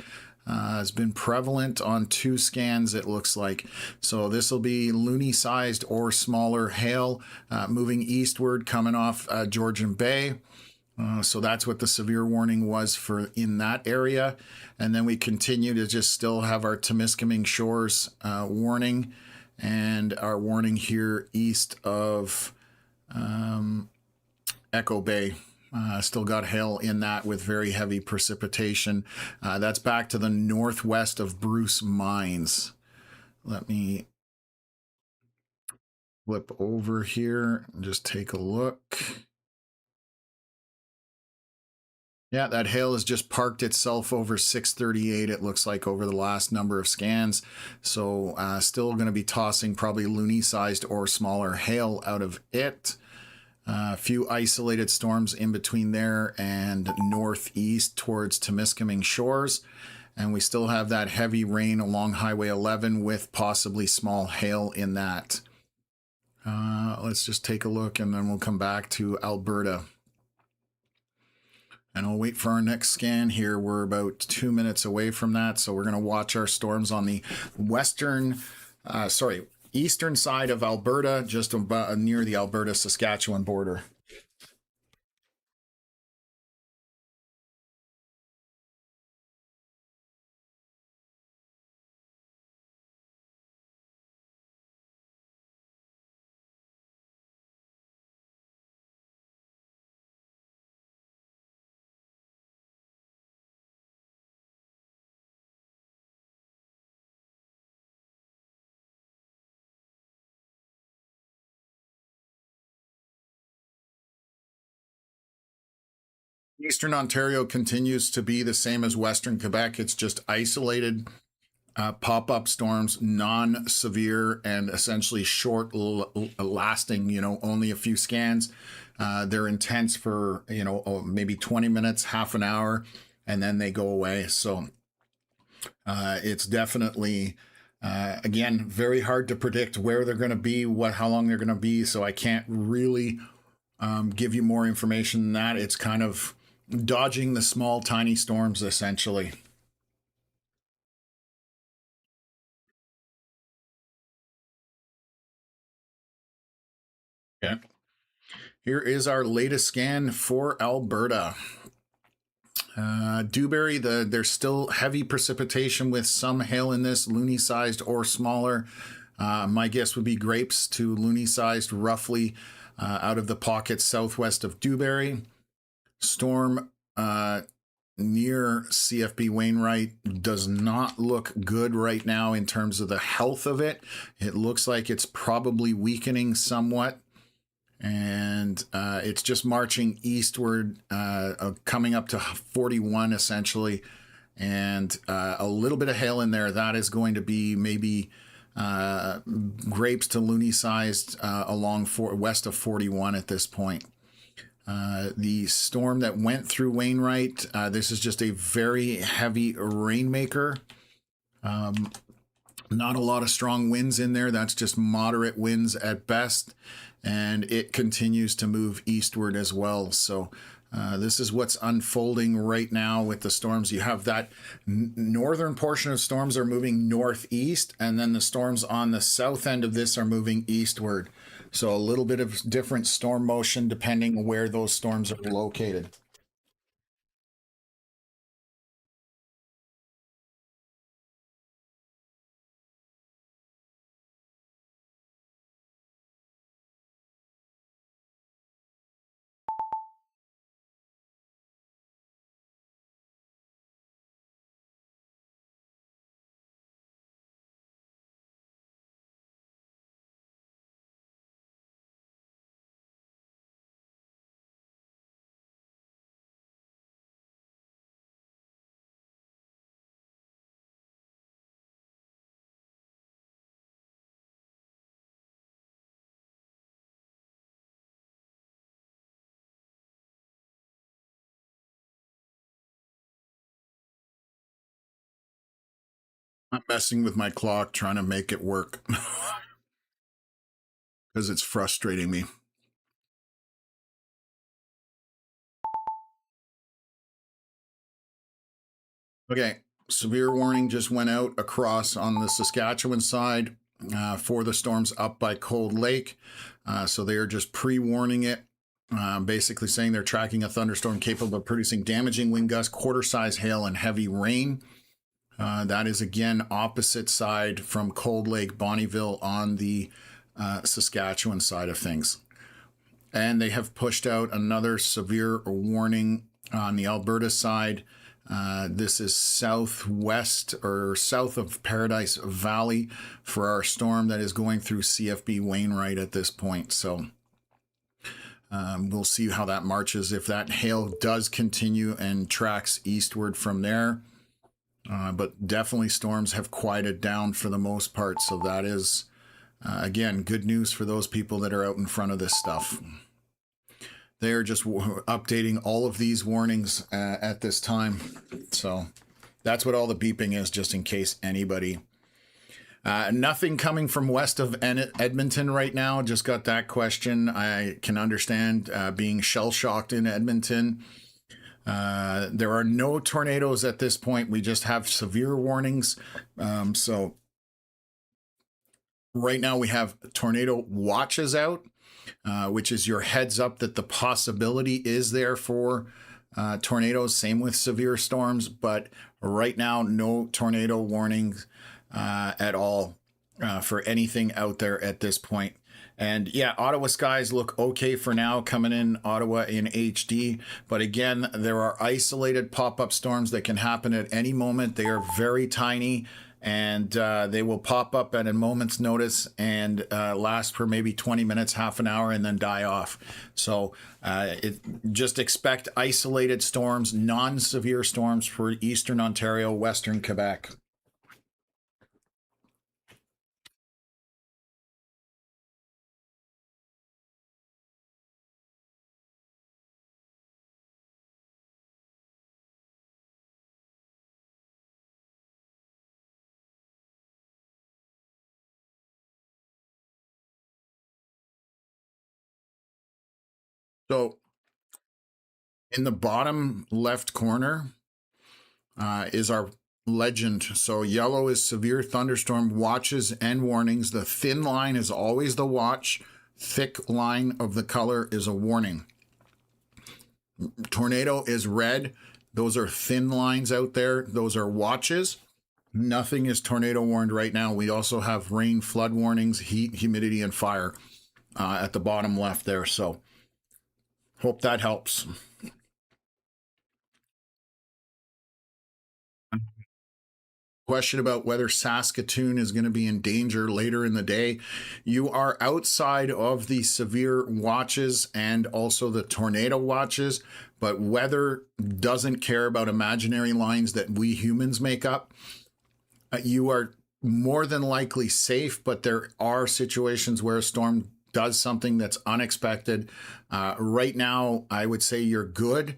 Has been prevalent on 2 scans, it looks like. So this will be loony sized or smaller hail moving eastward, coming off Georgian Bay. So that's what the severe warning was for in that area. And then we continue to just still have our Temiskaming Shores warning and our warning here east of Echo Bay. Still got hail in that with very heavy precipitation. That's back to the northwest of Bruce Mines. Let me flip over here and just take a look. Yeah, that hail has just parked itself over 638, it looks like, over the last number of scans. So still going to be tossing probably loony-sized or smaller hail out of it. A few isolated storms in between there and northeast towards Temiskaming Shores. And we still have that heavy rain along Highway 11 with possibly small hail in that. Let's just take a look and then we'll come back to Alberta. And I'll wait for our next scan here. We're about 2 minutes away from that. So we're going to watch our storms on the eastern side of Alberta, just about near the Alberta-Saskatchewan border. Eastern Ontario continues to be the same as Western Quebec. It's just isolated pop-up storms, non-severe and essentially short lasting, only a few scans. They're intense for, maybe 20 minutes, half an hour, and then they go away. So it's definitely, again, very hard to predict where they're going to be, how long they're going to be. So I can't really give you more information than that. It's kind of dodging the small, tiny storms, essentially. Okay. Here is our latest scan for Alberta. Dewberry, there's still heavy precipitation with some hail in this, loony-sized or smaller. My guess would be grapes to loony-sized, roughly out of the pocket southwest of Dewberry. Storm near CFB Wainwright does not look good right now in terms of the health of it. It looks like it's probably weakening somewhat. And it's just marching eastward, coming up to 41 essentially, and a little bit of hail in there. That is going to be maybe grapes to loony sized along west of 41 at this point. The storm that went through Wainwright, this is just a very heavy rainmaker. Not a lot of strong winds in there. That's just moderate winds at best. And it continues to move eastward as well. So this is what's unfolding right now with the storms. You have that northern portion of storms are moving northeast, and then the storms on the south end of this are moving eastward. So a little bit of different storm motion depending where those storms are located. I'm messing with my clock trying to make it work because it's frustrating me. Okay, severe warning just went out across on the Saskatchewan side for the storms up by Cold Lake. So they are just pre-warning it, basically saying they're tracking a thunderstorm capable of producing damaging wind gusts, quarter-size hail, and heavy rain. That is, again, opposite side from Cold Lake, Bonnyville on the Saskatchewan side of things. And they have pushed out another severe warning on the Alberta side. This is southwest or south of Paradise Valley for our storm that is going through CFB Wainwright at this point. So we'll see how that marches. If that hail does continue and tracks eastward from there. But definitely storms have quieted down for the most part. So that is, again, good news for those people that are out in front of this stuff. They are just updating all of these warnings at this time. So that's what all the beeping is, just in case anybody. Nothing coming from west of Edmonton right now. Just got that question. I can understand being shell-shocked in Edmonton. There are no tornadoes at this point. We just have severe warnings. So right now we have tornado watches out, which is your heads up that the possibility is there for tornadoes. Same with severe storms, but right now no tornado warnings at all for anything out there at this point. And yeah, Ottawa skies look okay for now, coming in Ottawa in HD. But again, there are isolated pop-up storms that can happen at any moment. They are very tiny, and they will pop up at a moment's notice and last for maybe 20 minutes, half an hour, and then die off. So just expect isolated storms, non-severe storms for Eastern Ontario, Western Quebec. So in the bottom left corner is our legend. So yellow is severe thunderstorm watches and warnings. The thin line is always the watch. Thick line of the color is a warning. Tornado is red. Those are thin lines out there. Those are watches. Nothing is tornado warned right now. We also have rain, flood warnings, heat, humidity, and fire at the bottom left there. So hope that helps. Question about whether Saskatchewan is going to be in danger later in the day. You are outside of the severe watches and also the tornado watches, but weather doesn't care about imaginary lines that we humans make up. You are more than likely safe, but there are situations where a storm does something that's unexpected. Right now, I would say you're good,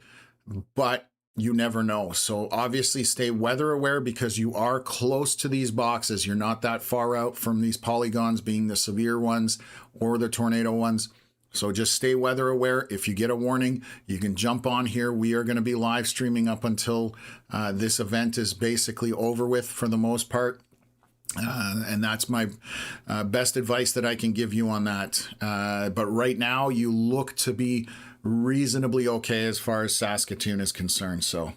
but you never know. So obviously stay weather aware because you are close to these boxes. You're not that far out from these polygons being the severe ones or the tornado ones. So just stay weather aware. If you get a warning, you can jump on here. We are going to be live streaming up until this event is basically over with for the most part. And that's my best advice that I can give you on that. But right now you look to be reasonably okay as far as Saskatoon is concerned. So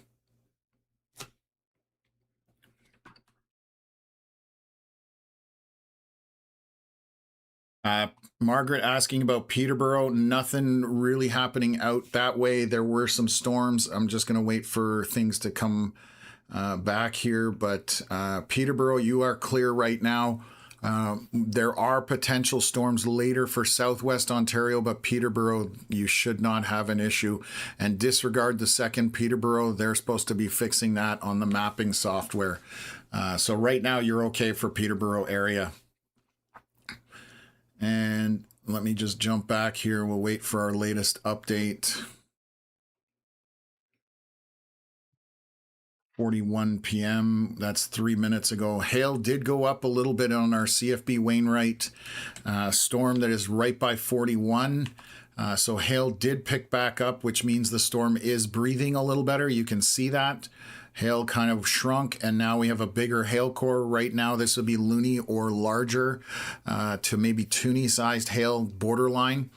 Margaret asking about Peterborough. Nothing really happening out that way. There were some storms. I'm just going to wait for things to come back here. But Peterborough, you are clear right now. There are potential storms later for southwest Ontario, but Peterborough, you should not have an issue. And disregard the second Peterborough. They're supposed to be fixing that on the mapping software. So right now you're okay for Peterborough area. And let me just jump back here. We'll wait for our latest update. 41 p.m. That's 3 minutes ago. Hail did go up a little bit on our CFB Wainwright storm that is right by 41. So hail did pick back up, which means the storm is breathing a little better. You can see that. Hail kind of shrunk, and now we have a bigger hail core. Right now, this would be loony or larger to maybe toonie-sized hail borderline.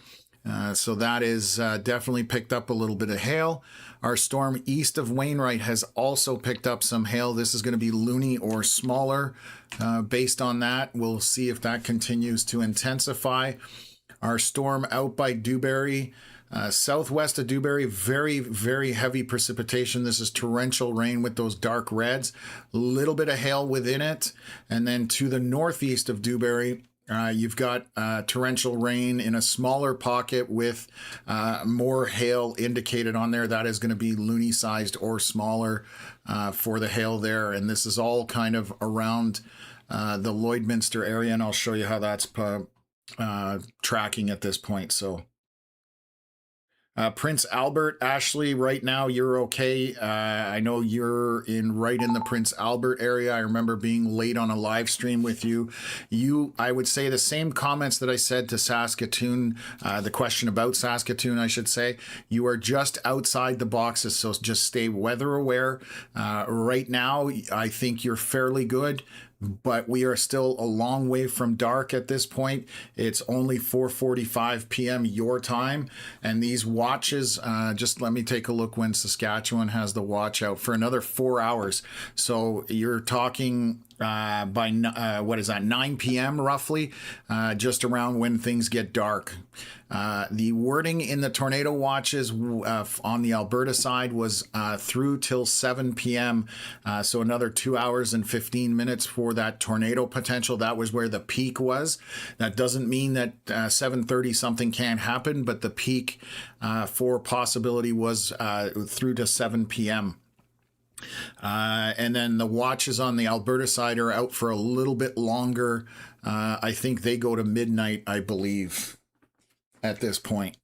So that is definitely picked up a little bit of hail. Our storm east of Wainwright has also picked up some hail. This is going to be loony or smaller. Based on that, we'll see if that continues to intensify. Our storm out by Dewberry, southwest of Dewberry, very, very heavy precipitation. This is torrential rain with those dark reds. A little bit of hail within it. And then to the northeast of Dewberry, you've got torrential rain in a smaller pocket with more hail indicated on there. That is going to be loony sized or smaller for the hail there. And this is all kind of around the Lloydminster area. And I'll show you how that's tracking at this point. So Prince Albert, Ashley, right now you're okay. I know you're right in the Prince Albert area. I remember being late on a live stream with you. I would say the same comments that I said to Saskatoon, the question about Saskatoon, I should say. You are just outside the boxes, so just stay weather aware. Right now, I think you're fairly good, but we are still a long way from dark at this point. It's only 4:45 p.m. your time, and these watches, just let me take a look when Saskatchewan has the watch out for another 4 hours. So you're talking by what is that, 9 p.m. roughly, just around when things get dark. The wording in the tornado watches on the Alberta side was through till 7 p.m. So another 2 hours and 15 minutes for that tornado potential. That was where the peak was. That doesn't mean that 7:30 something can't happen, but the peak for possibility was through to 7 p.m. And then the watches on the Alberta side are out for a little bit longer. I think they go to midnight, I believe, at this point.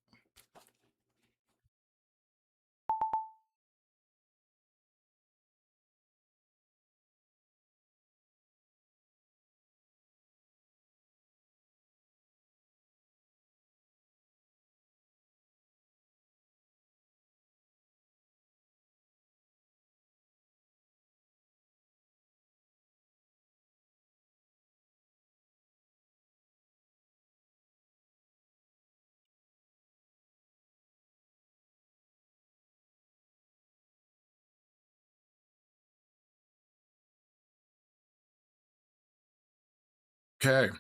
Okay.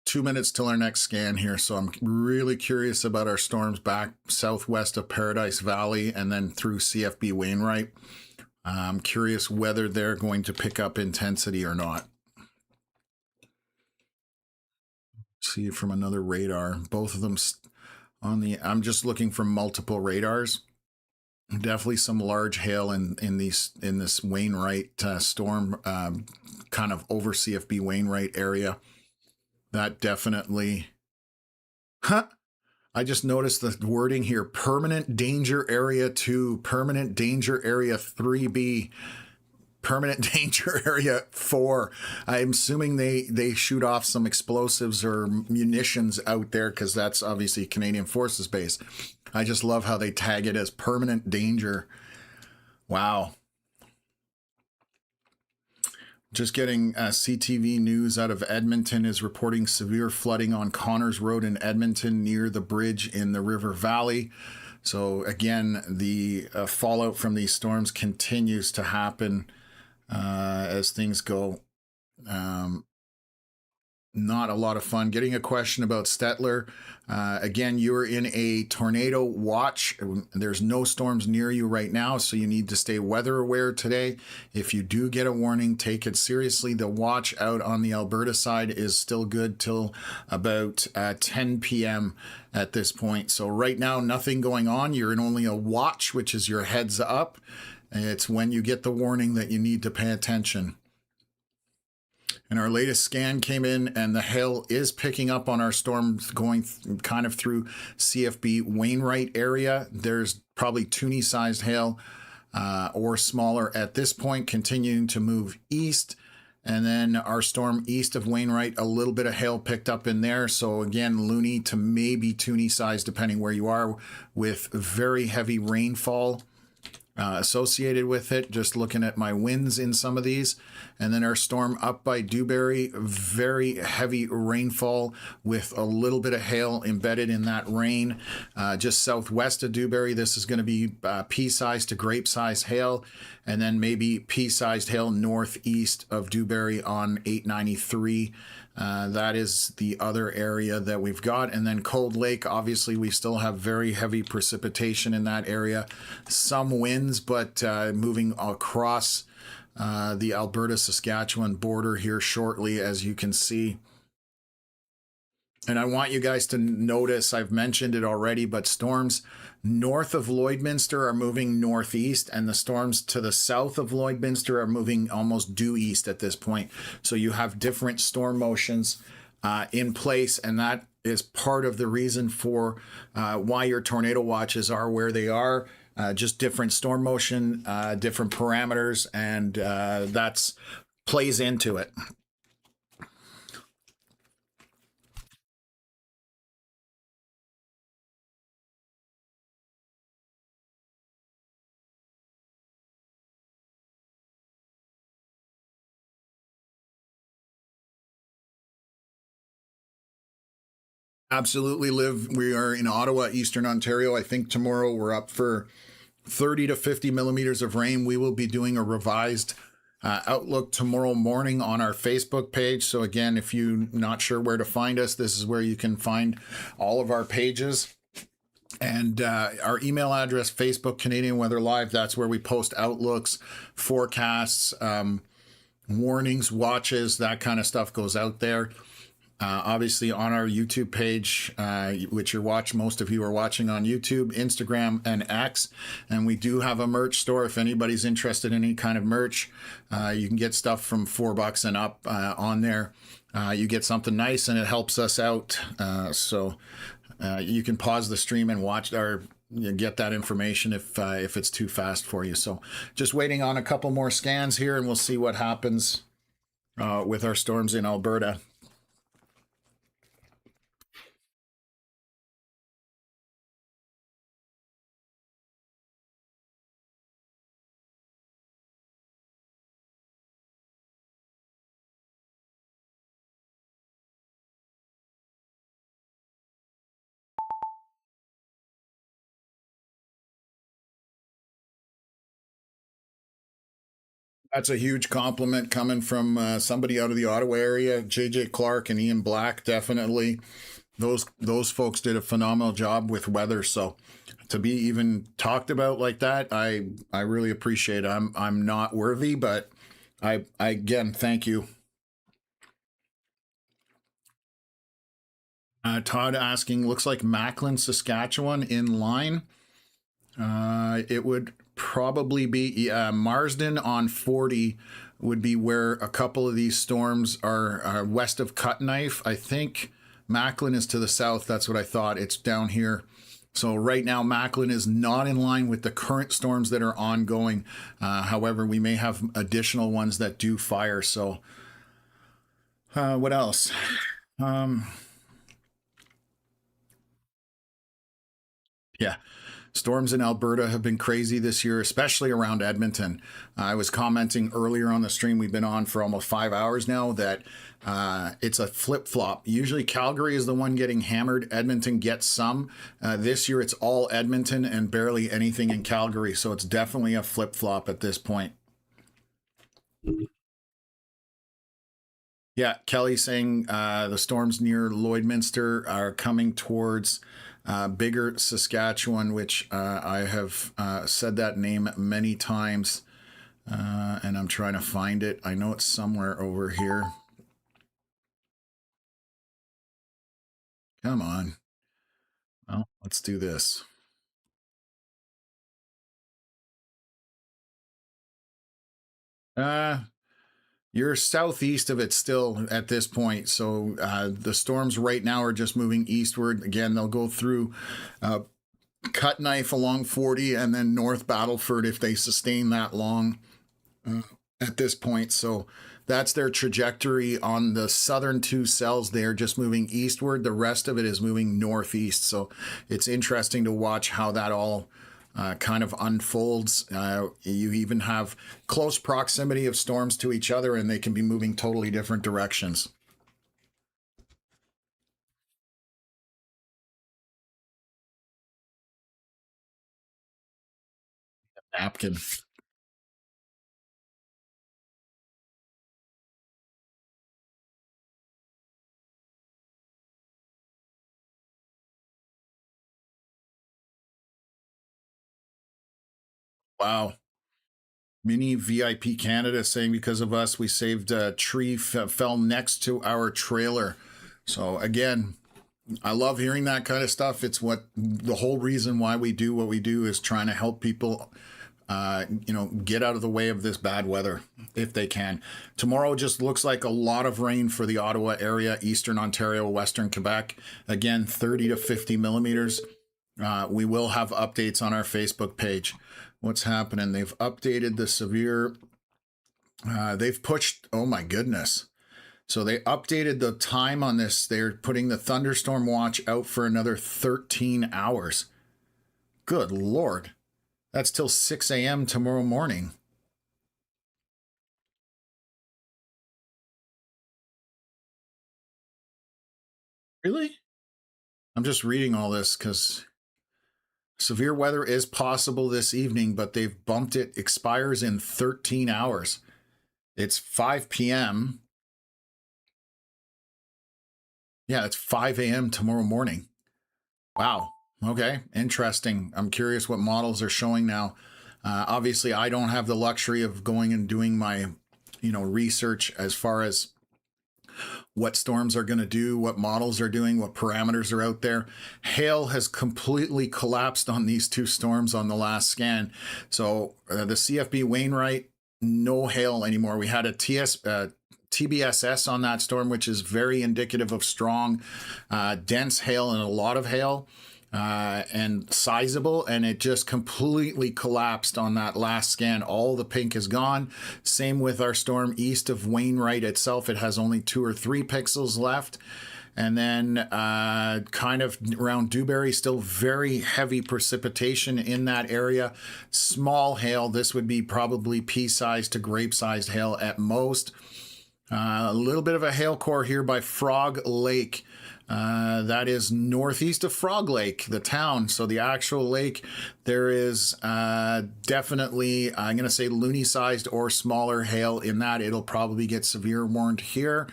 2 minutes till our next scan here. So I'm really curious about our storms back southwest of Paradise Valley and then through CFB Wainwright. I'm curious whether they're going to pick up intensity or not. See it from another radar. Both of them on the, I'm just looking for multiple radars. Definitely some large hail in this Wainwright storm, kind of over CFB Wainwright area. That definitely, I just noticed the wording here: permanent danger area 2, permanent danger area 3B, permanent danger area 4. I'm assuming they shoot off some explosives or munitions out there, because that's obviously Canadian Forces base. I just love how they tag it as permanent danger. Wow. Just getting CTV News out of Edmonton is reporting severe flooding on Connors Road in Edmonton near the bridge in the River Valley. So again, the fallout from these storms continues to happen as things go. Not a lot of fun. Getting a question about Stettler. Again, you're in a tornado watch. There's no storms near you right now, so you need to stay weather aware today. If you do get a warning, take it seriously. The watch out on the Alberta side is still good till about 10 p.m. at this point. So right now, nothing going on. You're in only a watch, which is your heads up. It's when you get the warning that you need to pay attention. And our latest scan came in, and the hail is picking up on our storms going kind of through CFB Wainwright area. There's probably Toonie-sized hail or smaller at this point, continuing to move east. And then our storm east of Wainwright, a little bit of hail picked up in there. So again, loony to maybe Toonie-sized, depending where you are, with very heavy rainfall associated with it. Just looking at my winds in some of these. And then our storm up by Dewberry, very heavy rainfall with a little bit of hail embedded in that rain. Just southwest of Dewberry, this is going to be pea-sized to grape-sized hail, and then maybe pea-sized hail northeast of Dewberry on 893. That is the other area that we've got. And then Cold Lake, obviously we still have very heavy precipitation in that area. Some winds, but moving across the Alberta-Saskatchewan border here shortly, as you can see. And I want you guys to notice, I've mentioned it already, but storms north of Lloydminster are moving northeast, and the storms to the south of Lloydminster are moving almost due east at this point. So you have different storm motions in place, and that is part of the reason for why your tornado watches are where they are. Just different storm motion, different parameters, and that's plays into it. Absolutely, Liv. We are in Ottawa, Eastern Ontario. I think tomorrow we're up for 30 to 50 millimeters of rain. We will be doing a revised outlook tomorrow morning on our Facebook page. So again, if you're not sure where to find us, this is where you can find all of our pages. And our email address, Facebook Canadian Weather Live, that's where we post outlooks, forecasts, warnings, watches, that kind of stuff goes out there. Obviously on our YouTube page, which most of you are watching on YouTube, Instagram, and X. And we do have a merch store. If anybody's interested in any kind of merch, you can get stuff from $4 and up on there. You get something nice and it helps us out. So you can pause the stream and watch or get that information if it's too fast for you. So just waiting on a couple more scans here and we'll see what happens with our storms in Alberta. That's a huge compliment coming from somebody out of the Ottawa area. JJ Clark and Ian Black, definitely. Those folks did a phenomenal job with weather. So to be even talked about like that, I really appreciate it. I'm not worthy, but I again thank you. Todd asking, looks like Macklin, Saskatchewan in line. It would probably be Marsden on 40 would be where a couple of these storms are west of Cut Knife. I think Macklin is to the south. That's what I thought. It's down here. So right now, Macklin is not in line with the current storms that are ongoing. However, we may have additional ones that do fire. So what else? Yeah. Storms in Alberta have been crazy this year, especially around Edmonton. I was commenting earlier on the stream, we've been on for almost 5 hours now, that it's a flip-flop. Usually Calgary is the one getting hammered. Edmonton gets some. This year it's all Edmonton and barely anything in Calgary, so it's definitely a flip-flop at this point. Yeah, Kelly saying the storms near Lloydminster are coming towards bigger Saskatchewan, which I have said that name many times, and I'm trying to find it. I know it's somewhere over here. Come on. Well, let's do this. You're southeast of it still at this point. So the storms right now are just moving eastward. Again, they'll go through Cut Knife along 40 and then North Battleford if they sustain that long at this point. So that's their trajectory on the southern two cells. They're just moving eastward. The rest of it is moving northeast. So it's interesting to watch how that all kind of unfolds. You even have close proximity of storms to each other, and they can be moving totally different directions. Napkin. Wow. Mini VIP Canada saying because of us, we saved a tree fell next to our trailer. So again, I love hearing that kind of stuff. It's what the whole reason why we do what we do is trying to help people, get out of the way of this bad weather if they can. Tomorrow just looks like a lot of rain for the Ottawa area, Eastern Ontario, Western Quebec. Again, 30 to 50 millimeters. We will have updates on our Facebook page. What's happening? They've updated the severe. They've pushed. Oh my goodness. So they updated the time on this. They're putting the thunderstorm watch out for another 13 hours. Good Lord. That's till 6 a.m. tomorrow morning. Really? I'm just reading all this because severe weather is possible this evening, but they've bumped it. Expires in 13 hours. It's 5 p.m. Yeah, it's 5 a.m. tomorrow morning. Wow. Okay. Interesting. I'm curious what models are showing now. Obviously, I don't have the luxury of going and doing my, research as far as what storms are going to do, what models are doing, what parameters are out there. Hail has completely collapsed on these two storms on the last scan. So the CFB Wainwright, no hail anymore. We had a TBSS on that storm, which is very indicative of strong, dense hail and a lot of hail. And sizable, and it just completely collapsed on that last scan. All the pink is gone. Same with our storm east of Wainwright itself. It has only 2 or 3 pixels left. And then kind of around Dewberry, still very heavy precipitation in that area. Small hail. This would be probably pea-sized to grape-sized hail at most. A little bit of a hail core here by Frog Lake. That is northeast of Frog Lake, the town. So the actual lake, there is definitely, I'm going to say loony-sized or smaller hail in that. It'll probably get severe warned here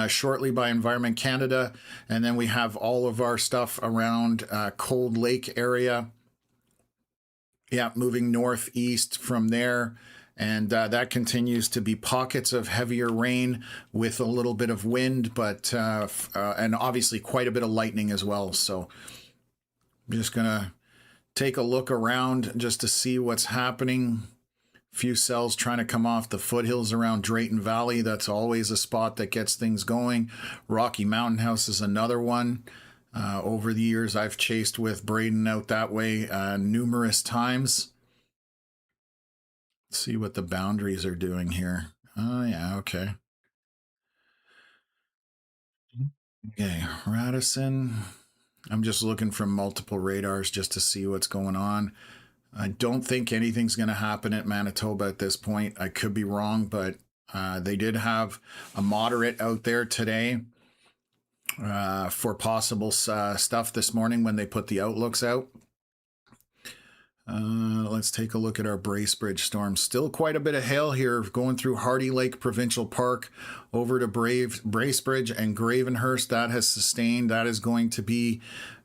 shortly by Environment Canada. And then we have all of our stuff around Cold Lake area. Yeah, moving northeast from there. And that continues to be pockets of heavier rain with a little bit of wind, but and obviously quite a bit of lightning as well. So I'm just going to take a look around just to see what's happening. A few cells trying to come off the foothills around Drayton Valley. That's always a spot that gets things going. Rocky Mountain House is another one. Over the years, I've chased with Braden out that way numerous times. Let's see what the boundaries are doing here. Oh, yeah, okay. Okay, Radisson. I'm just looking from multiple radars just to see what's going on. I don't think anything's going to happen at Manitoba at this point. I could be wrong, but they did have a moderate out there today for possible stuff this morning when they put the outlooks out. Let's take a look at our Bracebridge storm. Still quite a bit of hail here going through Hardy Lake Provincial Park over to Bracebridge and Gravenhurst. That has sustained. That is going to be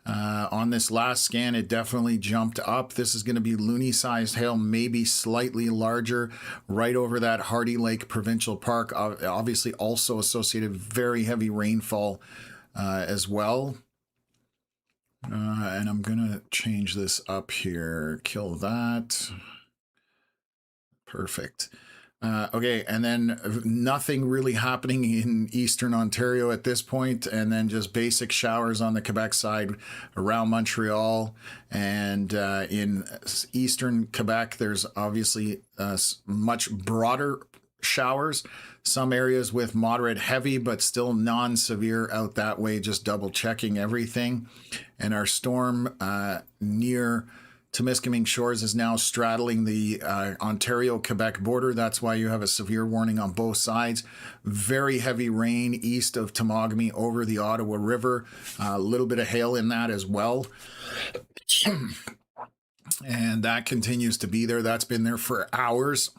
on this last scan. It definitely jumped up. This is going to be loony-sized hail, maybe slightly larger, right over that Hardy Lake Provincial Park. Obviously also associated very heavy rainfall as well. And I'm going to change this up here. Kill that. Perfect. Okay, and then nothing really happening in Eastern Ontario at this point, and then just basic showers on the Quebec side around Montreal. And in Eastern Quebec, there's obviously much broader showers. Some areas with moderate heavy, but still non-severe out that way, just double checking everything. And our storm near Temiskaming Shores is now straddling the Ontario-Quebec border. That's why you have a severe warning on both sides. Very heavy rain east of Temagami over the Ottawa River. A little bit of hail in that as well. And that continues to be there. That's been there for hours.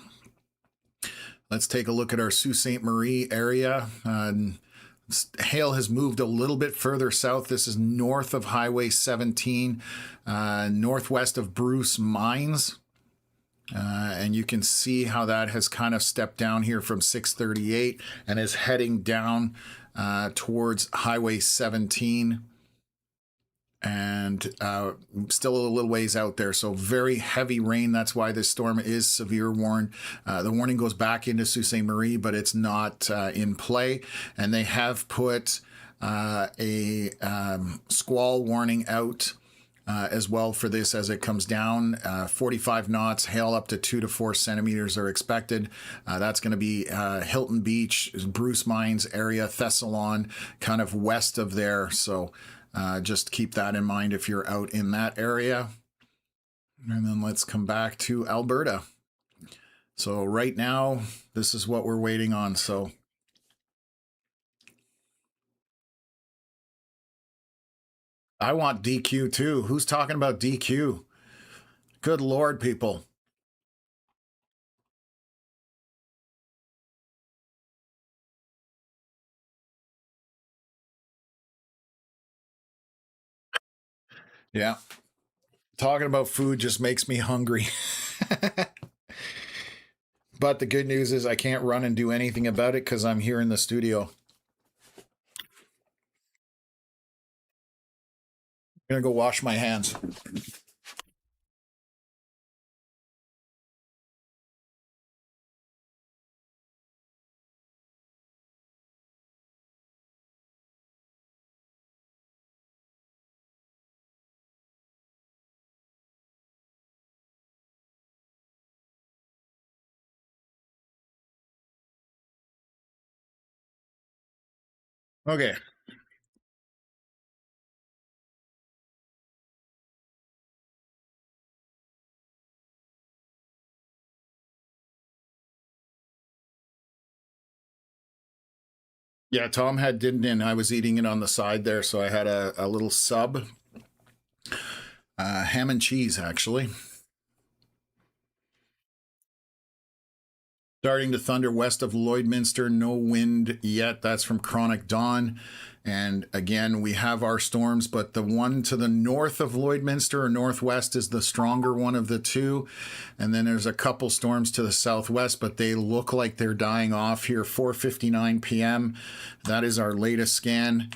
Let's take a look at our Sault Ste. Marie area. Hail has moved a little bit further south. This is north of Highway 17, northwest of Bruce Mines. And you can see how that has kind of stepped down here from 638 and is heading down towards Highway 17. and still a little ways out there. So very heavy rain. That's why this storm is severe warned. The warning goes back into Sault Ste. Marie, but it's not in play. And they have put a squall warning out as well for this as it comes down. 45 knots, hail up to 2 to 4 centimeters are expected. That's going to be Hilton Beach, Bruce Mines area, Thessalon, kind of west of there. So just keep that in mind if you're out in that area. And then let's come back to Alberta. So right now, this is what we're waiting on. So I want DQ too. Who's talking about DQ? Good Lord, people. Yeah. Talking about food just makes me hungry. But the good news is I can't run and do anything about it because I'm here in the studio. I'm going to go wash my hands. Okay. Yeah, Tom had didn't, and I was eating it on the side there, so I had a little sub, ham and cheese actually. Starting to thunder west of Lloydminster, no wind yet. That's from Chronic Dawn. And again, we have our storms, but the one to the north of Lloydminster or northwest is the stronger one of the two. And then there's a couple storms to the southwest, but they look like they're dying off here. 4:59 p.m. That is our latest scan.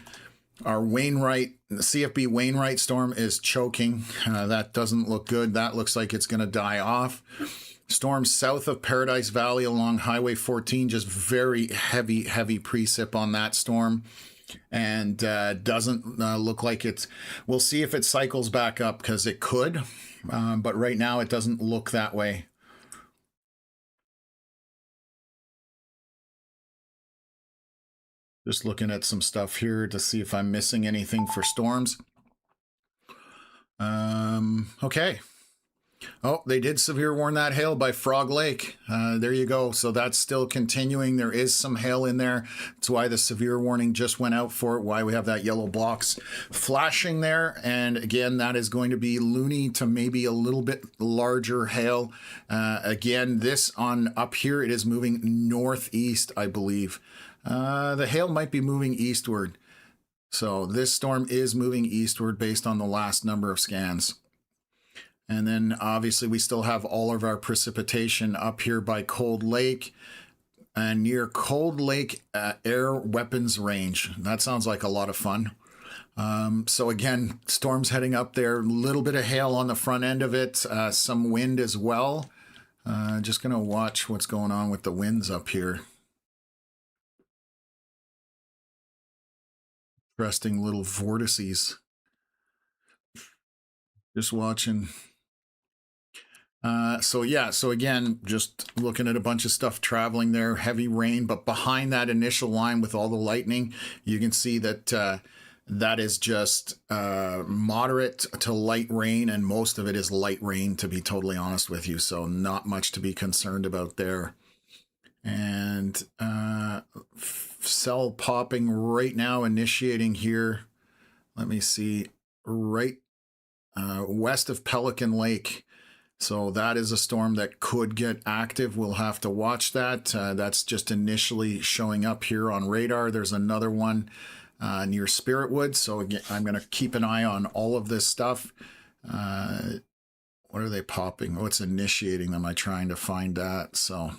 Our Wainwright, the CFB Wainwright storm is choking. That doesn't look good. That looks like it's going to die off. Storms south of Paradise Valley along Highway 14, just very heavy precip on that storm. And doesn't look like it's, we'll see if it cycles back up because it could. But right now it doesn't look that way. Just looking at some stuff here to see if I'm missing anything for storms. Okay. Oh, they did severe warn that hail by Frog Lake. There you go. So that's still continuing. There is some hail in there. That's why the severe warning just went out for it, why we have that yellow box flashing there. And again, that is going to be loony to maybe a little bit larger hail. Again, this on up here, it is moving northeast, I believe. The hail might be moving eastward. So this storm is moving eastward based on the last number of scans. And then obviously we still have all of our precipitation up here by Cold Lake and near Cold Lake air weapons range. That sounds like a lot of fun. So again, storms heading up there, a little bit of hail on the front end of it, some wind as well. Just going to watch what's going on with the winds up here. Interesting little vortices. Just watching. So again, just looking at a bunch of stuff traveling there, heavy rain, but behind that initial line with all the lightning, you can see that that is just moderate to light rain, and most of it is light rain, to be totally honest with you. So not much to be concerned about there. And cell popping right now, initiating here. Let me see, right west of Pelican Lake. So that is a storm that could get active. We'll have to watch that. That's just initially showing up here on radar. There's another one near Spiritwood. So again, I'm going to keep an eye on all of this stuff. What are they popping? What's initiating them? I'm trying to find that. So,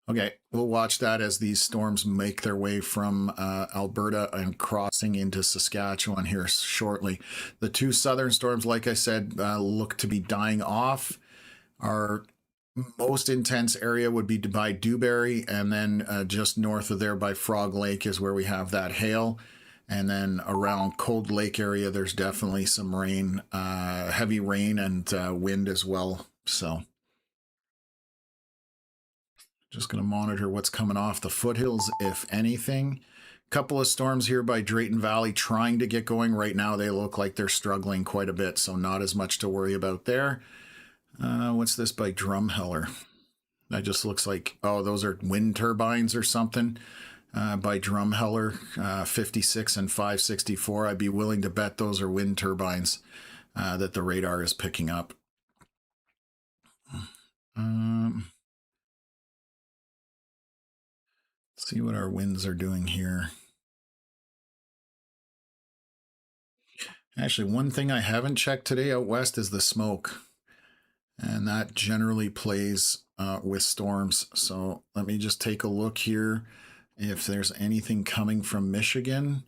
Okay, we'll watch that as these storms make their way from Alberta and crossing into Saskatchewan here shortly. The two southern storms, like I said, look to be dying off. Our most intense area would be by Dewberry, and then just north of there by Frog Lake is where we have that hail. And then around Cold Lake area, there's definitely some rain, heavy rain and wind as well. So just going to monitor what's coming off the foothills, if anything. Couple of storms here by Drayton Valley trying to get going. Right now, they look like they're struggling quite a bit, so not as much to worry about there. What's this by Drumheller? That just looks like, oh, those are wind turbines or something by Drumheller, 56 and 564. I'd be willing to bet those are wind turbines that the radar is picking up. See what our winds are doing here. Actually, one thing I haven't checked today out west is the smoke. And that generally plays with storms. So let me just take a look here if there's anything coming from Michigan.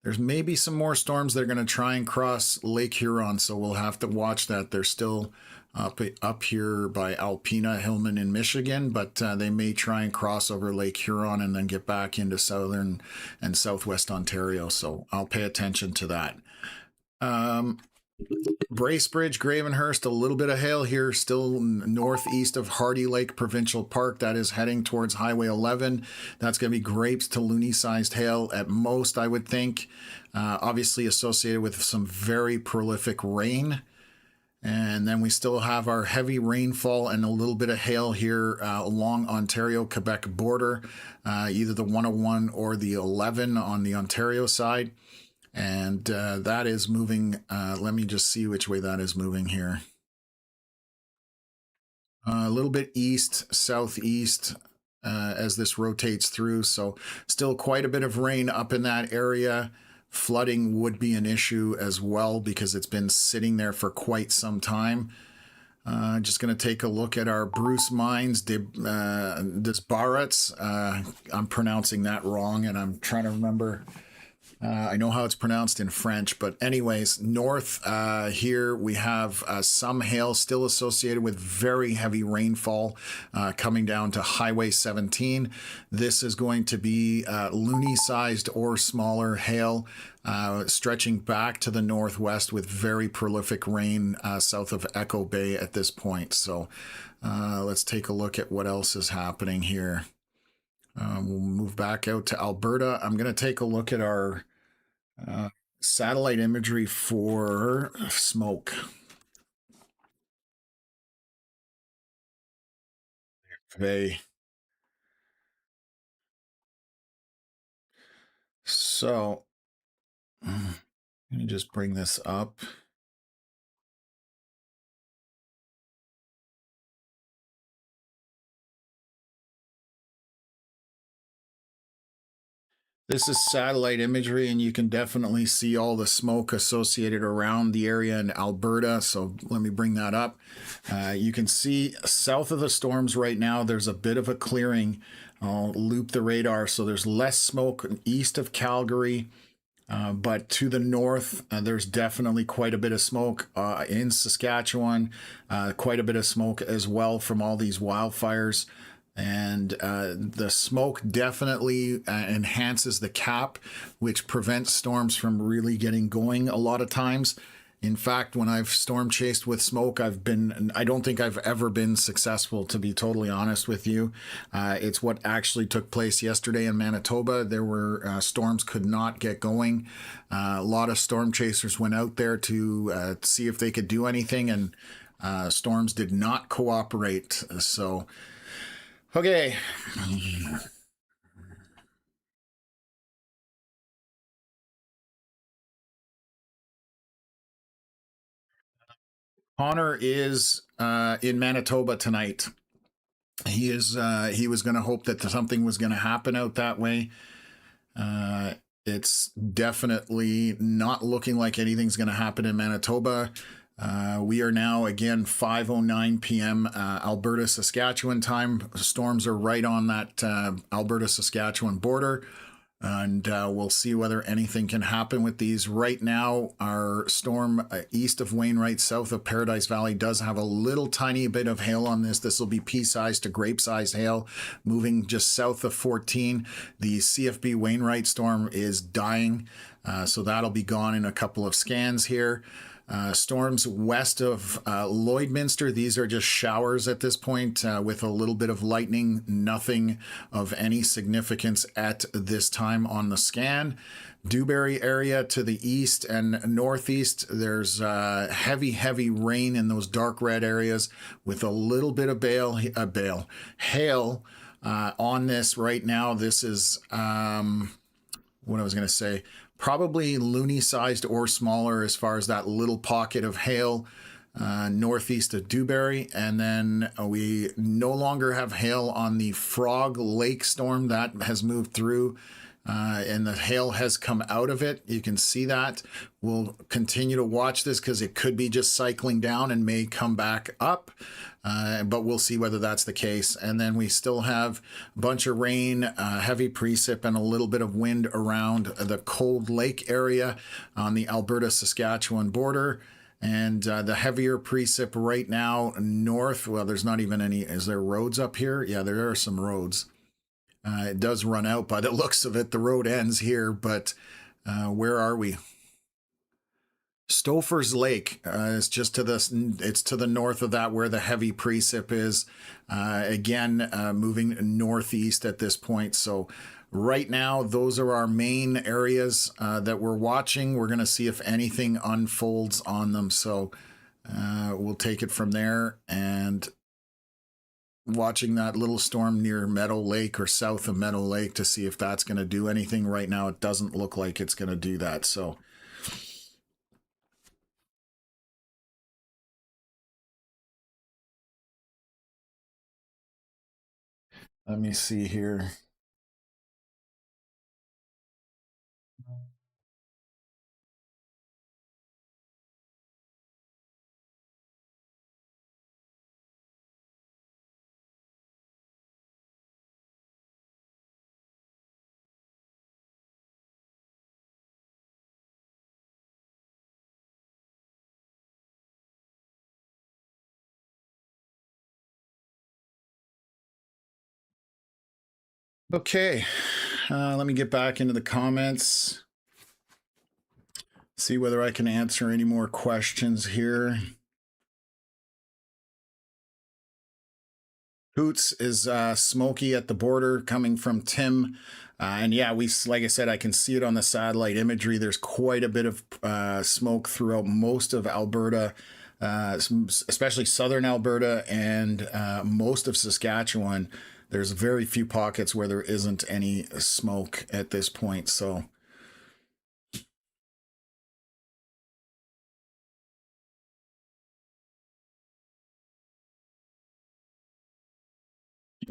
There's maybe some more storms that are going to try and cross Lake Huron, so we'll have to watch that. They're still up here by Alpena, Hillman in Michigan, but they may try and cross over Lake Huron and then get back into southern and southwest Ontario. So I'll pay attention to that. Bracebridge, Gravenhurst, a little bit of hail here, still northeast of Hardy Lake Provincial Park. That is heading towards Highway 11. That's going to be grapes to loony-sized hail at most, I would think. Obviously associated with some very prolific rain. And then we still have our heavy rainfall and a little bit of hail here along Ontario-Quebec border, either the 101 or the 11 on the Ontario side. And that is moving. Let me just see which way that is moving here. A little bit east, southeast as this rotates through. So still quite a bit of rain up in that area. Flooding would be an issue as well because it's been sitting there for quite some time. Just going to take a look at our Bruce Mines Disbarats. I'm pronouncing that wrong, and I'm trying to remember. I know how it's pronounced in French, but anyways, north here we have some hail still associated with very heavy rainfall coming down to Highway 17. This is going to be loony-sized or smaller hail stretching back to the northwest with very prolific rain south of Echo Bay at this point. So let's take a look at what else is happening here. We'll move back out to Alberta. I'm going to take a look at our satellite imagery for smoke. So let me just bring this up. This is satellite imagery, and you can definitely see all the smoke associated around the area in Alberta. So let me bring that up. You can see south of the storms right now, there's a bit of a clearing. I'll loop the radar. So there's less smoke east of Calgary, but to the north, there's definitely quite a bit of smoke in Saskatchewan, quite a bit of smoke as well from all these wildfires. And the smoke definitely enhances the cap, which prevents storms from really getting going a lot of times. In fact, when I've storm chased with smoke, I don't think I've ever been successful, to be totally honest with you. It's what actually took place yesterday in Manitoba. There were storms could not get going. A lot of storm chasers went out there to see if they could do anything, and storms did not cooperate. So okay. Connor is in Manitoba tonight. He is. He was going to hope that something was going to happen out that way. It's definitely not looking like anything's going to happen in Manitoba. We are now again 5:09 p.m. Alberta, Saskatchewan time. Storms are right on that Alberta, Saskatchewan border, and we'll see whether anything can happen with these. Right now, our storm east of Wainwright, south of Paradise Valley, does have a little tiny bit of hail on this. This will be pea-sized to grape-sized hail, moving just south of 14. The CFB Wainwright storm is dying, so that'll be gone in a couple of scans here. Storms west of Lloydminster, these are just showers at this point with a little bit of lightning, nothing of any significance at this time on the scan. Dewberry area to the east and northeast, there's heavy rain in those dark red areas with a little bit of hail on this right now. This is what I was going to say. Probably loony-sized or smaller as far as that little pocket of hail northeast of Dewberry. And then we no longer have hail on the Frog Lake storm. That has moved through and the hail has come out of it. You can see that. We'll continue to watch this because it could be just cycling down and may come back up. But we'll see whether that's the case. And then we still have a bunch of rain, heavy precip, and a little bit of wind around the Cold Lake area on the Alberta-Saskatchewan border. And the heavier precip right now north, well, there's not even any, is there roads up here? Yeah, there are some roads. It does run out by the looks of it. The road ends here, but where are we? Stouffer's Lake is just to the, it's to the north of that where the heavy precip is. Again, moving northeast at this point. So right now, those are our main areas that we're watching. We're going to see if anything unfolds on them. So we'll take it from there, and watching that little storm near Meadow Lake or south of Meadow Lake to see if that's going to do anything. Right now, it doesn't look like it's going to do that. So let me see here. Okay, let me get back into the comments. See whether I can answer any more questions here. Hoots is smoky at the border coming from Tim. And yeah, like I said, I can see it on the satellite imagery. There's quite a bit of smoke throughout most of Alberta, especially southern Alberta and most of Saskatchewan. There's very few pockets where there isn't any smoke at this point. So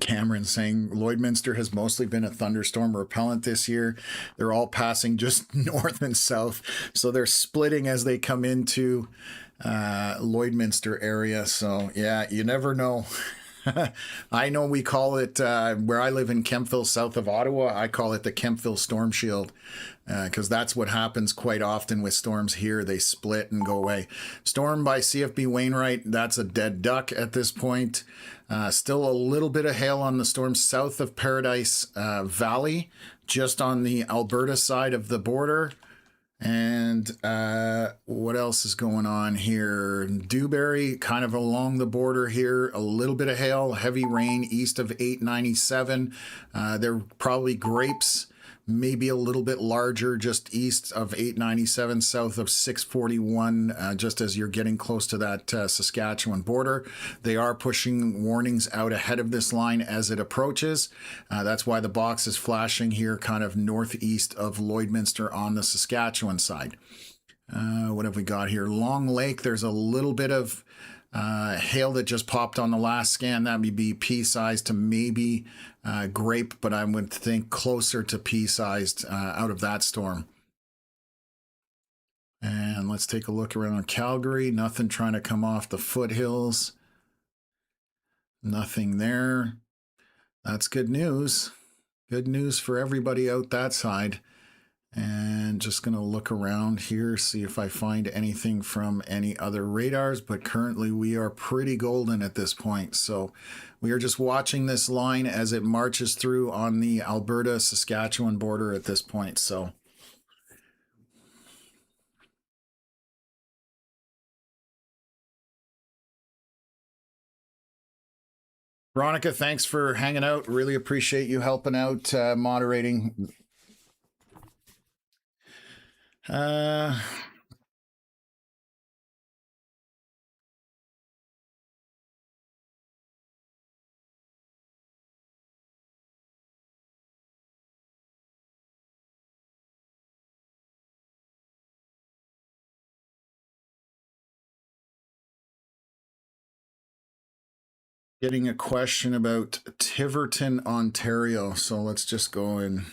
Cameron saying Lloydminster has mostly been a thunderstorm repellent this year. They're all passing just north and south, so they're splitting as they come into Lloydminster area. So yeah, you never know. I know we call it, where I live in Kemptville, south of Ottawa, I call it the Kemptville Storm Shield, because that's what happens quite often with storms here. They split and go away. Storm by CFB Wainwright, that's a dead duck at this point. Still a little bit of hail on the storm south of Paradise Valley, just on the Alberta side of the border. And what else is going on here? Dewberry, kind of along the border here. A little bit of hail, heavy rain east of 897. They're probably grapes, maybe a little bit larger just east of 897, south of 641, just as you're getting close to that Saskatchewan border. They are pushing warnings out ahead of this line as it approaches. That's why the box is flashing here kind of northeast of Lloydminster on the Saskatchewan side. What have we got here? Long Lake, there's a little bit of hail that just popped on the last scan. That would be pea-sized to maybe grape, but I would think closer to pea-sized out of that storm. And let's take a look around Calgary. Nothing trying to come off the foothills. Nothing there. That's good news. Good news for everybody out that side. And just going to look around here, see if I find anything from any other radars. But currently we are pretty golden at this point. So we are just watching this line as it marches through on the Alberta-Saskatchewan border at this point. So Veronica, thanks for hanging out. Really appreciate you helping out, moderating. Getting a question about Tiverton, Ontario. So let's just go in.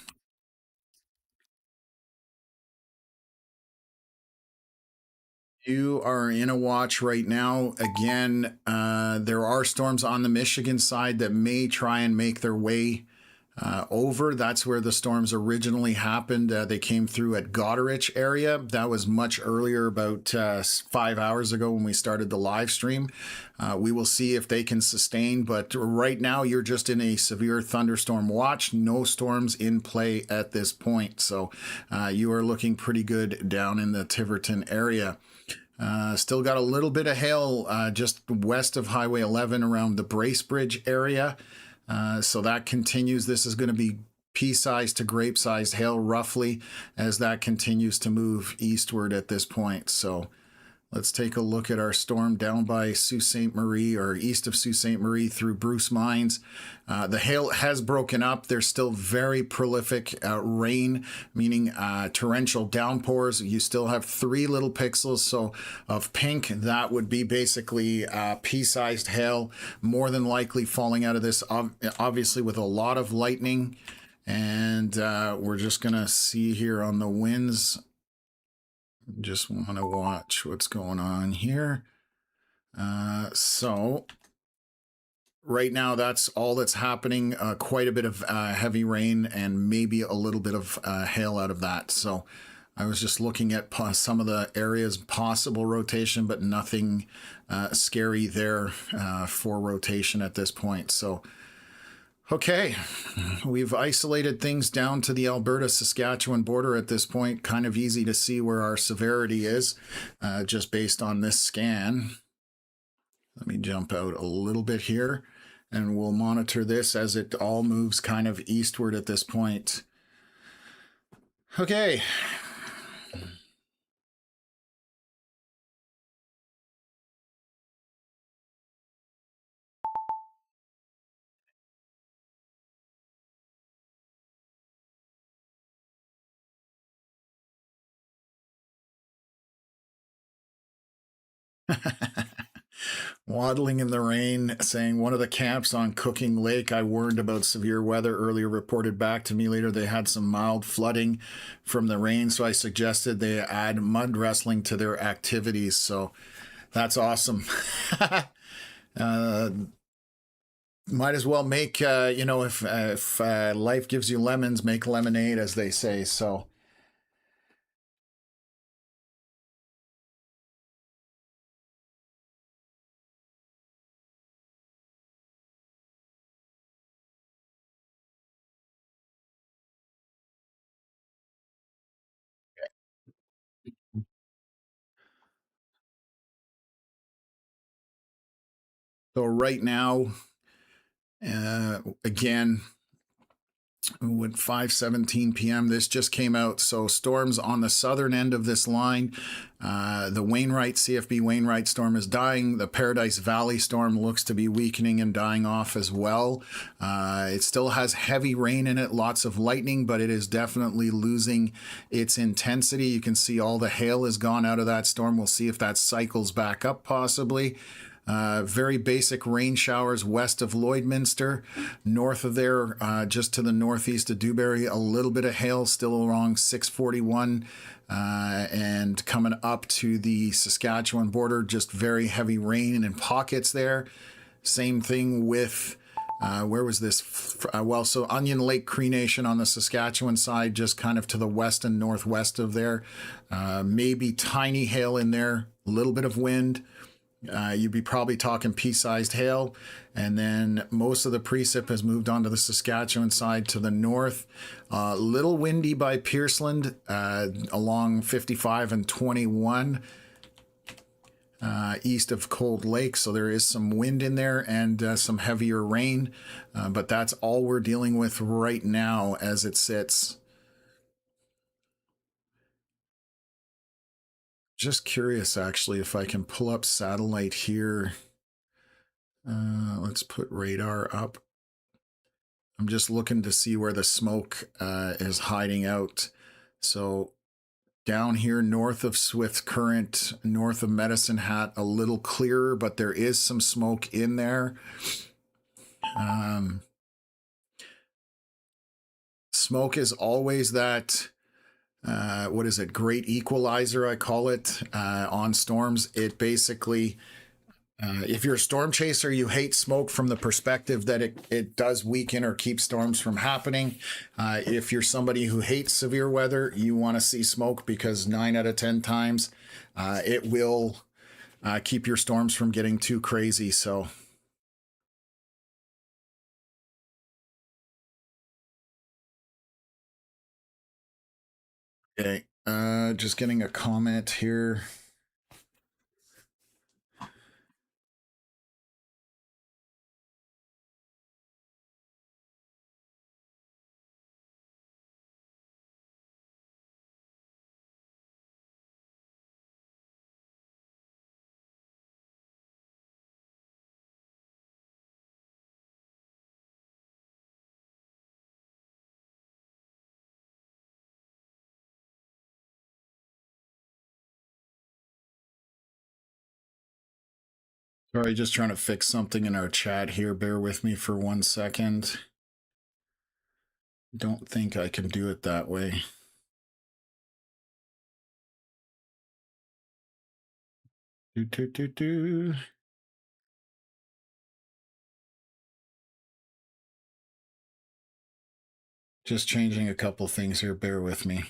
You are in a watch right now. Again, there are storms on the Michigan side that may try and make their way over. That's where the storms originally happened. They came through at Goderich area. That was much earlier, about 5 hours ago when we started the live stream. We will see if they can sustain, but right now you're just in a severe thunderstorm watch. No storms in play at this point. So you are looking pretty good down in the Tiverton area. Still got a little bit of hail just west of Highway 11 around the Bracebridge area. So that continues. This is going to be pea-sized to grape-sized hail roughly as that continues to move eastward at this point. So let's take a look at our storm down by Sault Ste. Marie, or east of Sault Ste. Marie through Bruce Mines. The hail has broken up. There's still very prolific rain, meaning torrential downpours. You still have 3 little pixels so of pink. That would be basically pea-sized hail, more than likely falling out of this, obviously with a lot of lightning. And we're just going to see here on the winds. Just want to watch what's going on here. So right now, that's all that's happening. Quite a bit of heavy rain and maybe a little bit of hail out of that. So I was just looking at some of the areas possible rotation, but nothing scary there for rotation at this point. So okay, we've isolated things down to the Alberta-Saskatchewan border at this point. Kind of easy to see where our severity is just based on this scan. Let me jump out a little bit here and we'll monitor this as it all moves kind of eastward at this point. Okay. Waddling in the rain, saying one of the camps on Cooking Lake I warned about severe weather earlier reported back to me later they had some mild flooding from the rain, so I suggested they add mud wrestling to their activities. So that's awesome. Might as well make, if life gives you lemons, make lemonade, as they say. So right now, again, with 5:17 p.m. This just came out. So storms on the southern end of this line. The Wainwright, CFB Wainwright storm is dying. The Paradise Valley storm looks to be weakening and dying off as well. It still has heavy rain in it, lots of lightning, but it is definitely losing its intensity. You can see all the hail has gone out of that storm. We'll see if that cycles back up possibly. Very basic rain showers west of Lloydminster. North of there, just to the northeast of Dewberry, a little bit of hail still along 641. And coming up to the Saskatchewan border, just very heavy rain in pockets there. Same thing with, where was this? So Onion Lake Cree Nation on the Saskatchewan side, just kind of to the west and northwest of there. Maybe tiny hail in there, a little bit of wind. You'd be probably talking pea-sized hail. And then most of the precip has moved on to the Saskatchewan side to the north. Little windy by Pearceland along 55 and 21 east of Cold Lake. So there is some wind in there and some heavier rain. But that's all we're dealing with right now as it sits. Just curious, actually, if I can pull up satellite here. Let's put radar up. I'm just looking to see where the smoke is hiding out. So down here north of Swift Current, north of Medicine Hat, a little clearer, but there is some smoke in there. Smoke is always that, what is it, great equalizer, I call it, on storms. It basically... if you're a storm chaser, you hate smoke from the perspective that it does weaken or keep storms from happening. If you're somebody who hates severe weather, you want to see smoke because 9 out of 10 times it will keep your storms from getting too crazy. So, okay, just getting a comment here. Sorry, just trying to fix something in our chat here. Bear with me for 1 second. Don't think I can do it that way. Do. Just changing a couple things here. Bear with me.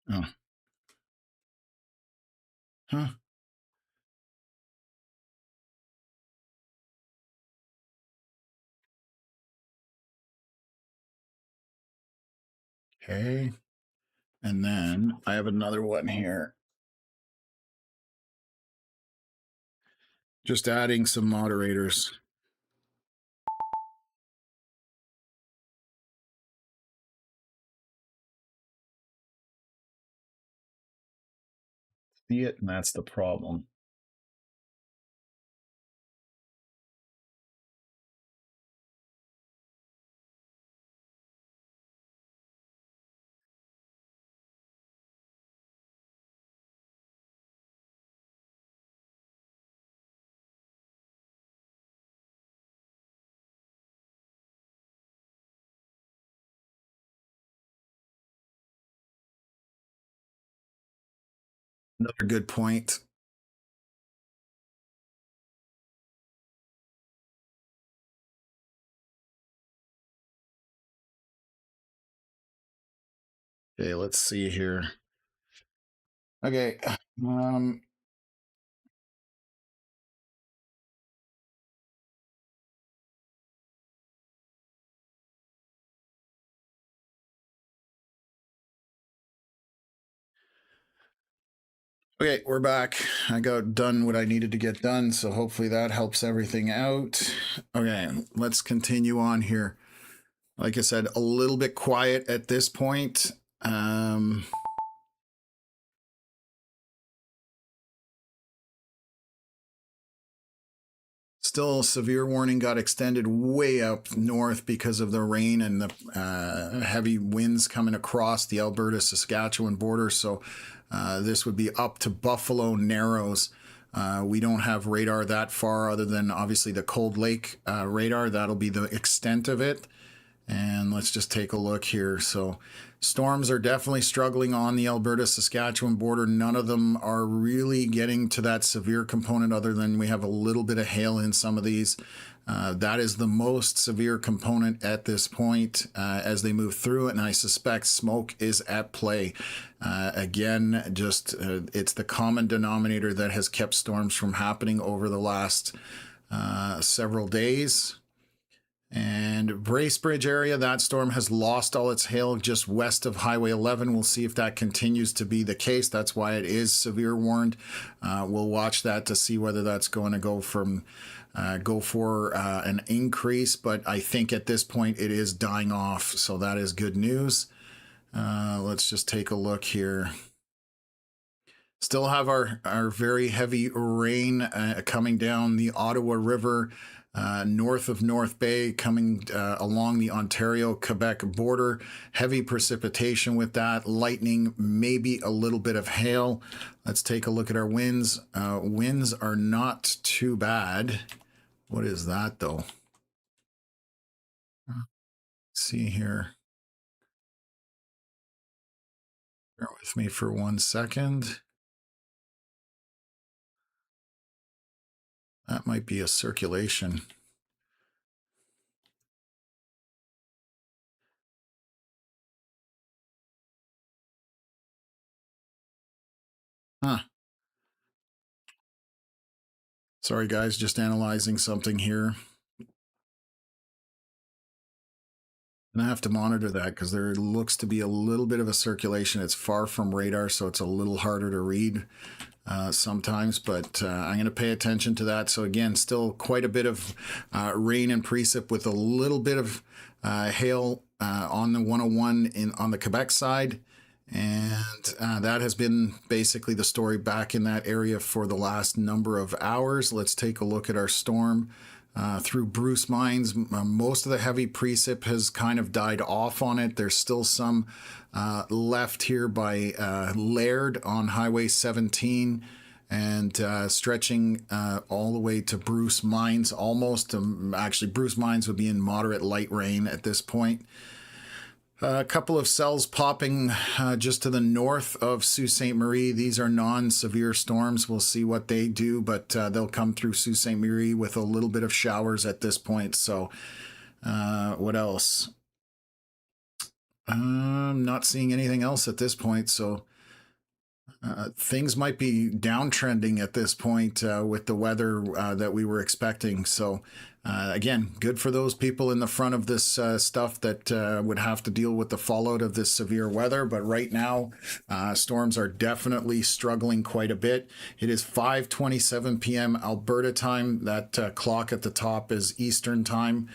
Oh. Huh. Okay. And then I have another one here. Just adding some moderators. See it, and that's the problem. Another good point. Okay, let's see here. Okay. Okay, we're back. I got done what I needed to get done, so hopefully that helps everything out. Okay, let's continue on here. Like I said, a little bit quiet at this point. still severe warning got extended way up north because of the rain and the heavy winds coming across the Alberta Saskatchewan border. So this would be up to Buffalo Narrows. We don't have radar that far other than obviously the Cold Lake radar. That'll be the extent of it. And let's just take a look here. So storms are definitely struggling on the Alberta-Saskatchewan border. None of them are really getting to that severe component other than we have a little bit of hail in some of these. That is the most severe component at this point as they move through it, and I suspect smoke is at play. Again, just it's the common denominator that has kept storms from happening over the last several days. And Bracebridge area, that storm has lost all its hail just west of Highway 11. We'll see if that continues to be the case. That's why it is severe warned. We'll watch that to see whether that's going to go for an increase. But I think at this point it is dying off. So that is good news. Let's just take a look here. Still have our very heavy rain coming down the Ottawa River. North of North Bay, coming along the Ontario-Quebec border. Heavy precipitation with that, lightning, maybe a little bit of hail. Let's take a look at our winds. Winds are not too bad. What is that, though? Let's see here. Bear with me for 1 second. That might be a circulation. Huh. Sorry, guys, just analyzing something here. And I have to monitor that because there looks to be a little bit of a circulation. It's far from radar, so it's a little harder to read sometimes, but I'm going to pay attention to that. So again, still quite a bit of rain and precip with a little bit of hail on the 101 on the Quebec side. And that has been basically the story back in that area for the last number of hours. Let's take a look at our storm. Through Bruce Mines, most of the heavy precip has kind of died off on it. There's still some left here by Laird on Highway 17 and stretching all the way to Bruce Mines almost. Actually, Bruce Mines would be in moderate light rain at this point. A couple of cells popping just to the north of Sault Ste. Marie. These are non-severe storms. We'll see what they do, but they'll come through Sault Ste. Marie with a little bit of showers at this point. So what else? I'm not seeing anything else at this point. So things might be downtrending at this point with the weather that we were expecting. So again, good for those people in the front of this stuff that would have to deal with the fallout of this severe weather. But right now, storms are definitely struggling quite a bit. It is 5:27 p.m. Alberta time. That clock at the top is Eastern time,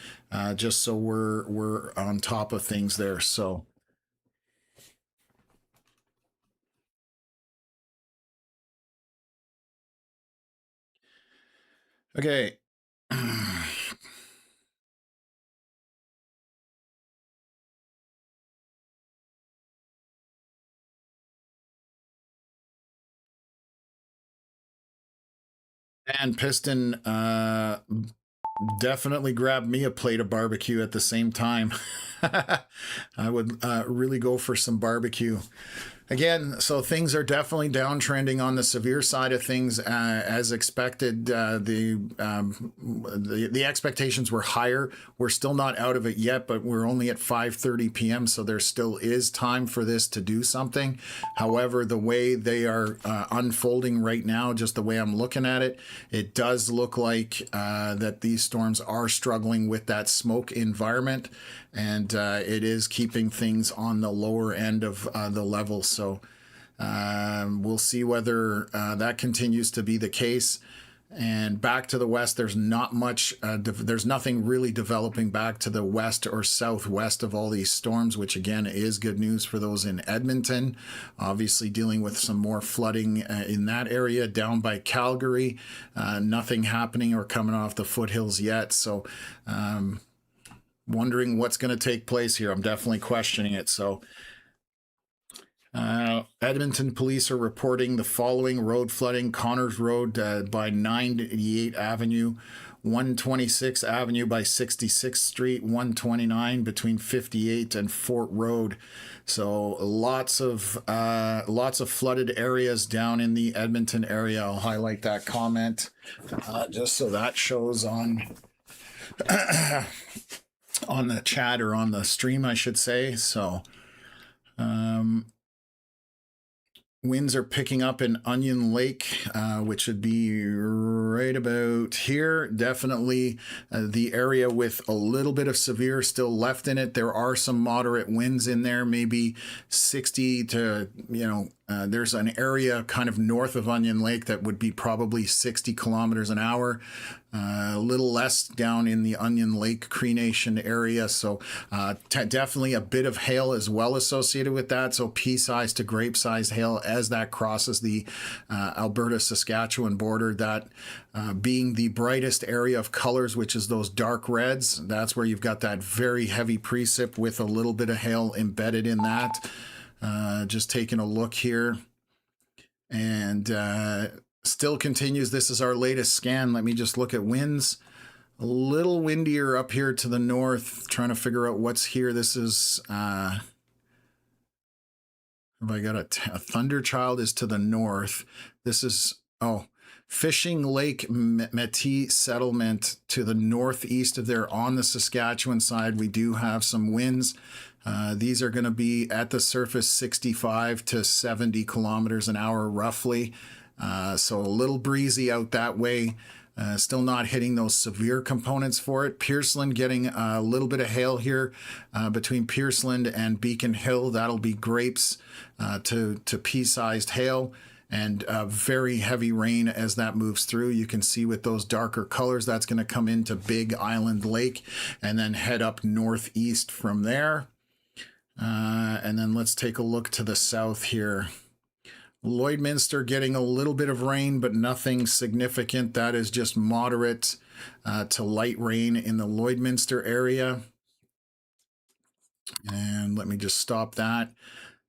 just so we're on top of things there. So. Okay. And Piston definitely grabbed me a plate of barbecue at the same time. I would really go for some barbecue. Again, so things are definitely downtrending on the severe side of things as expected. The expectations were higher. We're still not out of it yet, but we're only at 5:30 p.m., so there still is time for this to do something. However, the way they are unfolding right now, just the way I'm looking at it, it does look like that these storms are struggling with that smoke environment, and it is keeping things on the lower end of the level. So we'll see whether that continues to be the case. And back to the west, there's not much, there's nothing really developing back to the west or southwest of all these storms, which again is good news for those in Edmonton. Obviously dealing with some more flooding in that area. Down by Calgary, nothing happening or coming off the foothills yet. So wondering what's going to take place here. I'm definitely questioning it. So Edmonton police are reporting the following: road flooding: Connors Road by 98 Avenue, 126 Avenue by 66th Street, 129 between 58 and Fort Road. So lots of flooded areas down in the Edmonton area. I'll highlight that comment just so that shows on on the chat, or on the stream, I should say. So winds are picking up in Onion Lake, which would be right about here. Definitely the area with a little bit of severe still left in it. There are some moderate winds in there, maybe 60 to, there's an area kind of north of Onion Lake that would be probably 60 kilometers an hour. A little less down in the Onion Lake Cree Nation area. So definitely a bit of hail as well associated with that. So pea-sized to grape-sized hail as that crosses the Alberta-Saskatchewan border. That being the brightest area of colors, which is those dark reds. That's where you've got that very heavy precip with a little bit of hail embedded in that. Just taking a look here. And still continues. This is our latest scan. Let me just look at winds. A little windier up here to the north. Trying to figure out what's here. This is, have I got a Thunderchild is to the north. This is, Fishing Lake Métis settlement to the northeast of there on the Saskatchewan side. We do have some winds. These are going to be at the surface 65 to 70 kilometers an hour roughly. So a little breezy out that way. Still not hitting those severe components for it. Pierceland getting a little bit of hail here between Pierceland and Beacon Hill. That'll be grapes to pea-sized hail, and very heavy rain as that moves through. You can see with those darker colors, that's going to come into Big Island Lake and then head up northeast from there. And then let's take a look to the south here. Lloydminster getting a little bit of rain, but nothing significant. That is just moderate to light rain in the Lloydminster area. And let me just stop that.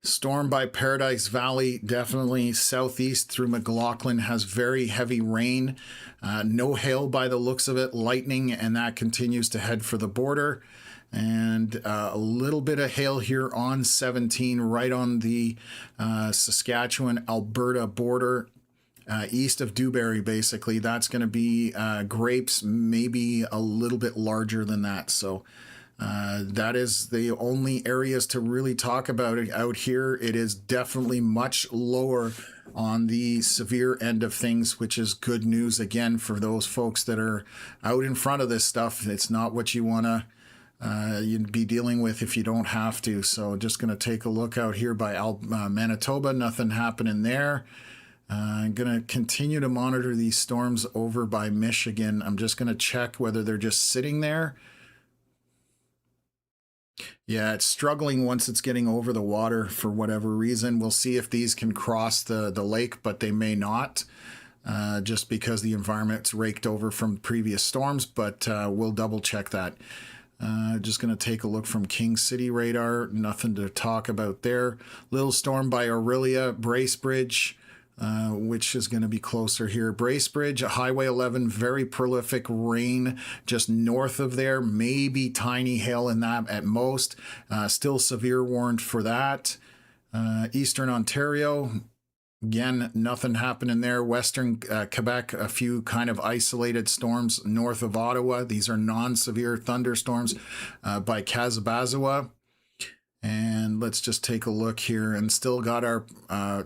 Storm by Paradise Valley, definitely southeast through McLaughlin, has very heavy rain. No hail by the looks of it, lightning, and that continues to head for the border. And a little bit of hail here on 17, right on the Saskatchewan-Alberta border, east of Dewberry, basically. That's going to be grapes, maybe a little bit larger than that. So that is the only areas to really talk about it out here. It is definitely much lower on the severe end of things, which is good news, again, for those folks that are out in front of this stuff. It's not what you want to you'd be dealing with if you don't have to. So just going to take a look out here by Manitoba. Nothing happening there. I'm going to continue to monitor these storms over by Michigan. I'm just going to check whether they're just sitting there. Yeah, it's struggling once it's getting over the water for whatever reason. We'll see if these can cross the lake, but they may not. Just because the environment's raked over from previous storms, but we'll double check that. Just going to take a look from King City radar. Nothing to talk about there. Little storm by Aurelia, Bracebridge, which is going to be closer here. Bracebridge, Highway 11, very prolific rain just north of there. Maybe tiny hail in that at most. Still severe warned for that. Eastern Ontario, again, nothing happening there. Western Quebec, a few kind of isolated storms north of Ottawa. These are non-severe thunderstorms by Kazabazawa. And And let's just take a look here, and still got our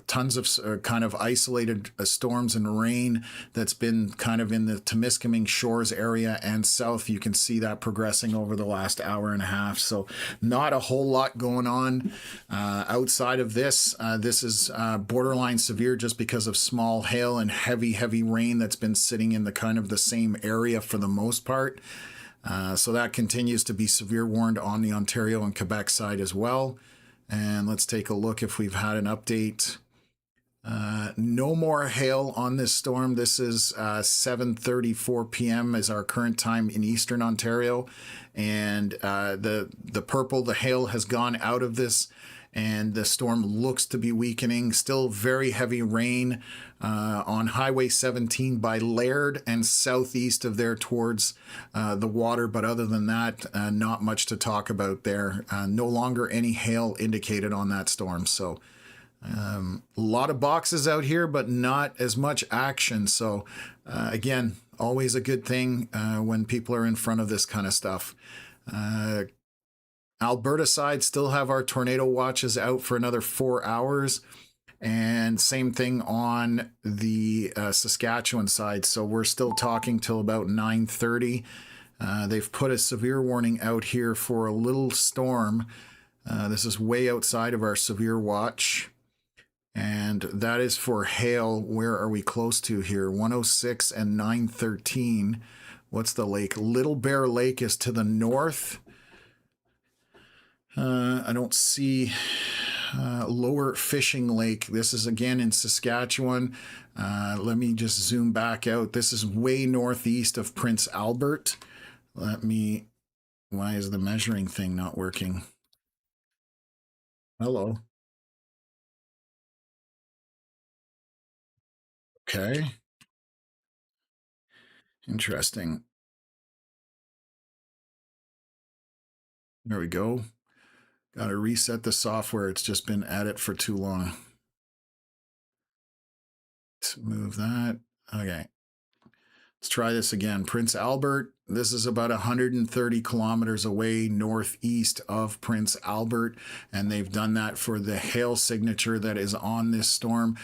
tons of kind of isolated storms and rain that's been kind of in the Temiskaming Shores area and south. You can see that progressing over the last hour and a half. So not a whole lot going on outside of this. This is borderline severe just because of small hail and heavy rain that's been sitting in the kind of the same area for the most part. So that continues to be severe warned on the Ontario and Quebec side as well. And let's take a look if we've had an update. No more hail on this storm. This is 7:34 p.m. is our current time in Eastern Ontario. And the purple, the hail has gone out of this, and the storm looks to be weakening. Still very heavy rain on Highway 17 by Laird and southeast of there towards the water. But other than that, not much to talk about there. No longer any hail indicated on that storm. So a lot of boxes out here, but not as much action. So again, always a good thing when people are in front of this kind of stuff. Alberta side still have our tornado watches out for another 4 hours, and same thing on the Saskatchewan side. So we're still talking till about 9:30. They've put a severe warning out here for a little storm. This is way outside of our severe watch, and that is for hail. Where are we close to here? 106 and 913. What's the lake? Little Bear Lake is to the north. I don't see Lower Fishing Lake. This is again in Saskatchewan. Let me just zoom back out. This is way northeast of Prince Albert. Why is the measuring thing not working? Hello. Okay. Interesting. There we go. Got to reset the software. It's just been at it for too long. Let's move that. Okay. Let's try this again. Prince Albert, this is about 130 kilometers away northeast of Prince Albert, and they've done that for the hail signature that is on this storm.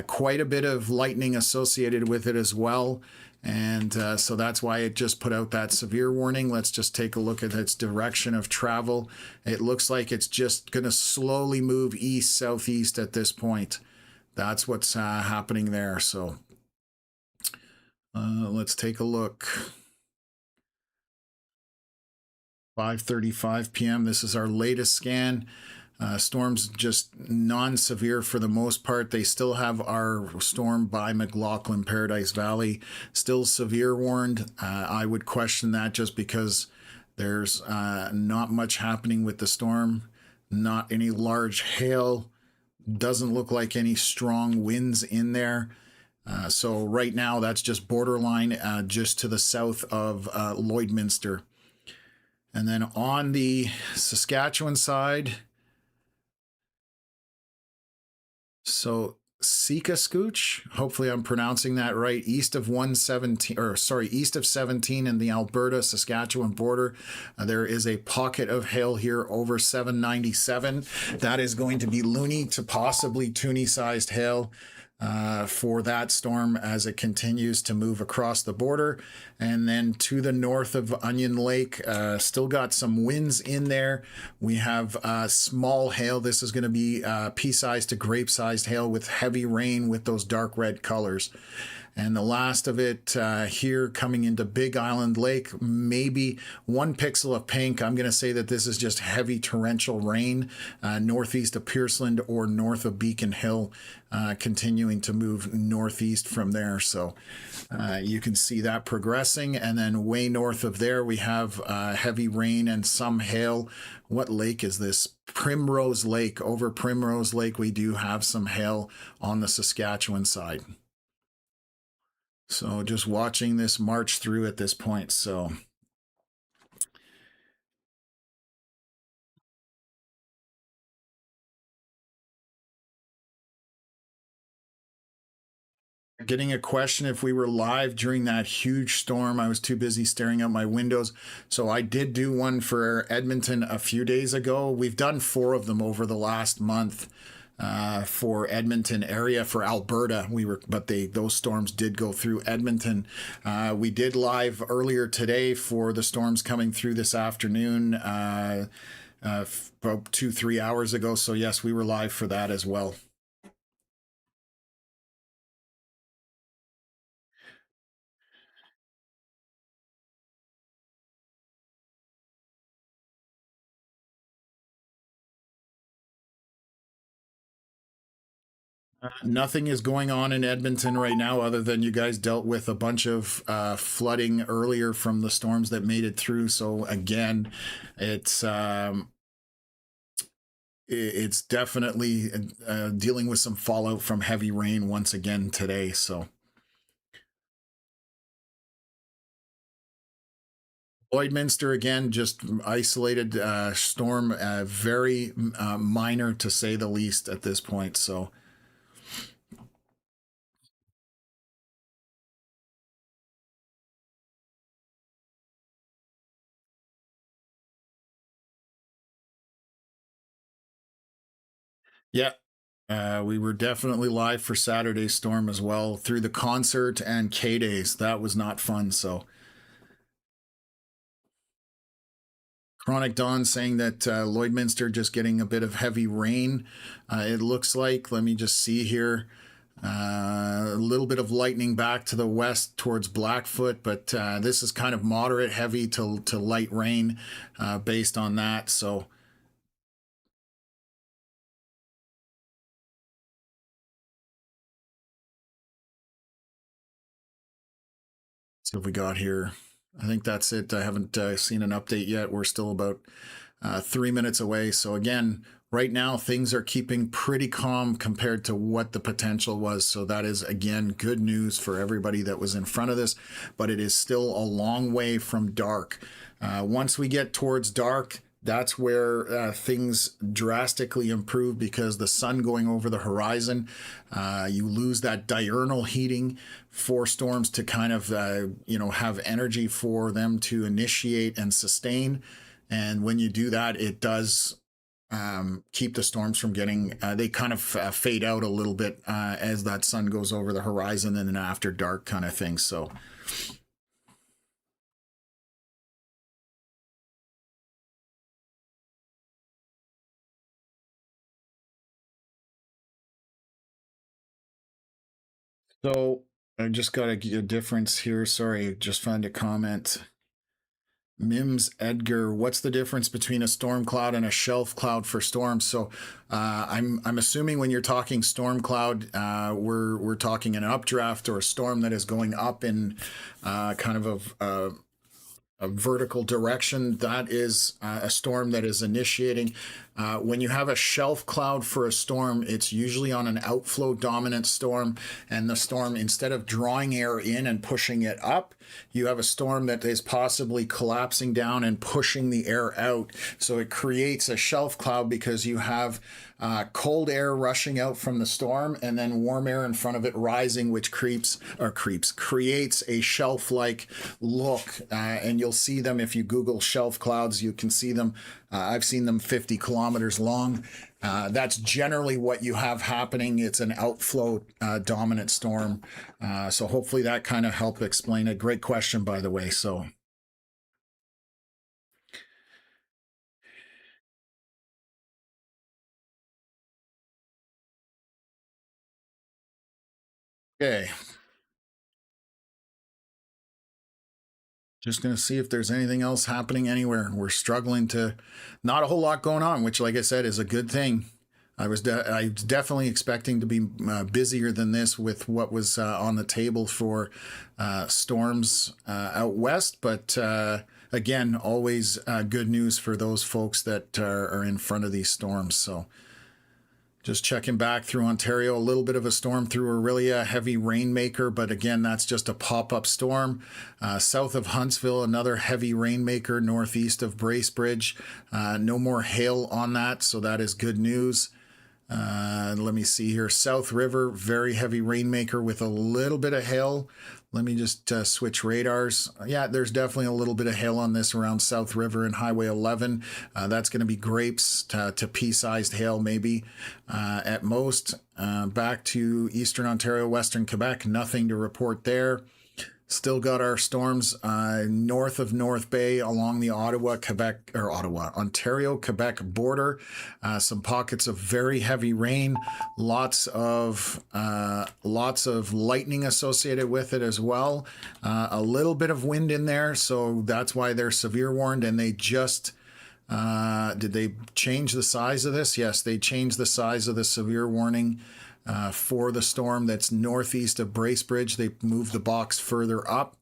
Quite a bit of lightning associated with it as well, and so that's why it just put out that severe warning. Let's just take a look at its direction of travel. It looks like it's just going to slowly move east-southeast at this point. That's what's happening there, so let's take a look. 5:35 p.m. This is our latest scan. Storms just non-severe for the most part. They still have our storm by McLaughlin, Paradise Valley, still severe warned. I would question that just because there's not much happening with the storm. Not any large hail. Doesn't look like any strong winds in there. So right now, that's just borderline just to the south of Lloydminster. And then on the Saskatchewan side, so Sikascooch, hopefully I'm pronouncing that right, east of 117, or sorry, east of 17 in the Alberta Saskatchewan border. There is a pocket of hail here over 797. That is going to be loony to possibly toonie sized hail for that storm as it continues to move across the border. And then to the north of Onion Lake, still got some winds in there. We have small hail. This is going to be pea-sized to grape-sized hail with heavy rain with those dark red colors. And the last of it here coming into Big Island Lake, maybe 1 pixel of pink. I'm going to say that this is just heavy torrential rain northeast of Pierceland or north of Beacon Hill, continuing to move northeast from there. So you can see that progressing. And then way north of there, we have heavy rain and some hail. What lake is this? Primrose Lake. Over Primrose Lake, we do have some hail on the Saskatchewan side. So just watching this march through at this point. So Getting a question if we were live during that huge storm. I was too busy staring out my windows. So I did do one for Edmonton a few days ago. We've done 4 of them over the last month for Edmonton area. For Alberta, but those storms did go through Edmonton. We did live earlier today for the storms coming through this afternoon. About 2-3 hours ago. So yes, we were live for that as well. Nothing is going on in Edmonton right now other than you guys dealt with a bunch of flooding earlier from the storms that made it through. So again, it's definitely dealing with some fallout from heavy rain once again today. So Lloydminster again, just isolated storm, very minor to say the least at this point. So yeah, we were definitely live for Saturday's storm as well through the concert and K days. That was not fun. So Chronic Dawn saying that Lloydminster just getting a bit of heavy rain. It looks like, let me just see here. A little bit of lightning back to the west towards Blackfoot, but this is kind of moderate heavy to light rain based on that. So see what we got here. I think that's it. I haven't seen an update yet. We're still about 3 minutes away. So again, right now things are keeping pretty calm compared to what the potential was. So that is again good news for everybody that was in front of this, but it is still a long way from dark. Once we get towards dark, that's where things drastically improve because the sun going over the horizon, you lose that diurnal heating for storms to kind of have energy for them to initiate and sustain. And when you do that, it does keep the storms from getting, they kind of fade out a little bit as that sun goes over the horizon and then after dark kind of thing. So So I just got a difference here. Sorry, just found a comment. Mims Edgar, what's the difference between a storm cloud and a shelf cloud for storms? So I'm assuming when you're talking storm cloud, we're talking an updraft or a storm that is going up in kind of a vertical direction. That is a storm that is initiating. When you have a shelf cloud for a storm, it's usually on an outflow dominant storm, and the storm, instead of drawing air in and pushing it up, you have a storm that is possibly collapsing down and pushing the air out. So it creates a shelf cloud because you have cold air rushing out from the storm and then warm air in front of it rising, which creates a shelf-like look. And you'll see them if you Google shelf clouds, you can see them. I've seen them 50 kilometers long. That's generally what you have happening. It's an outflow dominant storm. So hopefully that kind of helped explain it. Great question, by the way. So, okay. Just going to see if there's anything else happening anywhere. We're struggling to, not a whole lot going on, which, like I said, is a good thing. I was definitely expecting to be busier than this with what was on the table for storms out west. But again, always good news for those folks that are in front of these storms. So just checking back through Ontario, a little bit of a storm through Aurelia, heavy rainmaker, but again, that's just a pop-up storm. South of Huntsville, another heavy rainmaker northeast of Bracebridge. No more hail on that, so that is good news. Let me see here. South River, very heavy rainmaker with a little bit of hail. Let me just switch radars. Yeah, there's definitely a little bit of hail on this around South River and Highway 11. That's going to be grapes to pea-sized hail maybe at most. Back to Eastern Ontario, Western Quebec, nothing to report there. Still got our storms north of North Bay along the Ontario Quebec border. Some pockets of very heavy rain, lots of lightning associated with it as well. A little bit of wind in there, so that's why they're severe warned. And they just did they change the size of this? Yes, they changed the size of the severe warning. For the storm that's northeast of Bracebridge. They moved the box further up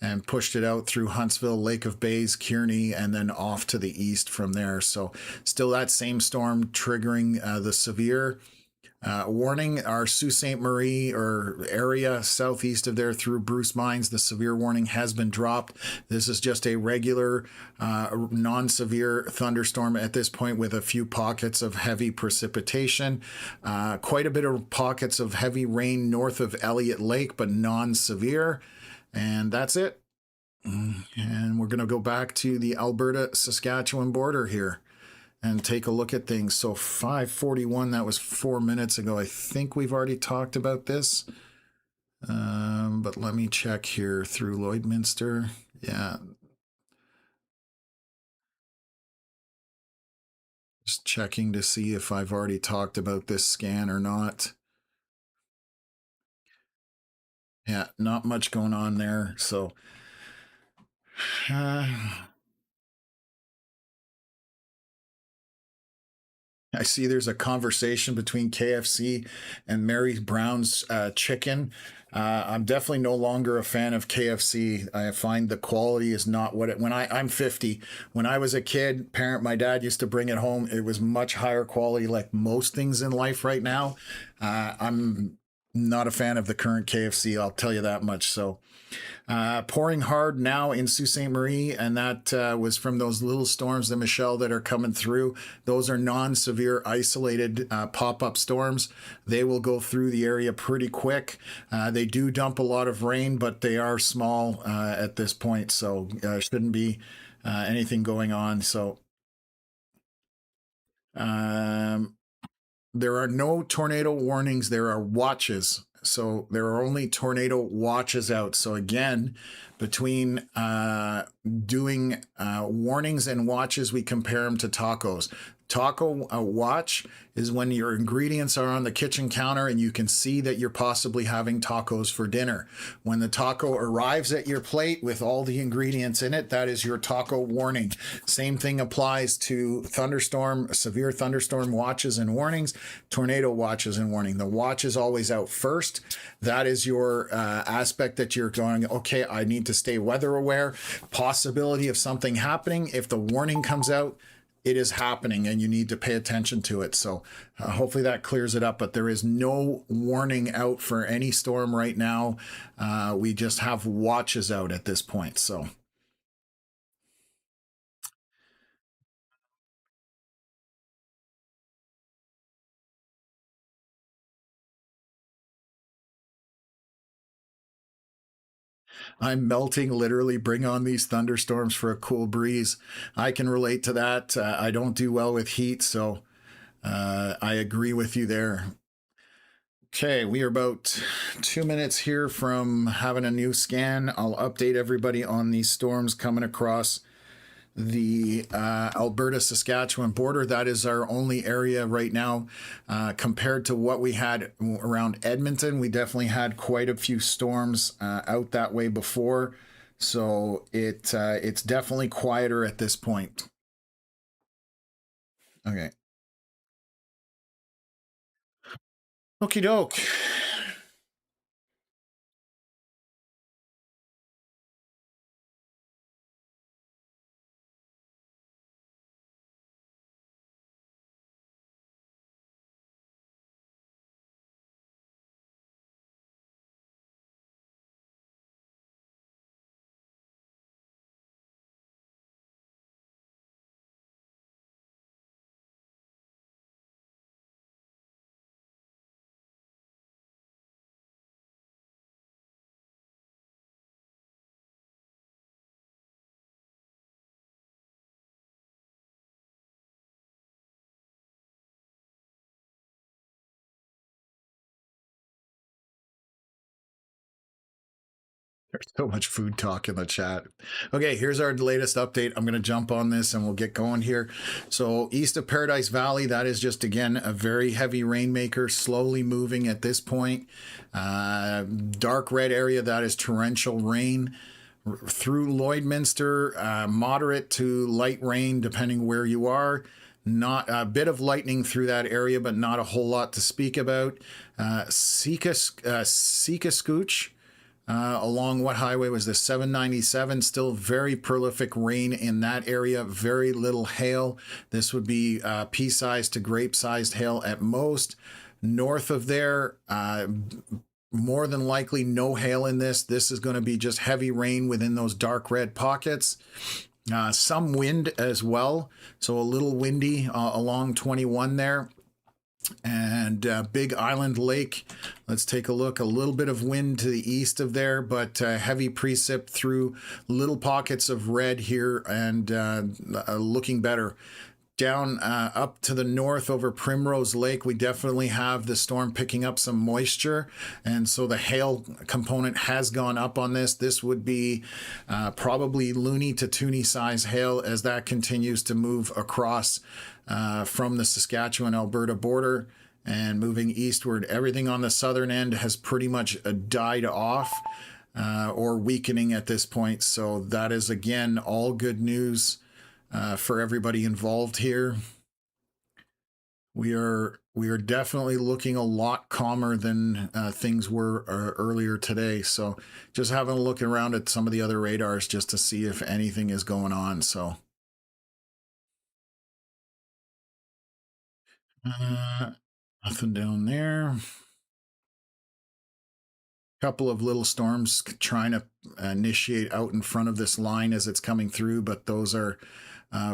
and pushed it out through Huntsville, Lake of Bays, Kearney, and then off to the east from there. So still that same storm triggering the severe warning. Our Sault Ste. Marie or area southeast of there through Bruce Mines, the severe warning has been dropped. This is just a regular non-severe thunderstorm at this point with a few pockets of heavy precipitation. Quite a bit of pockets of heavy rain north of Elliott Lake, but non-severe. And that's it. And we're going to go back to the Alberta-Saskatchewan border here and take a look at things. So 5:41, that was 4 minutes ago. I think we've already talked about this. But let me check here through Lloydminster. Yeah. Just checking to see if I've already talked about this scan or not. Yeah, not much going on there. So I see there's a conversation between KFC and Mary Brown's chicken. I'm definitely no longer a fan of KFC. I find the quality is not what it. I'm 50. When I was a kid, my dad used to bring it home. It was much higher quality, like most things in life right now. I'm not a fan of the current KFC. I'll tell you that much. So. Pouring hard now in Sault Ste. Marie, and that was from those little storms, the Michelle, that are coming through. Those are non-severe, isolated pop-up storms. They will go through the area pretty quick. They do dump a lot of rain, but they are small at this point, so shouldn't be anything going on. So there are no tornado warnings. There are watches. So there are only tornado watches out. So again, between doing warnings and watches, we compare them to tacos. Taco watch is when your ingredients are on the kitchen counter and you can see that you're possibly having tacos for dinner. When the taco arrives at your plate with all the ingredients in it, that is your taco warning. Same thing applies to severe thunderstorm watches and warnings, tornado watches and warning. The watch is always out first. That is your aspect that you're going, okay, I need to stay weather aware. Possibility of something happening. If the warning comes out, it is happening and you need to pay attention to it. So hopefully that clears it up, but there is no warning out for any storm right now. We just have watches out at this point. So I'm melting, literally. Bring on these thunderstorms for a cool breeze. I can relate to that. I don't do well with heat, so I agree with you there. Okay, we are about 2 minutes here from having a new scan. I'll update everybody on these storms coming across the Alberta Saskatchewan border. That is our only area right now. Compared to what we had around Edmonton, we definitely had quite a few storms out that way before. So it's definitely quieter at this point. Okay. Okie doke. There's so much food talk in the chat. Okay, here's our latest update. I'm going to jump on this and we'll get going here. So east of Paradise Valley, that is just, again, a very heavy rainmaker, slowly moving at this point. Dark red area, that is torrential rain. Through Lloydminster, moderate to light rain, depending where you are. Not a bit of lightning through that area, but not a whole lot to speak about. Sikascooch. Along what highway was this? 797. Still very prolific rain in that area. Very little hail. This would be pea-sized to grape-sized hail at most. North of there, more than likely no hail in this. This is going to be just heavy rain within those dark red pockets. Some wind as well. So a little windy along 21 there. And Big Island Lake, let's take a look. A little bit of wind to the east of there, but heavy precip through little pockets of red here and looking better. Down up to the north over Primrose Lake, we definitely have the storm picking up some moisture, and so the hail component has gone up on this. This would be probably loony to toony size hail as that continues to move across from the Saskatchewan-Alberta border and moving eastward. Everything on the southern end has pretty much died off or weakening at this point, so that is, again, all good news for everybody involved here. We are definitely looking a lot calmer than things were earlier today. So just having a look around at some of the other radars just to see if anything is going on. So nothing down there. Couple of little storms trying to initiate out in front of this line as it's coming through, but those are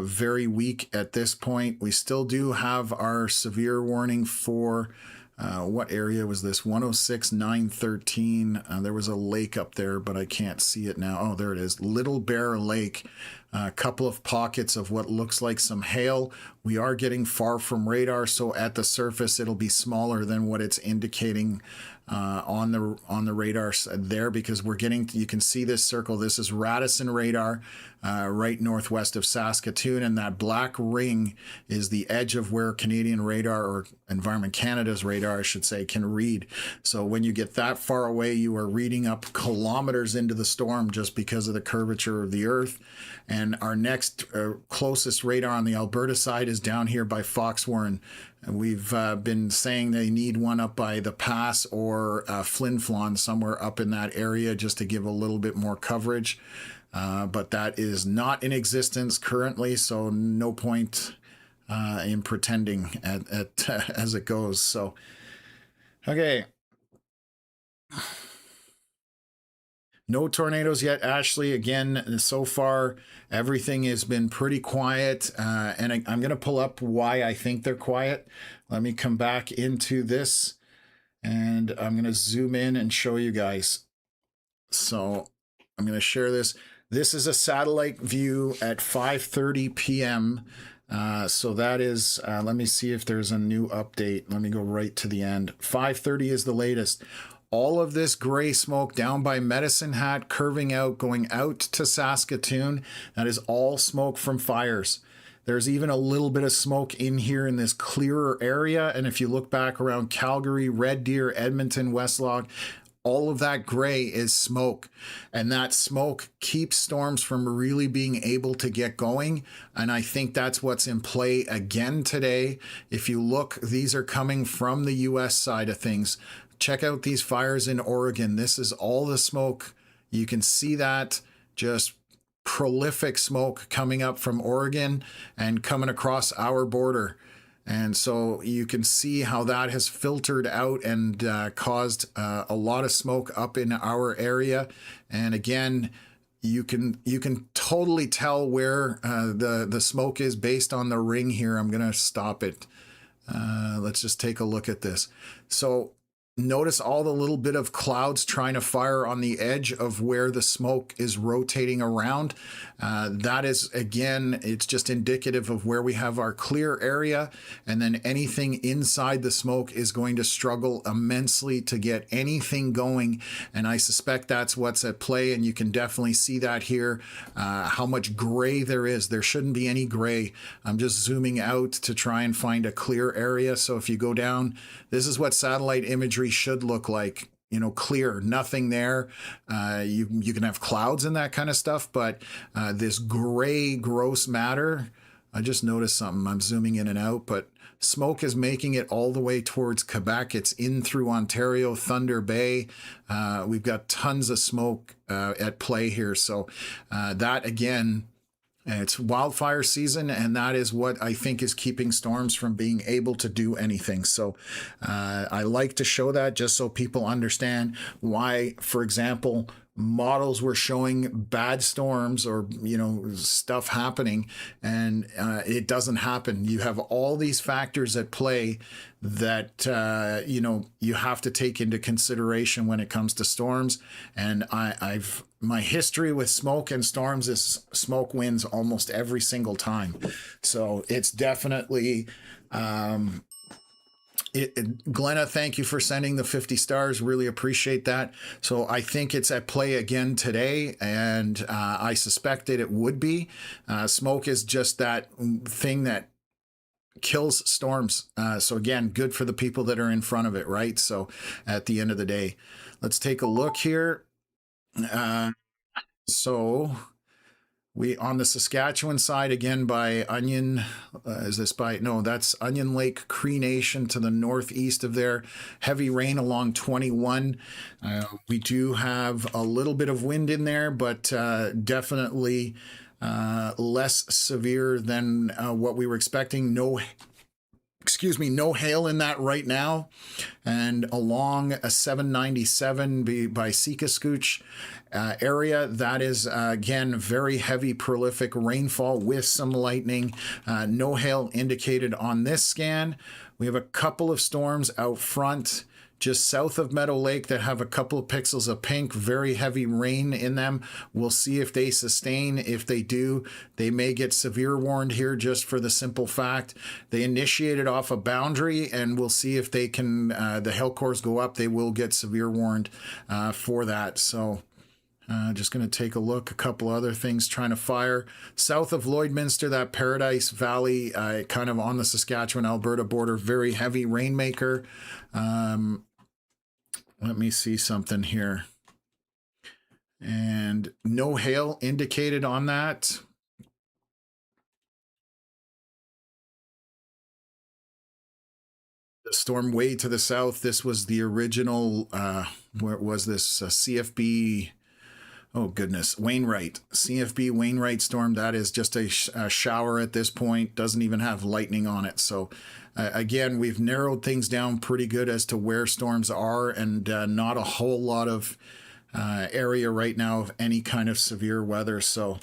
very weak at this point. We still do have our severe warning for what area was this? 106 913. There was a lake up there, but I can't see it now. Oh, there it is. Little Bear Lake. A couple of pockets of what looks like some hail. We are getting far from radar, so at the surface it'll be smaller than what it's indicating on the radar there, because we're getting, you can see this circle. This is Radisson radar right northwest of Saskatoon, and that black ring is the edge of where Canadian radar, or Environment Canada's radar I should say, can read. So when you get that far away, you are reading up kilometers into the storm just because of the curvature of the earth. And our next closest radar on the Alberta side is down here by Foxwarren. We've been saying they need one up by the Pass or Flin Flon, somewhere up in that area, just to give a little bit more coverage. But that is not in existence currently, so no point in pretending as it goes. So, okay. No tornadoes yet, Ashley. Again, so far, everything has been pretty quiet. And I'm going to pull up why I think they're quiet. Let me come back into this, and I'm going to zoom in and show you guys. So I'm going to share this. This is a satellite view at 5:30 p.m. So that is, let me see if there's a new update. Let me go right to the end. 5:30 is the latest. All of this gray smoke down by Medicine Hat, curving out, going out to Saskatoon, that is all smoke from fires. There's even a little bit of smoke in here in this clearer area. And if you look back around Calgary, Red Deer, Edmonton, Westlock, all of that gray is smoke. And that smoke keeps storms from really being able to get going. And I think that's what's in play again today. If you look, these are coming from the US side of things. Check out these fires in Oregon. This is all the smoke. You can see that, just prolific smoke coming up from Oregon and coming across our border. And so you can see how that has filtered out and caused a lot of smoke up in our area. And again, you can totally tell where the smoke is based on the ring here. I'm going to stop it. Let's just take a look at this. So Notice all the little bit of clouds trying to fire on the edge of where the smoke is rotating around. That is, again, it's just indicative of where we have our clear area, and then anything inside the smoke is going to struggle immensely to get anything going, and I suspect that's what's at play, and you can definitely see that here, how much gray there is. There shouldn't be any gray. I'm just zooming out to try and find a clear area. So if you go down, this is what satellite imagery should look like. You know, clear, nothing there. You can have clouds and that kind of stuff, but this gray, gross matter, I just noticed something. I'm zooming in and out, but smoke is making it all the way towards Quebec. It's in through Ontario, Thunder Bay. We've got tons of smoke at play here. So that, again, it's wildfire season, and that is what I think is keeping storms from being able to do anything. So I like to show that just so people understand why, for example, models were showing bad storms or, you know, stuff happening, and it doesn't happen. You have all these factors at play that, you know, you have to take into consideration when it comes to storms. And my history with smoke and storms is smoke wins almost every single time. So it's definitely, Glenna, thank you for sending the 50 stars. Really appreciate that. So I think it's at play again today, and I suspected it would be. Smoke is just that thing that kills storms. So again, good for the people that are in front of it, right? So at the end of the day, let's take a look here. So we, on the Saskatchewan side, again by Onion, is this by, no, that's Onion Lake Cree Nation to the northeast of there. Heavy rain along 21. We do have a little bit of wind in there, but definitely less severe than what we were expecting. No hail in that right now. And along a 797 by Seekascooch area, that is, again, very heavy, prolific rainfall with some lightning. No hail indicated on this scan. We have a couple of storms out front just south of Meadow Lake that have a couple of pixels of pink, very heavy rain in them. We'll see if they sustain. If they do, they may get severe warned here, just for the simple fact they initiated off a boundary, and we'll see if they can, the hail cores go up, they will get severe warned for that. So just going to take a look. A couple other things trying to fire. South of Lloydminster, that Paradise Valley, kind of on the Saskatchewan-Alberta border, very heavy rainmaker. Let me see something here. And no hail indicated on that. The storm way to the south, this was the original, where was this? CFB... Oh, goodness. Wainwright. CFB Wainwright storm. That is just a shower at this point. Doesn't even have lightning on it. So, again, we've narrowed things down pretty good as to where storms are, and not a whole lot of area right now of any kind of severe weather. So,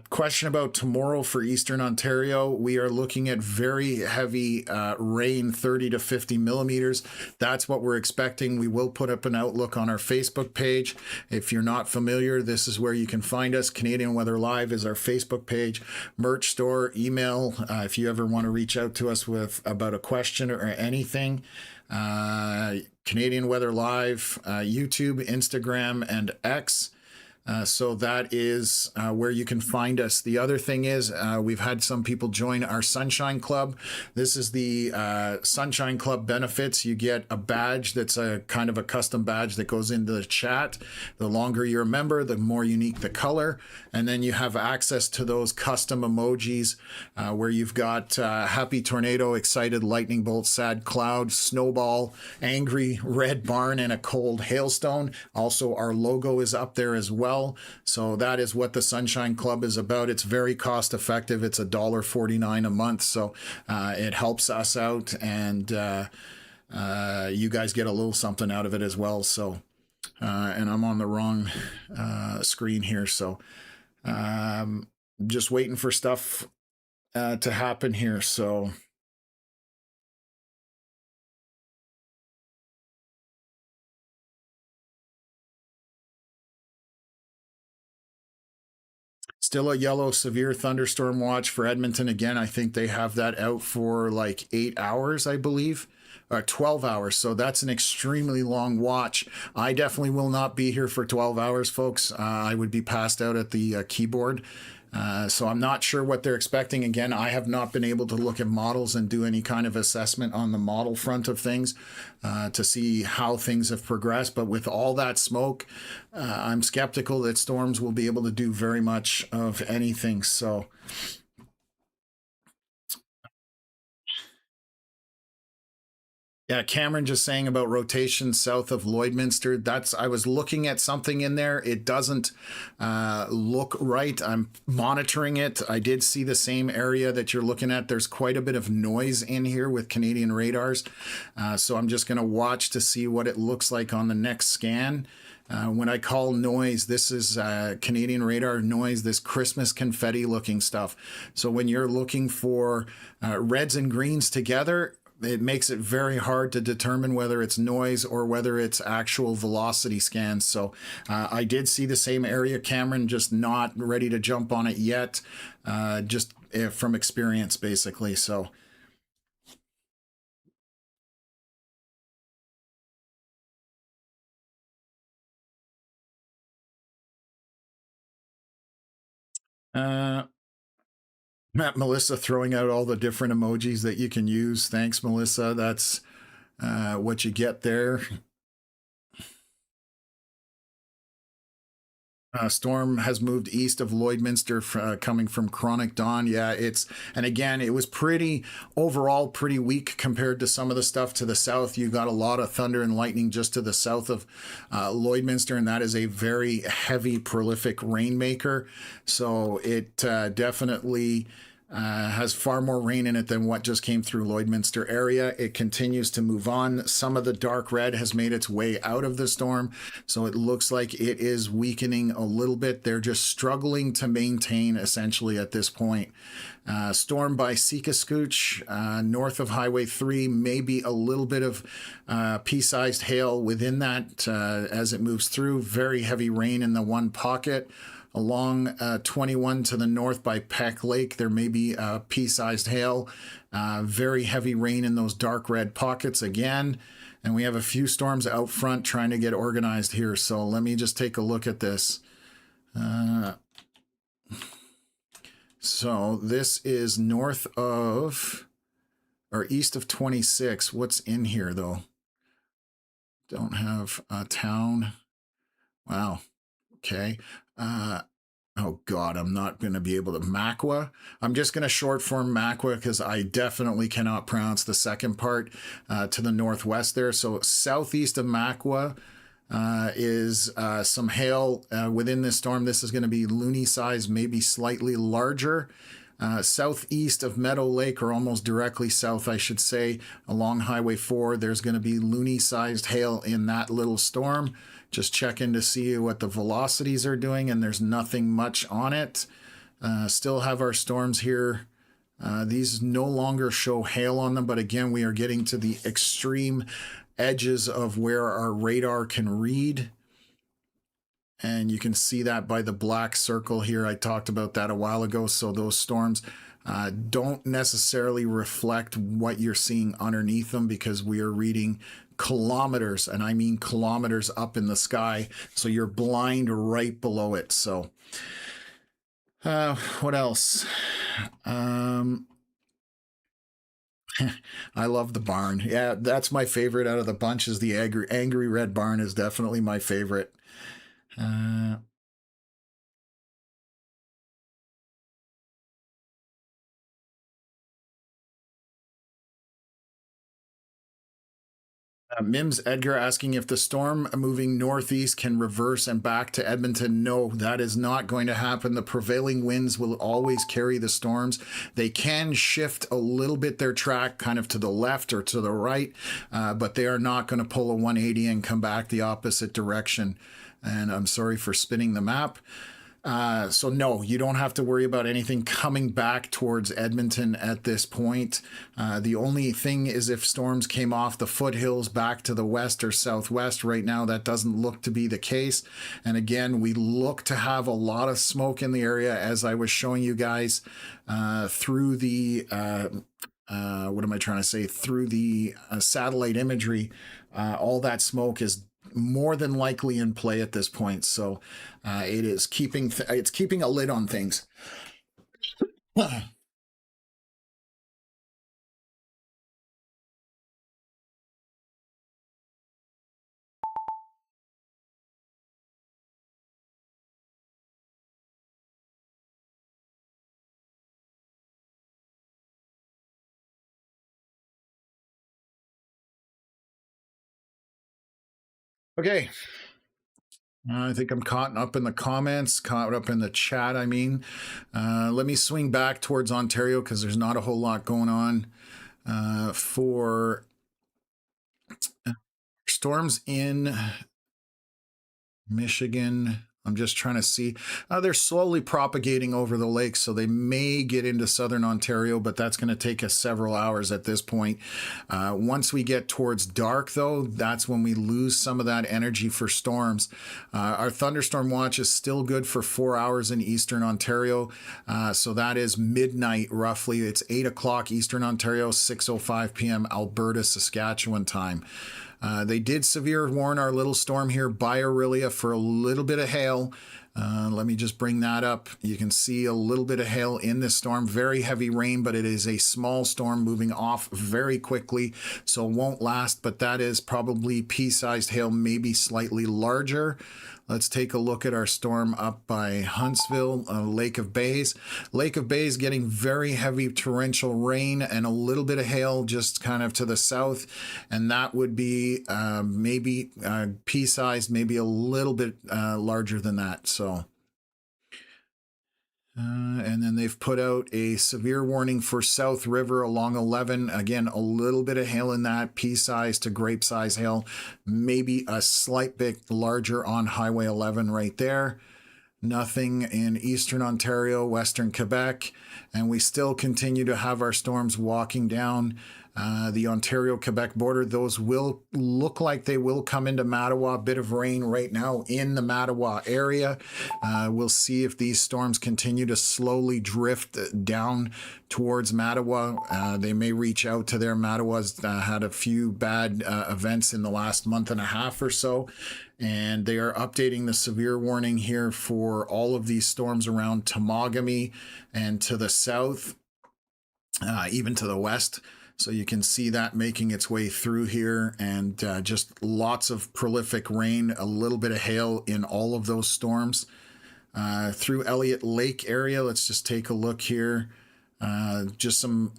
question about tomorrow for Eastern Ontario. We are looking at very heavy rain, 30 to 50 millimeters. That's what we're expecting. We will put up an outlook on our Facebook page. If you're not familiar, this is where you can find us. Canadian Weather Live is our Facebook page. Merch store, email, if you ever want to reach out to us with about a question or anything. Canadian Weather Live, YouTube, Instagram, and X. So that is where you can find us. The other thing is we've had some people join our Sunshine Club. This is the Sunshine Club benefits. You get a badge that's a kind of a custom badge that goes into the chat. The longer you're a member, the more unique the color. And then you have access to those custom emojis where you've got happy tornado, excited lightning bolt, sad cloud, snowball, angry red barn, and a cold hailstone. Also, our logo is up there as well. So that is what the Sunshine Club is about. It's very cost effective. It's $1.49 a month. So it helps us out, and you guys get a little something out of it as well. So, and I'm on the wrong screen here. So just waiting for stuff to happen here. So Still a yellow severe thunderstorm watch for Edmonton. Again, I think they have that out for like 8 hours, I believe, or 12 hours. So that's an extremely long watch. I definitely will not be here for 12 hours, folks. I would be passed out at the keyboard. So I'm not sure what they're expecting. Again, I have not been able to look at models and do any kind of assessment on the model front of things to see how things have progressed. But with all that smoke, I'm skeptical that storms will be able to do very much of anything. So yeah, Cameron just saying about rotation south of Lloydminster. I was looking at something in there. It doesn't look right. I'm monitoring it. I did see the same area that you're looking at. There's quite a bit of noise in here with Canadian radars. So I'm just going to watch to see what it looks like on the next scan. When I call noise, this is Canadian radar noise, this Christmas confetti looking stuff. So when you're looking for reds and greens together, it makes it very hard to determine whether it's noise or whether it's actual velocity scans. So I did see the same area, Cameron, just not ready to jump on it yet, just from experience, basically. So Melissa throwing out all the different emojis that you can use. Thanks, Melissa. That's what you get there. Storm has moved east of Lloydminster, coming from Chronic Dawn. Yeah, and again, it was overall pretty weak compared to some of the stuff to the south. You got a lot of thunder and lightning just to the south of Lloydminster, and that is a very heavy, prolific rainmaker. So it definitely has far more rain in it than what just came through Lloydminster area. It continues to move on. Some of the dark red has made its way out of the storm, so it looks like it is weakening a little bit. They're just struggling to maintain essentially at this point. Storm by Sikascooch, north of Highway 3, maybe a little bit of pea-sized hail within that as it moves through. Very heavy rain in the one pocket. Along 21 to the north by Peck Lake, there may be pea-sized hail. Very heavy rain in those dark red pockets again. And we have a few storms out front trying to get organized here. So let me just take a look at this. So this is north of, or east of 26. What's in here, though? Don't have a town. Wow. Okay. Oh God, I'm not going to be able to. Makwa. I'm just going to short form Makwa because I definitely cannot pronounce the second part to the northwest there. So southeast of Makwa is some hail within this storm. This is going to be loony size, maybe slightly larger. Southeast of Meadow Lake, or almost directly south, I should say, along Highway 4, there's going to be loony-sized hail in that little storm. Just checking to see what the velocities are doing, and there's nothing much on it. Still have our storms here. These no longer show hail on them, but again, we are getting to the extreme edges of where our radar can read. And you can see that by the black circle here. I talked about that a while ago. So those storms don't necessarily reflect what you're seeing underneath them, because we are reading kilometers, and I mean kilometers up in the sky. So you're blind right below it. So what else? I love the barn. Yeah, that's my favorite out of the bunch. Is the angry red barn is definitely my favorite. Mims Edgar asking if the storm moving northeast can reverse and back to Edmonton. No, that is not going to happen. The prevailing winds will always carry the storms. They can shift a little bit their track kind of to the left or to the right, but they are not going to pull a 180 and come back the opposite direction. And I'm sorry for spinning the map. So no, you don't have to worry about anything coming back towards Edmonton at this point. The only thing is if storms came off the foothills back to the west or southwest. Right now, that doesn't look to be the case. And again, we look to have a lot of smoke in the area, as I was showing you guys through the what am I trying to say? Through the satellite imagery, all that smoke is more than likely in play at this point. So it is keeping it's keeping a lid on things. Okay. I think I'm caught up in the comments, caught up in the chat. I mean, let me swing back towards Ontario because there's not a whole lot going on for storms in Michigan. I'm just trying to see. They're slowly propagating over the lake, so they may get into southern Ontario, but that's going to take us several hours at this point. Once we get towards dark, though, that's when we lose some of that energy for storms. Our thunderstorm watch is still good for 4 hours in eastern Ontario, so that is midnight roughly. It's 8 o'clock eastern Ontario, 6:05 p.m. Alberta, Saskatchewan time. They did severe warn our little storm here by Aurelia for a little bit of hail. Let me just bring that up. You can see a little bit of hail in this storm. Very heavy rain, but it is a small storm moving off very quickly, so it won't last, but that is probably pea-sized hail, maybe slightly larger. Let's take a look at our storm up by Huntsville, Lake of Bays. Lake of Bays getting very heavy torrential rain and a little bit of hail just kind of to the south. And that would be maybe pea-sized, maybe a little bit larger than that. So. And then they've put out a severe warning for South River along 11. Again, a little bit of hail in that, pea-size to grape-size hail. Maybe a slight bit larger on Highway 11 right there. Nothing in eastern Ontario, western Quebec. And we still continue to have our storms walking down the Ontario-Quebec border. Those will look like they will come into Mattawa. A bit of rain right now in the Mattawa area. We'll see if these storms continue to slowly drift down towards Mattawa. They may reach out to their Mattawa's had a few bad events in the last month and a half or so. And they are updating the severe warning here for all of these storms around Temagami and to the south, even to the west. So you can see that making its way through here, and just lots of prolific rain, a little bit of hail in all of those storms. Through Elliott Lake area, let's just take a look here. Just some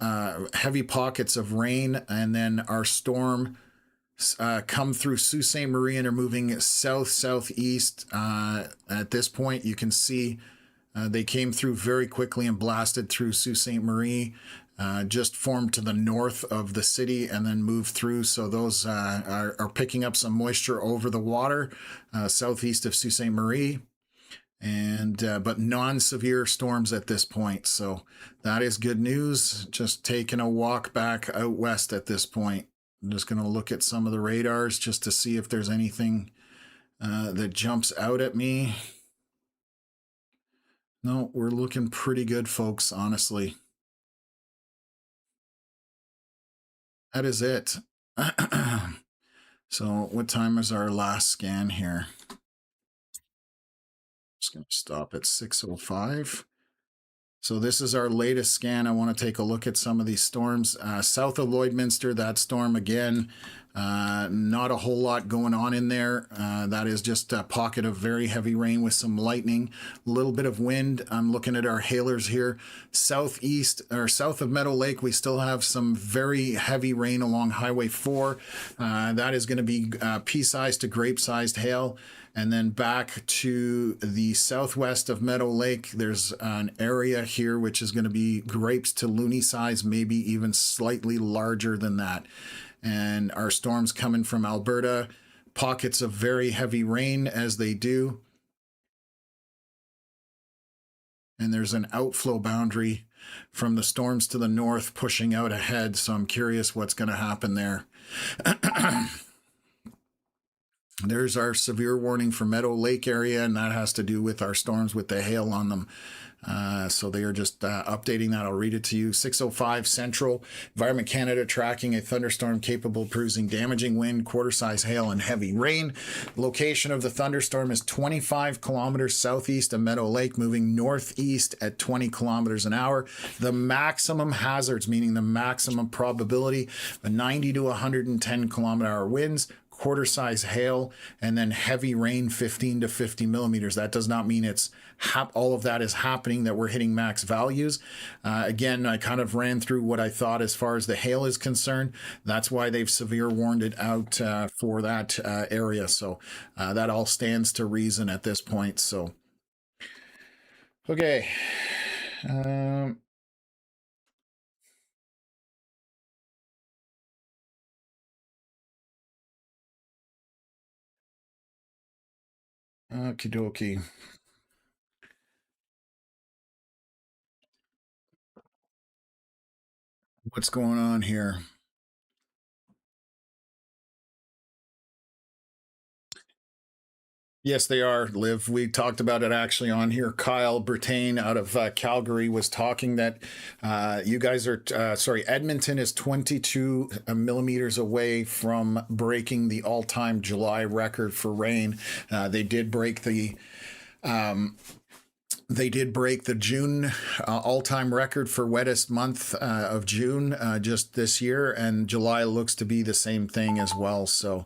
heavy pockets of rain, and then our storm come through Sault Ste. Marie and are moving south-southeast. At this point, you can see they came through very quickly and blasted through Sault Ste. Marie. Just formed to the north of the city and then moved through. So those are picking up some moisture over the water southeast of Sault Ste. Marie, and but non-severe storms at this point. So that is good news. Just taking a walk back out west at this point. I'm just going to look at some of the radars just to see if there's anything that jumps out at me. No, we're looking pretty good, folks, honestly. That is it. So what time is our last scan here? Just going to stop at 6:05. So this is our latest scan. I want to take a look at some of these storms. South of Lloydminster, that storm again, not a whole lot going on in there. That is just a pocket of very heavy rain with some lightning, a little bit of wind. I'm looking at our hailers here. Southeast or south of Meadow Lake, we still have some very heavy rain along Highway 4. That is going to be pea-sized to grape-sized hail. And then back to the southwest of Meadow Lake, there's an area here which is going to be grapes to loony size, maybe even slightly larger than that. And our storms coming from Alberta, pockets of very heavy rain as they do. and there's an outflow boundary from the storms to the north pushing out ahead. So I'm curious what's going to happen there. There's our severe warning for Meadow Lake area, and that has to do with our storms with the hail on them. So they are just updating that. I'll read it to you. 6:05 Central. Environment Canada tracking a thunderstorm capable of producing damaging wind, quarter-size hail, and heavy rain. Location of the thunderstorm is 25 kilometers southeast of Meadow Lake, moving northeast at 20 kilometers an hour. The maximum hazards, meaning the maximum probability, 90 to 110 kilometer-hour winds, quarter-size hail, and then heavy rain, 15 to 50 millimeters. That does not mean it's all of that is happening, that we're hitting max values. Again, I kind of ran through what I thought as far as the hail is concerned. That's why they've severe warned it out for that area. So that all stands to reason at this point. So, okay. Okie dokie. What's going on here? Yes, they are, Liv. We talked about it actually on here. Kyle Bertain out of Calgary was talking that you guys are, Edmonton is 22 millimeters away from breaking the all-time July record for rain. They did break the June all-time record for wettest month of June just this year, and July looks to be the same thing as well. So.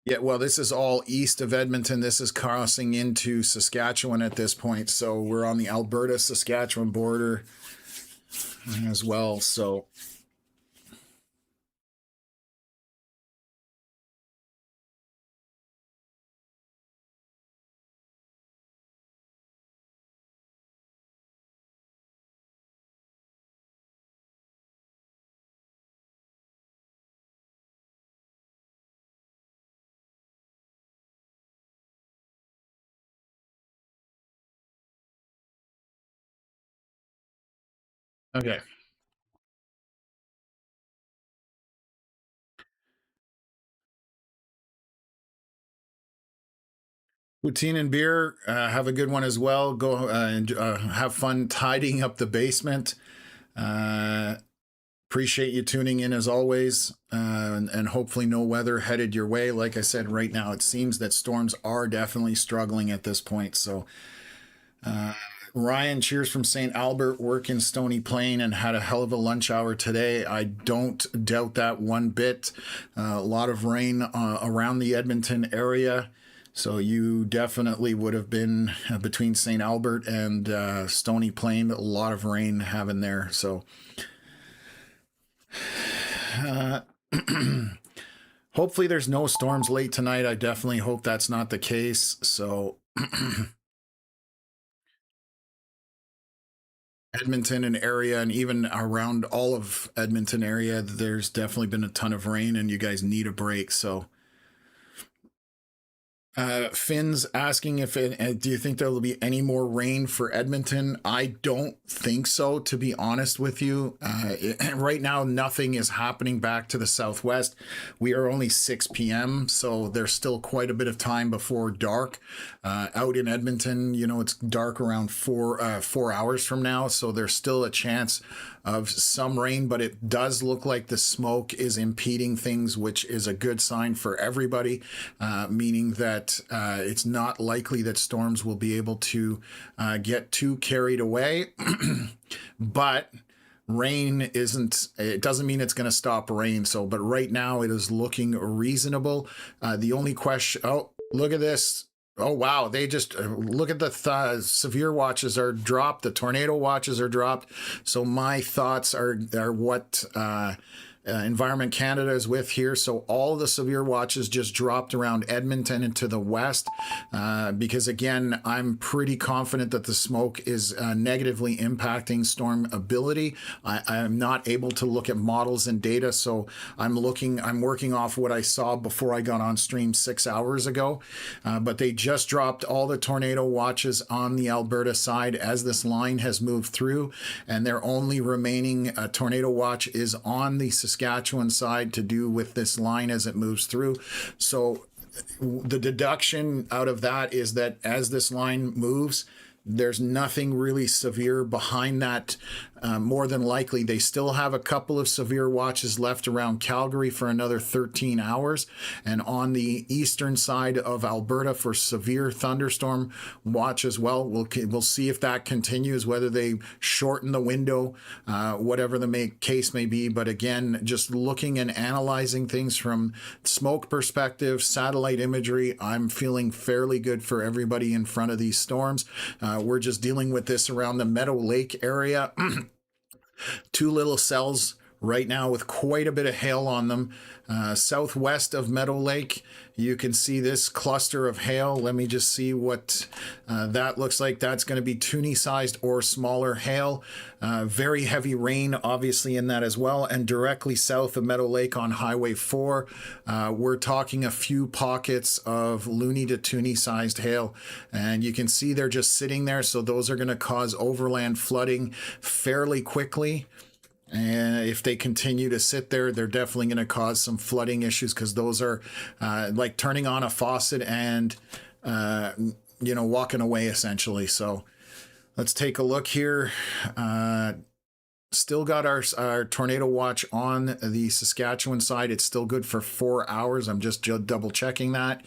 Yeah, well, this is all east of Edmonton. This is crossing into Saskatchewan at this point. So we're on the Alberta Saskatchewan border as well. So. Okay. Poutine and beer. Have a good one as well. Go and have fun tidying up the basement. Uh, Appreciate you tuning in as always, and hopefully no weather headed your way. Like I said, right now it seems that storms are definitely struggling at this point. So, Ryan, cheers from St. Albert, work in Stony Plain, and had a hell of a lunch hour today. I don't doubt that one bit. A lot of rain around the Edmonton area. So you definitely would have been between St. Albert and Stony Plain. A lot of rain having there. So hopefully there's no storms late tonight. I definitely hope that's not the case. So Edmonton and area, and even around all of Edmonton area, there's definitely been a ton of rain, and you guys need a break. So Finn's asking if do you think there will be any more rain for Edmonton? I don't think so, to be honest with you. Right now, nothing is happening back to the southwest. We are only 6 p.m., so there's still quite a bit of time before dark. Out in Edmonton, it's dark around 4 hours from now, so there's still a chance of some rain, but it does look like the smoke is impeding things, which is a good sign for everybody, meaning that it's not likely that storms will be able to get too carried away. But rain it doesn't mean it's going to stop rain. So, but right now it is looking reasonable. The only question, look at this. Oh, wow. They just look at the severe watches are dropped. The tornado watches are dropped. So my thoughts are what Environment Canada is with here. So all the severe watches just dropped around Edmonton and to the west because, again, I'm pretty confident that the smoke is negatively impacting storm ability. I'm not able to look at models and data, so I'm working off what I saw before I got on stream 6 hours ago. But they just dropped all the tornado watches on the Alberta side as this line has moved through, and their only remaining tornado watch is on the Saskatchewan side to do with this line as it moves through. So the deduction out of that is that as this line moves, there's nothing really severe behind that. More than likely, they still have a couple of severe watches left around Calgary for another 13 hours. And on the eastern side of Alberta for severe thunderstorm watch as well. We'll see if that continues, whether they shorten the window, whatever the case may be. But again, just looking and analyzing things from smoke perspective, satellite imagery, I'm feeling fairly good for everybody in front of these storms. We're just dealing with this around the Meadow Lake area. Two little cells right now with quite a bit of hail on them. Southwest of Meadow Lake, you can see this cluster of hail. Let me just see what that looks like. That's going to be toonie-sized or smaller hail. Very heavy rain, obviously, in that as well. And directly south of Meadow Lake on Highway 4, we're talking a few pockets of loony to toonie-sized hail. And you can see they're just sitting there, so those are going to cause overland flooding fairly quickly. And if they continue to sit there, they're definitely going to cause some flooding issues, because those are like turning on a faucet and, walking away essentially. So let's take a look here. Still got our tornado watch on the Saskatchewan side. It's still good for 4 hours. I'm just double checking that.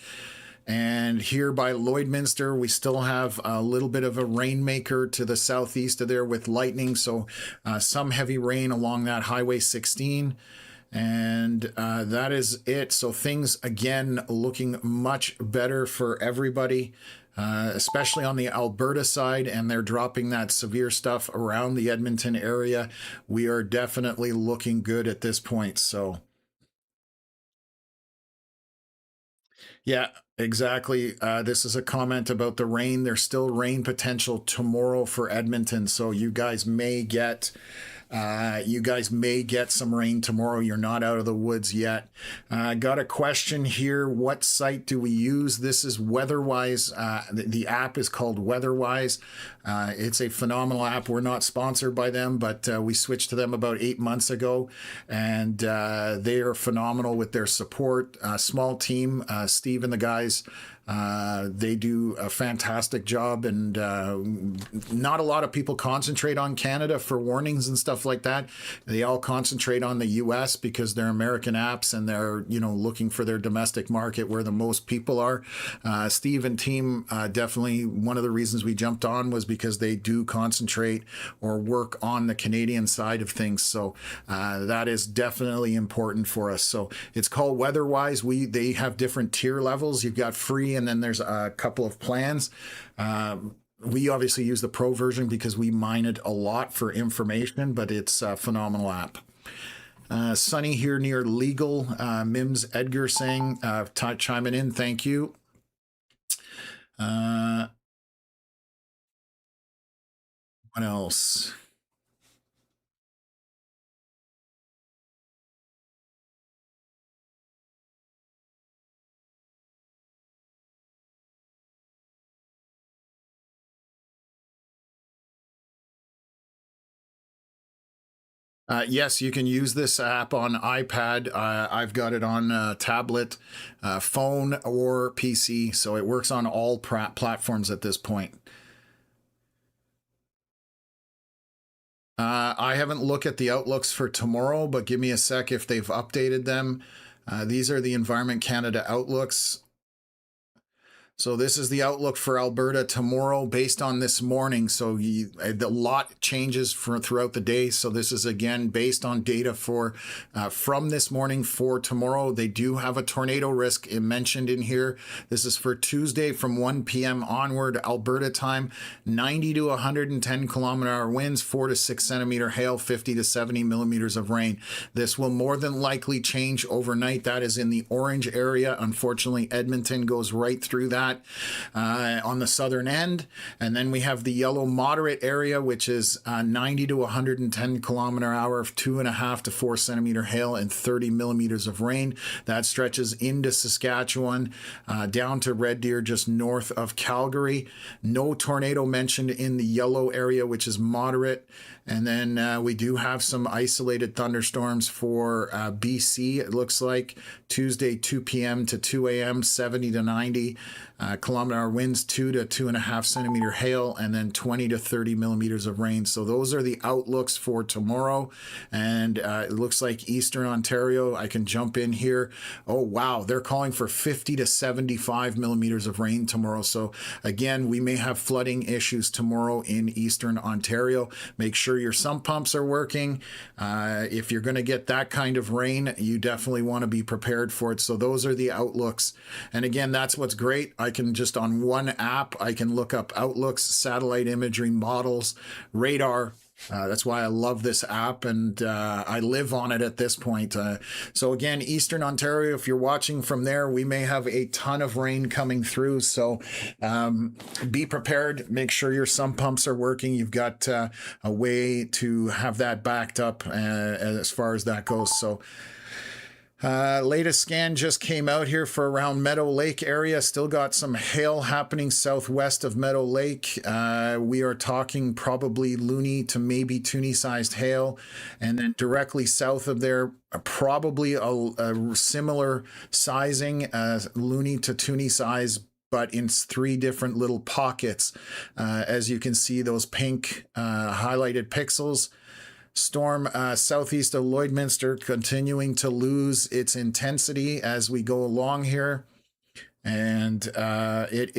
And here by Lloydminster, we still have a little bit of a rainmaker to the southeast of there with lightning. So some heavy rain along that Highway 16. And that is it. So things, again, looking much better for everybody, especially on the Alberta side. And they're dropping that severe stuff around the Edmonton area. We are definitely looking good at this point. So yeah, exactly. This is a comment about the rain. There's still rain potential tomorrow for Edmonton, so you guys may get some rain tomorrow. You're not out of the woods yet. Got a question here. What site do we use? This is WeatherWise. The app is called WeatherWise. It's a phenomenal app. We're not sponsored by them, but we switched to them about 8 months ago, and they are phenomenal with their support. Small team, Steve and the guys. They do a fantastic job, and not a lot of people concentrate on Canada for warnings and stuff like that. They all concentrate on the US because they're American apps, and they're looking for their domestic market where the most people are. Steve and team, definitely one of the reasons we jumped on was because they do concentrate or work on the Canadian side of things. So that is definitely important for us. So it's called WeatherWise. They have different tier levels. You've got free, and then there's a couple of plans. We obviously use the pro version because we mine it a lot for information, but it's a phenomenal app. Sunny here near Legal, Mims Edgar saying, chiming in, thank you. What else? Yes, you can use this app on iPad. I've got it on tablet, phone, or PC, so it works on all platforms at this point. I haven't looked at the outlooks for tomorrow, but give me a sec if they've updated them. These are the Environment Canada outlooks. So this is the outlook for Alberta tomorrow based on this morning. So the lot changes throughout the day. So this is again based on data for from this morning for tomorrow. They do have a tornado risk mentioned in here. This is for Tuesday from 1 p.m. onward, Alberta time. 90 to 110 kilometer-hour winds, 4 to 6 centimeter hail, 50 to 70 millimeters of rain. This will more than likely change overnight. That is in the orange area. Unfortunately, Edmonton goes right through that. On the southern end. And then we have the yellow moderate area, which is 90 to 110 kilometer-hour, 2.5 to 4 centimeter hail and 30 millimeters of rain. That stretches into Saskatchewan, down to Red Deer, just north of Calgary. No tornado mentioned in the yellow area, which is moderate. And then we do have some isolated thunderstorms for BC, it looks like. Tuesday, 2 p.m. to 2 a.m., 70 to 90 kilometer-hour winds, 2 to 2.5 centimeter hail, and then 20 to 30 millimeters of rain. So those are the outlooks for tomorrow. And it looks like Eastern Ontario, I can jump in here. Oh, wow, they're calling for 50 to 75 millimeters of rain tomorrow. So again, we may have flooding issues tomorrow in Eastern Ontario. Make sure your sump pumps are working. If you're going to get that kind of rain, you definitely want to be prepared for it. So those are the outlooks. And again, that's what's great. I can just on one app, I can look up outlooks, satellite imagery models, radar. That's why I love this app, and I live on it at this point. So again, Eastern Ontario, if you're watching from there, we may have a ton of rain coming through. So be prepared. Make sure your sump pumps are working. You've got a way to have that backed up as far as that goes. So latest scan just came out here for around Meadow Lake area. Still got some hail happening southwest of Meadow Lake. We are talking probably loony to maybe toonie sized hail. And then directly south of there, probably a similar sizing, loony to toonie size, but in 3 different little pockets. As you can see, those pink highlighted pixels. Storm southeast of Lloydminster continuing to lose its intensity as we go along here. And it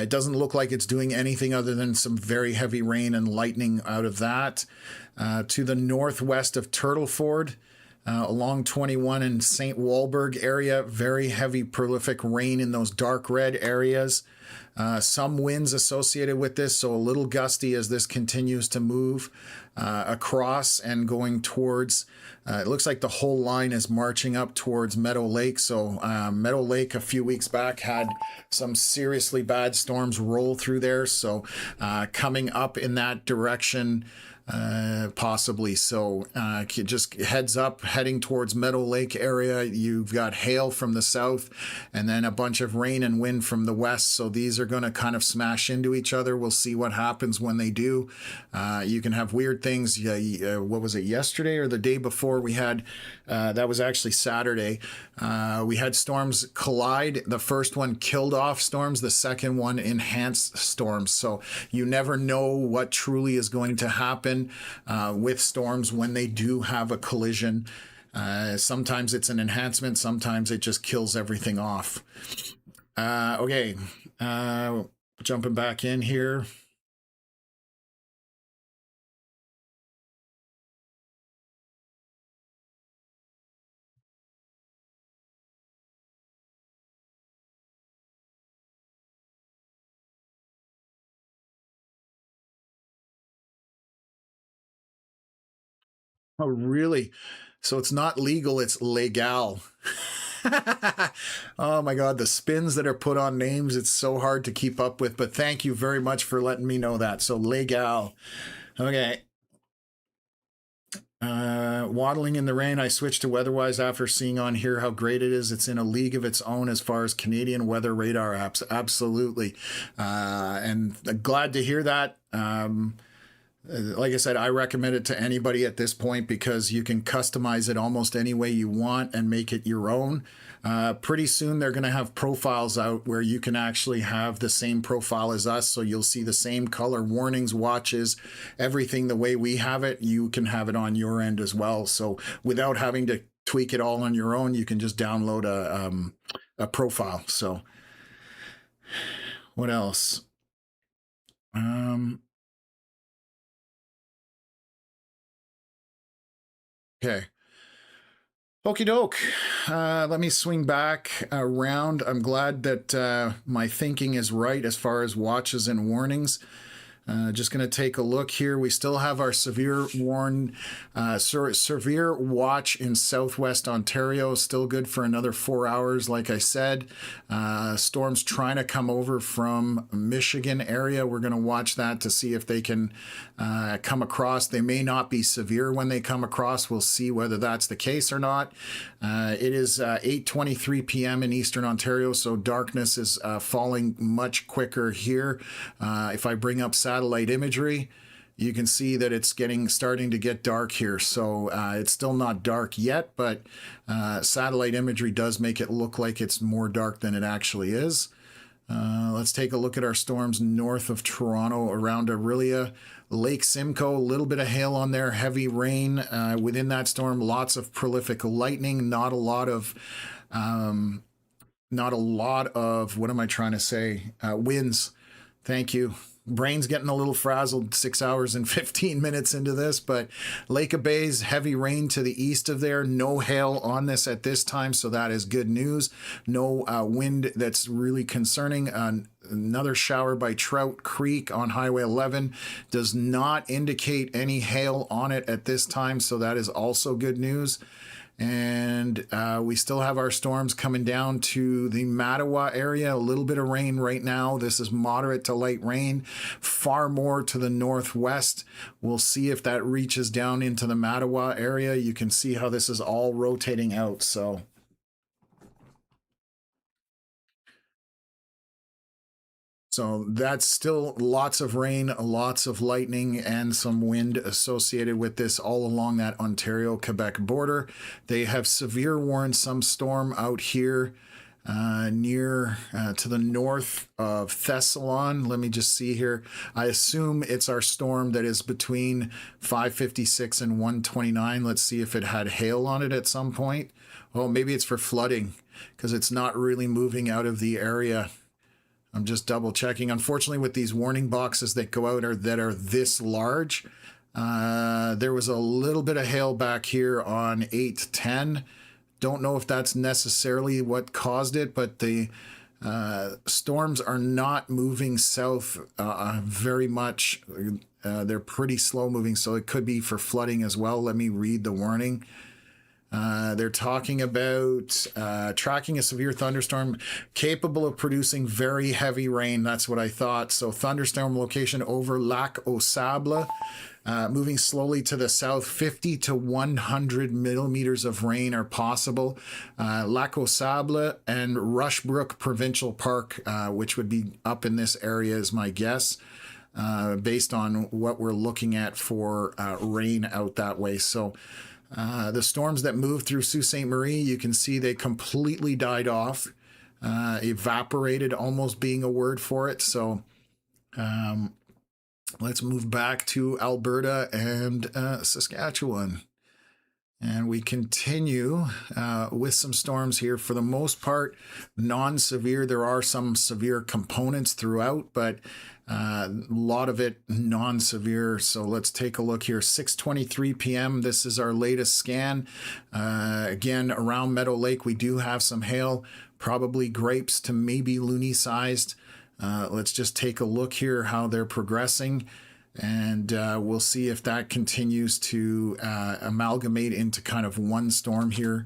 doesn't look like it's doing anything other than some very heavy rain and lightning out of that. To the northwest of Turtleford, along 21 in St. Walburg area, very heavy prolific rain in those dark red areas. Some winds associated with this, so a little gusty as this continues to move across and going towards, it looks like the whole line is marching up towards Meadow Lake. So Meadow Lake a few weeks back had some seriously bad storms roll through there. So coming up in that direction, possibly. So just heads up, heading towards Meadow Lake area. You've got hail from the south and then a bunch of rain and wind from the west. So these are going to kind of smash into each other. We'll see what happens when they do. You can have weird things. What was it, yesterday or the day before? We had, that was actually Saturday. We had storms collide. The first one killed off storms. The second one enhanced storms. So you never know what truly is going to happen with storms when they do have a collision. Sometimes it's an enhancement, sometimes it just kills everything off. Okay, jumping back in here. Oh, really? So it's not legal, it's legal. Oh my God, the spins that are put on names, it's so hard to keep up with, but thank you very much for letting me know that. So legal. Okay. Waddling in the rain, I switched to Weatherwise after seeing on here how great it is. It's in a league of its own as far as Canadian weather radar apps. Absolutely. And glad to hear that. Like I said, I recommend it to anybody at this point because you can customize it almost any way you want and make it your own. Pretty soon they're going to have profiles out where you can actually have the same profile as us. So you'll see the same color warnings, watches, everything the way we have it. You can have it on your end as well. So without having to tweak it all on your own, you can just download profile. So what else? Okay. Okie doke. Let me swing back around. I'm glad that my thinking is right as far as watches and warnings. Just going to take a look here. We still have our severe watch in southwest Ontario. Still good for another 4 hours, like I said. Storms trying to come over from Michigan area. We're going to watch that to see if they can come across. They may not be severe when they come across. We'll see whether that's the case or not. It is 8:23 p.m. in eastern Ontario, so darkness is falling much quicker here. If I bring up satellite imagery, you can see that it's starting to get dark here. So it's still not dark yet, but satellite imagery does make it look like it's more dark than it actually is. Let's take a look at our storms north of Toronto, around Orillia, Lake Simcoe. A little bit of hail on there, heavy rain within that storm, lots of prolific lightning, not a lot of what am I trying to say, winds. Thank you. Brain's getting a little frazzled 6 hours and 15 minutes into this, but Lake of Bays, heavy rain to the east of there. No hail on this at this time, so that is good news. No wind that's really concerning. Another shower by Trout Creek on Highway 11 does not indicate any hail on it at this time, so that is also good news. And we still have our storms coming down to the Mattawa area. A little bit of rain right now. This is moderate to light rain. Far more to the northwest. We'll see if that reaches down into the Mattawa area. You can see how this is all rotating out. So that's still lots of rain, lots of lightning, and some wind associated with this all along that Ontario-Quebec border. They have severe warned some storm out here near to the north of Thessalon. Let me just see here. I assume it's our storm that is between 556 and 129. Let's see if it had hail on it at some point. Oh, maybe it's for flooding because it's not really moving out of the area. I'm just double checking. Unfortunately, with these warning boxes that go out that are this large, there was a little bit of hail back here on 8/10. Don't know if that's necessarily what caused it, but the storms are not moving south very much. They're pretty slow moving, so it could be for flooding as well. Let me read the warning. They're talking about tracking a severe thunderstorm capable of producing very heavy rain. That's what I thought. So thunderstorm location over Lac au Sable, moving slowly to the south. 50 to 100 millimeters of rain are possible. Lac au Sable and Rushbrook Provincial Park, which would be up in this area, is my guess. Based on what we're looking at for rain out that way. So the storms that moved through Sault Ste. Marie, you can see they completely died off, evaporated almost being a word for it. So let's move back to Alberta and Saskatchewan. And we continue with some storms here. For the most part, non-severe. There are some severe components throughout, but a lot of it non-severe. So let's take a look here. 6:23 p.m. This is our latest scan. Again, around Meadow Lake, we do have some hail, probably grapes to maybe loony sized. Let's just take a look here how they're progressing. And we'll see if that continues to amalgamate into kind of one storm here.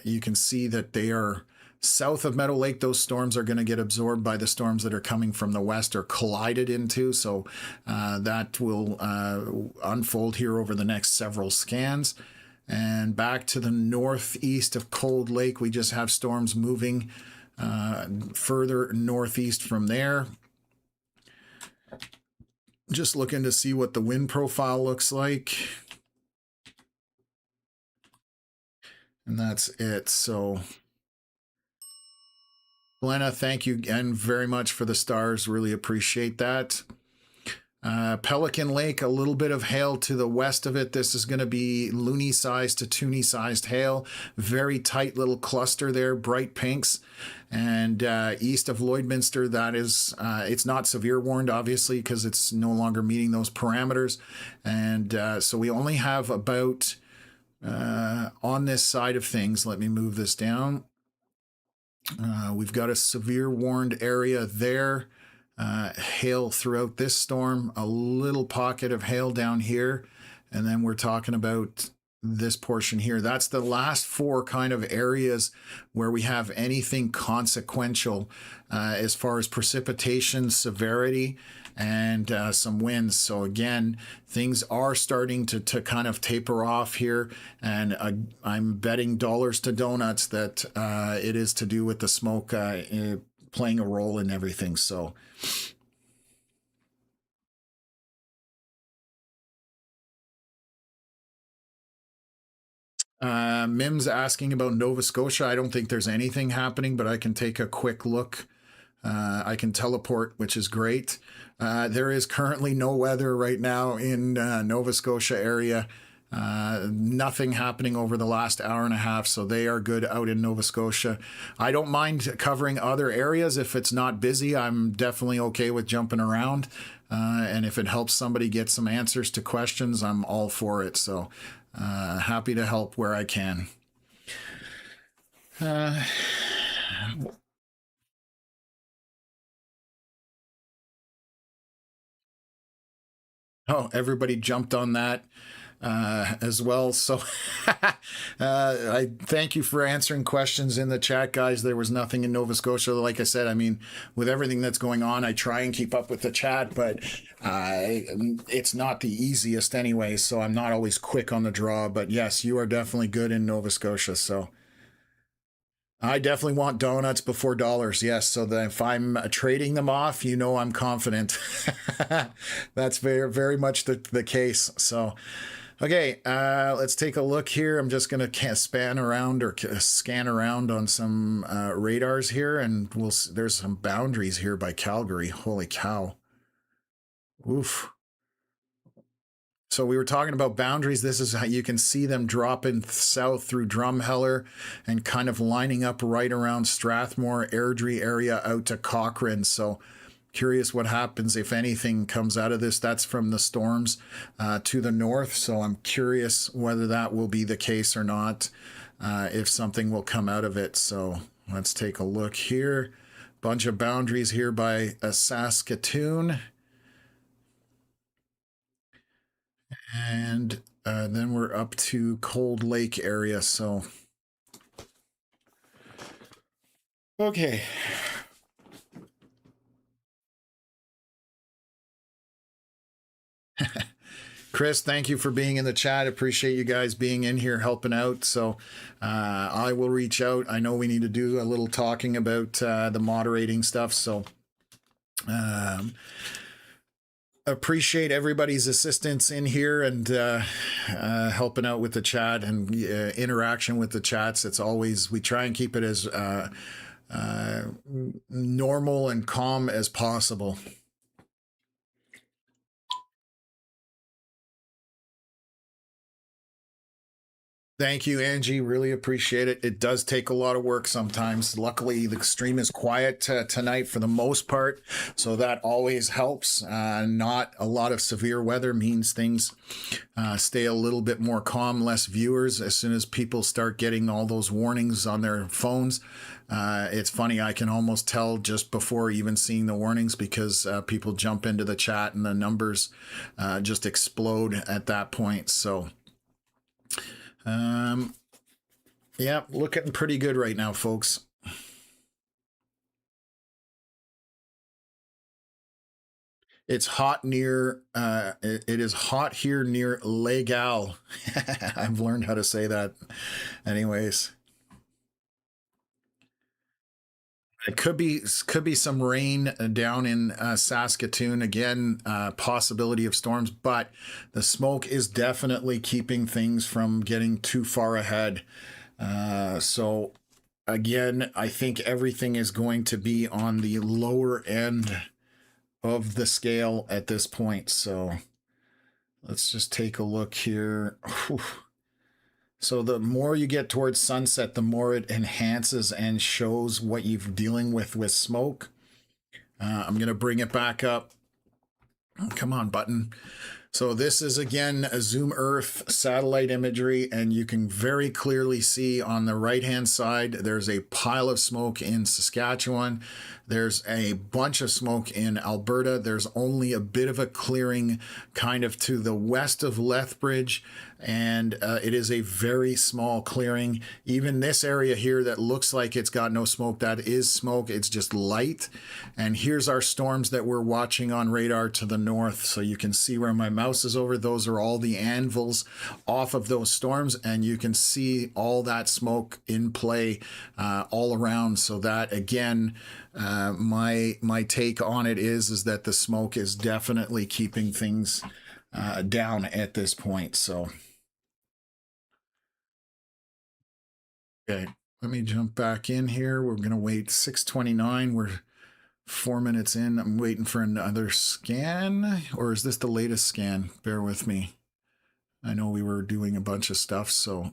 You can see that they are south of Meadow Lake. Those storms are going to get absorbed by the storms that are coming from the west or collided into. So that will unfold here over the next several scans. And back to the northeast of Cold Lake, we just have storms moving further northeast from there. Just looking to see what the wind profile looks like. And that's it. So, Glenna, thank you again very much for the stars. Really appreciate that. Pelican Lake, a little bit of hail to the west of it. This is going to be loony sized to toonie sized hail. Very tight little cluster there, bright pinks. And east of Lloydminster, that is, it's not severe warned, obviously, because it's no longer meeting those parameters. And so we only have about, on this side of things, let me move this down. We've got a severe warned area there. Hail throughout this storm, a little pocket of hail down here, and then we're talking about this portion here. That's the last four kind of areas where we have anything consequential as far as precipitation, severity, and some winds. So again, things are starting to kind of taper off here, and I'm betting dollars to donuts that it is to do with the smoke playing a role in everything. So Mim's asking about Nova Scotia. I don't think there's anything happening, but I can take a quick look. I can teleport, which is great. There is currently no weather right now in Nova Scotia area. Nothing happening over the last hour and a half, so they are good out in Nova Scotia. I don't mind covering other areas if it's not busy. I'm definitely okay with jumping around, and if it helps somebody get some answers to questions, I'm all for it. So happy to help where I can. Oh, everybody jumped on that as well. So I thank you for answering questions in the chat, guys. There was nothing in Nova Scotia. Like I said, I mean, with everything that's going on, I try and keep up with the chat, but it's not the easiest anyway. So I'm not always quick on the draw. But yes, you are definitely good in Nova Scotia. So I definitely want donuts before dollars. Yes. So that if I'm trading them off, you know, I'm confident. That's very, very much the case. So, okay, let's take a look here. I'm just going to scan around on some radars here, and there's some boundaries here by Calgary. Holy cow. Oof. So we were talking about boundaries. This is how you can see them dropping south through Drumheller and kind of lining up right around Strathmore, Airdrie area out to Cochrane. So curious what happens if anything comes out of this. That's from the storms to the north. So I'm curious whether that will be the case or not, if something will come out of it. So let's take a look here. Bunch of boundaries here by Saskatoon. And then we're up to Cold Lake area. So, okay. Chris, thank you for being in the chat. Appreciate you guys being in here helping out. So I will reach out. I know we need to do a little talking about the moderating stuff. So appreciate everybody's assistance in here and helping out with the chat and interaction with the chats. It's always, we try and keep it as normal and calm as possible. Thank you, Angie. Really appreciate it. It does take a lot of work sometimes. Luckily, the stream is quiet tonight for the most part, so that always helps. Not a lot of severe weather means things stay a little bit more calm, less viewers. As soon as people start getting all those warnings on their phones, it's funny, I can almost tell just before even seeing the warnings because people jump into the chat and the numbers just explode at that point. So yeah, looking pretty good right now, folks. It's hot near, it is hot here near Legal. I've learned how to say that. Anyways. It could be some rain down in Saskatoon again, possibility of storms, but the smoke is definitely keeping things from getting too far ahead. So again, I think everything is going to be on the lower end of the scale at this point. So let's just take a look here. Whew. So the more you get towards sunset, the more it enhances and shows what you're dealing with smoke. I'm going to bring it back up. Come on, button. So this is, again, a Zoom Earth satellite imagery, and you can very clearly see on the right-hand side, there's a pile of smoke in Saskatchewan. There's a bunch of smoke in Alberta. There's only a bit of a clearing kind of to the west of Lethbridge, and it is a very small clearing. Even this area here that looks like it's got no smoke, that is smoke. It's just light. And here's our storms that we're watching on radar to the north. So you can see where my mouse is over. Those are all the anvils off of those storms, and you can see all that smoke in play all around. So that, again, my take on it is that the smoke is definitely keeping things down at this point. So okay, let me jump back in here. We're gonna wait 6:29. We're 4 minutes in. I'm waiting for another scan, or is this the latest scan? Bear with me. I know we were doing a bunch of stuff, so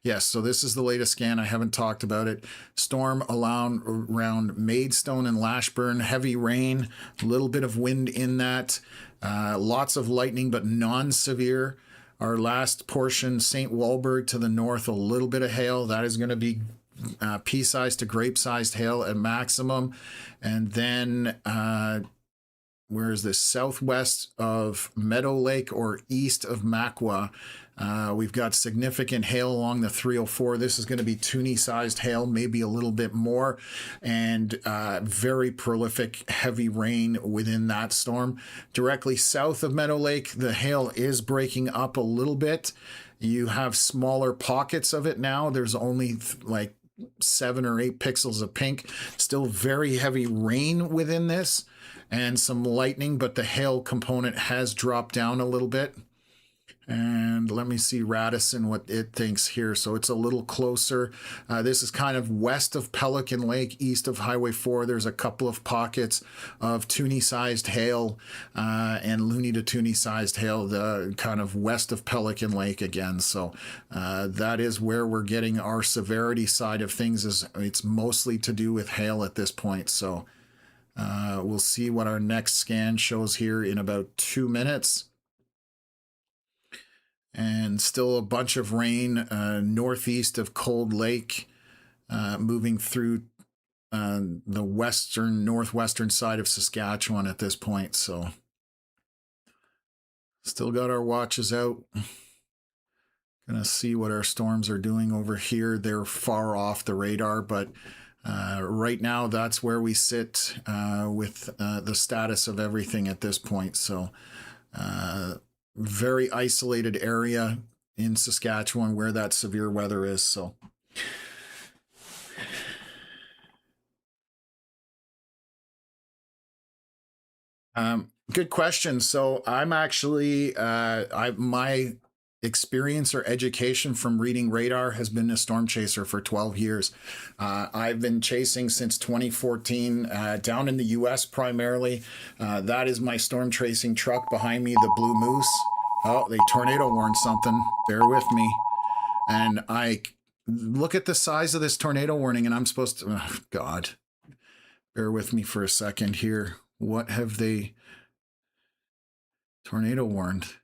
yes, so this is the latest scan. I haven't talked about it. Storm around Maidstone and Lashburn. Heavy rain, a little bit of wind in that. Lots of lightning, but non-severe. Our last portion, St. Walburg to the north, a little bit of hail. That is going to be pea-sized to grape-sized hail at maximum. And then where is this? Southwest of Meadow Lake or east of Makwa. We've got significant hail along the 304. This is going to be toonie-sized hail, maybe a little bit more, and very prolific heavy rain within that storm. Directly south of Meadow Lake, the hail is breaking up a little bit. You have smaller pockets of it now. There's only like 7 or 8 pixels of pink. Still very heavy rain within this and some lightning, but the hail component has dropped down a little bit. And let me see Radisson, what it thinks here. So it's a little closer. This is kind of west of Pelican Lake, east of Highway 4. There's a couple of pockets of toonie-sized hail and loony to toonie-sized hail, the kind of west of Pelican Lake again. So that is where we're getting our severity side of things. It's mostly to do with hail at this point. So we'll see what our next scan shows here in about 2 minutes. And still a bunch of rain northeast of Cold Lake, moving through the northwestern side of Saskatchewan at this point. So still got our watches out. Gonna see what our storms are doing over here. They're far off the radar, but right now that's where we sit with the status of everything at this point. So very isolated area in Saskatchewan where that severe weather is. So good question. So I'm actually my experience or education from reading radar has been a storm chaser for 12 years. I've been chasing since 2014 down in the US primarily. That is my storm tracing truck behind me, the Blue Moose. Oh, they tornado warned something. Bear with me. And I look at the size of this tornado warning and I'm supposed to, oh God, bear with me for a second here. What have they tornado warned?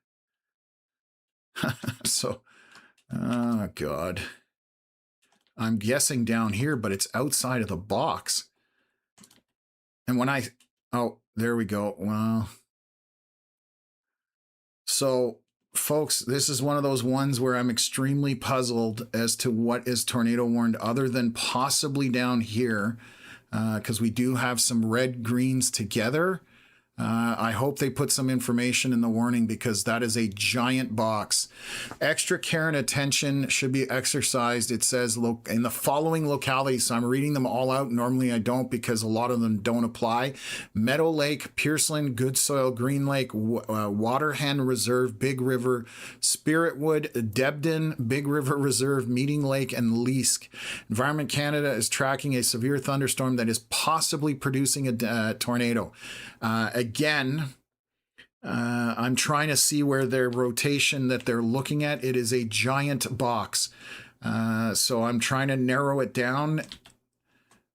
So, oh God, I'm guessing down here, but it's outside of the box. And when oh, there we go. Well, so folks, this is one of those ones where I'm extremely puzzled as to what is tornado warned other than possibly down here, because we do have some red greens together. I hope they put some information in the warning because that is a giant box. Extra care and attention should be exercised. It says in the following localities. So I'm reading them all out. Normally I don't because a lot of them don't apply. Meadow Lake, Pierceland, Good Soil, Green Lake, Waterhen Reserve, Big River, Spiritwood, Debden, Big River Reserve, Meeting Lake, and Leask. Environment Canada is tracking a severe thunderstorm that is possibly producing a tornado. Again, I'm trying to see where their rotation that they're looking at. It is a giant box. So I'm trying to narrow it down.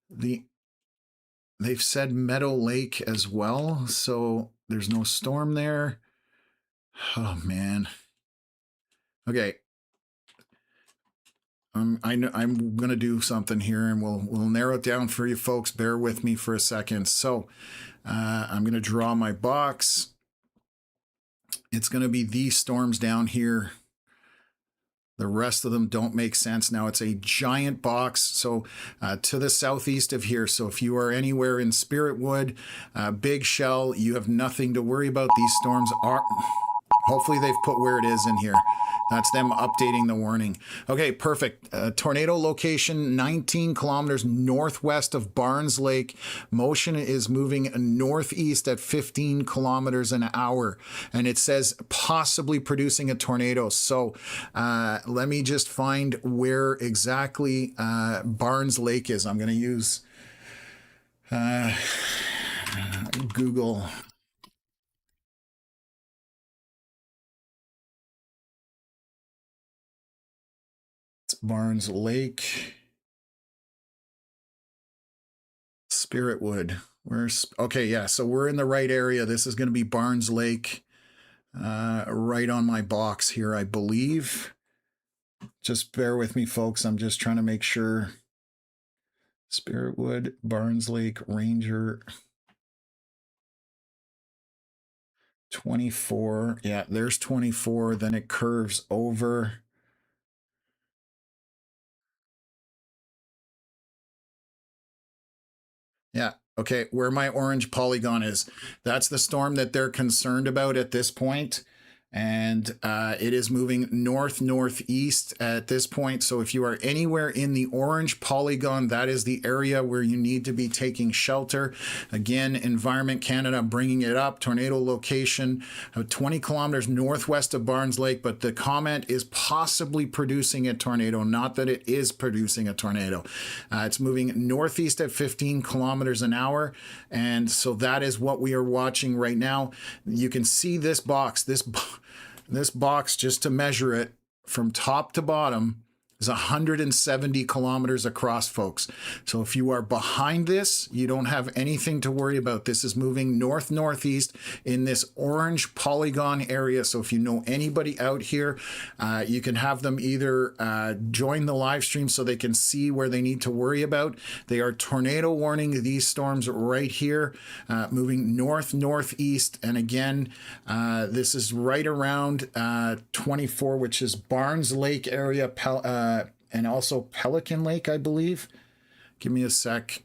They've said Meadow Lake as well, so there's no storm there. Oh man. Okay. I know I'm gonna do something here, and we'll narrow it down for you folks. Bear with me for a second. So I'm gonna draw my box. It's gonna be these storms down here. The rest of them don't make sense. Now it's a giant box, so to the southeast of here. So if you are anywhere in Spiritwood, Big Shell, you have nothing to worry about. These storms are. Hopefully they've put where it is in here. That's them updating the warning. Okay, perfect. Tornado location 19 kilometers northwest of Barnes Lake. Motion is moving northeast at 15 kilometers an hour. And it says possibly producing a tornado. So let me just find where exactly Barnes Lake is. I'm going to use Google. Barnes Lake, Spiritwood. Okay, yeah, so we're in the right area. This is going to be Barnes Lake, right on my box here, I believe. Just bear with me, folks. I'm just trying to make sure. Spiritwood, Barnes Lake, Ranger. 24. Yeah, there's 24. Then it curves over. Yeah. Okay. Where my orange polygon is, that's the storm that they're concerned about at this point. And it is moving northeast at this point. So if you are anywhere in the orange polygon, that is the area where you need to be taking shelter. Again, Environment Canada bringing it up. Tornado location 20 kilometers northwest of Barnes Lake, but the comment is possibly producing a tornado, not that it is producing a tornado. It's moving northeast at 15 kilometers an hour. And so that is what we are watching right now. You can see this box, this box, just to measure it from top to bottom, is 170 kilometers across, folks. So if you are behind this, you don't have anything to worry about. This is moving northeast in this orange polygon area. So if you know anybody out here, you can have them either join the live stream so they can see where they need to worry about. They are tornado warning these storms right here, moving northeast. And again, this is right around 24, which is Barnes Lake area, and also Pelican Lake, I believe. Give me a sec.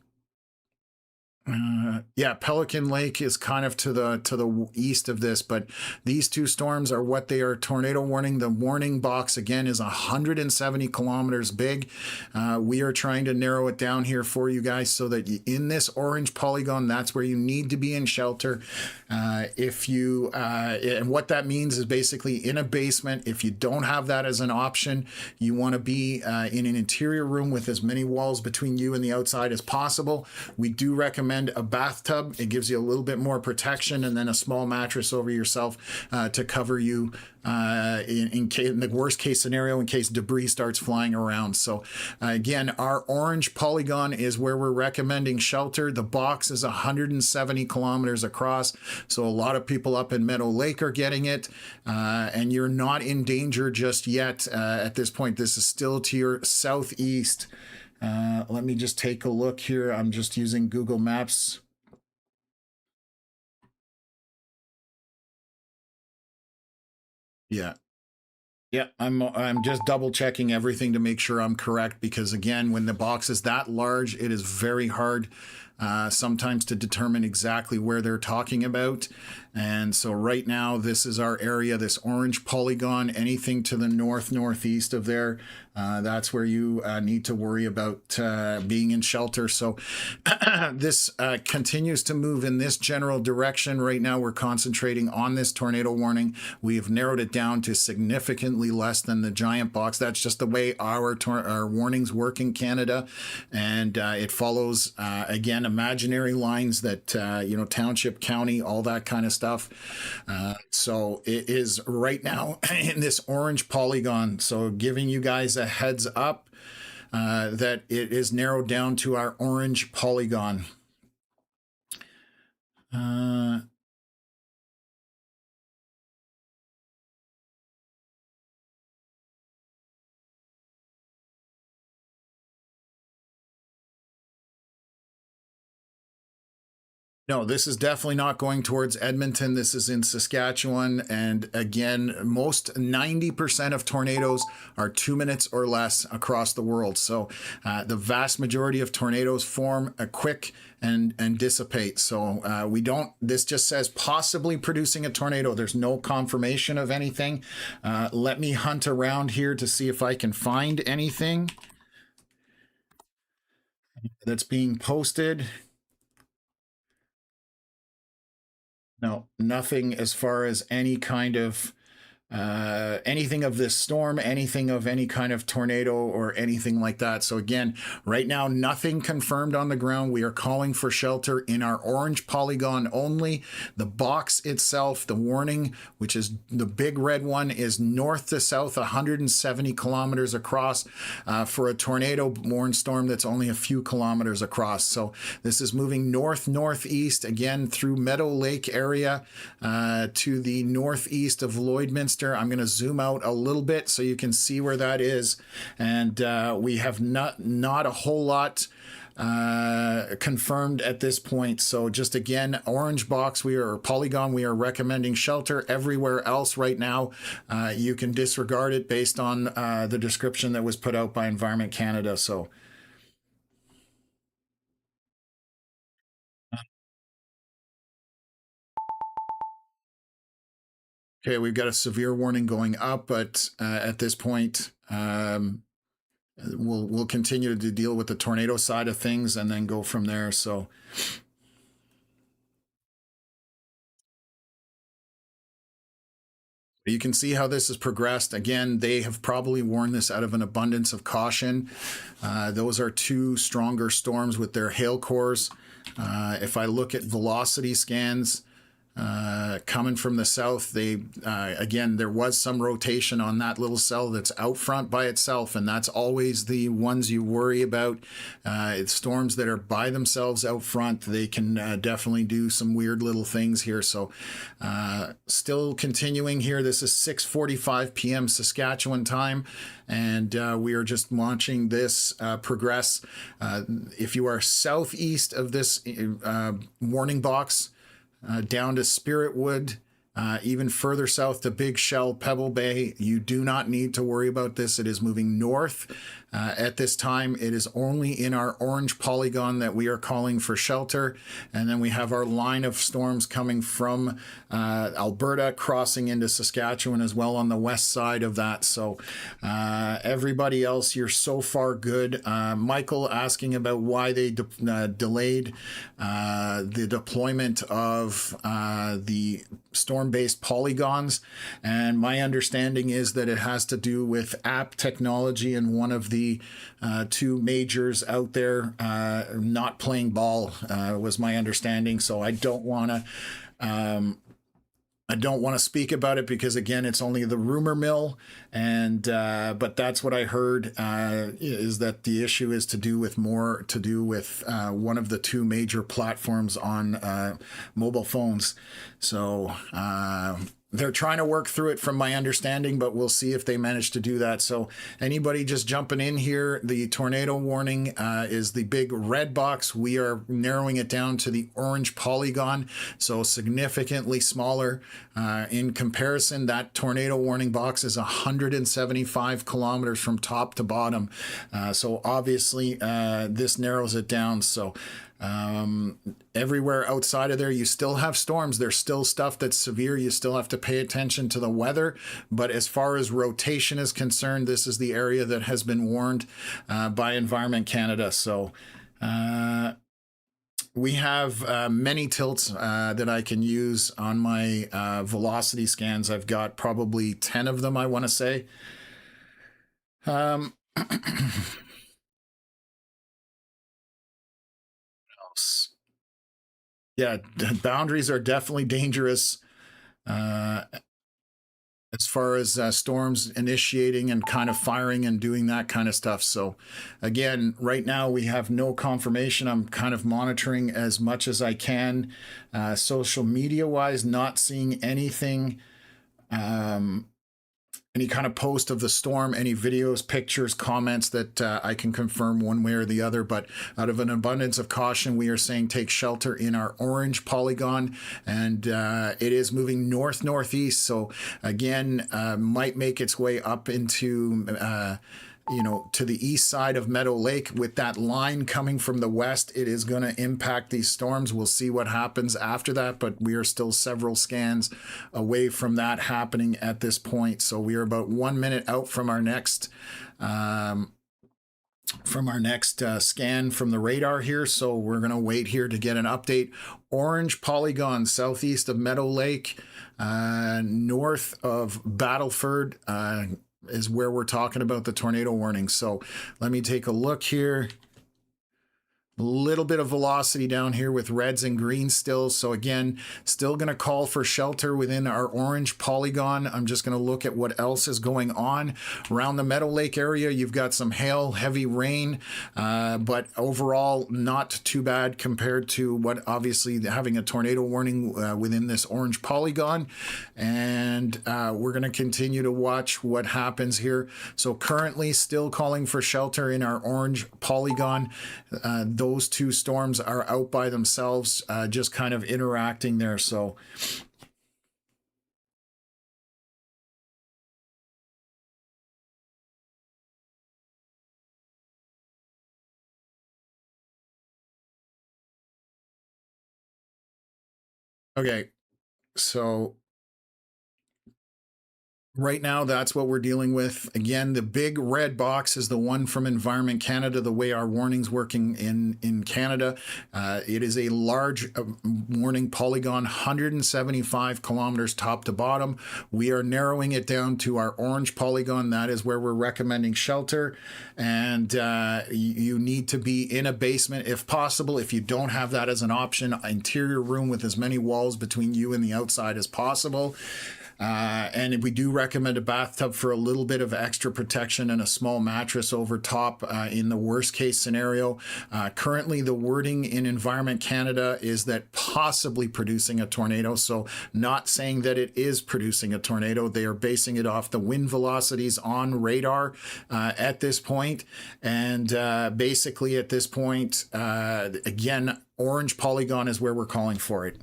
Yeah, Pelican Lake is kind of to the east of this, but these two storms are what they are tornado warning. The warning box again is 170 kilometers big. We are trying to narrow it down here for you guys so that in this orange polygon, that's where you need to be in shelter. If you and what that means is basically in a basement. If you don't have that as an option, you want to be in an interior room with as many walls between you and the outside as possible. We do recommend a bathtub. It gives you a little bit more protection, and then a small mattress over yourself to cover you in the worst case scenario in case debris starts flying around. So again, our orange polygon is where we're recommending shelter. The box is 170 kilometers across, so a lot of people up in Meadow Lake are getting it, and you're not in danger just yet at this point. This is still to your southeast. Let me just take a look here. I'm just using Google Maps. Yeah. Yeah, I'm just double checking everything to make sure I'm correct, because again, when the box is that large, it is very hard sometimes to determine exactly where they're talking about. And so right now, this is our area, this orange polygon, anything to the northeast of there. That's where you need to worry about being in shelter. So this continues to move in this general direction. Right now, we're concentrating on this tornado warning. We have narrowed it down to significantly less than the giant box. That's just the way our warnings work in Canada. And it follows, again, imaginary lines that, township, county, all that kind of stuff. So it is right now in this orange polygon. So giving you guys a heads up that it is narrowed down to our orange polygon. No, this is definitely not going towards Edmonton. This is in Saskatchewan. And again, most 90% of tornadoes are 2 minutes or less across the world. So the vast majority of tornadoes form quick and dissipate. So this just says possibly producing a tornado. There's no confirmation of anything. Let me hunt around here to see if I can find anything that's being posted. No, nothing as far as any kind of anything of this storm, anything of any kind of tornado or anything like that. So again, right now, nothing confirmed on the ground. We are calling for shelter in our orange polygon only. The box itself, the warning, which is the big red one, is north to south, 170 kilometers across for a tornado-warned storm that's only a few kilometers across. So this is moving northeast, again, through Meadow Lake area to the northeast of Lloydminster. I'm going to zoom out a little bit so you can see where that is. And we have not a whole lot confirmed at this point. So just again, orange box, polygon, we are recommending shelter. Everywhere else right now, you can disregard it based on the description that was put out by Environment Canada. So okay, we've got a severe warning going up, but at this point, we'll continue to deal with the tornado side of things and then go from there. So you can see how this has progressed. Again, they have probably warned this out of an abundance of caution. Those are two stronger storms with their hail cores. If I look at velocity scans, coming from the south, again, there was some rotation on that little cell that's out front by itself, and that's always the ones you worry about. It's storms that are by themselves out front. They can definitely do some weird little things here. So still continuing here. This is 6:45 p.m. Saskatchewan time, and we are just watching this progress. If you are southeast of this warning box, down to Spiritwood, even further south to Big Shell, Pebble Bay, you do not need to worry about this. It is moving north. At this time, it is only in our orange polygon that we are calling for shelter. And then we have our line of storms coming from Alberta, crossing into Saskatchewan as well on the west side of that. So everybody else, you're so far good. Michael asking about why they delayed the deployment of the storm-based polygons. And my understanding is that it has to do with app technology, and one of the two majors out there not playing ball was my understanding. So I don't want to speak about it because, again, it's only the rumor mill, and but that's what I heard, is that the issue is to do with one of the two major platforms on mobile phones. So they're trying to work through it from my understanding, but we'll see if they manage to do that. So anybody just jumping in here, the tornado warning is the big red box. We are narrowing it down to the orange polygon, so significantly smaller. In comparison, that tornado warning box is 175 kilometers from top to bottom. So obviously this narrows it down. So Everywhere outside of there, you still have storms. There's still stuff that's severe. You still have to pay attention to the weather. But as far as rotation is concerned, this is the area that has been warned by Environment Canada. So we have many tilts that I can use on my velocity scans. I've got probably 10 of them, I want to say. Yeah, boundaries are definitely dangerous as far as storms initiating and kind of firing and doing that kind of stuff. So again, right now we have no confirmation. I'm kind of monitoring as much as I can. Social media wise, not seeing anything, any kind of post of the storm, any videos, pictures, comments that I can confirm one way or the other. But out of an abundance of caution, we are saying take shelter in our orange polygon, and it is moving north-northeast. So again, might make its way up into to the east side of Meadow Lake. With that line coming from the west, it is going to impact these storms. We'll see what happens after that, but we are still several scans away from that happening at this point. So we are about 1 minute out from our next scan from the radar here. So we're going to wait here to get an update. Orange polygon southeast of Meadow Lake, north of Battleford, is where we're talking about the tornado warning. So let me take a look here. A little bit of velocity down here with reds and greens still. So again, still going to call for shelter within our orange polygon. I'm just going to look at what else is going on around the Meadow Lake area. You've got some hail, heavy rain, but overall not too bad compared to what obviously having a tornado warning within this orange polygon. And we're going to continue to watch what happens here. So currently still calling for shelter in our orange polygon. Those two storms are out by themselves, just kind of interacting there. So okay, so right now, that's what we're dealing with. Again, the big red box is the one from Environment Canada, the way our warning's working in Canada. It is a large warning polygon, 175 kilometers top to bottom. We are narrowing it down to our orange polygon. That is where we're recommending shelter. And you need to be in a basement if possible. If you don't have that as an option, interior room with as many walls between you and the outside as possible. And we do recommend a bathtub for a little bit of extra protection and a small mattress over top in the worst case scenario. Currently, the wording in Environment Canada is that possibly producing a tornado. So not saying that it is producing a tornado. They are basing it off the wind velocities on radar at this point. And basically at this point, again, orange polygon is where we're calling for it.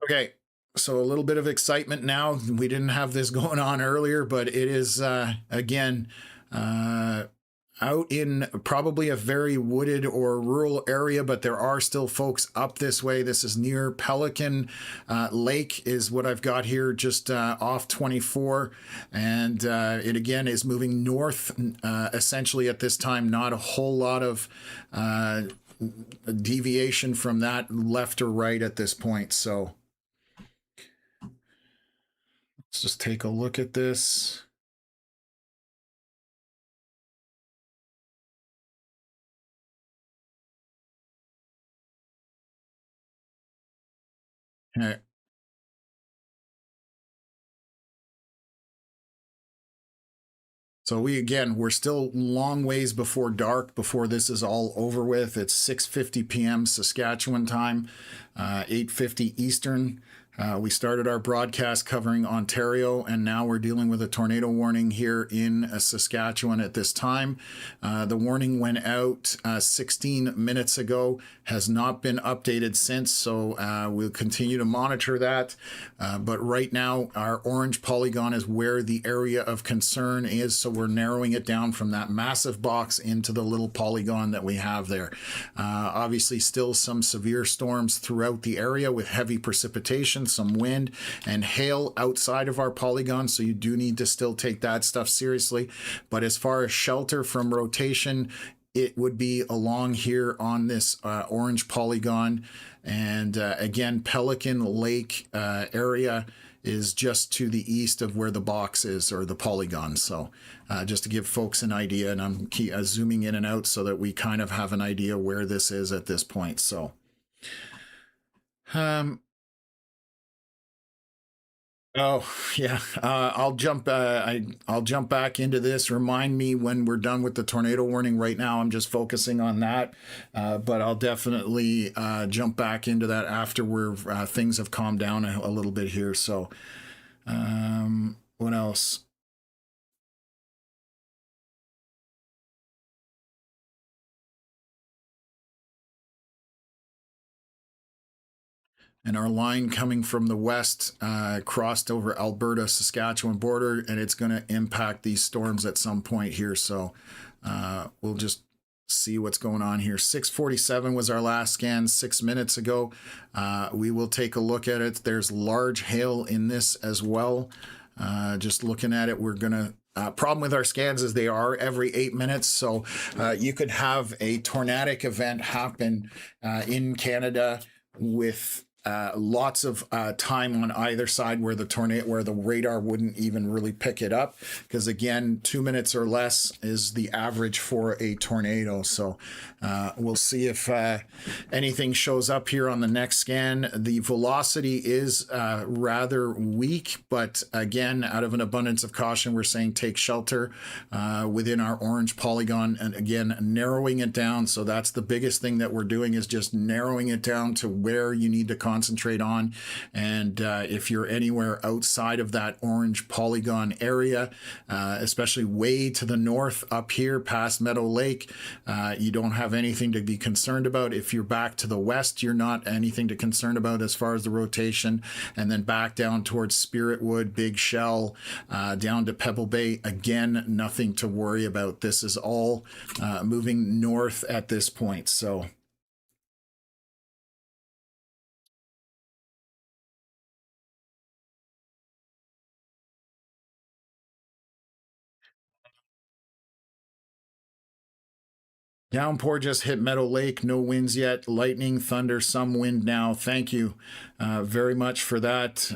Okay, so a little bit of excitement now. We didn't have this going on earlier, but it is, again, out in probably a very wooded or rural area, but there are still folks up this way. This is near Pelican Lake is what I've got here, just off 24. And it, again, is moving north, essentially at this time. Not a whole lot of deviation from that left or right at this point. So let's just take a look at this. Okay. So we're still long ways before dark, before this is all over with. It's 6:50 p.m. Saskatchewan time, 8:50 Eastern. We started our broadcast covering Ontario, and now we're dealing with a tornado warning here in Saskatchewan at this time. The warning went out 16 minutes ago, has not been updated since, so we'll continue to monitor that. But right now, our orange polygon is where the area of concern is, so we're narrowing it down from that massive box into the little polygon that we have there. Obviously, still some severe storms throughout the area with heavy precipitation, some wind and hail outside of our polygon, so you do need to still take that stuff seriously. But as far as shelter from rotation, it would be along here on this orange polygon. And again, Pelican Lake area is just to the east of where the box is, or the polygon. So just to give folks an idea, and I'm zooming in and out so that we kind of have an idea where this is at this point. So oh yeah, I'll jump. I'll jump back into this. Remind me when we're done with the tornado warning. Right now, I'm just focusing on that, but I'll definitely jump back into that after things have calmed down a little bit here. So, what else? And our line coming from the west crossed over Alberta, Saskatchewan border, and it's going to impact these storms at some point here. So we'll just see what's going on here. 6:47 was our last scan 6 minutes ago. We will take a look at it. There's large hail in this as well. Just looking at it, we're going to problem with our scans is they are every 8 minutes. So you could have a tornadic event happen in Canada with lots of time on either side where the radar wouldn't even really pick it up, because again, 2 minutes or less is the average for a tornado. So we'll see if anything shows up here on the next scan. The velocity is rather weak, but again, out of an abundance of caution, we're saying take shelter within our orange polygon, and again, narrowing it down. So that's the biggest thing that we're doing, is just narrowing it down to where you need to concentrate on. And if you're anywhere outside of that orange polygon area, especially way to the north up here past Meadow Lake, you don't have anything to be concerned about. If you're back to the west, you're not anything to concern about as far as the rotation. And then back down towards Spiritwood, Big Shell, down to Pebble Bay, again, nothing to worry about. This is all moving north at this point. So downpour just hit Meadow Lake. No winds yet. Lightning, thunder, some wind now. Thank you very much for that.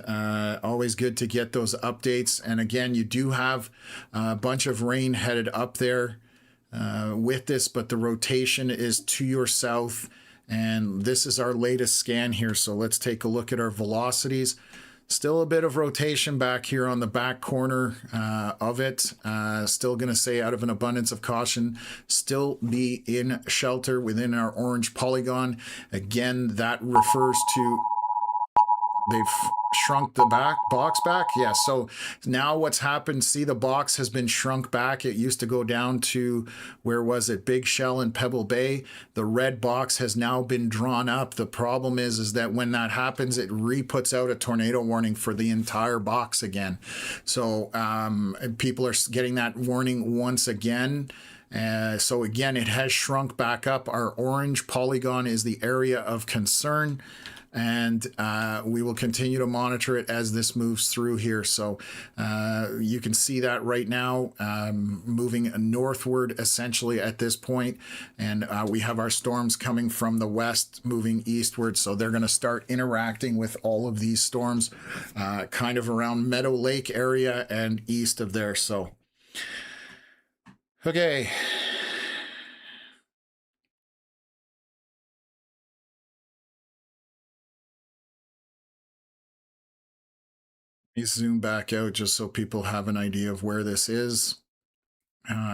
Always good to get those updates. And again, you do have a bunch of rain headed up there with this, but the rotation is to your south. And this is our latest scan here. So let's take a look at our velocities. Still a bit of rotation back here on the back corner of it. Still going to say, out of an abundance of caution, still be in shelter within our orange polygon. Again, that refers to they've shrunk the box back. Yeah, so now what's happened, see, the box has been shrunk back. It used to go down to, where was it, Big Shell and Pebble Bay. The red box has now been drawn up. The problem is that when that happens, it re-puts out a tornado warning for the entire box again. So people are getting that warning once again. So again, it has shrunk back up. Our orange polygon is the area of concern, and we will continue to monitor it as this moves through here. So you can see that right now, moving northward essentially at this point. And we have our storms coming from the west, moving eastward. So they're going to start interacting with all of these storms kind of around Meadow Lake area and east of there. So, okay. Let me zoom back out just so people have an idea of where this is.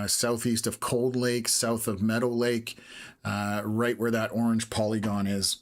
Southeast of Cold Lake, south of Meadow Lake, right where that orange polygon is.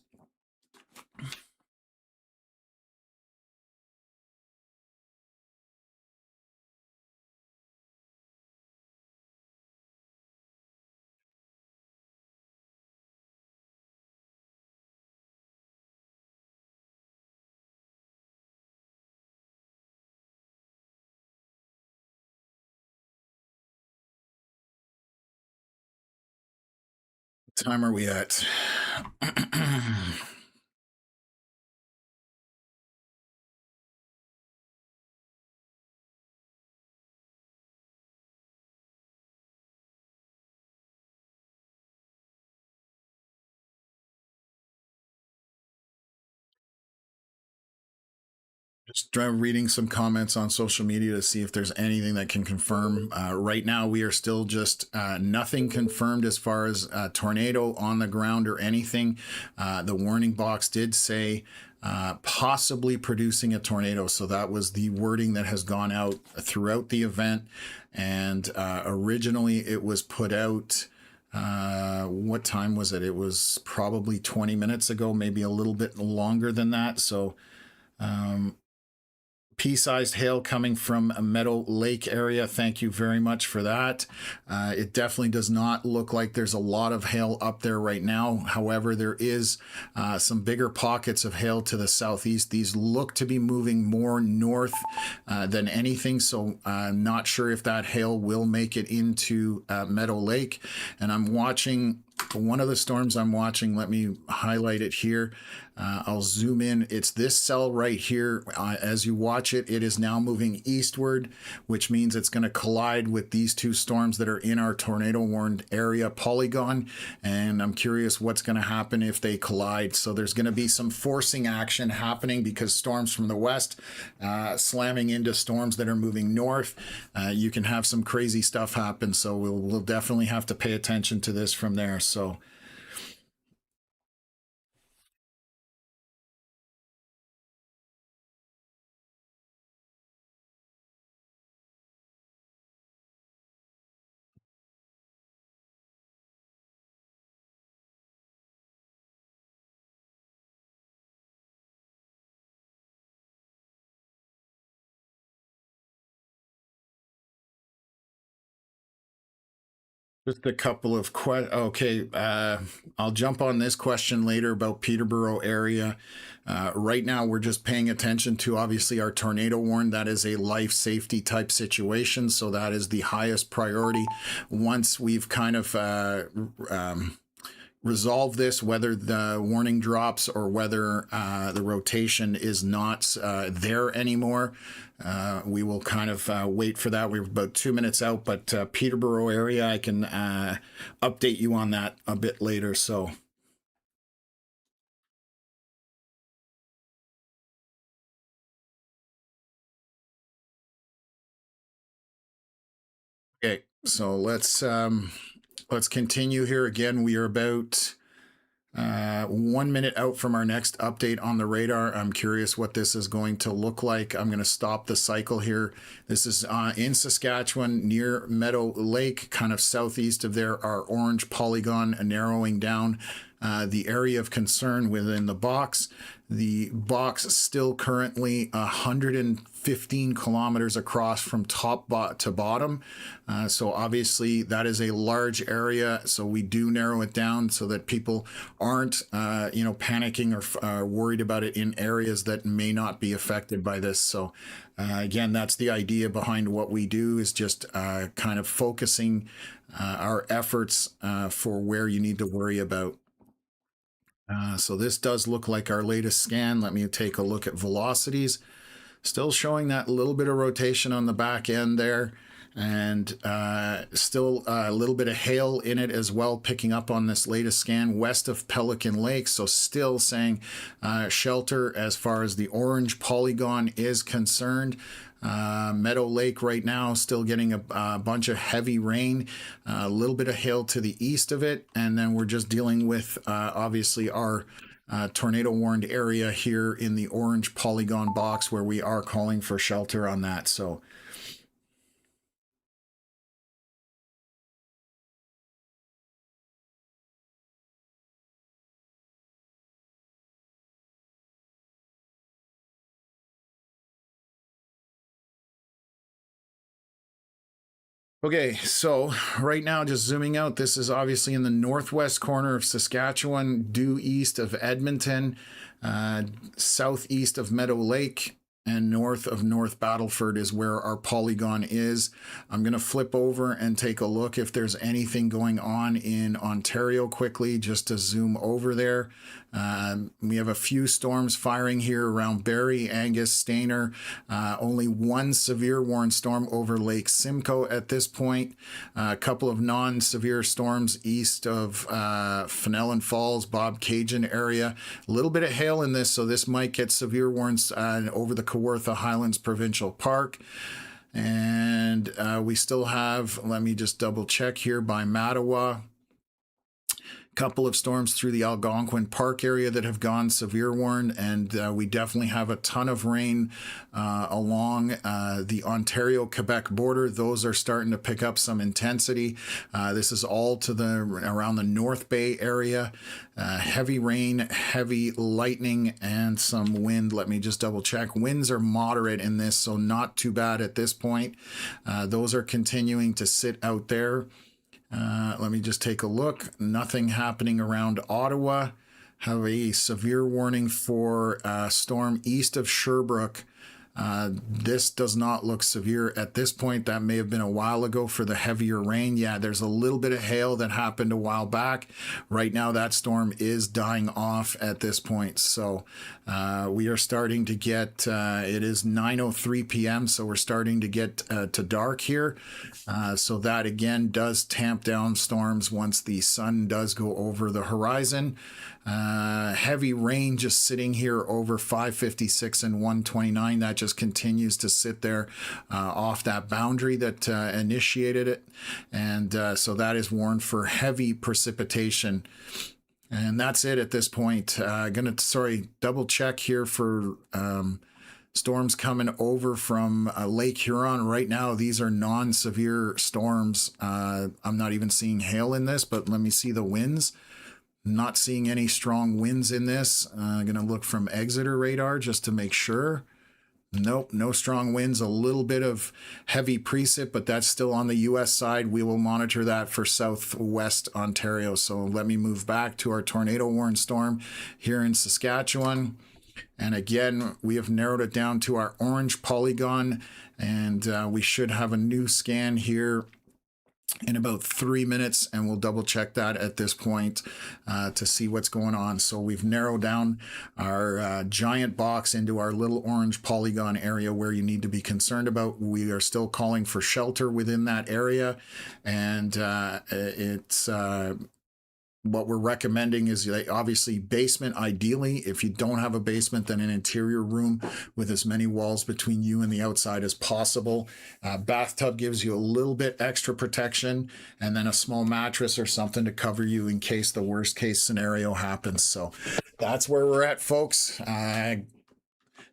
Time are we at? Just reading some comments on social media to see if there's anything that can confirm. Right now, we are still just nothing confirmed as far as tornado on the ground or anything. The warning box did say possibly producing a tornado. So that was the wording that has gone out throughout the event. And originally, it was put out. What time was it? It was probably 20 minutes ago, maybe a little bit longer than that. So, pea-sized hail coming from a Meadow Lake area. Thank you very much for that. It definitely does not look like there's a lot of hail up there right now. However, there is some bigger pockets of hail to the southeast. These look to be moving more north than anything, so I'm not sure if that hail will make it into Meadow Lake. And I'm watching one of the storms I'm watching. Let me highlight it here. I'll zoom in. It's this cell right here. As you watch it, it is now moving eastward, which means it's going to collide with these two storms that are in our tornado warned area polygon. And I'm curious what's going to happen if they collide. So there's going to be some forcing action happening because storms from the west slamming into storms that are moving north. You can have some crazy stuff happen. So we'll definitely have to pay attention to this from there. So just a couple of okay. I'll jump on this question later about Peterborough area. Right now, we're just paying attention to obviously our tornado warn. That is a life safety type situation, so that is the highest priority. Once we've kind of resolve this, whether the warning drops or whether the rotation is not there anymore. We will kind of wait for that. We're about 2 minutes out, but Peterborough area, I can update you on that a bit later. So. Okay, so let's continue here. Again, we are about 1 minute out from our next update on the radar. I'm curious what this is going to look like. I'm going to stop the cycle here. This is in Saskatchewan near Meadow Lake, kind of southeast of there, our orange polygon narrowing down the area of concern within the box. The box still currently 115 kilometers across from top to bottom. So obviously that is a large area. So we do narrow it down so that people aren't, panicking or worried about it in areas that may not be affected by this. So again, that's the idea behind what we do, is just kind of focusing our efforts for where you need to worry about. So this does look like our latest scan. Let me take a look at velocities. Still showing that little bit of rotation on the back end there, and still a little bit of hail in it as well, picking up on this latest scan west of Pelican Lake. So still saying shelter as far as the orange polygon is concerned. Meadow Lake right now still getting a bunch of heavy rain, a little bit of hail to the east of it, and then we're just dealing with obviously our tornado warned area here in the orange polygon box where we are calling for shelter on that. So okay, so right now, just zooming out, this is obviously in the northwest corner of Saskatchewan, due east of Edmonton, southeast of Meadow Lake. and north of North Battleford is where our polygon is. I'm going to flip over and take a look if there's anything going on in Ontario quickly, just to zoom over there. We have a few storms firing here around Barrie, Angus, Stayner. Only one severe warning storm over Lake Simcoe at this point. A couple of non-severe storms east of Fenelon Falls, Bob Cajun area. A little bit of hail in this, so this might get severe warnings over the Kawartha Highlands Provincial Park. And we still have, let me just double check here, by Mattawa, couple of storms through the Algonquin Park area that have gone severe warned, and we definitely have a ton of rain along the Ontario-Quebec border. Those are starting to pick up some intensity. This is all to the around the North Bay area. Heavy rain, heavy lightning, and some wind. Let me just double check. Winds are moderate in this, so not too bad at this point. Those are continuing to sit out there. Let me just take a look. Nothing happening around Ottawa. Have a severe warning for a storm east of Sherbrooke. This does not look severe at this point. That may have been a while ago for the heavier rain. Yeah, there's a little bit of hail that happened a while back. Right now, that storm is dying off at this point. So we are starting to get, it is 9:03 p.m., so we're starting to get to dark here. So that, again, does tamp down storms once the sun does go over the horizon. Heavy rain just sitting here over 556 and 129. That just continues to sit there off that boundary that initiated it. And so that is warned for heavy precipitation. And that's it at this point. Double check here for storms coming over from Lake Huron. Right now, these are non-severe storms. I'm not even seeing hail in this, but let me see the winds. Not seeing any strong winds in this. I'm going to look from Exeter radar just to make sure. Nope, no strong winds. A little bit of heavy precip, but that's still on the U.S. side. We will monitor that for southwest Ontario. So let me move back to our tornado warning storm here in Saskatchewan. And again, we have narrowed it down to our orange polygon, and we should have a new scan here in about 3 minutes, and we'll double check that at this point to see what's going on. So we've narrowed down our giant box into our little orange polygon area where you need to be concerned about. We are still calling for shelter within that area, and it's what we're recommending is obviously basement ideally. If you don't have a basement, then an interior room with as many walls between you and the outside as possible. Bathtub gives you a little bit extra protection, and then a small mattress or something to cover you in case the worst case scenario happens. So that's where we're at, folks.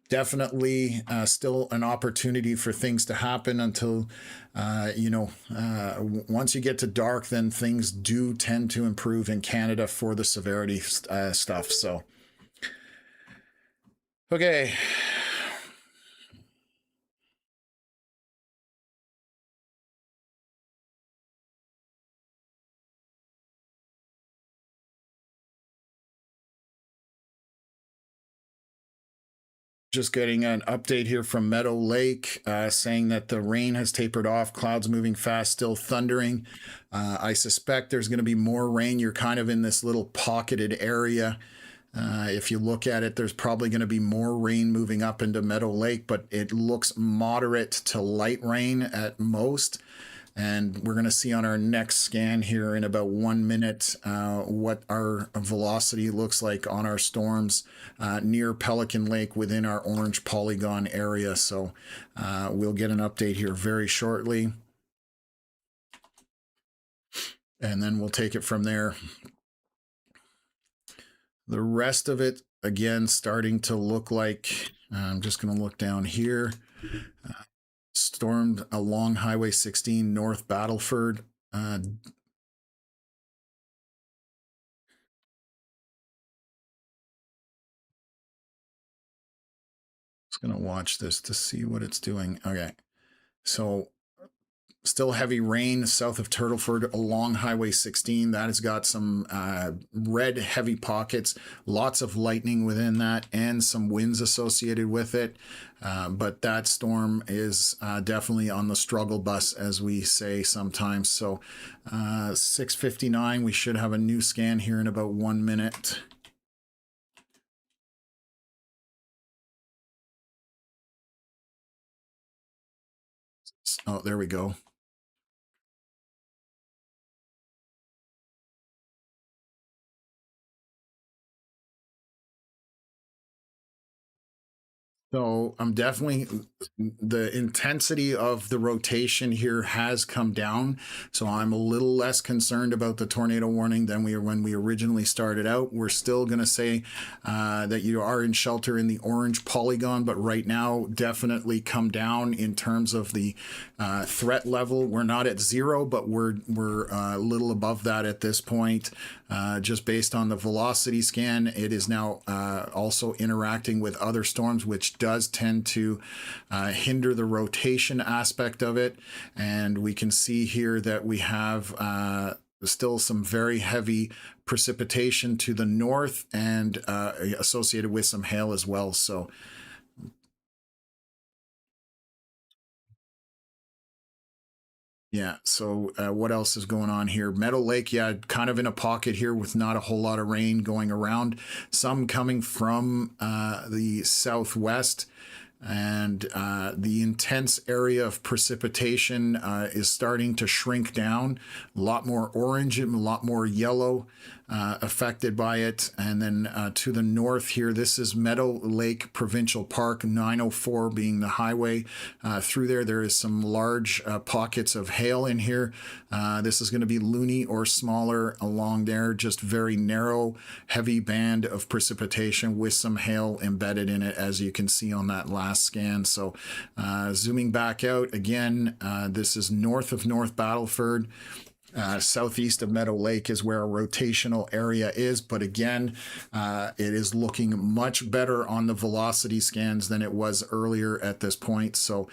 Definitely still an opportunity for things to happen until, once you get to dark, then things do tend to improve in Canada for the severity stuff. So, okay. Just getting an update here from Meadow Lake saying that the rain has tapered off, clouds moving fast, still thundering. I suspect there's going to be more rain. You're kind of in this little pocketed area. If you look at it, there's probably going to be more rain moving up into Meadow Lake, but it looks moderate to light rain at most. And we're going to see on our next scan here in about 1 minute what our velocity looks like on our storms near Pelican Lake within our orange polygon area. So we'll get an update here very shortly. And then we'll take it from there. The rest of it, again, starting to look like, I'm just going to look down here. Stormed along Highway 16 North Battleford. Just going to watch this to see what it's doing. Okay. So Still heavy rain south of Turtleford along Highway 16. That has got some red heavy pockets, lots of lightning within that, and some winds associated with it. But that storm is definitely on the struggle bus, as we say sometimes. So 6:59, we should have a new scan here in about 1 minute. Oh, there we go. So I'm definitely, the intensity of the rotation here has come down. So I'm a little less concerned about the tornado warning than we were when we originally started out. We're still going to say that you are in shelter in the orange polygon, but right now definitely come down in terms of the threat level. We're not at zero, but we're a little above that at this point. Just based on the velocity scan, it is now also interacting with other storms, which does tend to hinder the rotation aspect of it. And we can see here that we have still some very heavy precipitation to the north and associated with some hail as well. So yeah, so what else is going on here? Meadow Lake, yeah, kind of in a pocket here with not a whole lot of rain going around. Some coming from the southwest, and the intense area of precipitation is starting to shrink down. A lot more orange and a lot more yellow affected by it. And then to the north here, this is Meadow Lake Provincial Park, 904 being the highway. Through there is some large pockets of hail in here. This is going to be loony or smaller along there, just very narrow, heavy band of precipitation with some hail embedded in it, as you can see on that last scan. So zooming back out again, this is north of North Battleford. Southeast of Meadow Lake is where a rotational area is, but again, it is looking much better on the velocity scans than it was earlier at this point. So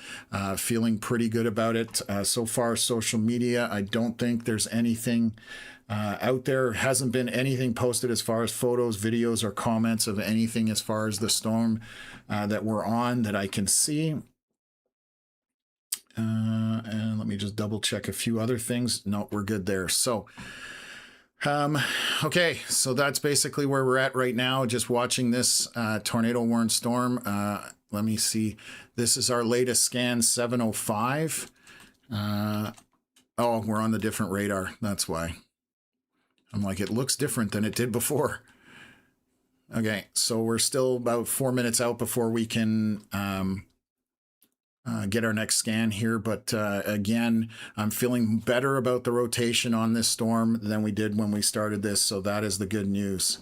feeling pretty good about it. So far, social media, I don't think there's anything out there. Hasn't been anything posted as far as photos, videos, or comments of anything as far as the storm that we're on that I can see. And let me just double check a few other things. No, we're good there. So, okay, so that's basically where we're at right now. Just watching this tornado warned storm. Let me see. This is our latest scan, 7:05. Oh, we're on the different radar. That's why. I'm like, it looks different than it did before. Okay, so we're still about 4 minutes out before we can get our next scan here. But again, I'm feeling better about the rotation on this storm than we did when we started this. So that is the good news.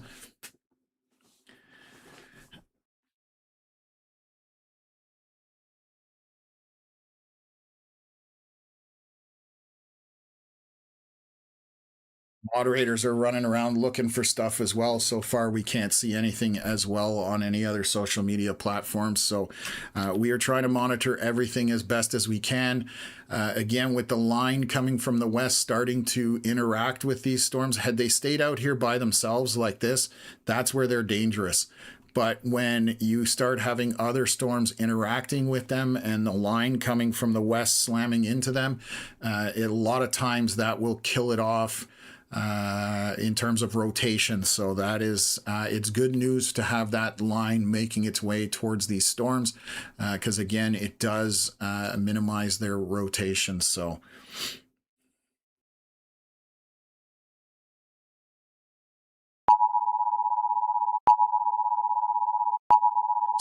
Moderators are running around looking for stuff as well. So far, we can't see anything as well on any other social media platforms. So we are trying to monitor everything as best as we can. Again, with the line coming from the west starting to interact with these storms, had they stayed out here by themselves like this, that's where they're dangerous. But when you start having other storms interacting with them and the line coming from the west slamming into them, a lot of times that will kill it off in terms of rotation. So that is, it's good news to have that line making its way towards these storms, because again, it does minimize their rotation. So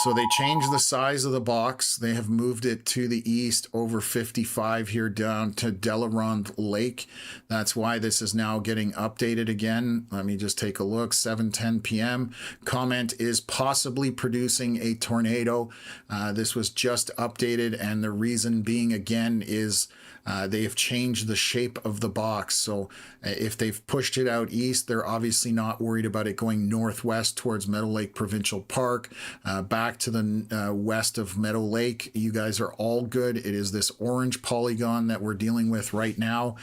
So they changed the size of the box. They have moved it to the east over 55 here down to Delarond Lake. That's why this is now getting updated again. Let me just take a look. 7:10 p.m. Comment is possibly producing a tornado. This was just updated, and the reason being again is they have changed the shape of the box. So if they've pushed it out east, they're obviously not worried about it going northwest towards Meadow Lake Provincial Park, back back to the west of Meadow Lake. You guys are all good. It is this orange polygon that we're dealing with right now.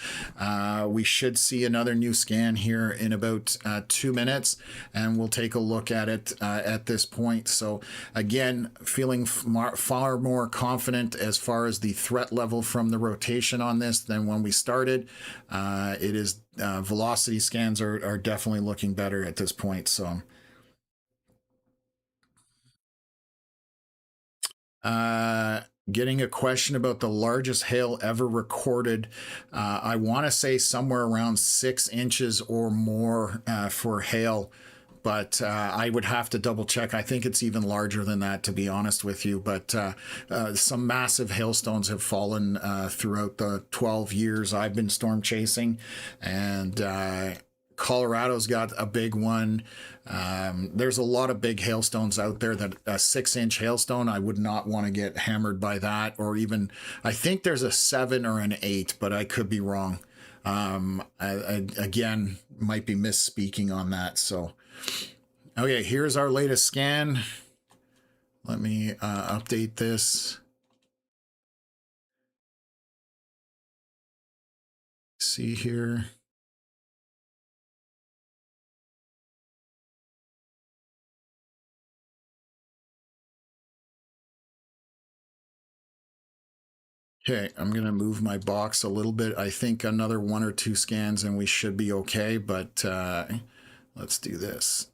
We should see another new scan here in about 2 minutes, and we'll take a look at it at this point. So again, feeling far more confident as far as the threat level from the rotation on this than when we started. It is velocity scans are definitely looking better at this point. So getting a question about the largest hail ever recorded. I want to say somewhere around 6 inches or more for hail, but I would have to double check. I think it's even larger than that, to be honest with you. But some massive hailstones have fallen throughout the 12 years I've been storm chasing, and Colorado's got a big one. There's a lot of big hailstones out there. That a 6-inch hailstone, I would not want to get hammered by that, or even, I think there's a 7 or an 8, but I could be wrong. I again, might be misspeaking on that. So, okay, here's our latest scan. Let me update this. See here. Okay, I'm going to move my box a little bit. I think another 1 or 2 scans and we should be okay, but let's do this.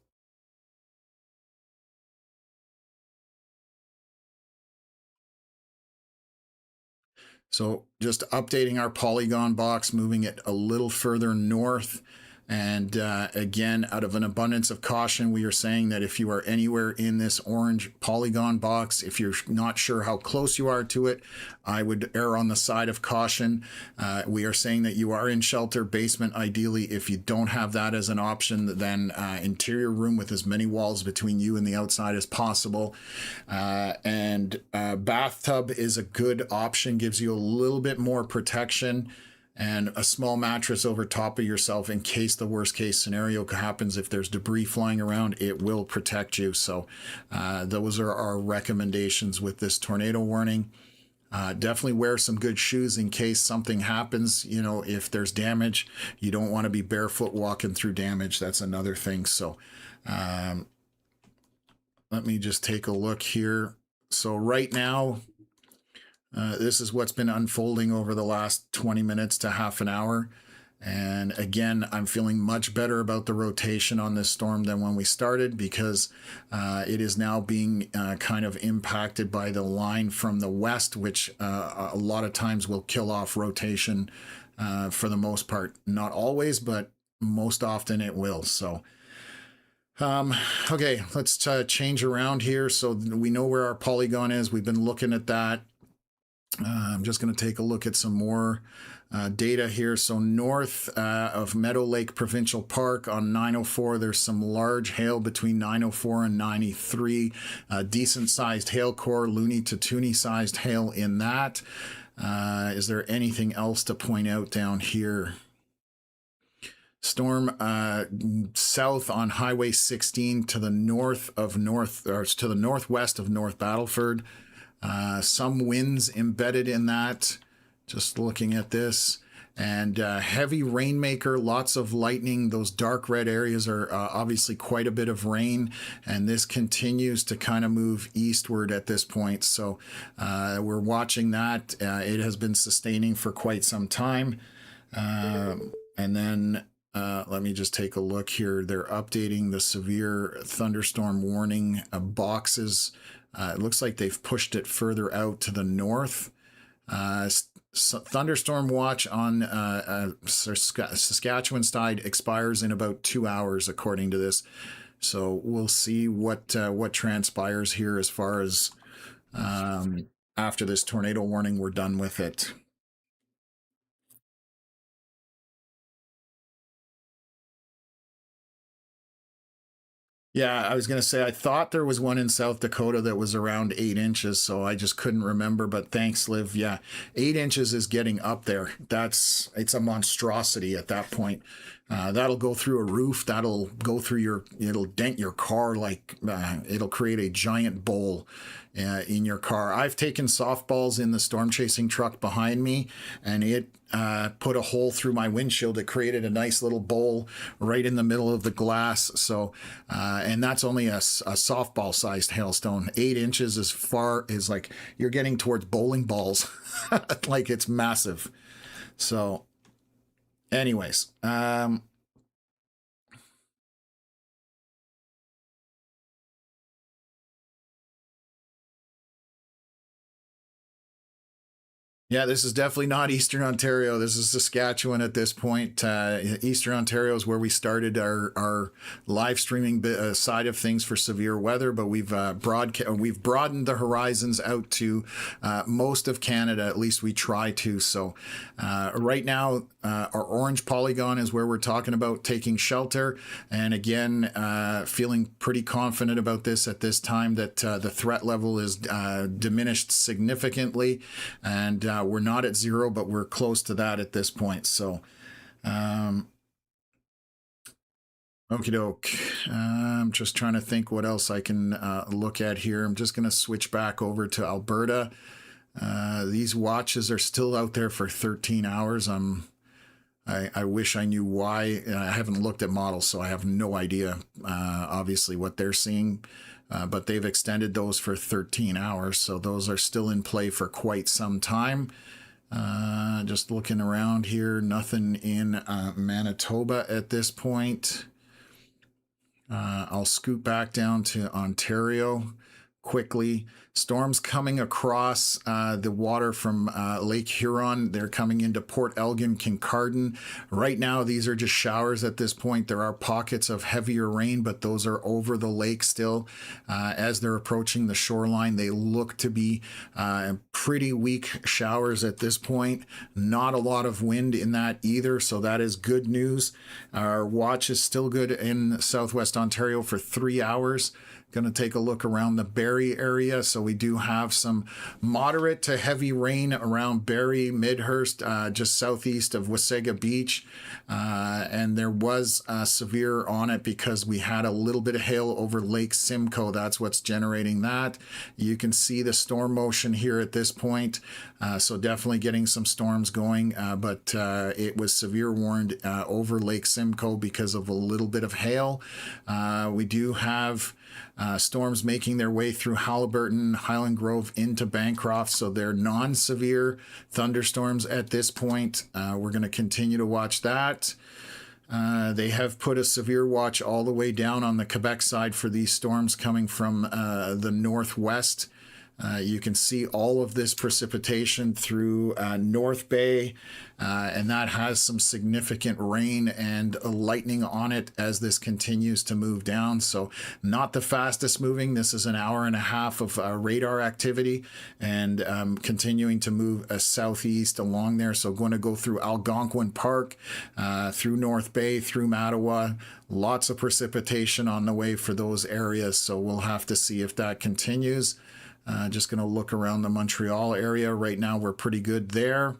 So just updating our polygon box, moving it a little further north. And again, out of an abundance of caution, we are saying that if you are anywhere in this orange polygon box, if you're not sure how close you are to it, I would err on the side of caution. We are saying that you are in shelter, basement ideally. If you don't have that as an option, then interior room with as many walls between you and the outside as possible. And bathtub is a good option, gives you a little bit more protection, and a small mattress over top of yourself in case the worst case scenario happens. If there's debris flying around, it will protect you. So those are our recommendations with this tornado warning. Definitely wear some good shoes in case something happens. You know, if there's damage, you don't want to be barefoot walking through damage. That's another thing. So let me just take a look here. So right now, this is what's been unfolding over the last 20 minutes to half an hour. And again, I'm feeling much better about the rotation on this storm than when we started, because it is now being kind of impacted by the line from the west, which a lot of times will kill off rotation for the most part. Not always, but most often it will. So okay, let's change around here so we know where our polygon is. We've been looking at that. I'm just going to take a look at some more data here. So north of Meadow Lake Provincial Park on 904, there's some large hail between 904 and 93. Decent sized hail core, loony to toony sized hail in that. Is there anything else to point out down here? Storm south on Highway 16 to the north of to the northwest of North Battleford. Some winds embedded in that, just looking at this, and heavy rainmaker, lots of lightning. Those dark red areas are obviously quite a bit of rain, and this continues to kind of move eastward at this point. So we're watching that. It has been sustaining for quite some time. And then let me just take a look here. They're updating the severe thunderstorm warning boxes. It looks like they've pushed it further out to the north. Thunderstorm watch on Saskatchewan side expires in about 2 hours, according to this. So we'll see what transpires here as far as after this tornado warning, we're done with it. Yeah, I was going to say, I thought there was one in South Dakota that was around 8 inches, so I just couldn't remember, but thanks, Liv. Yeah, 8 inches is getting up there. It's a monstrosity at that point. That'll go through a roof. That'll go through it'll dent your car like it'll create a giant bowl in your car. I've taken softballs in the storm chasing truck behind me, and it put a hole through my windshield. It created a nice little bowl right in the middle of the glass. So, and that's only a softball sized hailstone. 8 inches as far as like you're getting towards bowling balls. Like it's massive. So, anyways, yeah, this is definitely not Eastern Ontario. This is Saskatchewan at this point. Eastern Ontario is where we started our live streaming side of things for severe weather, but we've broadened the horizons out to most of Canada. At least we try to. So right now, our orange polygon is where we're talking about taking shelter. And again, feeling pretty confident about this at this time that the threat level is diminished significantly, and we're not at 0, but we're close to that at this point. So, okie doke. I'm just trying to think what else I can look at here. I'm just going to switch back over to Alberta. These watches are still out there for 13 hours. I wish I knew why. I haven't looked at models, so I have no idea, obviously, what they're seeing. But they've extended those for 13 hours, so those are still in play for quite some time. Just looking around here, nothing in Manitoba at this point. I'll scoot back down to Ontario quickly. Storms coming across the water from Lake Huron. They're coming into Port Elgin, Kincardine. Right now, these are just showers at this point. There are pockets of heavier rain, but those are over the lake still. As they're approaching the shoreline, they look to be pretty weak showers at this point. Not a lot of wind in that either, so that is good news. Our watch is still good in Southwest Ontario for 3 hours. Going to take a look around the Barrie area. So we do have some moderate to heavy rain around Barrie, Midhurst, just southeast of Wasaga Beach. And there was severe on it because we had a little bit of hail over Lake Simcoe. That's what's generating that. You can see the storm motion here at this point. So definitely getting some storms going, but it was severe warned over Lake Simcoe because of a little bit of hail. We do have storms making their way through Haliburton, Highland Grove into Bancroft, so they're non-severe thunderstorms at this point. We're going to continue to watch that. They have put a severe watch all the way down on the Quebec side for these storms coming from the northwest. You can see all of this precipitation through North Bay, and that has some significant rain and lightning on it as this continues to move down. So not the fastest moving. This is an hour and a half of radar activity, and continuing to move southeast along there. So going to go through Algonquin Park, through North Bay, through Mattawa. Lots of precipitation on the way for those areas. So we'll have to see if that continues. Just going to look around the Montreal area. Right now, we're pretty good there.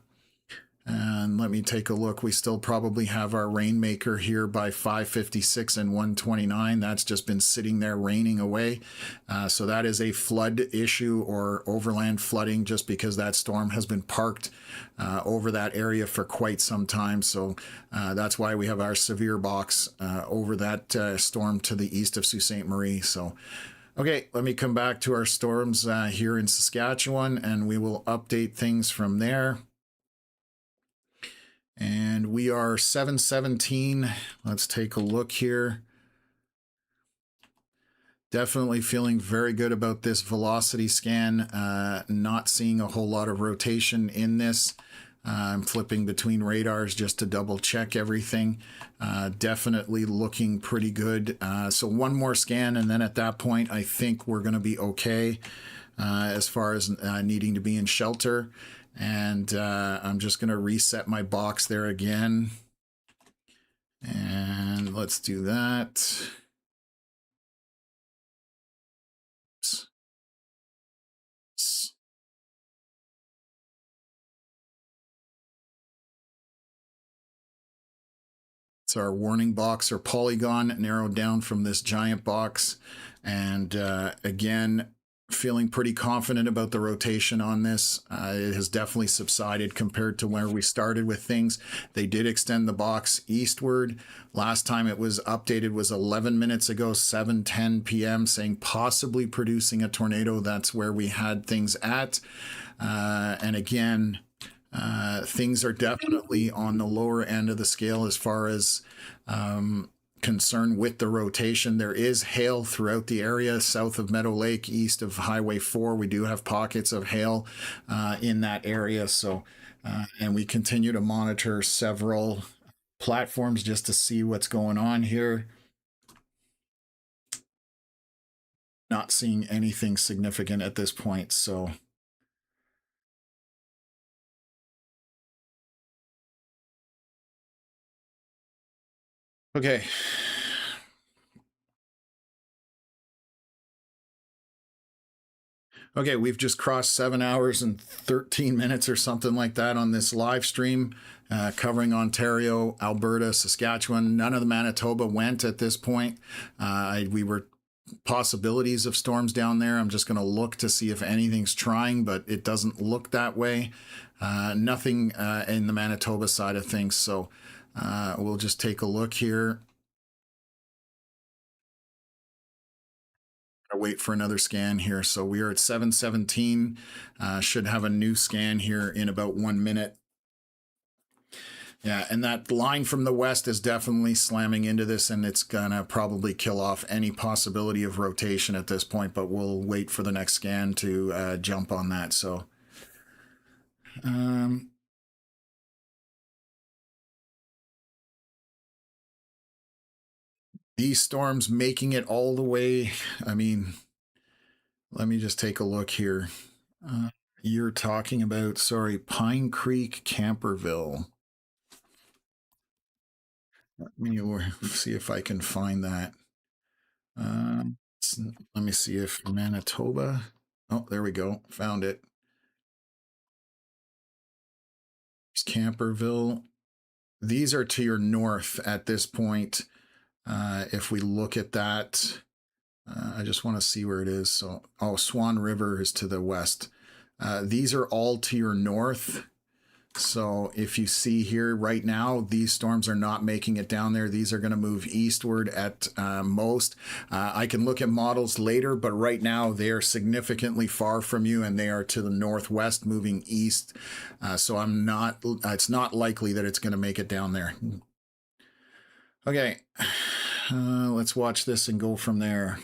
And let me take a look. We still probably have our rainmaker here by 5:56 and 1:29. That's just been sitting there raining away. So that is a flood issue or overland flooding just because that storm has been parked over that area for quite some time. So that's why we have our severe box over that storm to the east of Sault Ste. Marie. So okay, let me come back to our storms here in Saskatchewan, and we will update things from there. And we are 717. Let's take a look here. Definitely feeling very good about this velocity scan. Not seeing a whole lot of rotation in this. I'm flipping between radars just to double check everything. Definitely looking pretty good. So one more scan, and then at that point, I think we're going to be okay as far as needing to be in shelter. And I'm just going to reset my box there again. And let's do that. It's our warning box or polygon narrowed down from this giant box. And again, feeling pretty confident about the rotation on this. It has definitely subsided compared to where we started with things. They did extend the box eastward. Last time it was updated was 11 minutes ago, 7:10 p.m., saying possibly producing a tornado. That's where we had things at. And again, things are definitely on the lower end of the scale as far as concern with the rotation. There is hail throughout the area south of Meadow Lake, east of Highway 4. We do have pockets of hail in that area. So, and we continue to monitor several platforms just to see what's going on here. Not seeing anything significant at this point. So, okay. Okay, we've just crossed 7 hours and 13 minutes or something like that on this live stream, covering Ontario, Alberta, Saskatchewan. None of the Manitoba went at this point. We were possibilities of storms down there. I'm just going to look to see if anything's trying, but it doesn't look that way. Nothing in the Manitoba side of things. So we'll just take a look here. Wait for another scan here. So we are at 7:17. Should have a new scan here in about 1 minute. Yeah, and that line from the west is definitely slamming into this, and it's gonna probably kill off any possibility of rotation at this point, but we'll wait for the next scan to jump on that. So these storms making it all the way, I mean, let me just take a look here. You're talking about, sorry, Pine Creek, Camperville. Let me see if I can find that. Let me see if Manitoba. Oh, there we go. Found it. It's Camperville. These are to your north at this point. If we look at that, I just want to see where it is. So, oh, Swan River is to the west. These are all to your north. So if you see here right now, these storms are not making it down there. These are going to move eastward at most. I can look at models later, but right now they are significantly far from you and they are to the northwest moving east. So it's not likely that it's going to make it down there. Okay, let's watch this and go from there.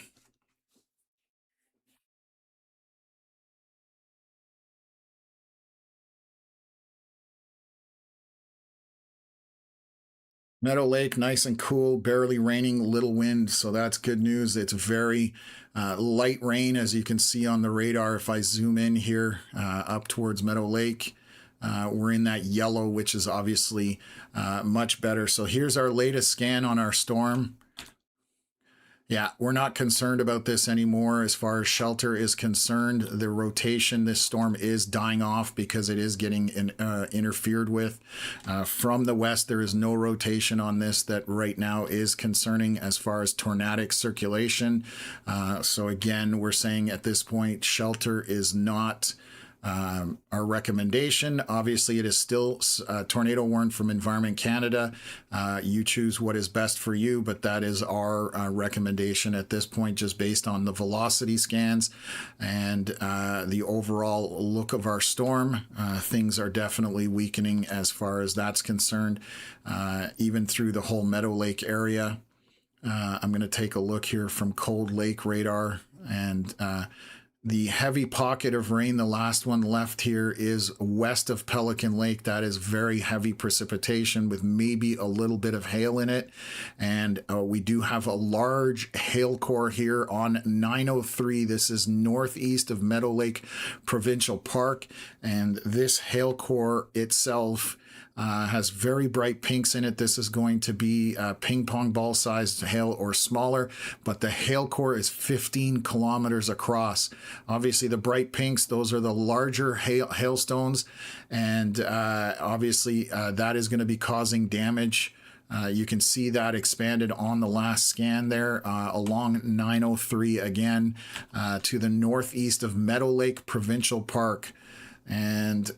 Meadow Lake, nice and cool, barely raining, little wind, so that's good news. It's very light rain, as you can see on the radar. If I zoom in here up towards Meadow Lake, we're in that yellow, which is obviously much better. So here's our latest scan on our storm. Yeah, we're not concerned about this anymore as far as shelter is concerned. The rotation, this storm is dying off because it is getting interfered with. From the west, there is no rotation on this that right now is concerning as far as tornadic circulation. So again, we're saying at this point, shelter is not our recommendation. Obviously, it is still tornado warned from Environment Canada. You choose what is best for you, but that is our recommendation at this point, just based on the velocity scans and the overall look of our storm. Things are definitely weakening as far as that's concerned, even through the whole Meadow Lake area. I'm going to take a look here from Cold Lake radar, and the heavy pocket of rain, the last one left here, is west of Pelican Lake. That is very heavy precipitation with maybe a little bit of hail in it. And we do have a large hail core here on 903. This is northeast of Meadow Lake Provincial Park. And this hail core itself has very bright pinks in it. This is going to be ping pong ball sized hail or smaller, but the hail core is 15 kilometers across. Obviously, the bright pinks, those are the larger hailstones, and obviously that is going to be causing damage You can see that expanded on the last scan there along 903 again to the northeast of Meadow Lake Provincial Park. And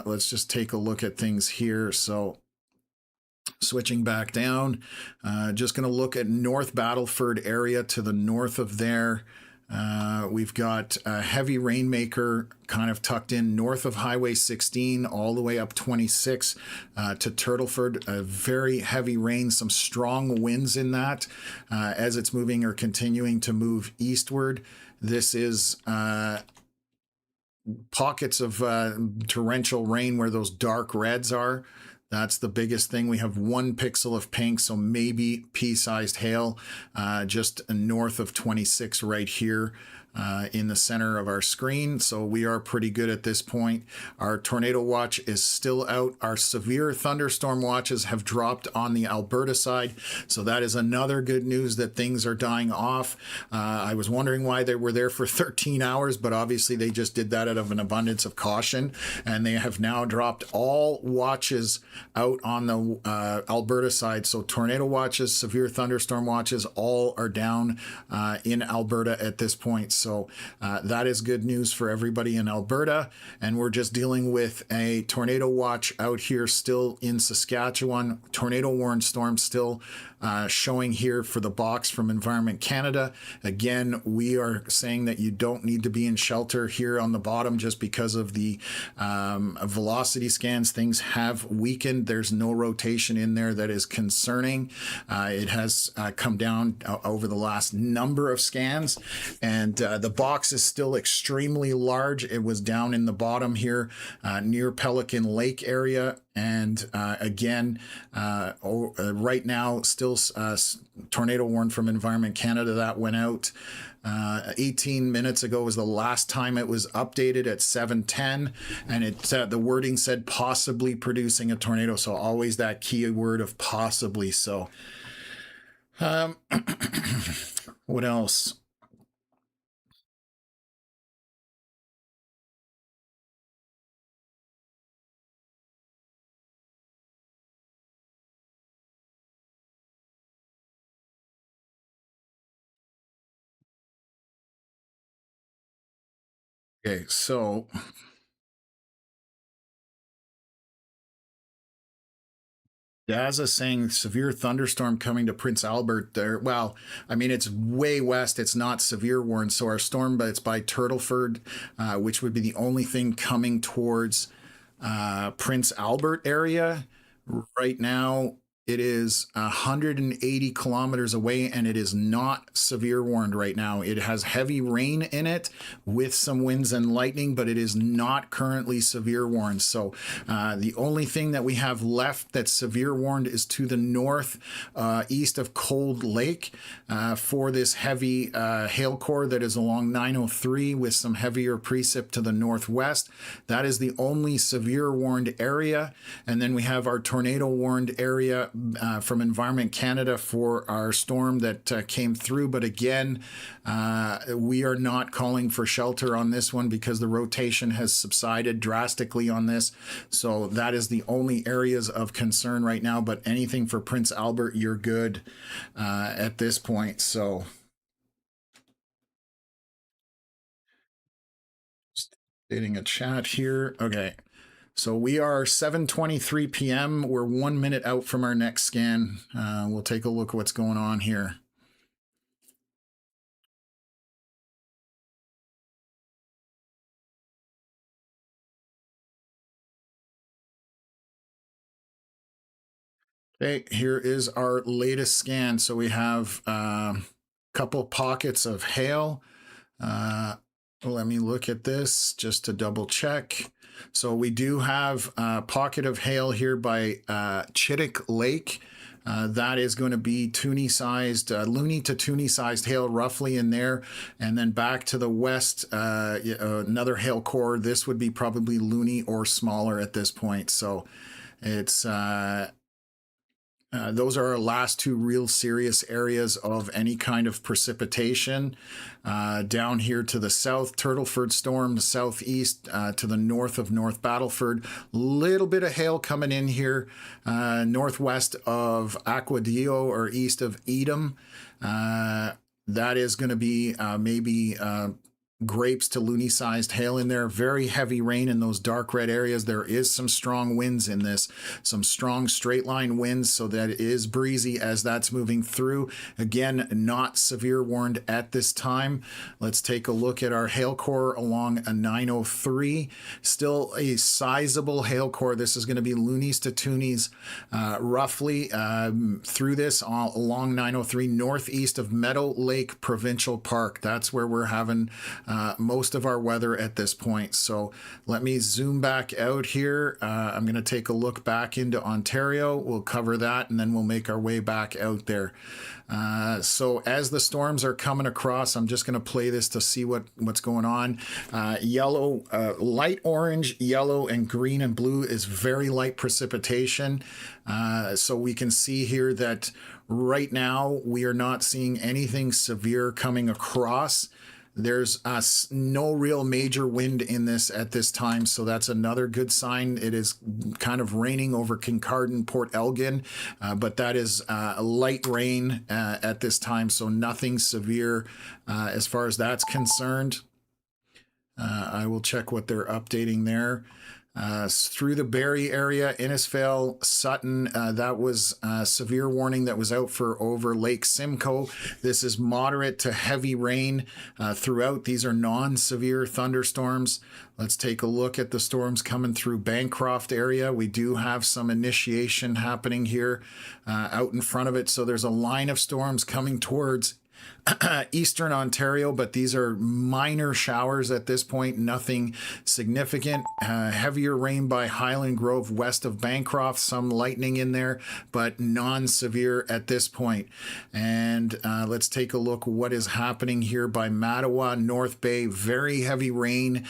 let's just take a look at things here. So switching back down, just going to look at North Battleford area to the north of there. We've got a heavy rainmaker kind of tucked in north of Highway 16 all the way up 26 to Turtleford. A very heavy rain, some strong winds in that as it's moving or continuing to move eastward. This is pockets of torrential rain where those dark reds are. That's the biggest thing. We have 1 pixel of pink, so maybe pea-sized hail just north of 26 right here in the center of our screen. So we are pretty good at this point. Our tornado watch is still out. Our severe thunderstorm watches have dropped on the Alberta side. So that is another good news that things are dying off. I was wondering why they were there for 13 hours, but obviously they just did that out of an abundance of caution. And they have now dropped all watches out on the Alberta side. So tornado watches, severe thunderstorm watches, all are down in Alberta at this point. So that is good news for everybody in Alberta. And we're just dealing with a tornado watch out here still in Saskatchewan. Tornado warned storm still showing here for the box from Environment Canada. Again, we are saying that you don't need to be in shelter here on the bottom just because of the velocity scans. Things have weakened. There's no rotation in there that is concerning. It has come down over the last number of scans, and the box is still extremely large. It was down in the bottom here near Pelican Lake area. And again, right now, still tornado warned from Environment Canada that went out 18 minutes ago was the last time it was updated at 7:10, and it the wording said possibly producing a tornado. So always that key word of possibly. So what else? Okay, so Daz is saying severe thunderstorm coming to Prince Albert there. Well, I mean, it's way west. It's not severe warned. So our storm, but it's by Turtleford, which would be the only thing coming towards Prince Albert area. Right now, it is 180 kilometers away, and it is not severe warned right now. It has heavy rain in it with some winds and lightning, but it is not currently severe warned. So the only thing that we have left that's severe warned is to the north east of Cold Lake for this heavy hail core that is along 903 with some heavier precip to the northwest. That is the only severe warned area. And then we have our tornado warned area from Environment Canada for our storm that came through. But again, we are not calling for shelter on this one because the rotation has subsided drastically on this. So that is the only areas of concern right now. But anything for Prince Albert, you're good at this point. So just stating a chat here. Okay. So we are 7:23 p.m. We're 1 minute out from our next scan. We'll take a look at what's going on here. Okay, here is our latest scan. So we have a couple pockets of hail. Let me look at this just to double check. So we do have a pocket of hail here by Chittick Lake. That is going to be Toonie-sized, loony to Toonie-sized hail roughly in there. And then back to the west, another hail core. This would be probably loony or smaller at this point. So it's Those are our last two real serious areas of any kind of precipitation. Down here to the south, Turtleford Storm, the southeast, to the north of North Battleford. Little bit of hail coming in here, northwest of Aquadillo or east of Edam. That is going to be maybe grapes to loony-sized hail in there. Very heavy rain in those dark red areas. There is some strong winds in this, some strong straight line winds, so that it is breezy as that's moving through. Again, not severe warned at this time. Let's take a look at our hail core along a 903. Still a sizable hail core. This is going to be loonies to toonies roughly through this along 903 northeast of Meadow Lake Provincial Park. That's where we're having most of our weather at this point. So let me zoom back out here. I'm going to take a look back into Ontario. We'll cover that and then we'll make our way back out there. So as the storms are coming across, I'm just going to play this to see what's going on. Yellow, light orange, yellow, and green and blue is very light precipitation. So we can see here that right now we are not seeing anything severe coming across. There's no real major wind in this at this time, so that's another good sign. It is kind of raining over Kincardine, Port Elgin, but that is light rain at this time, so nothing severe as far as that's concerned. I will check what they're updating there. Through the Barrie area, Innisfail, Sutton, that was a severe warning that was out for over Lake Simcoe. This is moderate to heavy rain throughout. These are non-severe thunderstorms. Let's take a look at the storms coming through Bancroft area. We do have some initiation happening here out in front of it. So there's a line of storms coming towards Eastern Ontario, but these are minor showers at this point, nothing significant. Heavier rain by Highland Grove west of Bancroft, some lightning in there, but non-severe at this point. And let's take a look what is happening here by Mattawa, North Bay. Very heavy rain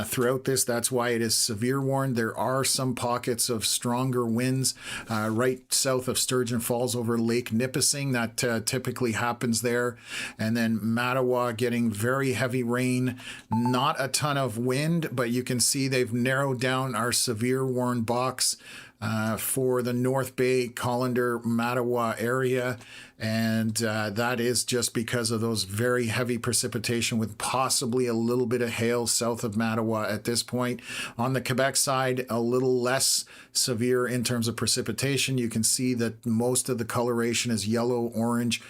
throughout this. That's why it is severe warned. There are some pockets of stronger winds right south of Sturgeon Falls over Lake Nipissing. That typically happens there. And then Mattawa getting very heavy rain, not a ton of wind, but you can see they've narrowed down our severe warn box for the North Bay, Colander, Mattawa area. And that is just because of those very heavy precipitation with possibly a little bit of hail south of Mattawa at this point. On the Quebec side, a little less severe in terms of precipitation. You can see that most of the coloration is yellow, orange,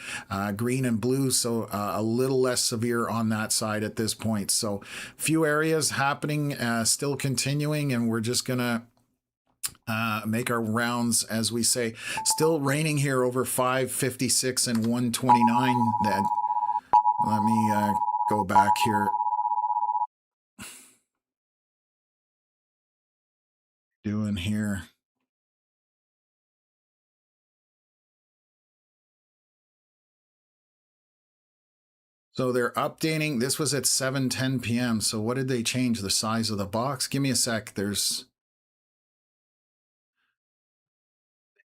green, and blue. So a little less severe on that side at this point. So few areas happening, still continuing, and we're just going to make our rounds, as we say. Still raining here over 556 and 129. That, let me go back here. Doing here. So they're updating. This was at 7:10 p.m. So what did they change? The size of the box? Give me a sec.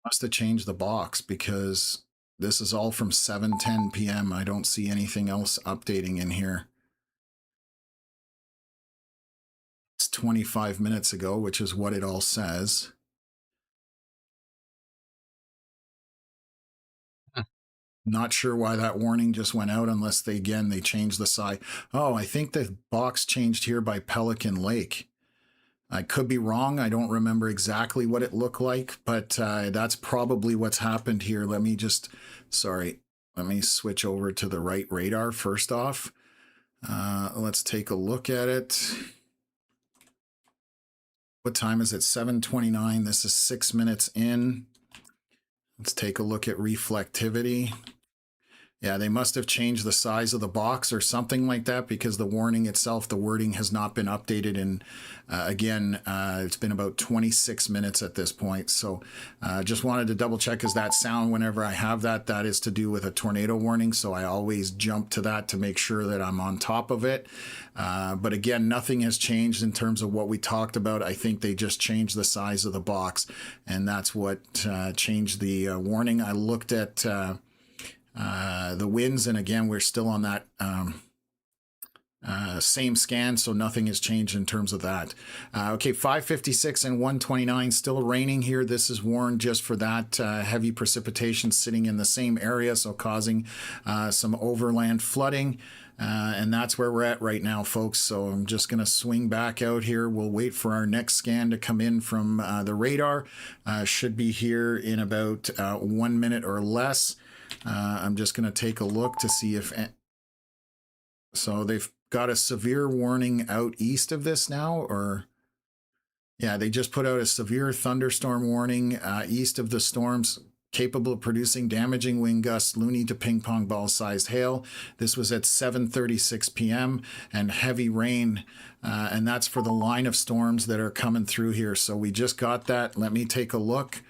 Must have changed the box because this is all from 7:10 p.m. I don't see anything else updating in here. It's 25 minutes ago, which is what it all says. Not sure why that warning just went out unless they changed the size. Oh, I think the box changed here by Pelican Lake. I could be wrong. I don't remember exactly what it looked like, but that's probably what's happened here. Let me switch over to the right radar first off. Let's take a look at it. What time is it? 7:29. This is 6 minutes in. Let's take a look at reflectivity. Yeah, they must have changed the size of the box or something like that, because the warning itself, the wording has not been updated. And again, it's been about 26 minutes at this point. So just wanted to double check, is that sound whenever I have that, that is to do with a tornado warning. So I always jump to that to make sure that I'm on top of it. But again, nothing has changed in terms of what we talked about. I think they just changed the size of the box, and that's what changed the warning. I looked at the winds, and again, we're still on that same scan, so nothing has changed in terms of that. Okay, 556 and 129, still raining here. This is warned just for that heavy precipitation sitting in the same area, so causing some overland flooding. And that's where we're at right now, folks. So I'm just going to swing back out here. We'll wait for our next scan to come in from the radar. Should be here in about 1 minute or less. I'm just going to take a look to see if... So they've got a severe warning out east of this now, or... Yeah, they just put out a severe thunderstorm warning east of the storms, capable of producing damaging wind gusts, loony to ping pong ball sized hail. This was at 7:36 p.m. and heavy rain. And that's for the line of storms that are coming through here. So we just got that. Let me take a look.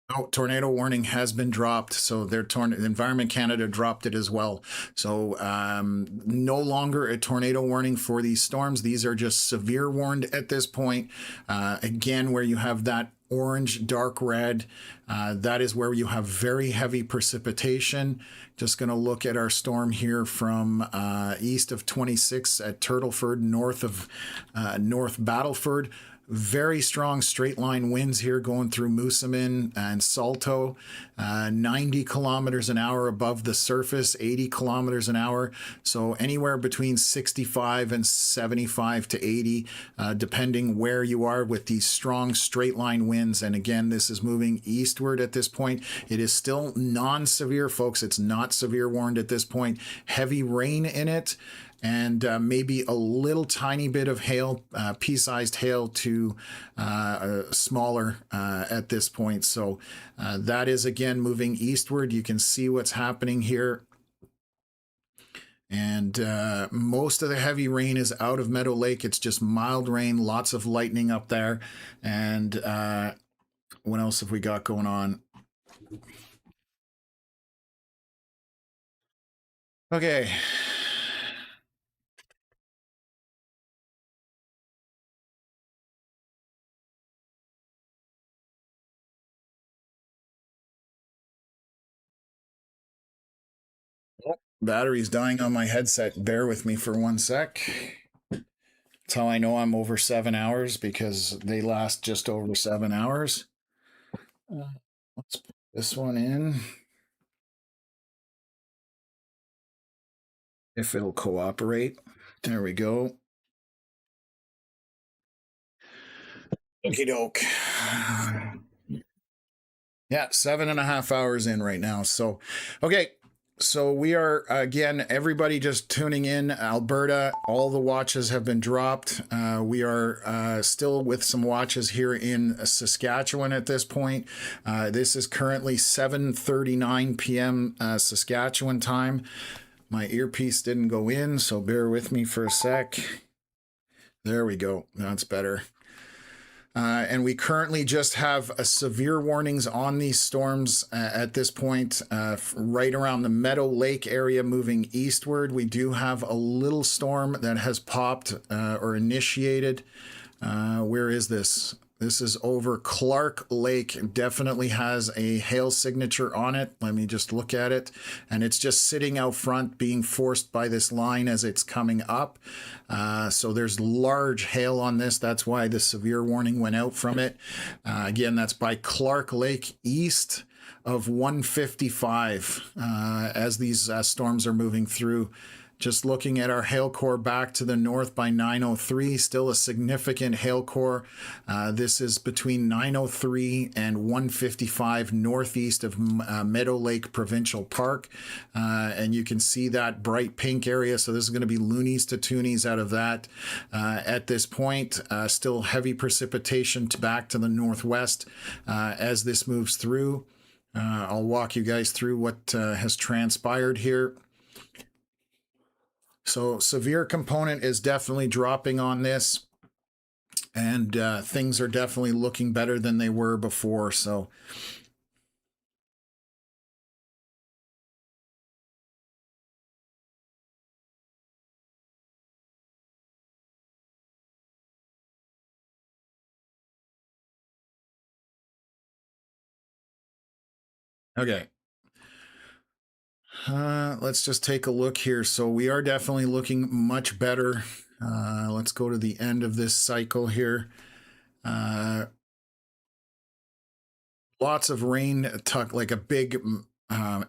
Oh, tornado warning has been dropped. So their Environment Canada dropped it as well. So no longer a tornado warning for these storms. These are just severe warned at this point. Again, where you have that orange, dark red, that is where you have very heavy precipitation. Just going to look at our storm here from east of 26 at Turtleford, north of North Battleford. Very strong straight line winds here going through Moosomin and Salto, 90 kilometers an hour above the surface, 80 kilometers an hour. So anywhere between 65 and 75 to 80, depending where you are with these strong straight line winds. And again, this is moving eastward at this point. It is still non-severe, folks. It's not severe warned at this point. Heavy rain in it, and maybe a little tiny bit of hail, pea-sized hail to smaller at this point. So that is, again, moving eastward. You can see what's happening here. And most of the heavy rain is out of Meadow Lake. It's just mild rain, lots of lightning up there. And what else have we got going on? Okay. Battery's dying on my headset. Bear with me for 1 sec. That's how I know I'm over 7 hours, because they last just over 7 hours. Let's put this one in. If it'll cooperate. There we go. Okie doke. Yeah, 7.5 hours in right now. So, okay. So we are, again, everybody just tuning in, Alberta, all the watches have been dropped. We are still with some watches here in Saskatchewan at this point. This is currently 7:39 p.m. Saskatchewan time. My earpiece didn't go in, so bear with me for a sec. There we go. That's better. And we currently just have severe warnings on these storms at this point, right around the Meadow Lake area moving eastward. We do have a little storm that has popped or initiated. Where is this? This is over Clark Lake. Definitely has a hail signature on it. Let me just look at it. And it's just sitting out front, being forced by this line as it's coming up. So there's large hail on this. That's why the severe warning went out from it. Again, that's by Clark Lake, east of 155 as these storms are moving through. Just looking at our hail core back to the north by 903, still a significant hail core. This is between 903 and 155 northeast of Meadow Lake Provincial Park. And you can see that bright pink area. So this is going to be loonies to toonies out of that. At this point, still heavy precipitation back to the northwest as this moves through. I'll walk you guys through what has transpired here. So severe component is definitely dropping on this, and things are definitely looking better than they were before. So okay, let's just take a look here. So we are definitely looking much better. Let's go to the end of this cycle here. Uh, Lots of rain, like a big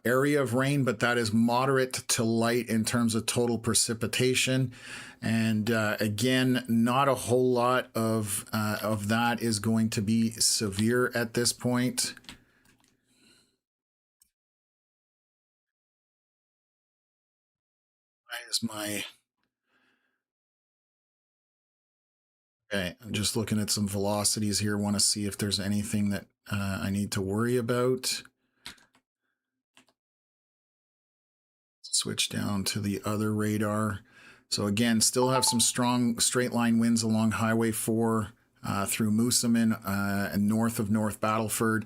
area of rain, but that is moderate to light in terms of total precipitation. And again, not a whole lot of that is going to be severe at this point. Why is my Okay, I'm just looking at some velocities here. Want to see if there's anything that I need to worry about. Switch down to the other radar. So again, still have some strong straight line winds along Highway 4 through Moosomin and north of North Battleford.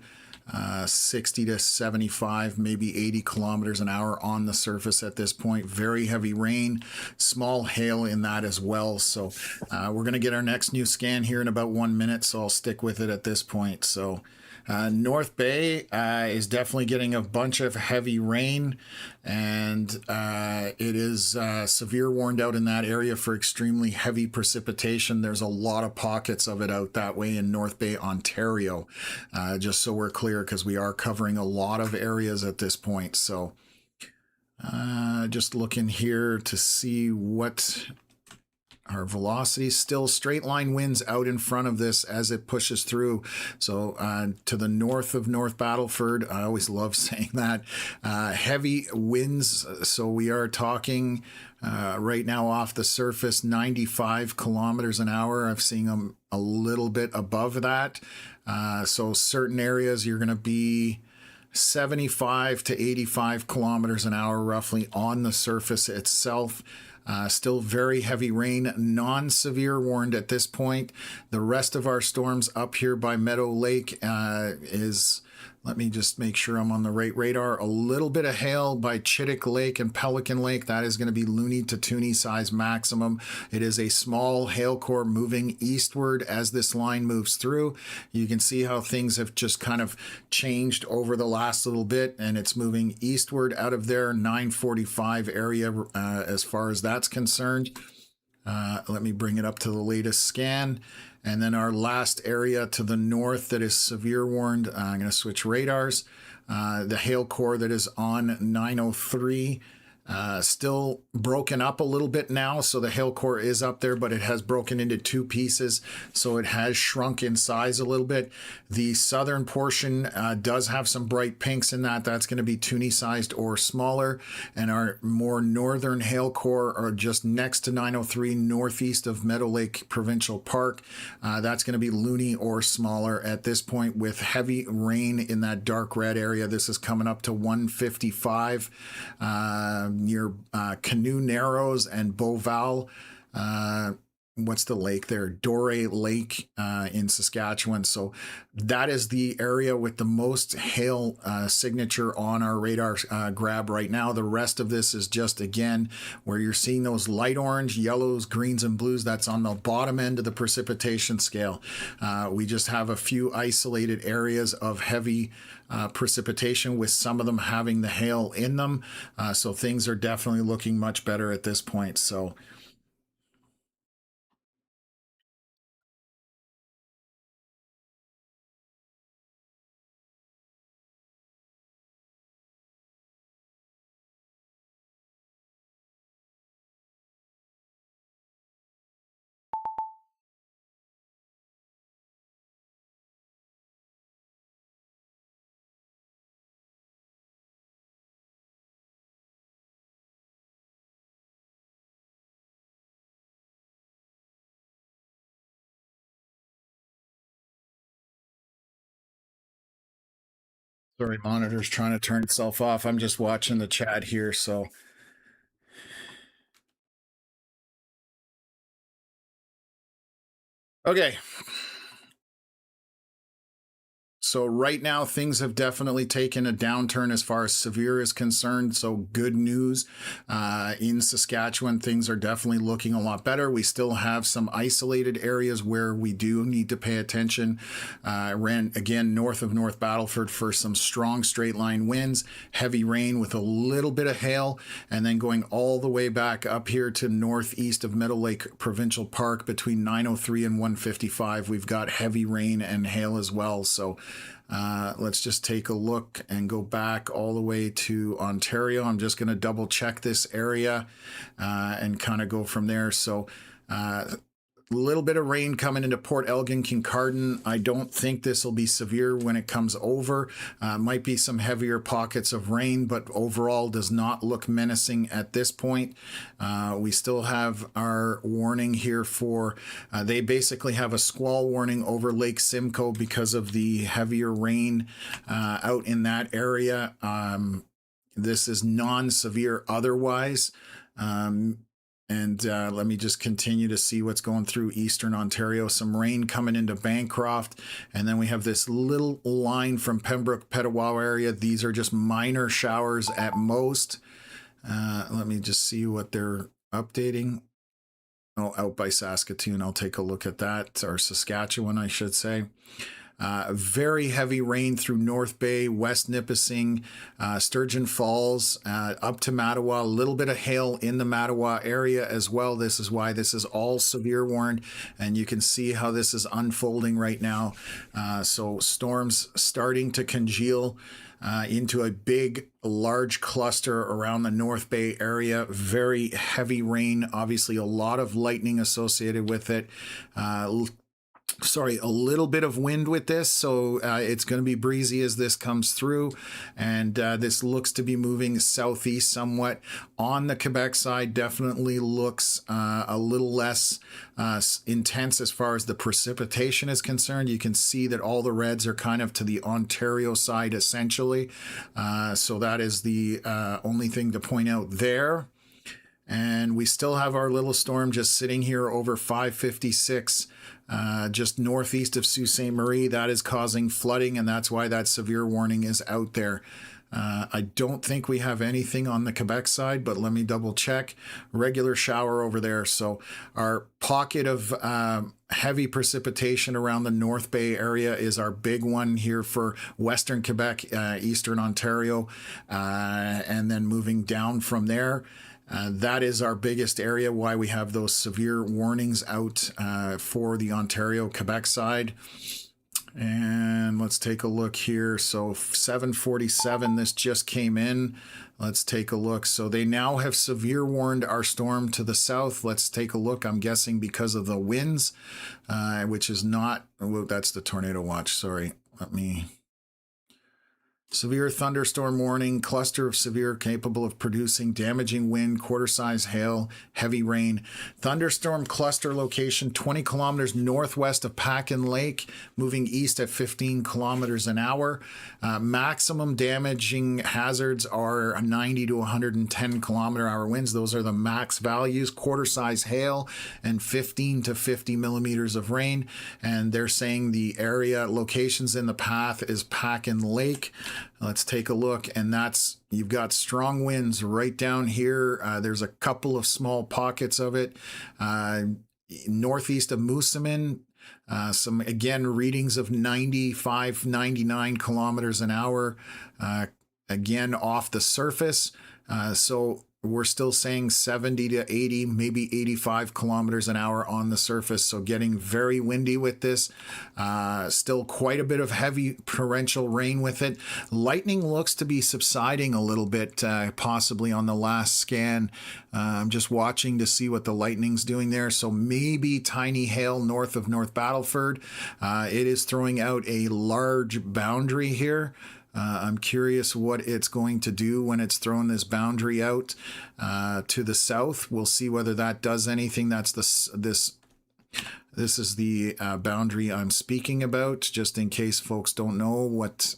60 to 75, maybe 80 kilometers an hour on the surface at this point. Very heavy rain, small hail in that as well. So we're going to get our next new scan here in about 1 minute, so I'll stick with it at this point. So North Bay is definitely getting a bunch of heavy rain, and it is severe warned out in that area for extremely heavy precipitation. There's a lot of pockets of it out that way in North Bay, Ontario, just so we're clear, because we are covering a lot of areas at this point. So just looking here to see what our velocity, still straight line winds out in front of this as it pushes through. So to the north of North Battleford, I always love saying that, heavy winds. So we are talking right now off the surface 95 kilometers an hour. I've seen them a little bit above that. So certain areas you're going to be 75 to 85 kilometers an hour roughly on the surface itself. Still very heavy rain, non-severe warned at this point. The rest of our storms up here by Meadow Lake is, let me just make sure I'm on the right radar. A little bit of hail by Chittick Lake and Pelican Lake. That is going to be loony to toony size maximum. It is a small hail core moving eastward as this line moves through. You can see how things have just kind of changed over the last little bit, and it's moving eastward out of there, 945 area as far as that's concerned. Let me bring it up to the latest scan. And then our last area to the north that is severe warned, I'm going to switch radars. The hail core that is on 903, still broken up a little bit now. So the hail core is up there, but it has broken into two pieces. So it has shrunk in size a little bit. The southern portion does have some bright pinks in that. That's going to be toony sized or smaller. And our more northern hail core are just next to 903 northeast of Meadow Lake Provincial Park. That's going to be loony or smaller at this point with heavy rain in that dark red area. This is coming up to 155 near Canoe Narrows and Beauval. What's the lake there? Dore Lake in Saskatchewan. So that is the area with the most hail signature on our radar grab right now. The rest of this is just, again, where you're seeing those light orange, yellows, greens, and blues. That's on the bottom end of the precipitation scale. We just have a few isolated areas of heavy precipitation, with some of them having the hail in them. So things are definitely looking much better at this point. So Sorry, monitor's trying to turn itself off. I'm just watching the chat here, so. Okay. So right now, things have definitely taken a downturn as far as severe is concerned. So good news. In Saskatchewan, things are definitely looking a lot better. We still have some isolated areas where we do need to pay attention. Ran again north of North Battleford for some strong straight line winds, heavy rain with a little bit of hail, and then going all the way back up here to northeast of Meadow Lake Provincial Park between 903 and 155. We've got heavy rain and hail as well. So let's just take a look and go back all the way to Ontario. I'm just going to double check this area and kind of go from there. So a little bit of rain coming into Port Elgin, Kincardine. I don't think this will be severe when it comes over. Might be some heavier pockets of rain, but overall does not look menacing at this point. We still have our warning here for, they basically have a squall warning over Lake Simcoe because of the heavier rain out in that area. This is non-severe otherwise. And let me just continue to see what's going through eastern Ontario. Some rain coming into Bancroft. And then we have this little line from Pembroke, Petawawa area. These are just minor showers at most. Let me just see what they're updating. Oh, out by Saskatoon. I'll take a look at that. Or Saskatchewan, I should say. Very heavy rain through North Bay, West Nipissing, Sturgeon Falls, up to Mattawa. A little bit of hail in the Mattawa area as well. This is why this is all severe warned, and you can see how this is unfolding right now. So storms starting to congeal into a big, large cluster around the North Bay area. Very heavy rain, obviously a lot of lightning associated with it. A little bit of wind with this, so it's going to be breezy as this comes through, and this looks to be moving southeast somewhat. On the Quebec side, definitely looks a little less intense as far as the precipitation is concerned. You can see that all the reds are kind of to the Ontario side essentially, so that is the only thing to point out there. And we still have our little storm just sitting here over 556, just northeast of Sault Ste. Marie. That is causing flooding, and that's why that severe warning is out there. I don't think we have anything on the Quebec side, but let me double check. Regular shower over there. So our pocket of heavy precipitation around the North Bay area is our big one here for Western Quebec, Eastern Ontario, and then moving down from there. That is our biggest area, why we have those severe warnings out for the Ontario-Quebec side. And let's take a look here. So 7:47, this just came in. Let's take a look. So they now have severe warned our storm to the south. Let's take a look. I'm guessing because of the winds, which is not, well, that's the tornado watch. Sorry, let me... Severe thunderstorm warning, cluster of severe capable of producing damaging wind, quarter-size hail, heavy rain. Thunderstorm cluster location 20 kilometers northwest of Packen Lake, moving east at 15 kilometers an hour. Maximum damaging hazards are 90 to 110 kilometer hour winds. Those are the max values. Quarter-size hail and 15 to 50 millimeters of rain. And they're saying the area locations in the path is Packen Lake. Let's take a look, and that's, you've got strong winds right down here. There's a couple of small pockets of it. Northeast of Moosomin, some, again, readings of 95, 99 kilometers an hour, again, off the surface. So we're still saying 70 to 80, maybe 85 kilometers an hour on the surface. So getting very windy with this. Still quite a bit of heavy torrential rain with it. Lightning looks to be subsiding a little bit, possibly on the last scan. I'm just watching to see what the lightning's doing there. So maybe tiny hail north of North Battleford. It is throwing out a large boundary here. I'm curious what it's going to do when it's thrown this boundary out to the south. We'll see whether that does anything. That's this is the boundary I'm speaking about, just in case folks don't know what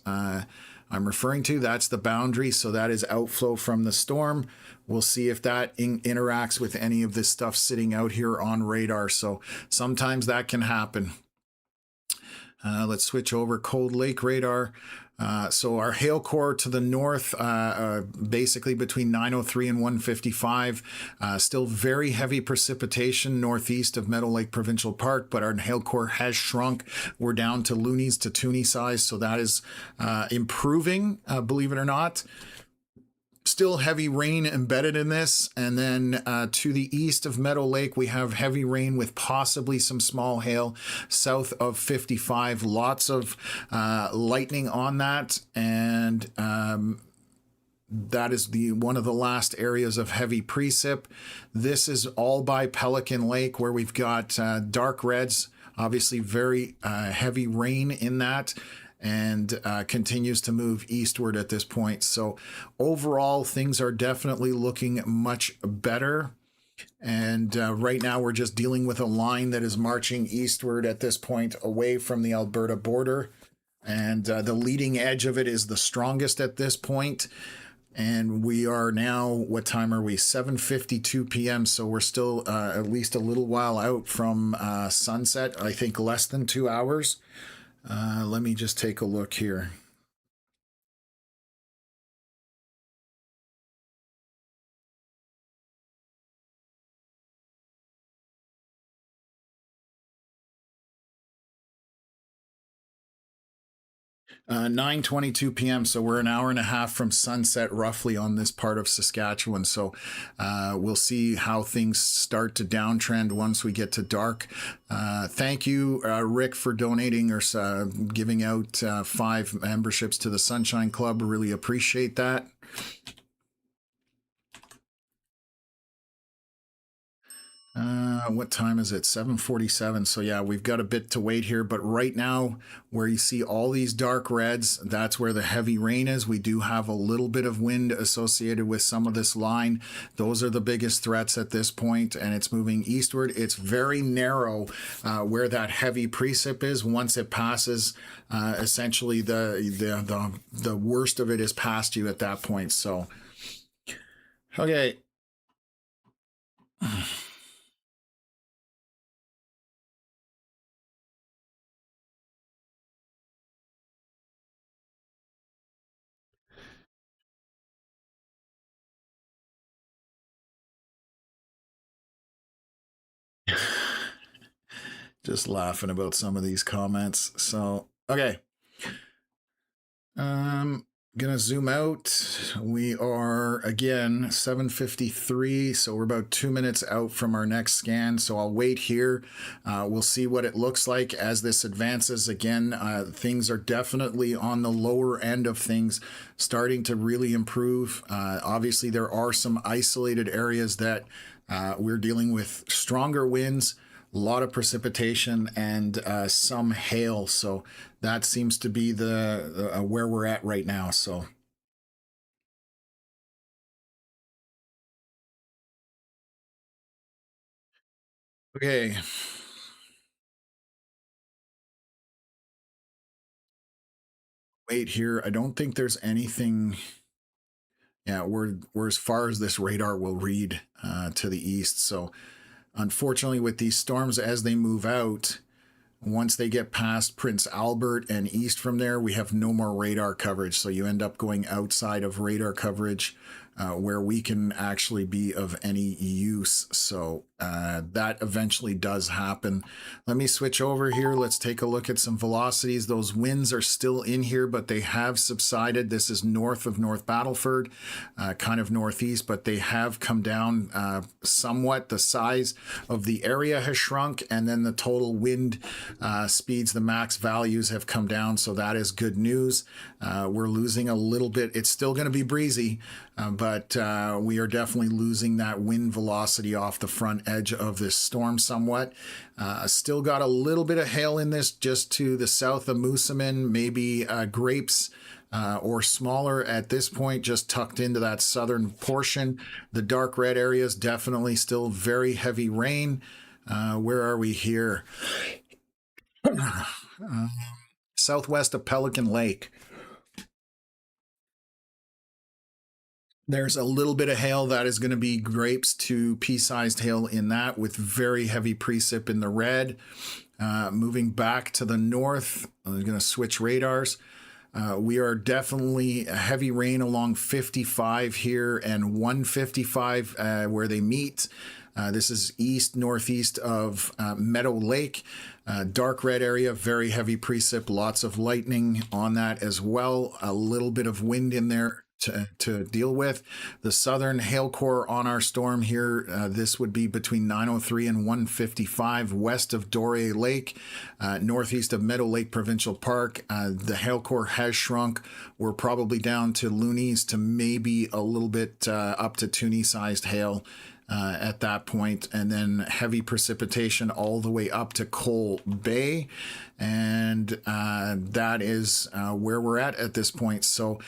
I'm referring to. That's the boundary. So that is outflow from the storm. We'll see if that interacts with any of this stuff sitting out here on radar. So sometimes that can happen. Let's switch over Cold Lake radar. So our hail core to the north, basically between 903 and 155, still very heavy precipitation northeast of Meadow Lake Provincial Park, but our hail core has shrunk. We're down to loonies to toonie size, so that is improving, believe it or not. Still heavy rain embedded in this. And then to the east of Meadow Lake, we have heavy rain with possibly some small hail south of 55. Lots of lightning on that. And that is one of the last areas of heavy precip. This is all by Pelican Lake, where we've got dark reds, obviously very heavy rain in that, and continues to move eastward at this point. So overall, things are definitely looking much better. And right now, we're just dealing with a line that is marching eastward at this point away from the Alberta border. And the leading edge of it is the strongest at this point. And we are now, what time are we? 7:52 p.m. So we're still at least a little while out from sunset. I think less than 2 hours. Let me just take a look here. Uh, 9:22 p.m. So we're an hour and a half from sunset, roughly, on this part of Saskatchewan. So we'll see how things start to downtrend once we get to dark. Thank you, Rick, for donating or giving out 5 memberships to the Sunshine Club. Really appreciate that. What time is it? 7:47. So yeah, we've got a bit to wait here, but right now where you see all these dark reds, that's where the heavy rain is. We do have a little bit of wind associated with some of this line. Those are the biggest threats at this point, and it's moving eastward. It's very narrow where that heavy precip is. Once it passes, essentially the worst of it is past you at that point. So okay. Just laughing about some of these comments. So, okay. Gonna zoom out. We are again 7:53, so we're about 2 minutes out from our next scan. So I'll wait here. We'll see what it looks like as this advances. Again, things are definitely on the lower end of things, starting to really improve. Obviously, there are some isolated areas that we're dealing with stronger winds, a lot of precipitation, and some hail. So that seems to be the where we're at right now. So okay. Wait here. I don't think there's anything. Yeah, we're as far as this radar will read to the east. So unfortunately, with these storms as they move out, once they get past Prince Albert and east from there, we have no more radar coverage. So you end up going outside of radar coverage where we can actually be of any use. So that eventually does happen. Let me switch over here. Let's take a look at some velocities. Those winds are still in here, but they have subsided. This is north of North Battleford, kind of northeast, but they have come down somewhat. The size of the area has shrunk, and then the total wind speeds, the max values have come down. So that is good news. We're losing a little bit. It's still going to be breezy, but we are definitely losing that wind velocity off the front edge of this storm somewhat. Still got a little bit of hail in this just to the south of Moosomin, maybe grapes or smaller at this point, just tucked into that southern portion. The dark red areas definitely still very heavy rain. Where are we here? Southwest of Pelican Lake. There's a little bit of hail that is going to be grapes to pea-sized hail in that, with very heavy precip in the red. Moving back to the north, I'm going to switch radars. We are definitely a heavy rain along 55 here and 155 where they meet. This is east northeast of Meadow Lake. Dark red area, very heavy precip, lots of lightning on that as well. A little bit of wind in there to deal with. The southern hail core on our storm here, this would be between 903 and 155 west of Doré Lake, northeast of Meadow Lake Provincial Park. The hail core has shrunk. We're probably down to loonies to maybe a little bit up to toonie sized hail at that point, and then heavy precipitation all the way up to Coal Bay, and that is where we're at this point. So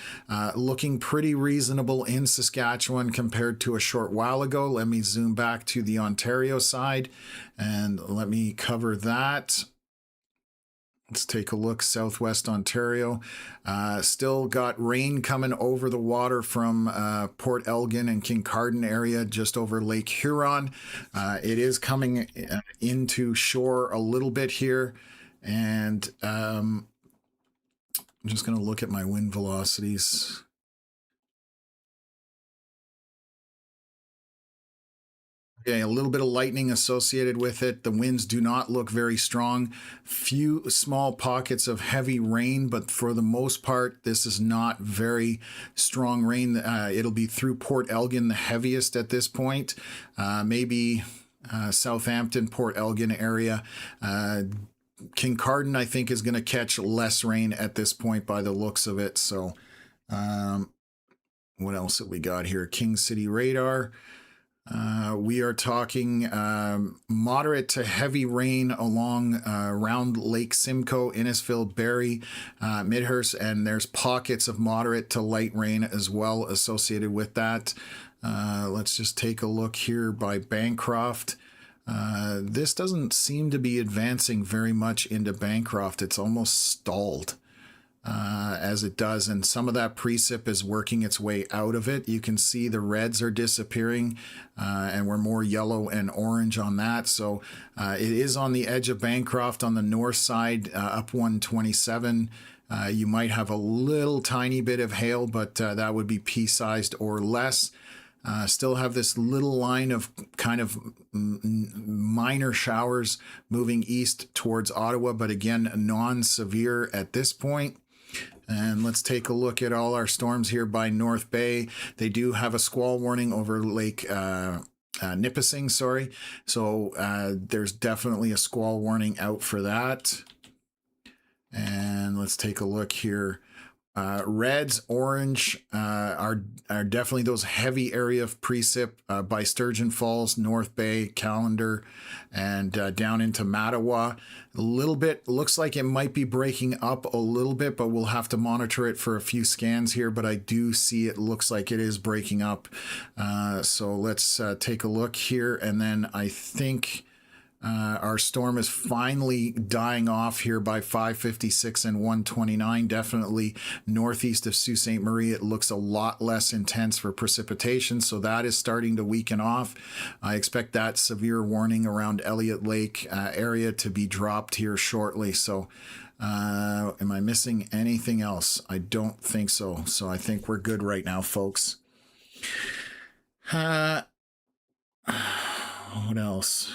looking pretty reasonable in Saskatchewan compared to a short while ago. Let me zoom back to the Ontario side and let me cover that. Let's take a look. Southwest Ontario. Still got rain coming over the water from Port Elgin and Kincardine area, just over Lake Huron. It is coming into shore a little bit here. And I'm just going to look at my wind velocities. Okay, a little bit of lightning associated with it. The winds do not look very strong. Few small pockets of heavy rain, but for the most part, this is not very strong rain. It'll be through Port Elgin, the heaviest at this point. Maybe Southampton, Port Elgin area. Kincardine, I think, is going to catch less rain at this point by the looks of it. So what else have we got here? King City radar. We are talking moderate to heavy rain along around Lake Simcoe, Innisfil, Barrie, Midhurst, and there's pockets of moderate to light rain as well associated with that. Let's just take a look here by Bancroft. This doesn't seem to be advancing very much into Bancroft. It's almost stalled. As it does, and some of that precip is working its way out of it. You can see the reds are disappearing, and we're more yellow and orange on that. So it is on the edge of Bancroft on the north side, up 127. You might have a little tiny bit of hail, but that would be pea-sized or less. Still have this little line of kind of minor showers moving east towards Ottawa, but again, non-severe at this point. And let's take a look at all our storms here by North Bay. They do have a squall warning over Lake Nipissing, sorry. So there's definitely a squall warning out for that. And let's take a look here. Reds, orange are definitely those heavy area of precip by Sturgeon Falls, North Bay, Callander, and down into Mattawa. A little bit, looks like it might be breaking up a little bit, but we'll have to monitor it for a few scans here. But I do see it looks like it is breaking up. So let's take a look here. And then I think our storm is finally dying off here by 556 and 129. Definitely northeast of Sault Ste. Marie. It looks a lot less intense for precipitation, so that is starting to weaken off. I expect that severe warning around Elliott Lake area to be dropped here shortly. So am I missing anything else? I don't think so. So I think we're good right now, folks. What else?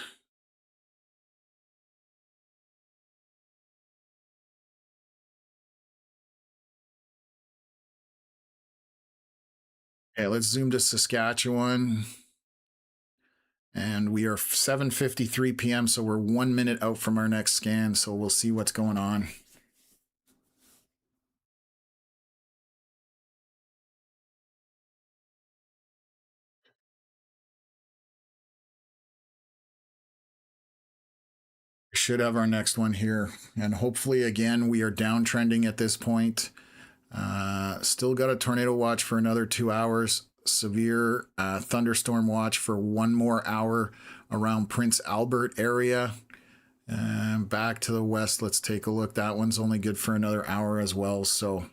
Okay, let's zoom to Saskatchewan. And we are 7:53 p.m., so we're 1 minute out from our next scan, so we'll see what's going on. We should have our next one here. And hopefully, again, we are downtrending at this point. Still got a tornado watch for another 2 hours. Severe thunderstorm watch for 1 more hour around Prince Albert area. And back to the west, let's take a look. That one's only good for another hour as well. So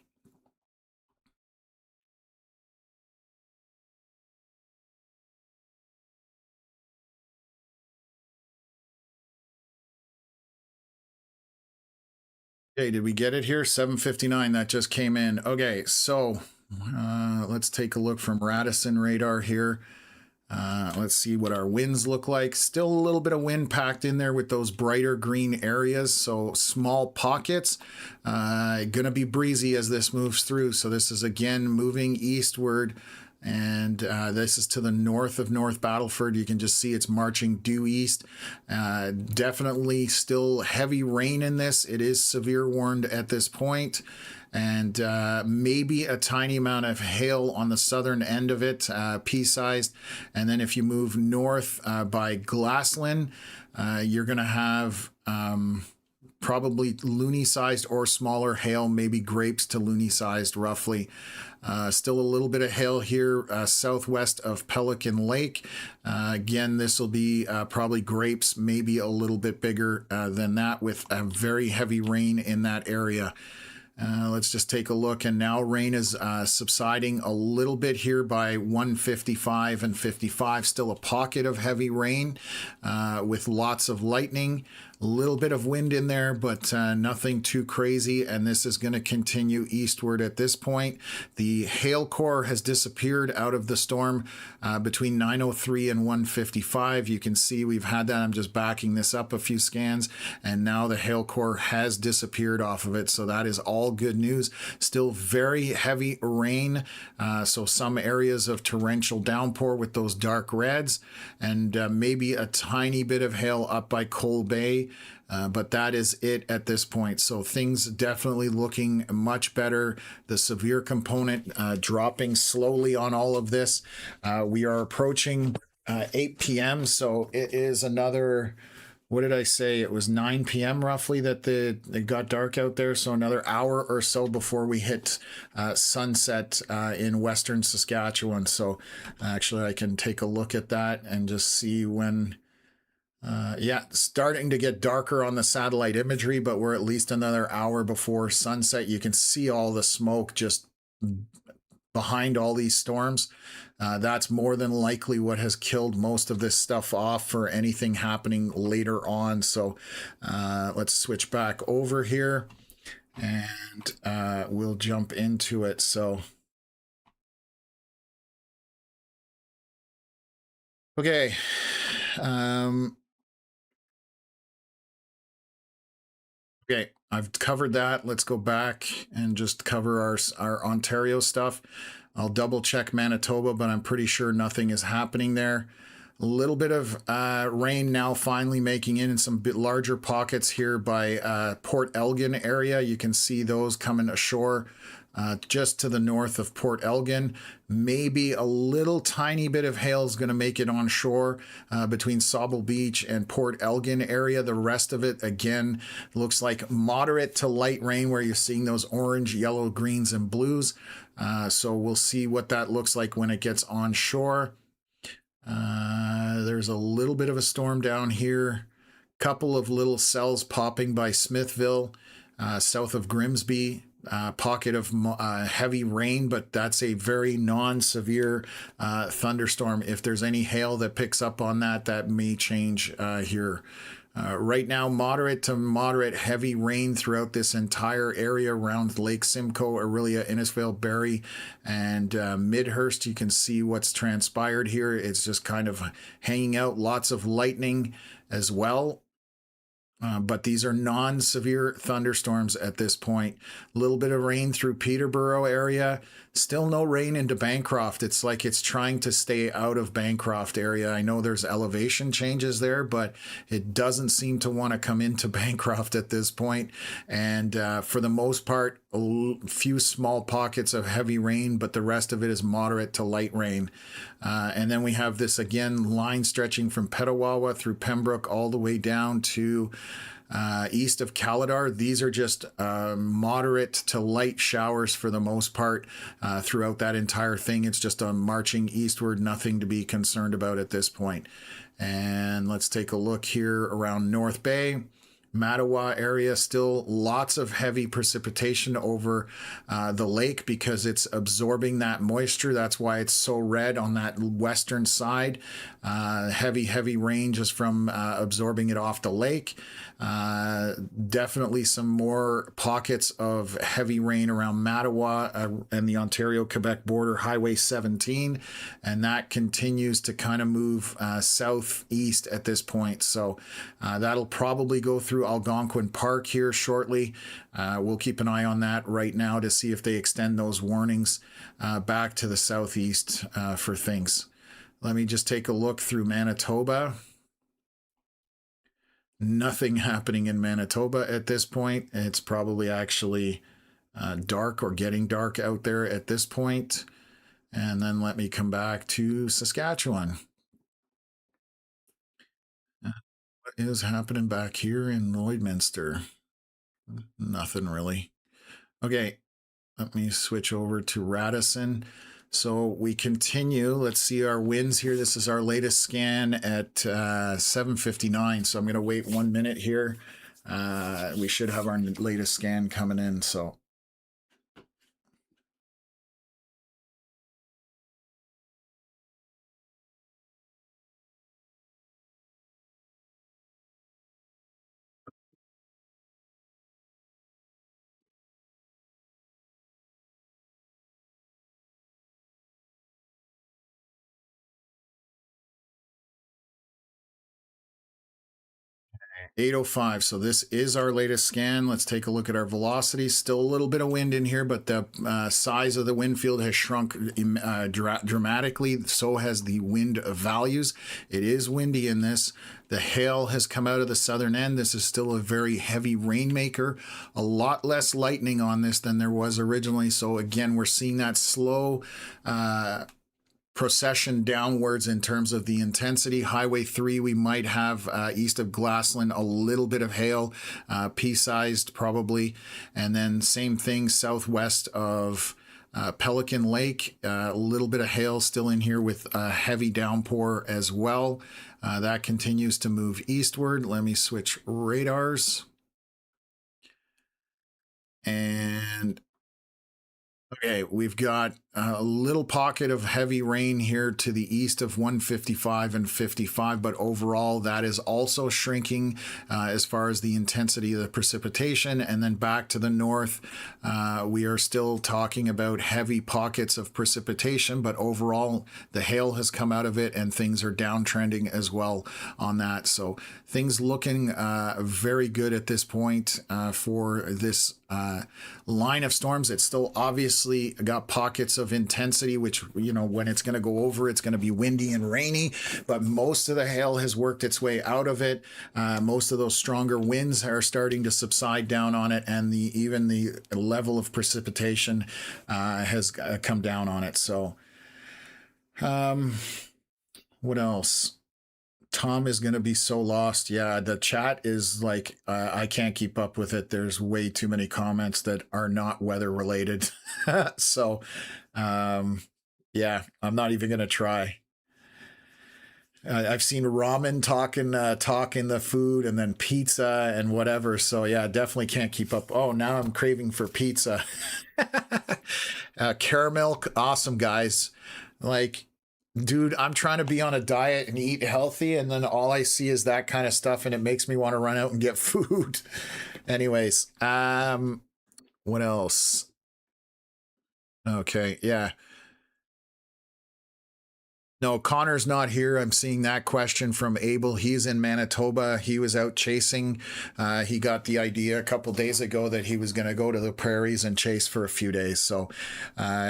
Okay, did we get it here? 7:59, that just came in. Okay, so let's take a look from Radisson radar here. Let's see what our winds look like. Still a little bit of wind packed in there with those brighter green areas, so small pockets. Gonna be breezy as this moves through. So this is again moving eastward, and this is to the north of North Battleford. You can just see it's marching due east. Definitely still heavy rain in this. It is severe warned at this point. And maybe a tiny amount of hail on the southern end of it, pea-sized. And then if you move north by Glassland, you're going to have probably loony-sized or smaller hail, maybe grapes to loony-sized roughly. Still a little bit of hail here southwest of Pelican Lake. Again, this will be probably grapes, maybe a little bit bigger than that, with a very heavy rain in that area. Let's just take a look, and now rain is subsiding a little bit here by 1:55 and 55. Still a pocket of heavy rain with lots of lightning. A little bit of wind in there, but nothing too crazy, and this is going to continue eastward at this point. The hail core has disappeared out of the storm between 9:03 and 1:55. You can see we've had that. I'm just backing this up a few scans, and now the hail core has disappeared off of it, so that is all good news. Still very heavy rain, so some areas of torrential downpour with those dark reds, and maybe a tiny bit of hail up by Coal Bay. But that is it at this point. So things definitely looking much better. The severe component dropping slowly on all of this. We are approaching 8 p.m. So it is another, what did I say? It was 9 p.m. roughly that it got dark out there. So another hour or so before we hit sunset in western Saskatchewan. So actually I can take a look at that and just see when... yeah, starting to get darker on the satellite imagery, but we're at least another hour before sunset. You can see all the smoke just behind all these storms. That's more than likely what has killed most of this stuff off for anything happening later on. So let's switch back over here, and we'll jump into it. So okay. Okay, I've covered that. Let's go back and just cover our Ontario stuff. I'll double check Manitoba, but I'm pretty sure nothing is happening there. A little bit of rain now finally making in some bit larger pockets here by Port Elgin area. You can see those coming ashore just to the north of Port Elgin. Maybe a little tiny bit of hail is going to make it on shore between Sauble Beach and Port Elgin area. The rest of it, again, looks like moderate to light rain where you're seeing those orange, yellow, greens, and blues. So we'll see what that looks like when it gets on shore. There's a little bit of a storm down here. Couple of little cells popping by Smithville, south of Grimsby. Pocket of heavy rain, but that's a very non-severe thunderstorm. If there's any hail that picks up on that, that may change here. Right now, moderate to moderate heavy rain throughout this entire area around Lake Simcoe, Orillia, Innisfail, Barrie, and Midhurst. You can see what's transpired here. It's just kind of hanging out. Lots of lightning as well. But these are non-severe thunderstorms at this point. A little bit of rain through Peterborough area. Still no rain into Bancroft. It's like it's trying to stay out of Bancroft area. I know there's elevation changes there, but it doesn't seem to want to come into Bancroft at this point. And for the most part, a few small pockets of heavy rain, but the rest of it is moderate to light rain. And then we have this, again, line stretching from Petawawa through Pembroke all the way down to east of Caladar. These are just moderate to light showers for the most part throughout that entire thing. It's just a marching eastward, nothing to be concerned about at this point. And let's take a look here around North Bay. Mattawa area, still lots of heavy precipitation over the lake because it's absorbing that moisture. That's why it's so red on that western side. Heavy rain just from absorbing it off the lake. Definitely some more pockets of heavy rain around Mattawa and the Ontario-Quebec border, Highway 17, and that continues to kind of move southeast at this point. So that'll probably go through Algonquin Park here shortly. We'll keep an eye on that right now to see if they extend those warnings back to the southeast for things. Let me just take a look through Manitoba. Nothing happening in Manitoba at this point. It's probably actually dark or getting dark out there at this point. And then let me come back to Saskatchewan. What is happening back here in Lloydminster? Nothing really. Okay, let me switch over to Radisson. So we continue. Let's see our winds here. This is our latest scan at 7:59. So I'm going to wait 1 minute here. We should have our latest scan coming in. So. Okay. 8:05. So this is our latest scan. Let's take a look at our velocity. Still a little bit of wind in here, but the size of the wind field has shrunk dramatically. So has the wind values. It is windy in this. The hail has come out of the southern end. This is still a very heavy rainmaker. A lot less lightning on this than there was originally. So again, we're seeing that slow procession downwards in terms of the intensity. Highway 3, we might have east of Glassland a little bit of hail, pea-sized probably. And then same thing southwest of Pelican Lake, a little bit of hail still in here with a heavy downpour as well. That continues to move eastward. Let me switch radars. And okay, we've got a little pocket of heavy rain here to the east of 155 and 55, but overall that is also shrinking as far as the intensity of the precipitation. And then back to the north, we are still talking about heavy pockets of precipitation, but overall the hail has come out of it and things are downtrending as well on that. So things looking very good at this point for this line of storms. It's still obviously got pockets of intensity, which, you know, when it's going to go over, it's going to be windy and rainy, but most of the hail has worked its way out of it. Most of those stronger winds are starting to subside down on it, and even the level of precipitation has come down on it. So what else? Tom is going to be so lost. Yeah, the chat is like, I can't keep up with it. There's way too many comments that are not weather related. So, yeah, I'm not even going to try. I've seen ramen talking the food, and then pizza and whatever. So yeah, definitely can't keep up. Oh, now I'm craving for pizza. Caramel, awesome guys. Like, dude, I'm trying to be on a diet and eat healthy, and then all I see is that kind of stuff, and it makes me want to run out and get food. Anyways, what else? Okay, yeah. No, Connor's not here. I'm seeing that question from Abel. He's in Manitoba. He was out chasing. He got the idea a couple days ago that he was going to go to the prairies and chase for a few days. So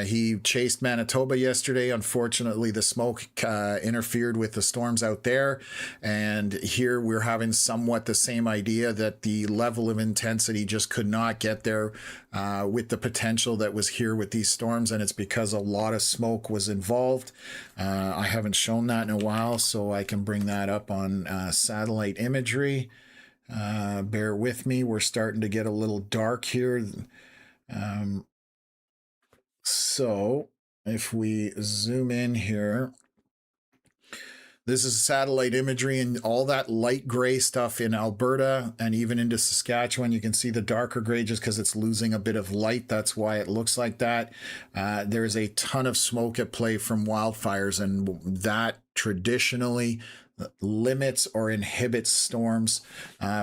he chased Manitoba yesterday. Unfortunately, the smoke interfered with the storms out there. And here we're having somewhat the same idea that the level of intensity just could not get there with the potential that was here with these storms. And it's because a lot of smoke was involved. I haven't shown that in a while, so I can bring that up on satellite imagery. Bear with me. We're starting to get a little dark here. So if we zoom in here, This is satellite imagery, and all that light gray stuff in Alberta and even into Saskatchewan. You can see the darker gray just because it's losing a bit of light. That's why it looks like that. There's a ton of smoke at play from wildfires, and that traditionally limits or inhibits storms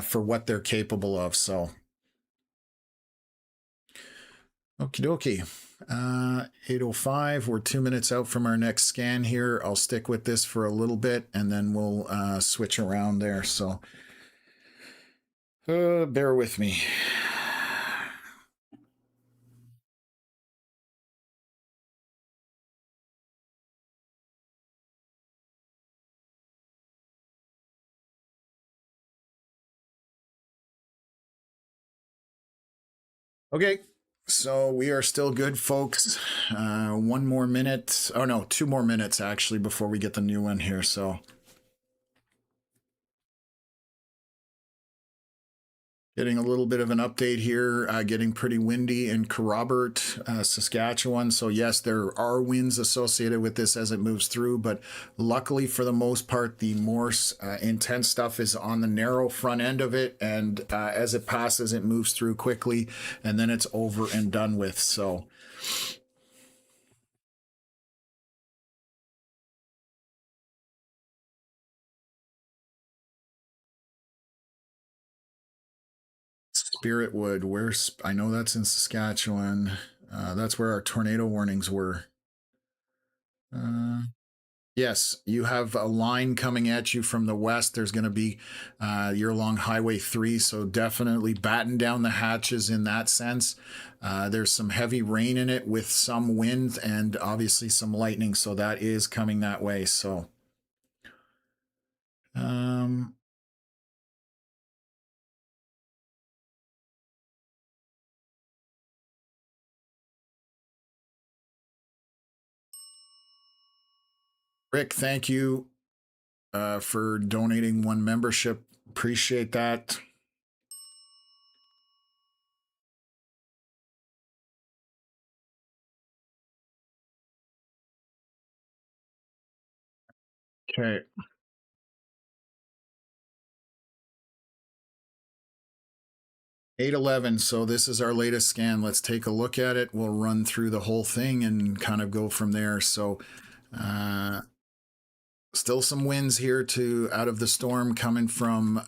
for what they're capable of. So, okie dokie. 8:05. We're 2 minutes out from our next scan here. I'll stick with this for a little bit and then we'll switch around there. So bear with me. Okay. So we are still good, folks. 1 more minute. Oh, no, 2 more minutes actually before we get the new one here. So getting a little bit of an update here, getting pretty windy in Robert, Saskatchewan. So, yes, there are winds associated with this as it moves through, but luckily for the most part, the more intense stuff is on the narrow front end of it. And as it passes, it moves through quickly and then it's over and done with. So, Spiritwood, where's I know that's in Saskatchewan. That's where our tornado warnings were. Uh, Yes, you have a line coming at you from the west. There's going to be you're along Highway 3, so definitely batten down the hatches in that sense. There's some heavy rain in it with some wind and obviously some lightning, so that is coming that way. So, um, Rick, thank you for donating one membership. Appreciate that. Okay. 8:11. So this is our latest scan. Let's take a look at it. We'll run through the whole thing and kind of go from there. So, uh, still some winds here to out of the storm coming from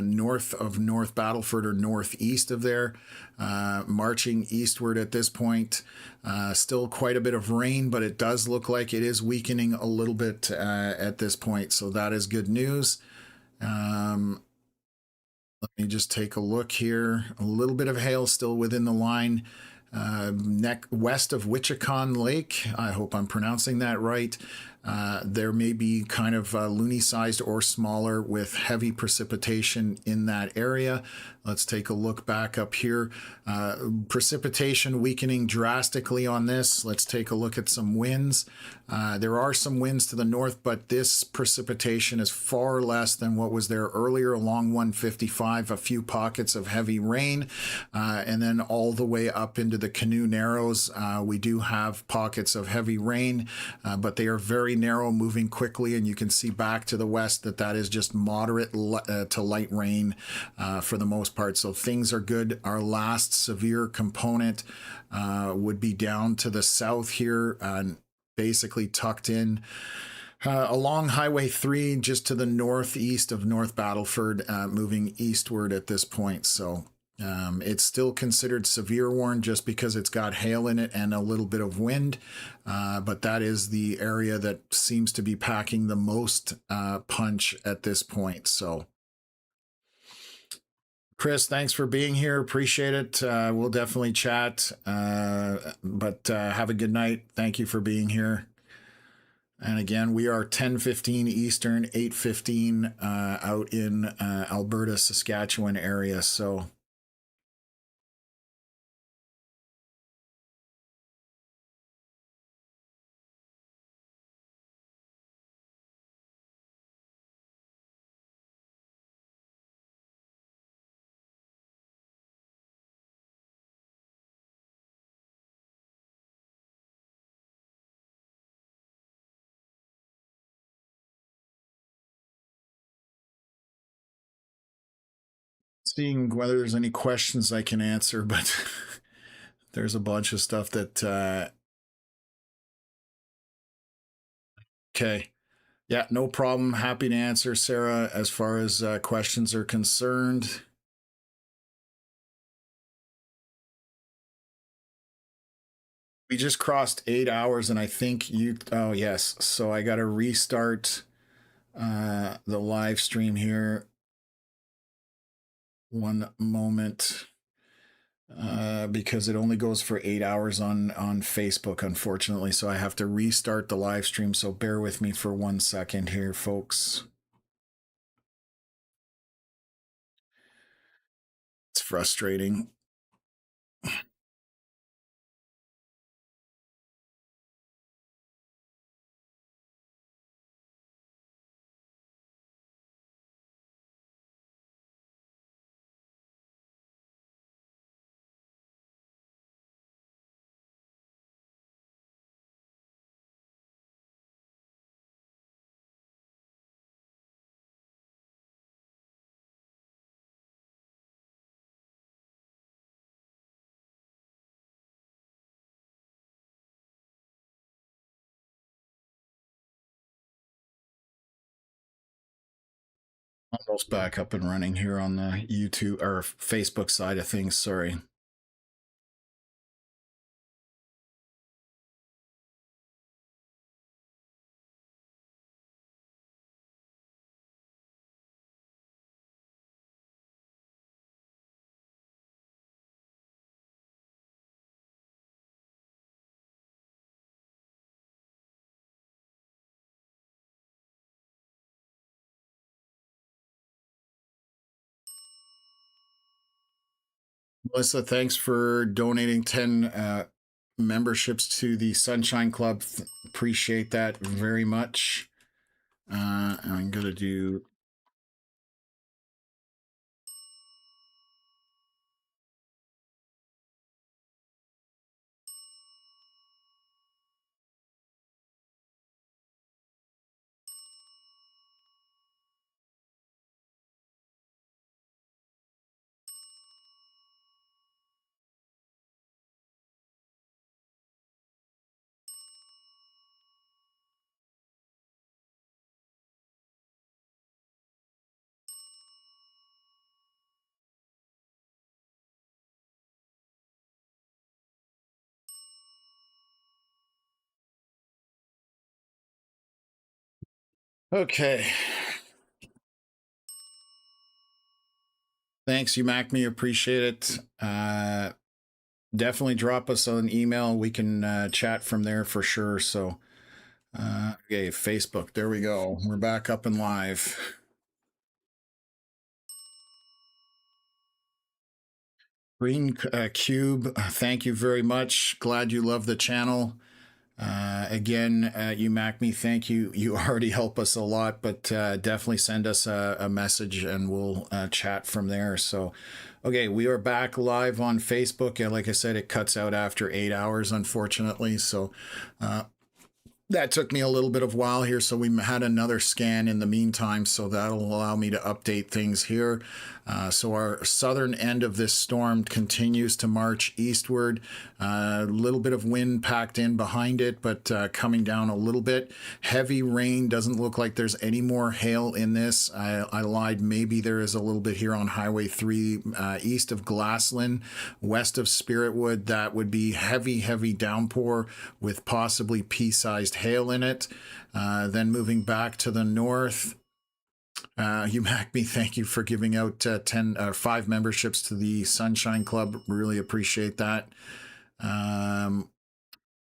north of North Battleford or northeast of there, marching eastward at this point. Still quite a bit of rain, but it does look like it is weakening a little bit at this point. So that is good news. Let me just take a look here. A little bit of hail still within the line. West of Wichicon Lake, I hope I'm pronouncing that right. There may be kind of loony sized or smaller with heavy precipitation in that area. Let's take a look back up here. Precipitation weakening drastically on this. Let's take a look at some winds. There are some winds to the north, but this precipitation is far less than what was there earlier along 155. A few pockets of heavy rain, and then all the way up into the Canoe Narrows. We do have pockets of heavy rain, but they are very narrow, moving quickly, and you can see back to the west that is just moderate to light rain for the most part. So things are good. Our last severe component would be down to the south here, basically tucked in along Highway 3, just to the northeast of North Battleford, moving eastward at this point. So it's still considered severe warn just because it's got hail in it and a little bit of wind. But that is the area that seems to be packing the most punch at this point. So, Chris, thanks for being here. Appreciate it. We'll definitely chat. But have a good night. Thank you for being here. And again, we are 10:15 Eastern, 8:15 out in Alberta, Saskatchewan area. So seeing whether there's any questions I can answer, but there's a bunch of stuff that. Okay. Yeah, no problem. Happy to answer, Sarah, as far as questions are concerned. We just crossed 8 hours, and I think you. Oh, yes. So I got to restart the live stream here. One moment. Because it only goes for 8 hours on Facebook, unfortunately. So I have to restart the live stream. So bear with me for 1 second here, folks. It's frustrating. Almost back up and running here on the YouTube or Facebook side of things. Sorry. Melissa, thanks for donating 10 memberships to the Sunshine Club. Appreciate that very much. I'm going to do. Okay. Thanks, you Mac me. Appreciate it. Definitely drop us an email. We can chat from there for sure. So, okay, Facebook. There we go. We're back up and live. Green Cube, thank you very much. Glad you love the channel. Again, you Mac me, thank you. You already help us a lot, but definitely send us a message and we'll chat from there. So, okay, we are back live on Facebook. And like I said, it cuts out after 8 hours, unfortunately. So, that took me a little bit of while here, so we had another scan in the meantime, so that'll allow me to update things here. So our southern end of this storm continues to march eastward. A little bit of wind packed in behind it, but coming down a little bit. Heavy rain. Doesn't look like there's any more hail in this. I lied. Maybe there is a little bit here on Highway 3 east of Glassland, west of Spiritwood. That would be heavy, heavy downpour with possibly pea-sized hail in it. Then moving back to the north, you Mac me, thank you for giving out 5 memberships to the Sunshine Club. Really appreciate that. And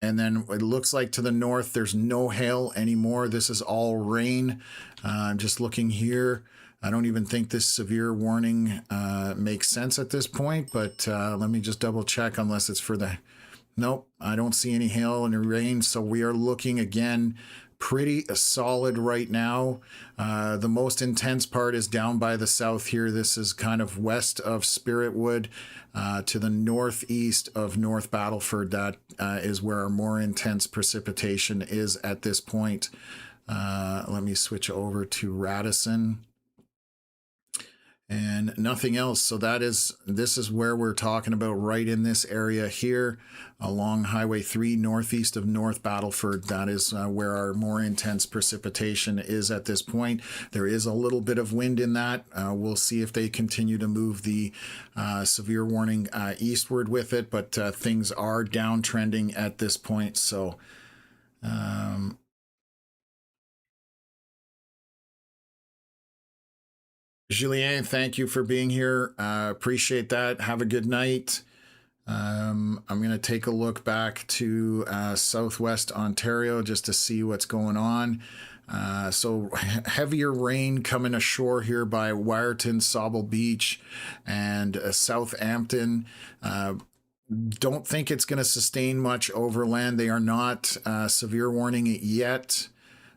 then it looks like to the north, there's no hail anymore. This is all rain. I'm just looking here. I don't even think this severe warning makes sense at this point, but let me just double check unless it's for the... Nope, I don't see any hail and rain, so we are looking again pretty solid right now. The most intense part is down by the south here. This is kind of west of Spiritwood to the northeast of North Battleford. That is where our more intense precipitation is at this point. Let me switch over to Radisson. and nothing else. So this is where we're talking about, right in this area here along Highway 3 northeast of North Battleford. That is where our more intense precipitation is at this point. There is a little bit of wind in that. We'll see if they continue to move the severe warning eastward with it, but things are downtrending at this point. So Julien, thank you for being here. Appreciate that. Have a good night. I'm going to take a look back to southwest Ontario just to see what's going on. So heavier rain coming ashore here by Wyerton, Sauble Beach, and Southampton. Don't think it's going to sustain much overland. They are not severe warning it yet.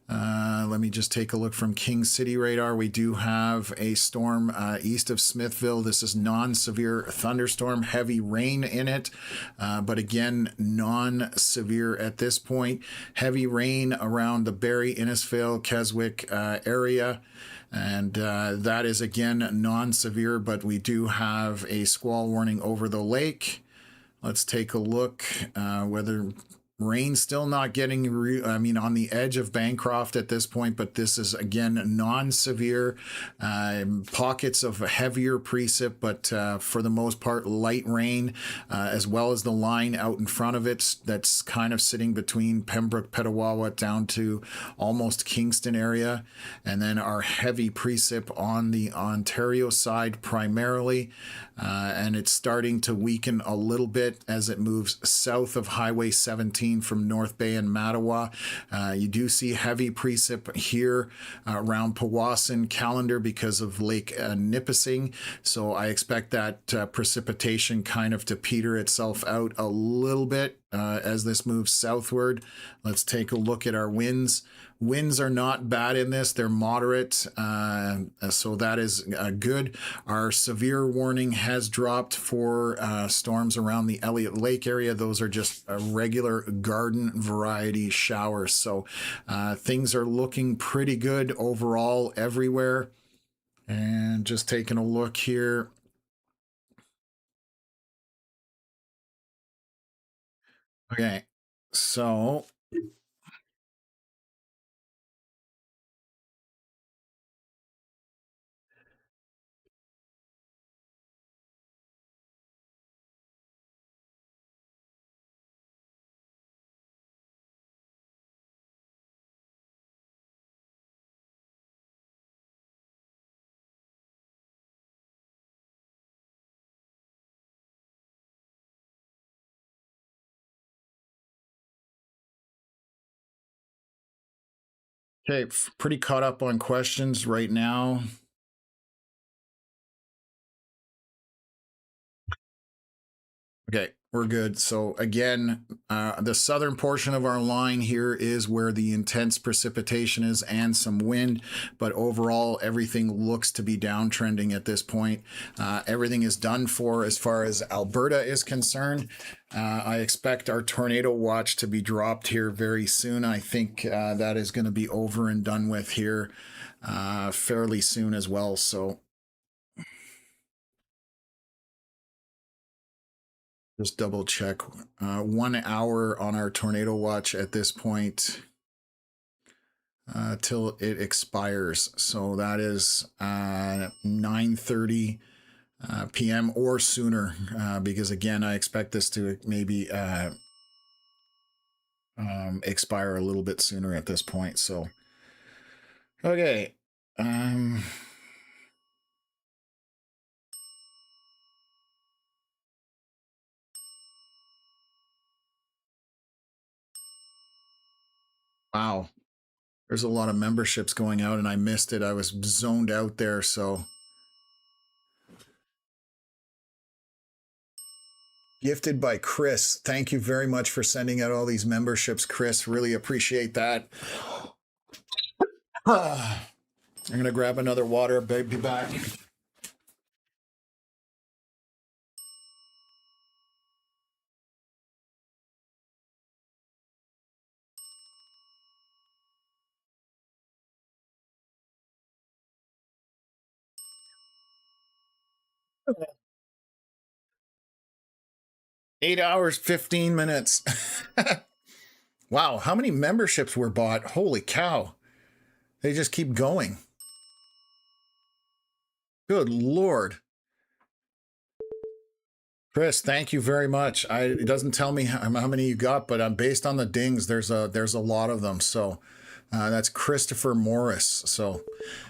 Let me just take a look from King City radar. We do have a storm east of Smithville. This is non-severe thunderstorm, heavy rain in it, but again, non-severe at this point. Heavy rain around the Barrie, Innisfail, Keswick area. And that is again non-severe, but we do have a squall warning over the lake. Let's take a look whether rain still not getting, on the edge of Bancroft at this point, but this is again non-severe. Pockets of heavier precip, but for the most part light rain, as well as the line out in front of it that's kind of sitting between Pembroke, Petawawa down to almost Kingston area. And then our heavy precip on the Ontario side primarily. And it's starting to weaken a little bit as it moves south of Highway 17 from North Bay and Mattawa. You do see heavy precip here around Powassan, Callander because of Lake Nipissing. So I expect that precipitation kind of to peter itself out a little bit as this moves southward. Let's take a look at our winds. Winds are not bad in this. They're moderate, so that is good. Our severe warning has dropped for storms around the Elliott Lake area. Those are just regular garden variety showers. So things are looking pretty good overall everywhere. And just taking a look here. Okay, so okay, pretty caught up on questions right now. Okay, we're good. So again, the southern portion of our line here is where the intense precipitation is and some wind, but overall everything looks to be downtrending at this point. Everything is done for as far as Alberta is concerned. I expect our tornado watch to be dropped here very soon. I think that is going to be over and done with here fairly soon as well. So just double check 1 hour on our tornado watch at this point till it expires. So that is 9:30 p.m. or sooner, because again, I expect this to maybe expire a little bit sooner at this point. So, okay. Wow. There's a lot of memberships going out and I missed it. I was zoned out there. So gifted by Chris. Thank you very much for sending out all these memberships, Chris. Really appreciate that. I'm going to grab another water. Be back. 8 hours, 15 minutes. Wow, how many memberships were bought? Holy cow. They just keep going. Good Lord. Chris, thank you very much. It doesn't tell me how many you got, but based on the dings, there's a lot of them. So that's Christopher Morris. So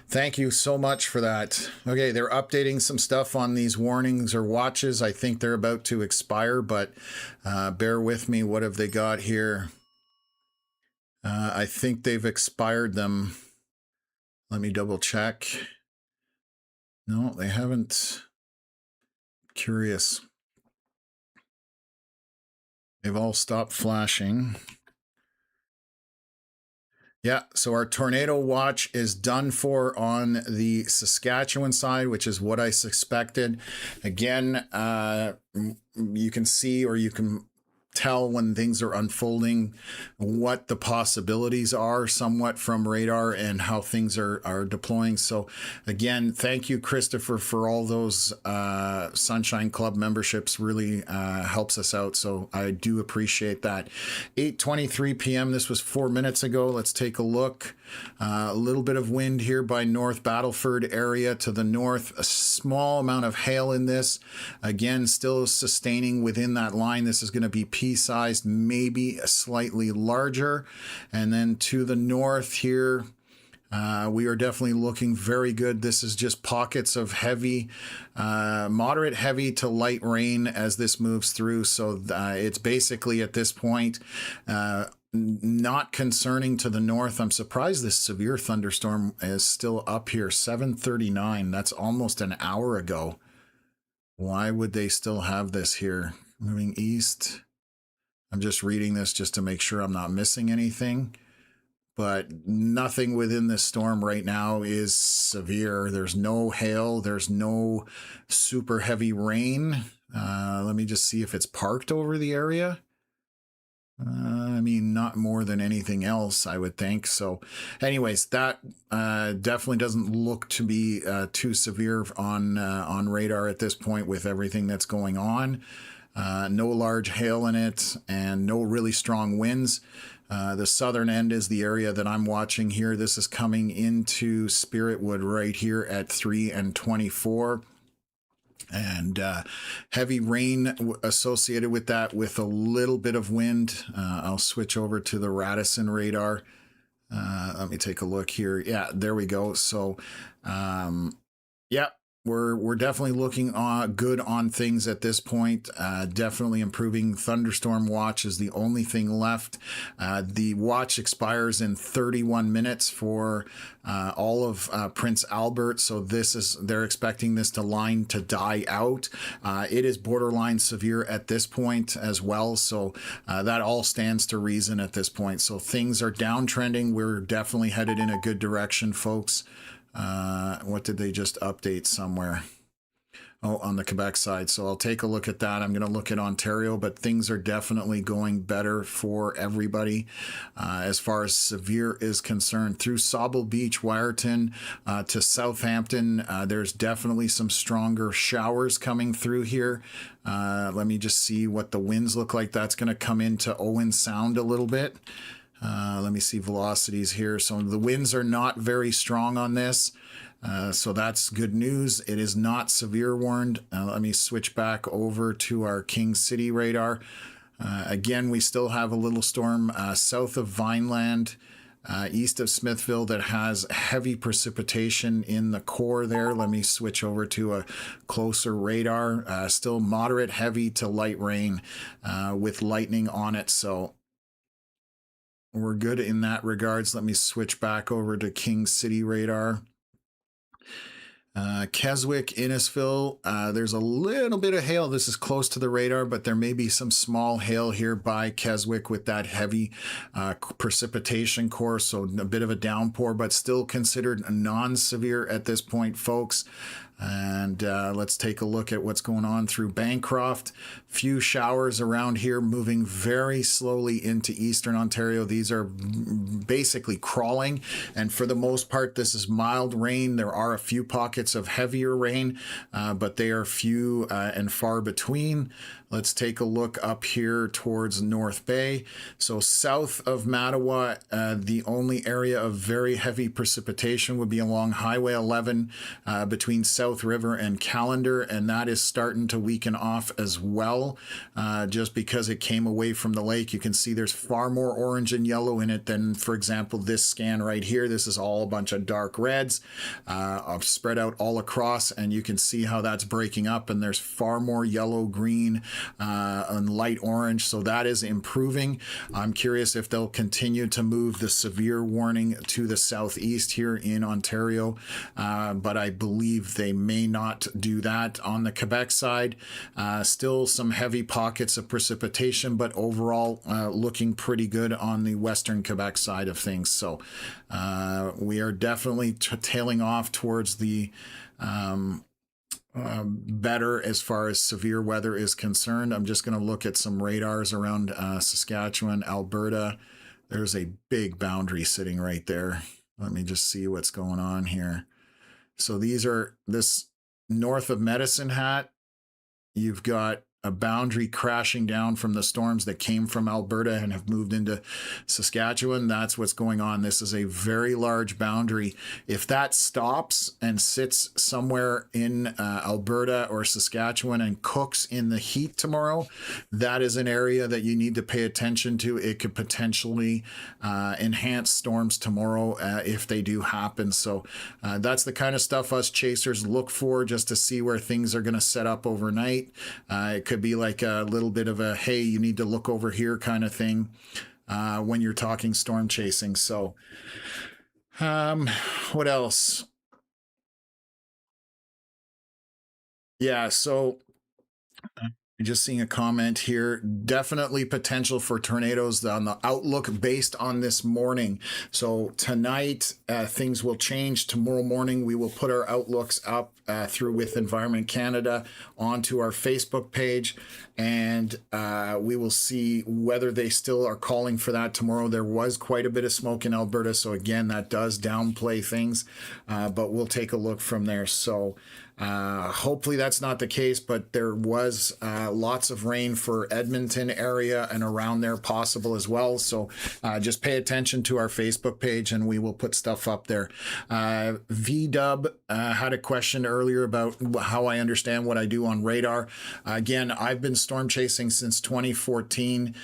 thank you so much for that. Okay, they're updating some stuff on these warnings or watches. I think they're about to expire, but bear with me. What have they got here? I think they've expired them. Let me double check. No, they haven't. Curious. They've all stopped flashing. Yeah, so our tornado watch is done for on the Saskatchewan side, which is what I suspected. Again, you can see, or you can tell when things are unfolding, what the possibilities are somewhat from radar and how things are deploying. So again, thank you, Christopher, for all those Sunshine Club memberships. Really helps us out. So I do appreciate that. 8:23 p.m. This was 4 minutes ago. Let's take a look. A little bit of wind here by North Battleford area to the north. A small amount of hail in this. Again, still sustaining within that line. This is going to be pea-sized, maybe slightly larger. And then to the north here, we are definitely looking very good. This is just pockets of heavy, moderate heavy to light rain as this moves through. So it's basically at this point not concerning to the north. I'm surprised this severe thunderstorm is still up here. 7:39. That's almost an hour ago. Why would they still have this here? Moving east. I'm just reading this just to make sure I'm not missing anything. But nothing within this storm right now is severe. There's no hail. There's no super heavy rain. Let me just see if it's parked over the area. I mean, not more than anything else, I would think. So anyways, that definitely doesn't look to be too severe on radar at this point with everything that's going on. No large hail in it and no really strong winds. The southern end is the area that I'm watching here. This is coming into Spiritwood right here at 3:24. And heavy rain associated with that with a little bit of wind. I'll switch over to the Radisson radar. Let me take a look here. Yeah, there we go. So, yeah. We're definitely looking good on things at this point. Definitely improving. Thunderstorm watch is the only thing left. The watch expires in 31 minutes for all of Prince Albert. So they're expecting this line to die out. It is borderline severe at this point as well. So that all stands to reason at this point. So things are downtrending. We're definitely headed in a good direction, folks. What did they just update somewhere? Oh, on the Quebec side. So I'll take a look at that. I'm going to look at Ontario, but things are definitely going better for everybody as far as severe is concerned. Through Sauble Beach, Wyerton to Southampton, there's definitely some stronger showers coming through here. Let me just see what the winds look like. That's going to come into Owen Sound a little bit. Let me see velocities here. So the winds are not very strong on this. So that's good news. It is not severe warned. Let me switch back over to our King City radar. Again, we still have a little storm south of Vineland, east of Smithville that has heavy precipitation in the core there. Let me switch over to a closer radar. Still moderate heavy to light rain with lightning on it. So we're good in that regards. Let me switch back over to King City radar. Keswick, Innisfil, there's a little bit of hail. This is close to the radar, but there may be some small hail here by Keswick with that heavy precipitation core, so a bit of a downpour, but still considered non-severe at this point, folks. And let's take a look at what's going on through Bancroft. Few showers around here, moving very slowly into eastern Ontario. These are basically crawling, and for the most part this is mild rain. There are a few pockets of heavier rain, but they are few and far between. Let's take a look up here towards North Bay. So south of Mattawa, the only area of very heavy precipitation would be along Highway 11 between South River and Callender, and that is starting to weaken off as well, just because it came away from the lake. You can see there's far more orange and yellow in it than, for example, this scan right here. This is all a bunch of dark reds spread out all across, and you can see how that's breaking up, and there's far more yellow, green, and light orange. So that is improving. I'm curious if they'll continue to move the severe warning to the southeast here in Ontario, but I believe they may not do that. On the Quebec side, still some heavy pockets of precipitation, but overall looking pretty good on the western Quebec side of things. So we are definitely tailing off towards the better as far as severe weather is concerned. I'm just going to look at some radars around Saskatchewan, Alberta. There's a big boundary sitting right there. Let me just see what's going on here. So these are this north of Medicine Hat. You've got a boundary crashing down from the storms that came from Alberta and have moved into Saskatchewan. That's what's going on. This is a very large boundary. If that stops and sits somewhere in Alberta or Saskatchewan and cooks in the heat tomorrow, that is an area that you need to pay attention to. It could potentially enhance storms tomorrow if they do happen. So that's the kind of stuff us chasers look for, just to see where things are going to set up overnight. It could be like a little bit of a, hey, you need to look over here kind of thing when you're talking storm chasing. So what else? Yeah, so just seeing a comment here. Definitely potential for tornadoes on the outlook based on this morning. So tonight, things will change. Tomorrow morning, we will put our outlooks up through with Environment Canada onto our Facebook page, and we will see whether they still are calling for that tomorrow. There was quite a bit of smoke in Alberta, so again, that does downplay things, but we'll take a look from there. So hopefully that's not the case, but there was lots of rain for Edmonton area and around there possible as well. So just pay attention to our Facebook page and we will put stuff up there. VDub had a question earlier about how I understand what I do on radar. Again, I've been storm chasing since 2014.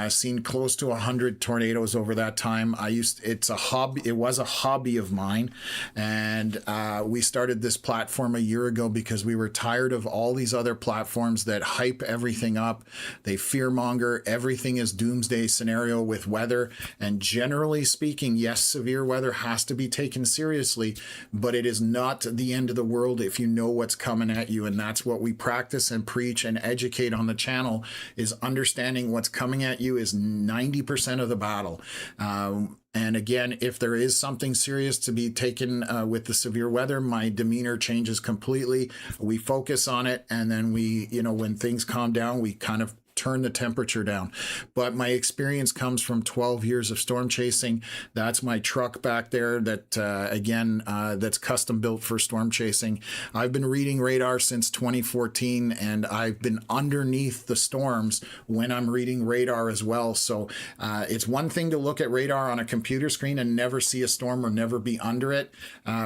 Seen close to 100 tornadoes over that time. It's a hobby. It was a hobby of mine, and we started this platform a year ago because we were tired of all these other platforms that hype everything up. They fearmonger. Everything is doomsday scenario with weather. And generally speaking, yes, severe weather has to be taken seriously, but it is not the end of the world if you know what's coming at you. And that's what we practice and preach and educate on the channel, is understanding what's coming at you is 90% of the battle. And again, if there is something serious to be taken with the severe weather, my demeanor changes completely. We focus on it, and then we, when things calm down, we kind of turn the temperature down. But my experience comes from 12 years of storm chasing. That's my truck back there that, that's custom built for storm chasing. I've been reading radar since 2014, and I've been underneath the storms when I'm reading radar as well. So it's one thing to look at radar on a computer screen and never see a storm or never be under it.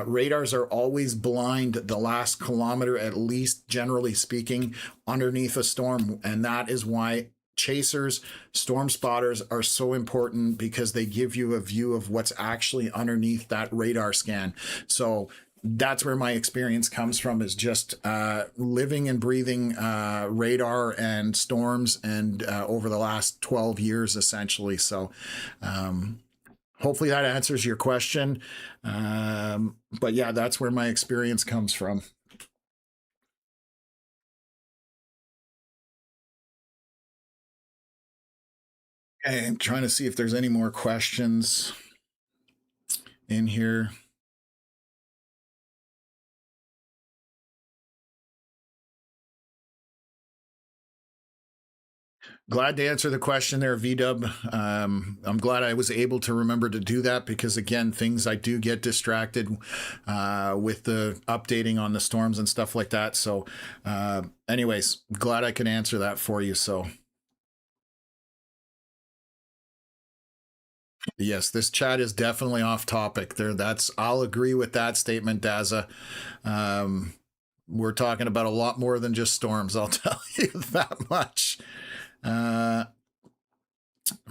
Radars are always blind the last kilometer, at least, generally speaking, underneath a storm, and that is why chasers, storm spotters are so important, because they give you a view of what's actually underneath that radar scan. So that's where my experience comes from, is just living and breathing radar and storms, and over the last 12 years essentially. So hopefully that answers your question, but yeah, that's where my experience comes from. Okay, I'm trying to see if there's any more questions in here. Glad to answer the question there, VDub. I'm glad I was able to remember to do that because, again, things I do get distracted with the updating on the storms and stuff like that. So, anyways, glad I can answer that for you. So, yes, this chat is definitely off topic. There, I'll agree with that statement, Daza. Um, we're talking about a lot more than just storms. I'll tell you that much. Uh,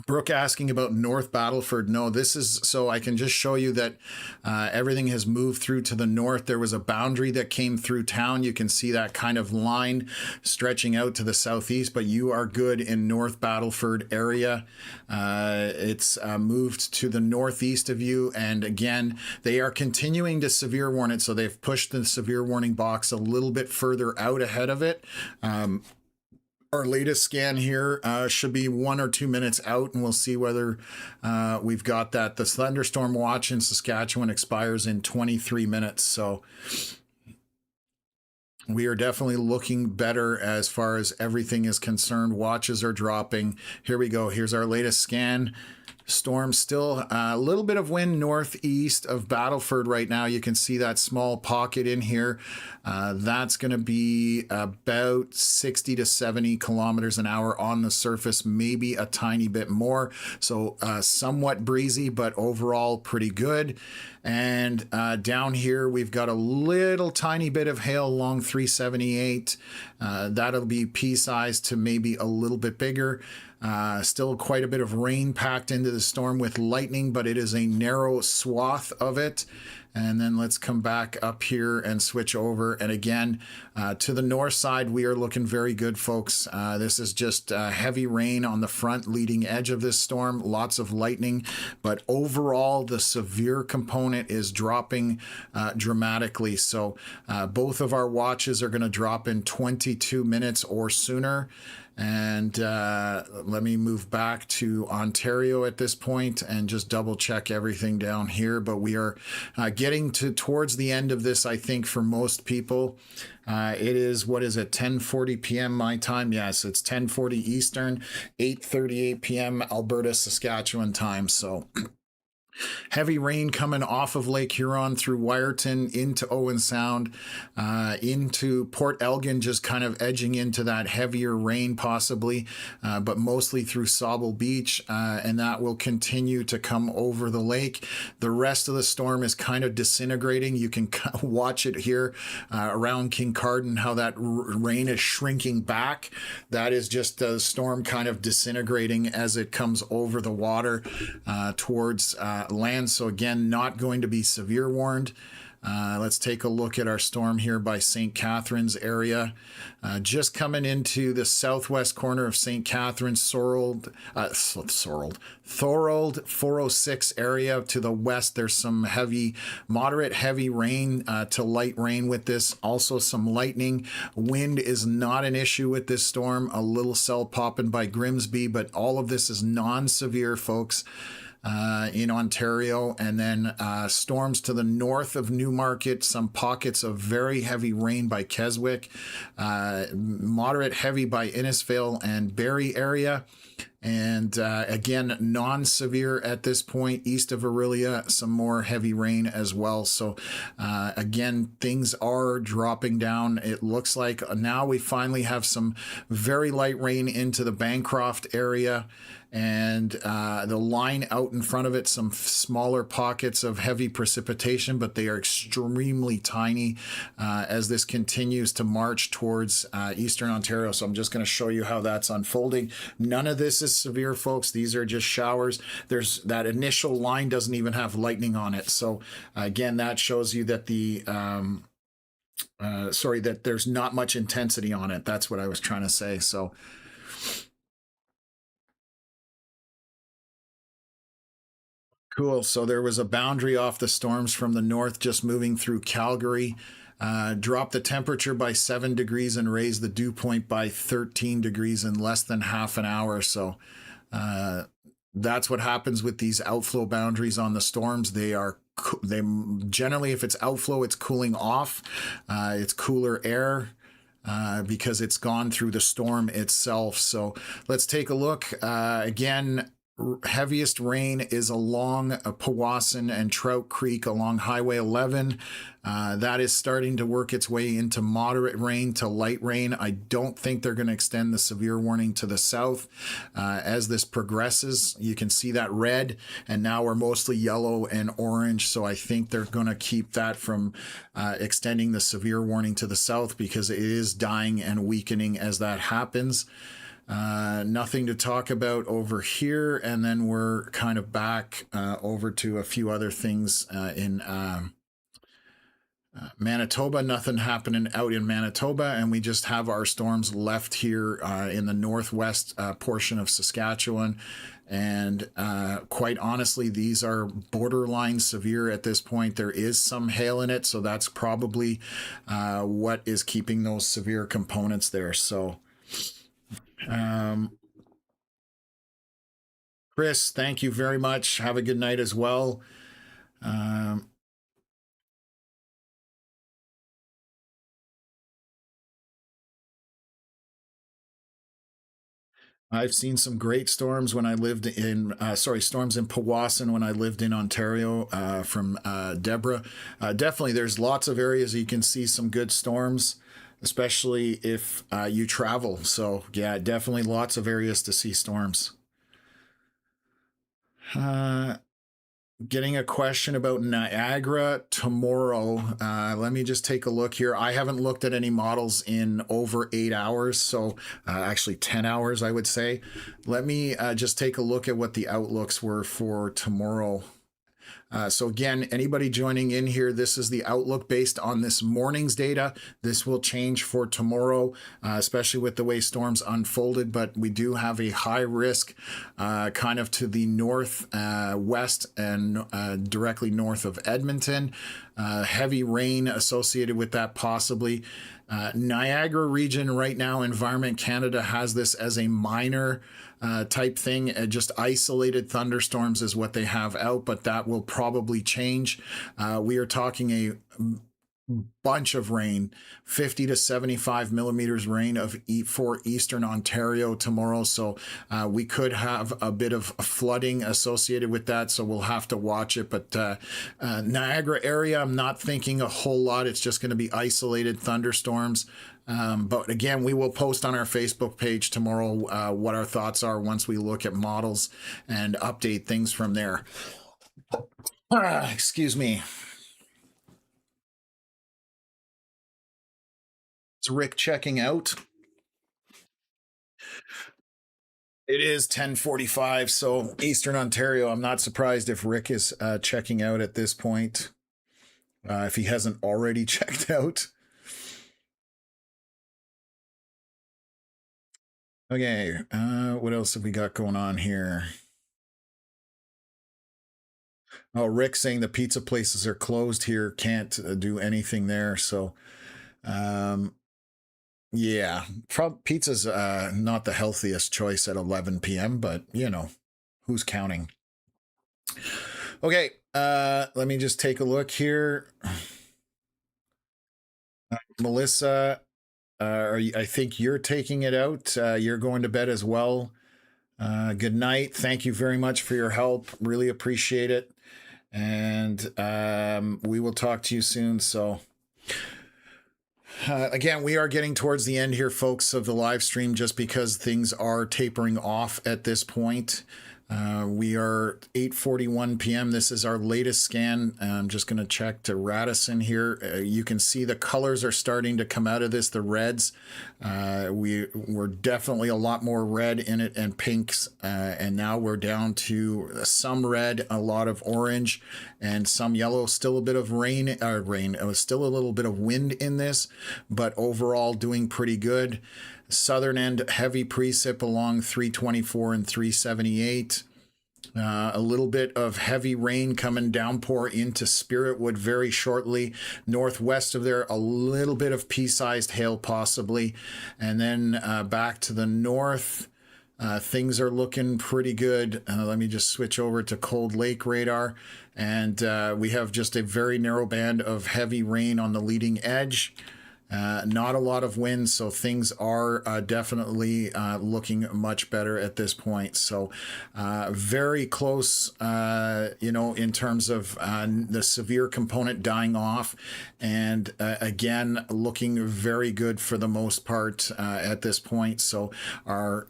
Brooke asking about North Battleford. No, this is so I can just show you that everything has moved through to the north. There was a boundary that came through town. You can see that kind of line stretching out to the southeast, but you are good in North Battleford area. It's moved to the northeast of you. And again, they are continuing to severe warn it. So they've pushed the severe warning box a little bit further out ahead of it. Our latest scan here should be 1 or 2 minutes out, and we'll see whether we've got that. The thunderstorm watch in Saskatchewan expires in 23 minutes, so we are definitely looking better as far as everything is concerned. Watches are dropping. Here we go. Here's our latest scan. Storm still a little bit of wind northeast of Battleford right now. You can see that small pocket in here. That's going to be about 60 to 70 kilometers an hour on the surface, maybe a tiny bit more. So somewhat breezy, but overall pretty good. And down here, we've got a little tiny bit of hail along 378. That'll be pea-sized to maybe a little bit bigger. Still quite a bit of rain packed into the storm with lightning, but it is a narrow swath of it. And then let's come back up here and switch over. And again, to the north side, we are looking very good, folks. This is just heavy rain on the front leading edge of this storm, lots of lightning. But overall, the severe component is dropping dramatically. So both of our watches are going to drop in 22 minutes or sooner. And let me move back to Ontario at this point and just double check everything down here. But we are getting towards the end of this, I think, for most people. It is, what is it, 10:40 p.m. my time? Yes, it's 10:40 Eastern, 8:38 p.m. Alberta, Saskatchewan time. So heavy rain coming off of Lake Huron through Wyerton into Owen Sound, into Port Elgin, just kind of edging into that heavier rain possibly, but mostly through Sauble Beach, and that will continue to come over the lake. The rest of the storm is kind of disintegrating. You can watch it here around Kincardine, how that rain is shrinking back. That is just the storm kind of disintegrating as it comes over the water towards land. So again, not going to be severe warned. Let's take a look at our storm here by St. Catharines area. Just coming into the southwest corner of St. Catharines, Thorold 406 area. To the west, there's some moderate heavy rain to light rain with this. Also some lightning. Wind is not an issue with this storm. A little cell popping by Grimsby, but all of this is non-severe, folks. In Ontario, and then storms to the north of Newmarket, some pockets of very heavy rain by Keswick, moderate heavy by Innisfail and Barrie area. And again, non-severe at this point. East of Aurelia, some more heavy rain as well. So again, things are dropping down. It looks like now we finally have some very light rain into the Bancroft area. And the line out in front of it, some smaller pockets of heavy precipitation, but they are extremely tiny as this continues to march towards eastern Ontario. So I'm just going to show you how that's unfolding. None of this is severe, folks. These are just showers. There's that initial line doesn't even have lightning on it. So again, that shows you that that there's not much intensity on it. That's what I was trying to say. So cool. So there was a boundary off the storms from the north just moving through Calgary. Dropped the temperature by 7 degrees and raised the dew point by 13 degrees in less than half an hour. So that's what happens with these outflow boundaries on the storms. They generally, if it's outflow, it's cooling off. It's cooler air. because it's gone through the storm itself. So let's take a look. Again, heaviest rain is along Powassan and Trout Creek along Highway 11. That is starting to work its way into moderate rain to light rain. I don't think they're going to extend the severe warning to the south. As this progresses, you can see that red, and now we're mostly yellow and orange. So I think they're going to keep that from extending the severe warning to the south, because it is dying and weakening as that happens. Nothing to talk about over here, and then we're kind of back over to a few other things in Manitoba. Nothing happening out in Manitoba, and we just have our storms left here in the northwest portion of Saskatchewan. And quite honestly, these are borderline severe at this point. There is some hail in it, so that's probably what is keeping those severe components there. So Chris, thank you very much. Have a good night as well. I've seen some great storms when I lived in, storms in Powassan when I lived in Ontario from Deborah. Definitely, there's lots of areas you can see some good storms, especially if you travel. So, yeah, definitely lots of areas to see storms. Getting a question about Niagara tomorrow. Let me just take a look here. I haven't looked at any models in over 8 hours, so actually 10 hours, I would say. Let me just take a look at what the outlooks were for tomorrow. So again, anybody joining in here, this is the outlook based on this morning's data. This will change for tomorrow, especially with the way storms unfolded, but we do have a high risk kind of to the north, west, and directly north of Edmonton. Heavy rain associated with that possibly. Niagara region right now, Environment Canada has this as a minor type thing. Just isolated thunderstorms is what they have out, but that will probably change. We are talking a bunch of rain, 50 to 75 millimeters rain for eastern Ontario tomorrow. So we could have a bit of flooding associated with that. So we'll have to watch it. But Niagara area, I'm not thinking a whole lot. It's just going to be isolated thunderstorms. But again, we will post on our Facebook page tomorrow what our thoughts are once we look at models and update things from there. Excuse me. Is Rick checking out? It is 10:45, so Eastern Ontario. I'm not surprised if Rick is checking out at this point, if he hasn't already checked out. Okay, what else have we got going on here? Oh, Rick saying the pizza places are closed here, can't do anything there. So, yeah, pizza's not the healthiest choice at 11 p.m., but you know, who's counting? Okay, let me just take a look here. Melissa, I think you're taking it out. You're going to bed as well. Good night. Thank you very much for your help. Really appreciate it. And we will talk to you soon. So, again, we are getting towards the end here, folks, of the live stream, just because things are tapering off at this point. We are 8:41 p.m. This is our latest scan. I'm just going to check to Radisson here. You can see the colors are starting to come out of this, the reds. We're definitely a lot more red in it and pinks. And now we're down to some red, a lot of orange, and some yellow. Still a bit of rain. It was still a little bit of wind in this, but overall doing pretty good. Southern end, heavy precip along 324 and 378. A little bit of heavy rain coming downpour into Spiritwood very shortly. Northwest of there, a little bit of pea-sized hail possibly. And then back to the north, things are looking pretty good. Let me just switch over to Cold Lake radar. And we have just a very narrow band of heavy rain on the leading edge. Not a lot of wind, so things are definitely looking much better at this point. So very close, in terms of the severe component dying off. And again, looking very good for the most part at this point. So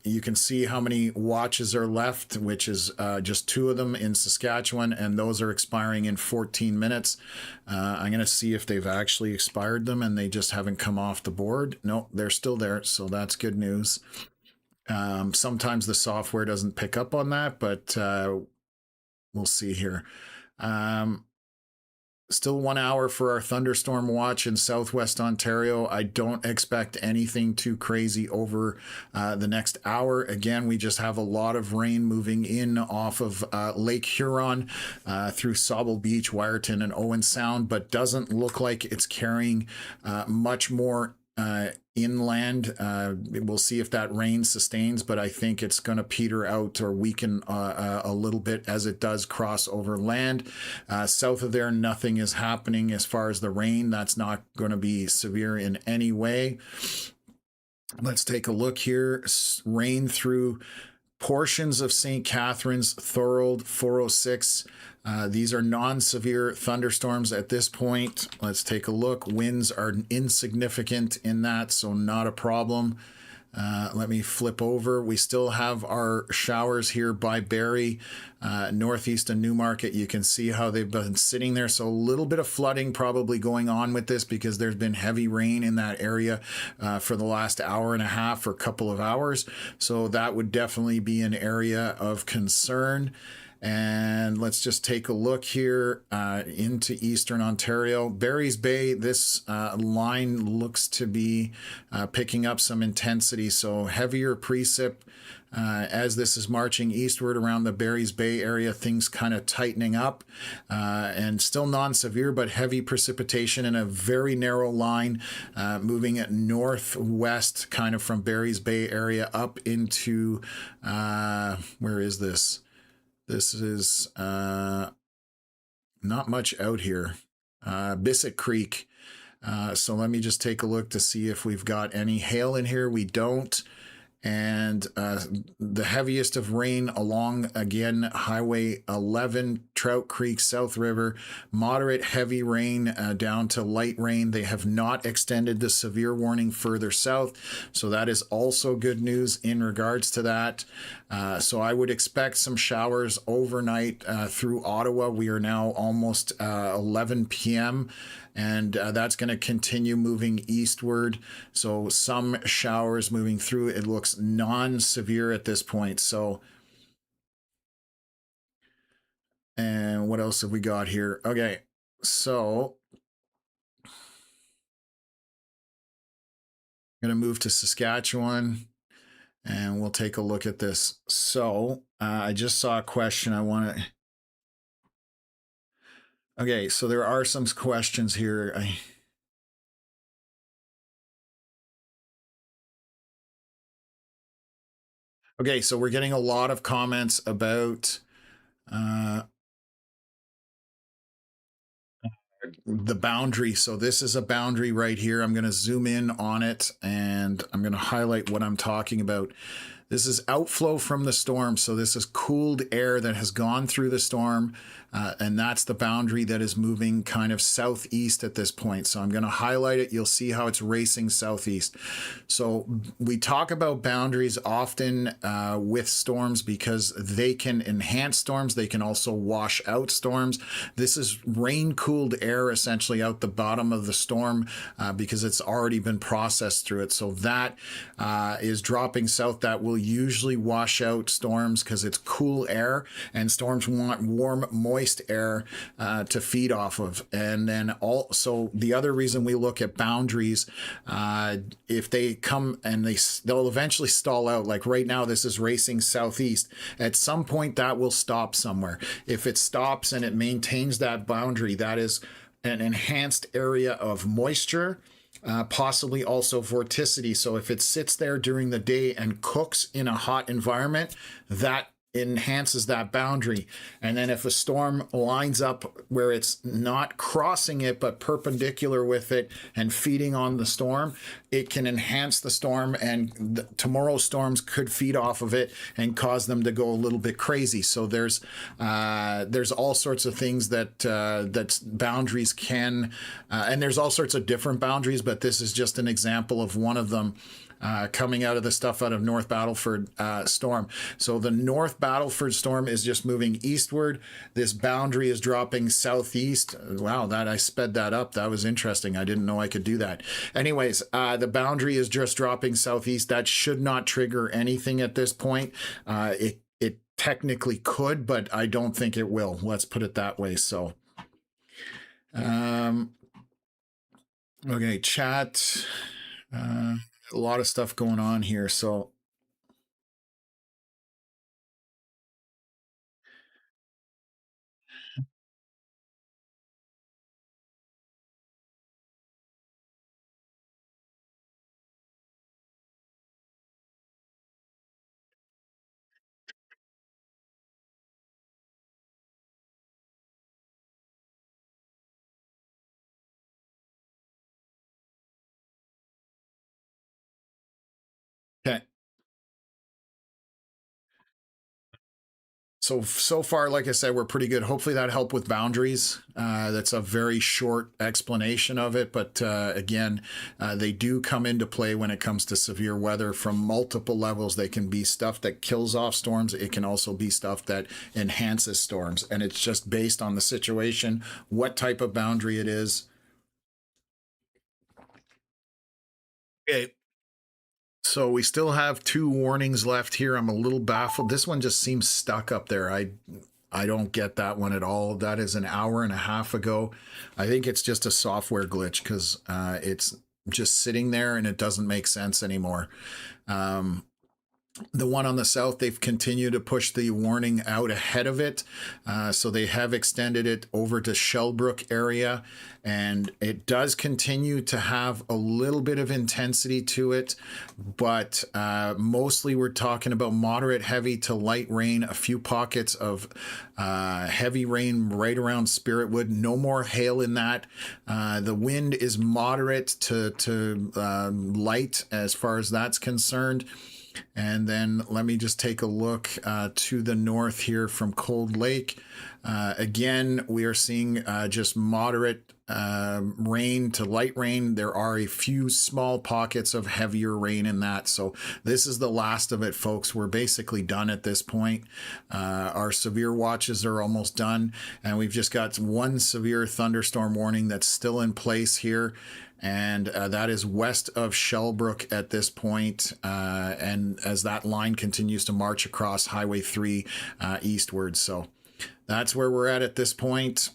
you can see how many watches are left, which is just 2 of them in Saskatchewan, and those are expiring in 14 minutes. I'm going to see if they've actually expired them and they just haven't come off the board. No, they're still there, so that's good news. Sometimes the software doesn't pick up on that, but we'll see here. Still 1 hour for our thunderstorm watch in southwest Ontario. I don't expect anything too crazy over the next hour. Again, we just have a lot of rain moving in off of Lake Huron through Sauble Beach, Wyerton, and Owen Sound, but doesn't look like it's carrying much more inland. We'll see if that rain sustains, but I think it's going to peter out or weaken a little bit as it does cross over land. South of there, nothing is happening as far as the rain. That's not going to be severe in any way. Let's take a look here. Rain through portions of St. Catharines, Thorold, 406. These are non-severe thunderstorms at this point. Let's take a look. Winds are insignificant in that, so not a problem. Let me flip over. We still have our showers here by Barrie, northeast of Newmarket. You can see how they've been sitting there. So a little bit of flooding probably going on with this because there's been heavy rain in that area for the last hour and a half or a couple of hours. So that would definitely be an area of concern. And let's just take a look here into eastern Ontario. Barry's Bay, this line looks to be picking up some intensity, so heavier precip. As this is marching eastward around the Barry's Bay area, things kind of tightening up and still non-severe, but heavy precipitation in a very narrow line moving at northwest kind of from Barry's Bay area up into, where is this? This is not much out here. Bissett Creek. So let me just take a look to see if we've got any hail in here. We don't. And the heaviest of rain along, again, Highway 11, Trout Creek, South River. Moderate heavy rain down to light rain. They have not extended the severe warning further south. So that is also good news in regards to that. So I would expect some showers overnight through Ottawa. We are now almost 11 p.m. and that's going to continue moving eastward. So some showers moving through. It looks non-severe at this point. So, and what else have we got here? Okay, so I'm going to move to Saskatchewan and we'll take a look at this. So I just saw a question I want to... Okay, so there are some questions here. Okay, so we're getting a lot of comments about the boundary. So this is a boundary right here. I'm going to zoom in on it and I'm going to highlight what I'm talking about. This is outflow from the storm. So this is cooled air that has gone through the storm. And that's the boundary that is moving kind of southeast at this point. So I'm going to highlight it. You'll see how it's racing southeast. So we talk about boundaries often with storms because they can enhance storms. They can also wash out storms. This is rain-cooled air essentially out the bottom of the storm because it's already been processed through it. So that is dropping south. That will usually wash out storms because it's cool air, and storms want warm, moist air to feed off of. And then also the other reason we look at boundaries, if they come and they'll eventually stall out, like right now this is racing southeast, at some point that will stop somewhere. If it stops and it maintains that boundary, that is an enhanced area of moisture, possibly also vorticity. So if it sits there during the day and cooks in a hot environment, that enhances that boundary. And then if a storm lines up where it's not crossing it but perpendicular with it and feeding on the storm, it can enhance the storm, and tomorrow's storms could feed off of it and cause them to go a little bit crazy. So there's all sorts of things that boundaries can, and there's all sorts of different boundaries, but this is just an example of one of them. Coming out of the stuff out of North Battleford storm. So the North Battleford storm is just moving eastward. This boundary is dropping southeast. Wow, that I sped that up. That was interesting. I didn't know I could do that. Anyways, the boundary is just dropping southeast. That should not trigger anything at this point. It technically could, but I don't think it will. Let's put it that way. So, okay, chat. A lot of stuff going on here. So, okay. So far, like I said, we're pretty good. Hopefully that helped with boundaries. That's a very short explanation of it, but again, they do come into play when it comes to severe weather from multiple levels. They can be stuff that kills off storms. It can also be stuff that enhances storms, and it's just based on the situation, what type of boundary it is. Okay. So we still have 2 warnings left here. I'm a little baffled. This one just seems stuck up there. I don't get that one at all. That is an hour and a half ago. I think it's just a software glitch because it's just sitting there and it doesn't make sense anymore. The one on the south, they've continued to push the warning out ahead of it. So they have extended it over to Shellbrook area, and it does continue to have a little bit of intensity to it, but mostly we're talking about moderate, heavy to light rain, a few pockets of heavy rain right around Spiritwood. No more hail in that. The wind is moderate to light as far as that's concerned. And then let me just take a look to the north here from Cold Lake. Again, we are seeing just moderate rain to light rain. There are a few small pockets of heavier rain in that. So this is the last of it, folks. We're basically done at this point. Our severe watches are almost done, and we've just got one severe thunderstorm warning that's still in place here. And that is west of Shellbrook at this point. And as that line continues to march across Highway 3 eastward. So that's where we're at this point.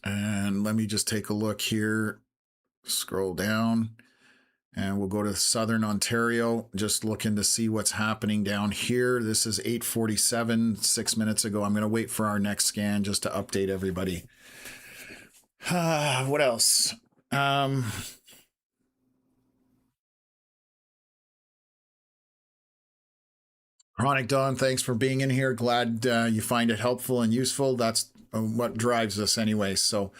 And let me just take a look here, scroll down, and we'll go to southern Ontario, just looking to see what's happening down here. This is 8:47, 6 minutes ago. I'm going to wait for our next scan just to update everybody. What else? Chronic Dawn, thanks for being in here. Glad you find it helpful and useful. That's what drives us anyway. So,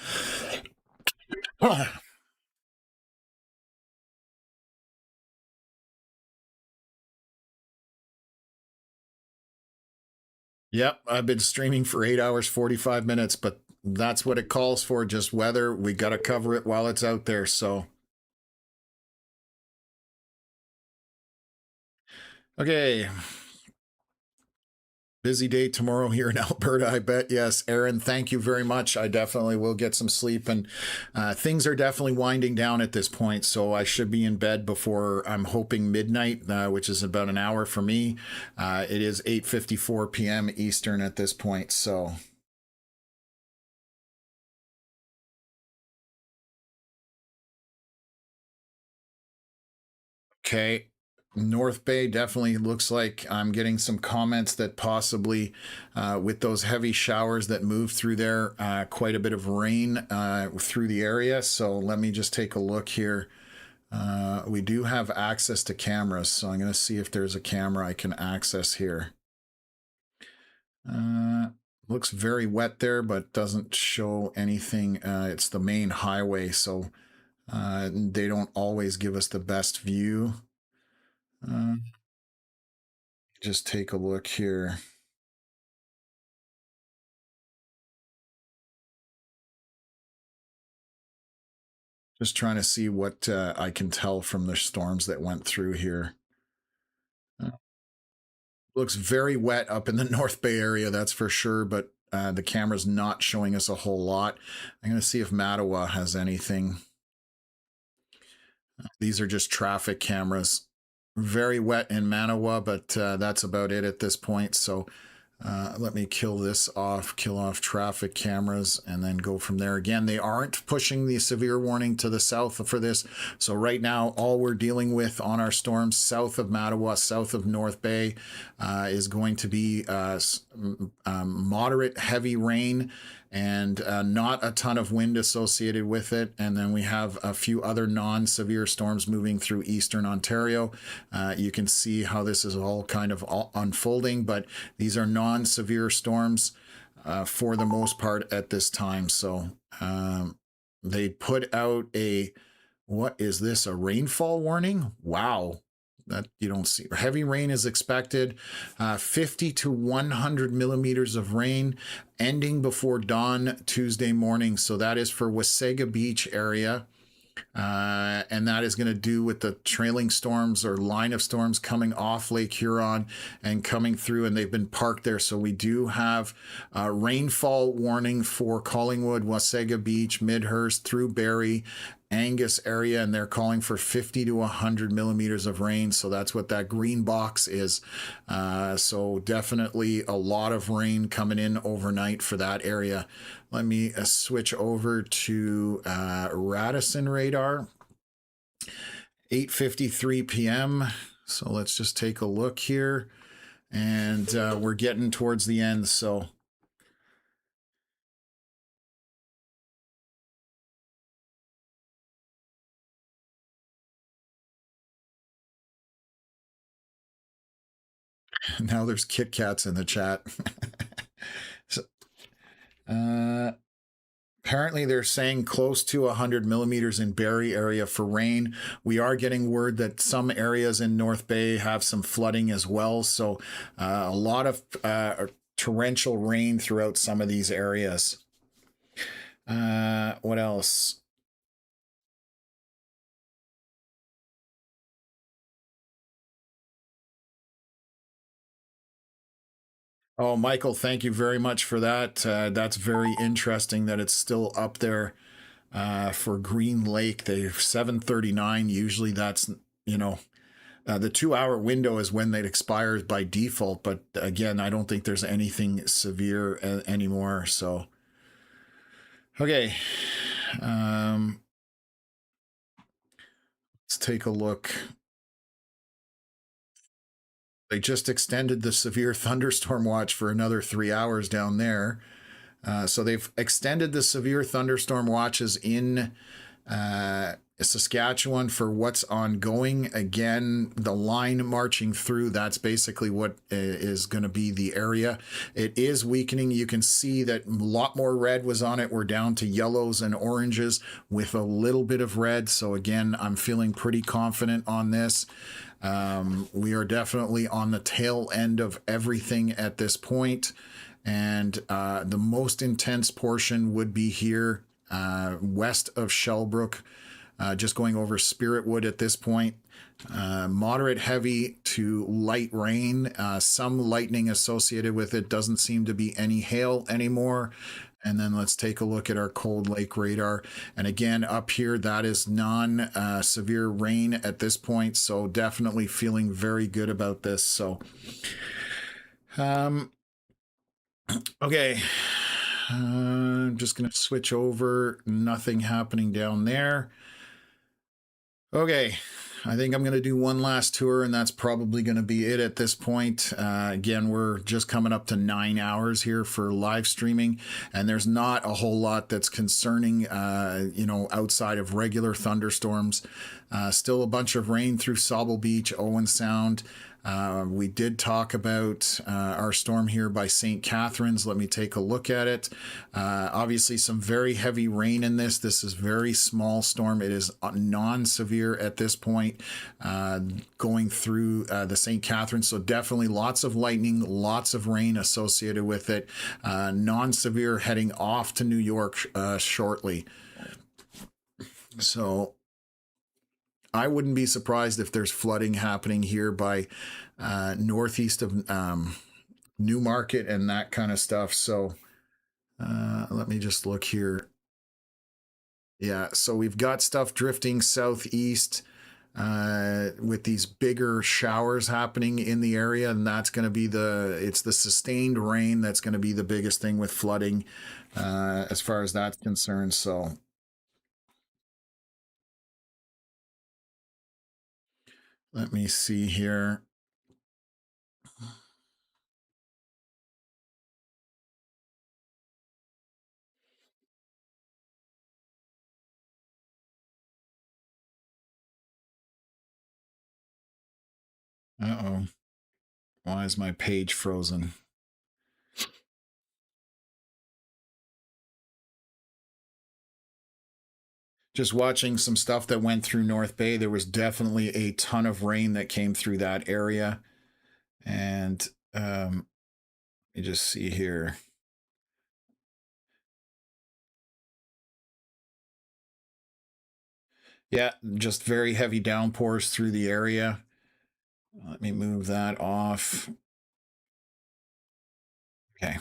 yep, I've been streaming for 8 hours, 45 minutes, but that's what it calls for. Just weather. We got to cover it while it's out there. So, okay. Busy day tomorrow here in Alberta, I bet. Yes, Aaron, thank you very much. I definitely will get some sleep, and things are definitely winding down at this point. So I should be in bed before, I'm hoping, midnight, which is about an hour for me. It is 8:54 p.m. Eastern at this point. So. Okay. North Bay definitely looks like I'm getting some comments that possibly, with those heavy showers that move through there, quite a bit of rain through the area. So let me just take a look here. We do have access to cameras, so I'm going to see if there's a camera I can access here. Uh, Looks very wet there, but doesn't show anything. It's the main highway, so they don't always give us the best view. Uh, just take a look here. Just trying to see what I can tell from the storms that went through here. Uh, Looks very wet up in the North Bay area, that's for sure, but the camera's not showing us a whole lot. I'm going to see if Mattawa has anything. These are just traffic cameras. Very wet in Manawa, but that's about it at this point. So let me kill this off, kill off traffic cameras, and then go from there. Again, they aren't pushing the severe warning to the south for this. So right now, all we're dealing with on our storms south of Mattawa, south of North Bay, is going to be moderate heavy rain and not a ton of wind associated with it. And then we have a few other non-severe storms moving through eastern Ontario. You can see how this is all kind of unfolding, but these are non-severe storms for the most part at this time. So they put out what is this, a rainfall warning? Wow. That you don't see. Heavy rain is expected, 50 to 100 millimeters of rain ending before dawn Tuesday morning. So that is for Wasaga Beach area. And that is going to do with the trailing storms or line of storms coming off Lake Huron and coming through, and they've been parked there. So we do have a rainfall warning for Collingwood, Wasaga Beach, Midhurst, through Barrie, Angus area, and they're calling for 50 to 100 millimeters of rain. So that's what that green box is. So definitely a lot of rain coming in overnight for that area. Let me switch over to Radisson radar. 8:53 p.m. So let's just take a look here. And we're getting towards the end. So now there's Kit Kats in the chat. So, apparently they're saying close to 100 millimeters in Barrie area for rain. We are getting word that some areas in North Bay have some flooding as well. So a lot of torrential rain throughout some of these areas. What else? Oh, Michael, thank you very much for that. That's very interesting that it's still up there for Green Lake. They 7:39. Usually that's, the 2 hour window is when that expires by default. But again, I don't think there's anything severe anymore. So, okay. Let's take a look. They just extended the severe thunderstorm watch for another 3 hours down there. So they've extended the severe thunderstorm watches in Saskatchewan for what's ongoing. Again, the line marching through, that's basically what is going to be the area. It is weakening. You can see that a lot more red was on it. We're down to yellows and oranges with a little bit of red. So again, I'm feeling pretty confident on this. We are definitely on the tail end of everything at this point. And the most intense portion would be here west of Shellbrook, just going over Spiritwood at this point. Moderate heavy to light rain, some lightning associated with it. Doesn't seem to be any hail anymore. And then let's take a look at our Cold Lake radar. And again, up here, that is non-severe rain at this point. So definitely feeling very good about this. So, okay. I'm just going to switch over. Nothing happening down there. Okay. I think I'm going to do one last tour, and that's probably going to be it at this point. Again, we're just coming up to 9 hours here for live streaming, and there's not a whole lot that's concerning, outside of regular thunderstorms. Still a bunch of rain through Sauble Beach, Owen Sound. We did talk about our storm here by St. Catharines. Let me take a look at it. Obviously, some very heavy rain in this. This is very small storm. It is non-severe at this point, going through the St. Catharines. So definitely lots of lightning, lots of rain associated with it. Non-severe, heading off to New York shortly. So I wouldn't be surprised if there's flooding happening here by northeast of Newmarket and that kind of stuff. So let me just look here. Yeah, so we've got stuff drifting southeast with these bigger showers happening in the area, and that's going to be it's the sustained rain that's going to be the biggest thing with flooding as far as that's concerned. So let me see here. Uh-oh. Why is my page frozen? Just watching some stuff that went through North Bay, there was definitely a ton of rain that came through that area. And you just see here. Yeah, just very heavy downpours through the area. Let me move that off. Okay.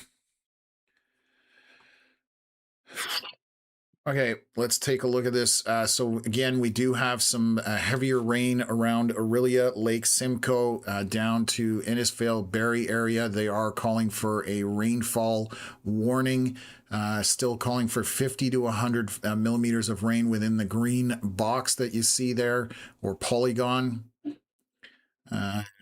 Okay, let's take a look at this. So again, we do have some heavier rain around Orillia, Lake Simcoe, down to Innisfail, Barrie area. They are calling for a rainfall warning. Still calling for 50 to 100 millimeters of rain within the green box that you see there, or polygon.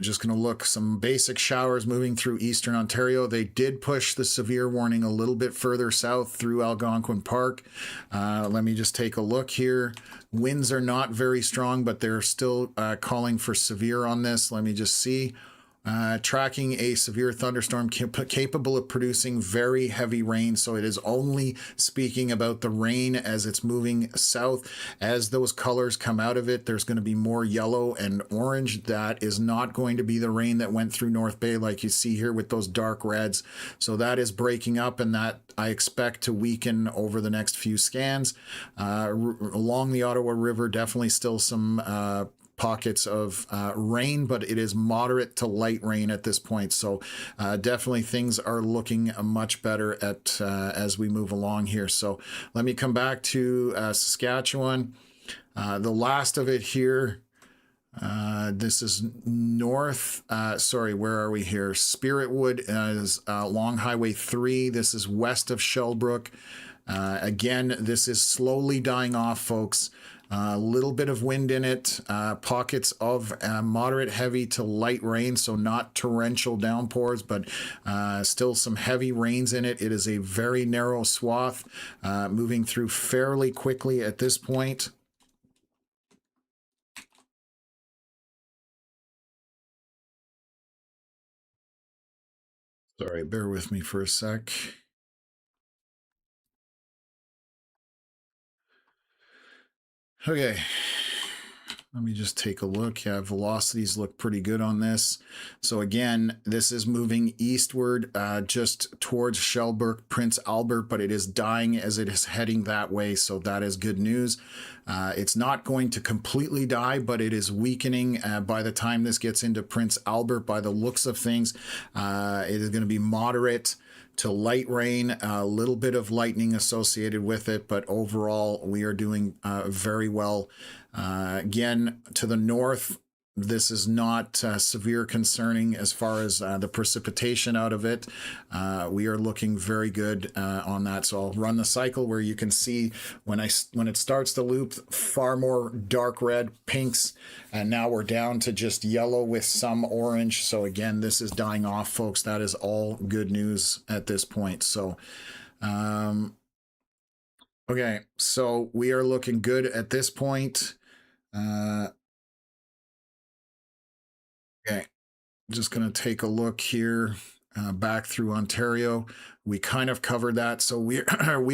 Just going to look, some basic showers moving through eastern Ontario. They did push the severe warning a little bit further south through Algonquin Park. Let me just take a look here. Winds are not very strong, but they're still calling for severe on this. Let me just see. Tracking a severe thunderstorm capable of producing very heavy rain. So it is only speaking about the rain as it's moving south. As those colors come out of it, there's going to be more yellow and orange. That is not going to be the rain that went through North Bay like you see here with those dark reds. So that is breaking up, and that I expect to weaken over the next few scans. Along the Ottawa River, definitely still some pockets of rain, but it is moderate to light rain at this point. So definitely things are looking much better at as we move along here. So let me come back to Saskatchewan. The last of it here. This is north. Sorry, where are we here? Spiritwood is along Highway 3. This is west of Shellbrook. Again, this is slowly dying off, folks. A little bit of wind in it, pockets of moderate heavy to light rain, so not torrential downpours, but still some heavy rains in it. It is a very narrow swath, moving through fairly quickly at this point. Sorry, bear with me for a sec. Okay. Let me just take a look. Yeah, velocities look pretty good on this. So again, this is moving eastward just towards Shellbrook, Prince Albert, but it is dying as it is heading that way. So that is good news. It's not going to completely die, but it is weakening by the time this gets into Prince Albert. By the looks of things, it is going to be moderate to light rain, a little bit of lightning associated with it, but overall we are doing very well. Again, to the north, this is not severe concerning as far as the precipitation out of it. We are looking very good on that. So I'll run the cycle where you can see when it starts to loop, far more dark red, pinks, and now we're down to just yellow with some orange. So again, this is dying off, folks. That is all good news at this point. So okay, so we are looking good at this point. Okay. just going to take a look here back through Ontario. We kind of covered that, so we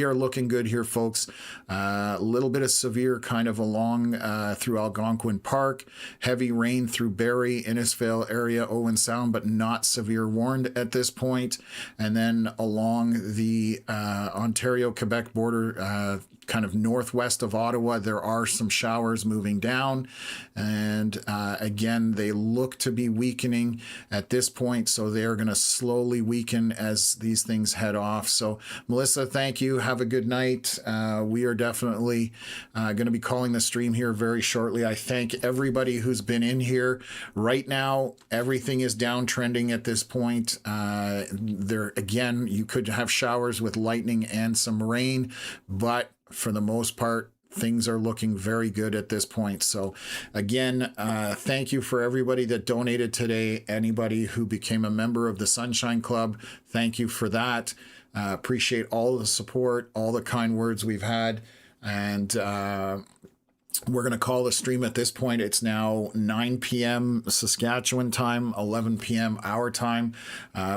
are looking good here, folks. A little bit of severe kind of along through Algonquin Park, heavy rain through Barrie, Innisfail area, Owen Sound, but not severe warned at this point. And then along the Ontario-Quebec border, kind of northwest of Ottawa, there are some showers moving down, and again, they look to be weakening at this point, so they're going to slowly weaken as these things head off. So Melissa, thank you. Have a good night. We are definitely going to be calling the stream here very shortly. I thank everybody who's been in here. Right now, everything is downtrending at this point. There again, you could have showers with lightning and some rain, but for the most part, things are looking very good at this point. So again, thank you for everybody that donated today. Anybody who became a member of the Sunshine Club, thank you for that. Appreciate all the support, all the kind words we've had. And we're going to call the stream at this point. It's now 9 p.m. Saskatchewan time, 11 p.m. our time.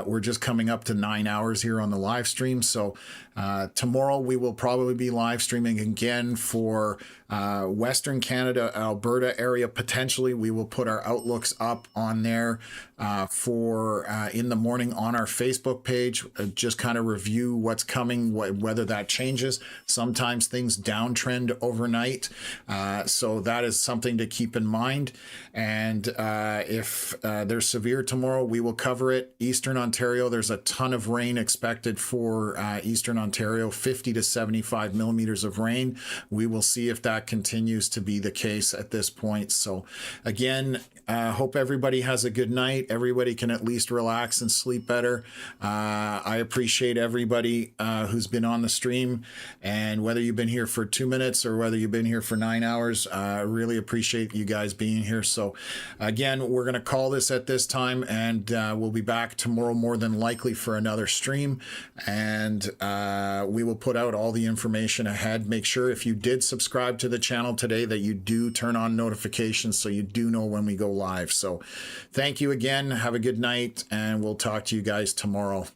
We're just coming up to 9 hours here on the live stream. So tomorrow we will probably be live streaming again for Western Canada, Alberta area. Potentially we will put our outlooks up on there for in the morning on our Facebook page. Just kind of review what's coming, whether that changes. Sometimes things downtrend overnight. So that is something to keep in mind. And if there's severe tomorrow, we will cover it. Eastern Ontario, there's a ton of rain expected for Eastern Ontario, 50 to 75 millimeters of rain. We will see if that continues to be the case at this point. So again, hope everybody has a good night. Everybody can at least relax and sleep better. I appreciate everybody who's been on the stream, and whether you've been here for 2 minutes or whether you've been here for 9 hours, I really appreciate you guys being here. So again, we're going to call this at this time, and we'll be back tomorrow more than likely for another stream, and we will put out all the information ahead. Make sure if you did subscribe to the channel today that you do turn on notifications so you do know when we go live. So thank you again. Have a good night, and we'll talk to you guys tomorrow.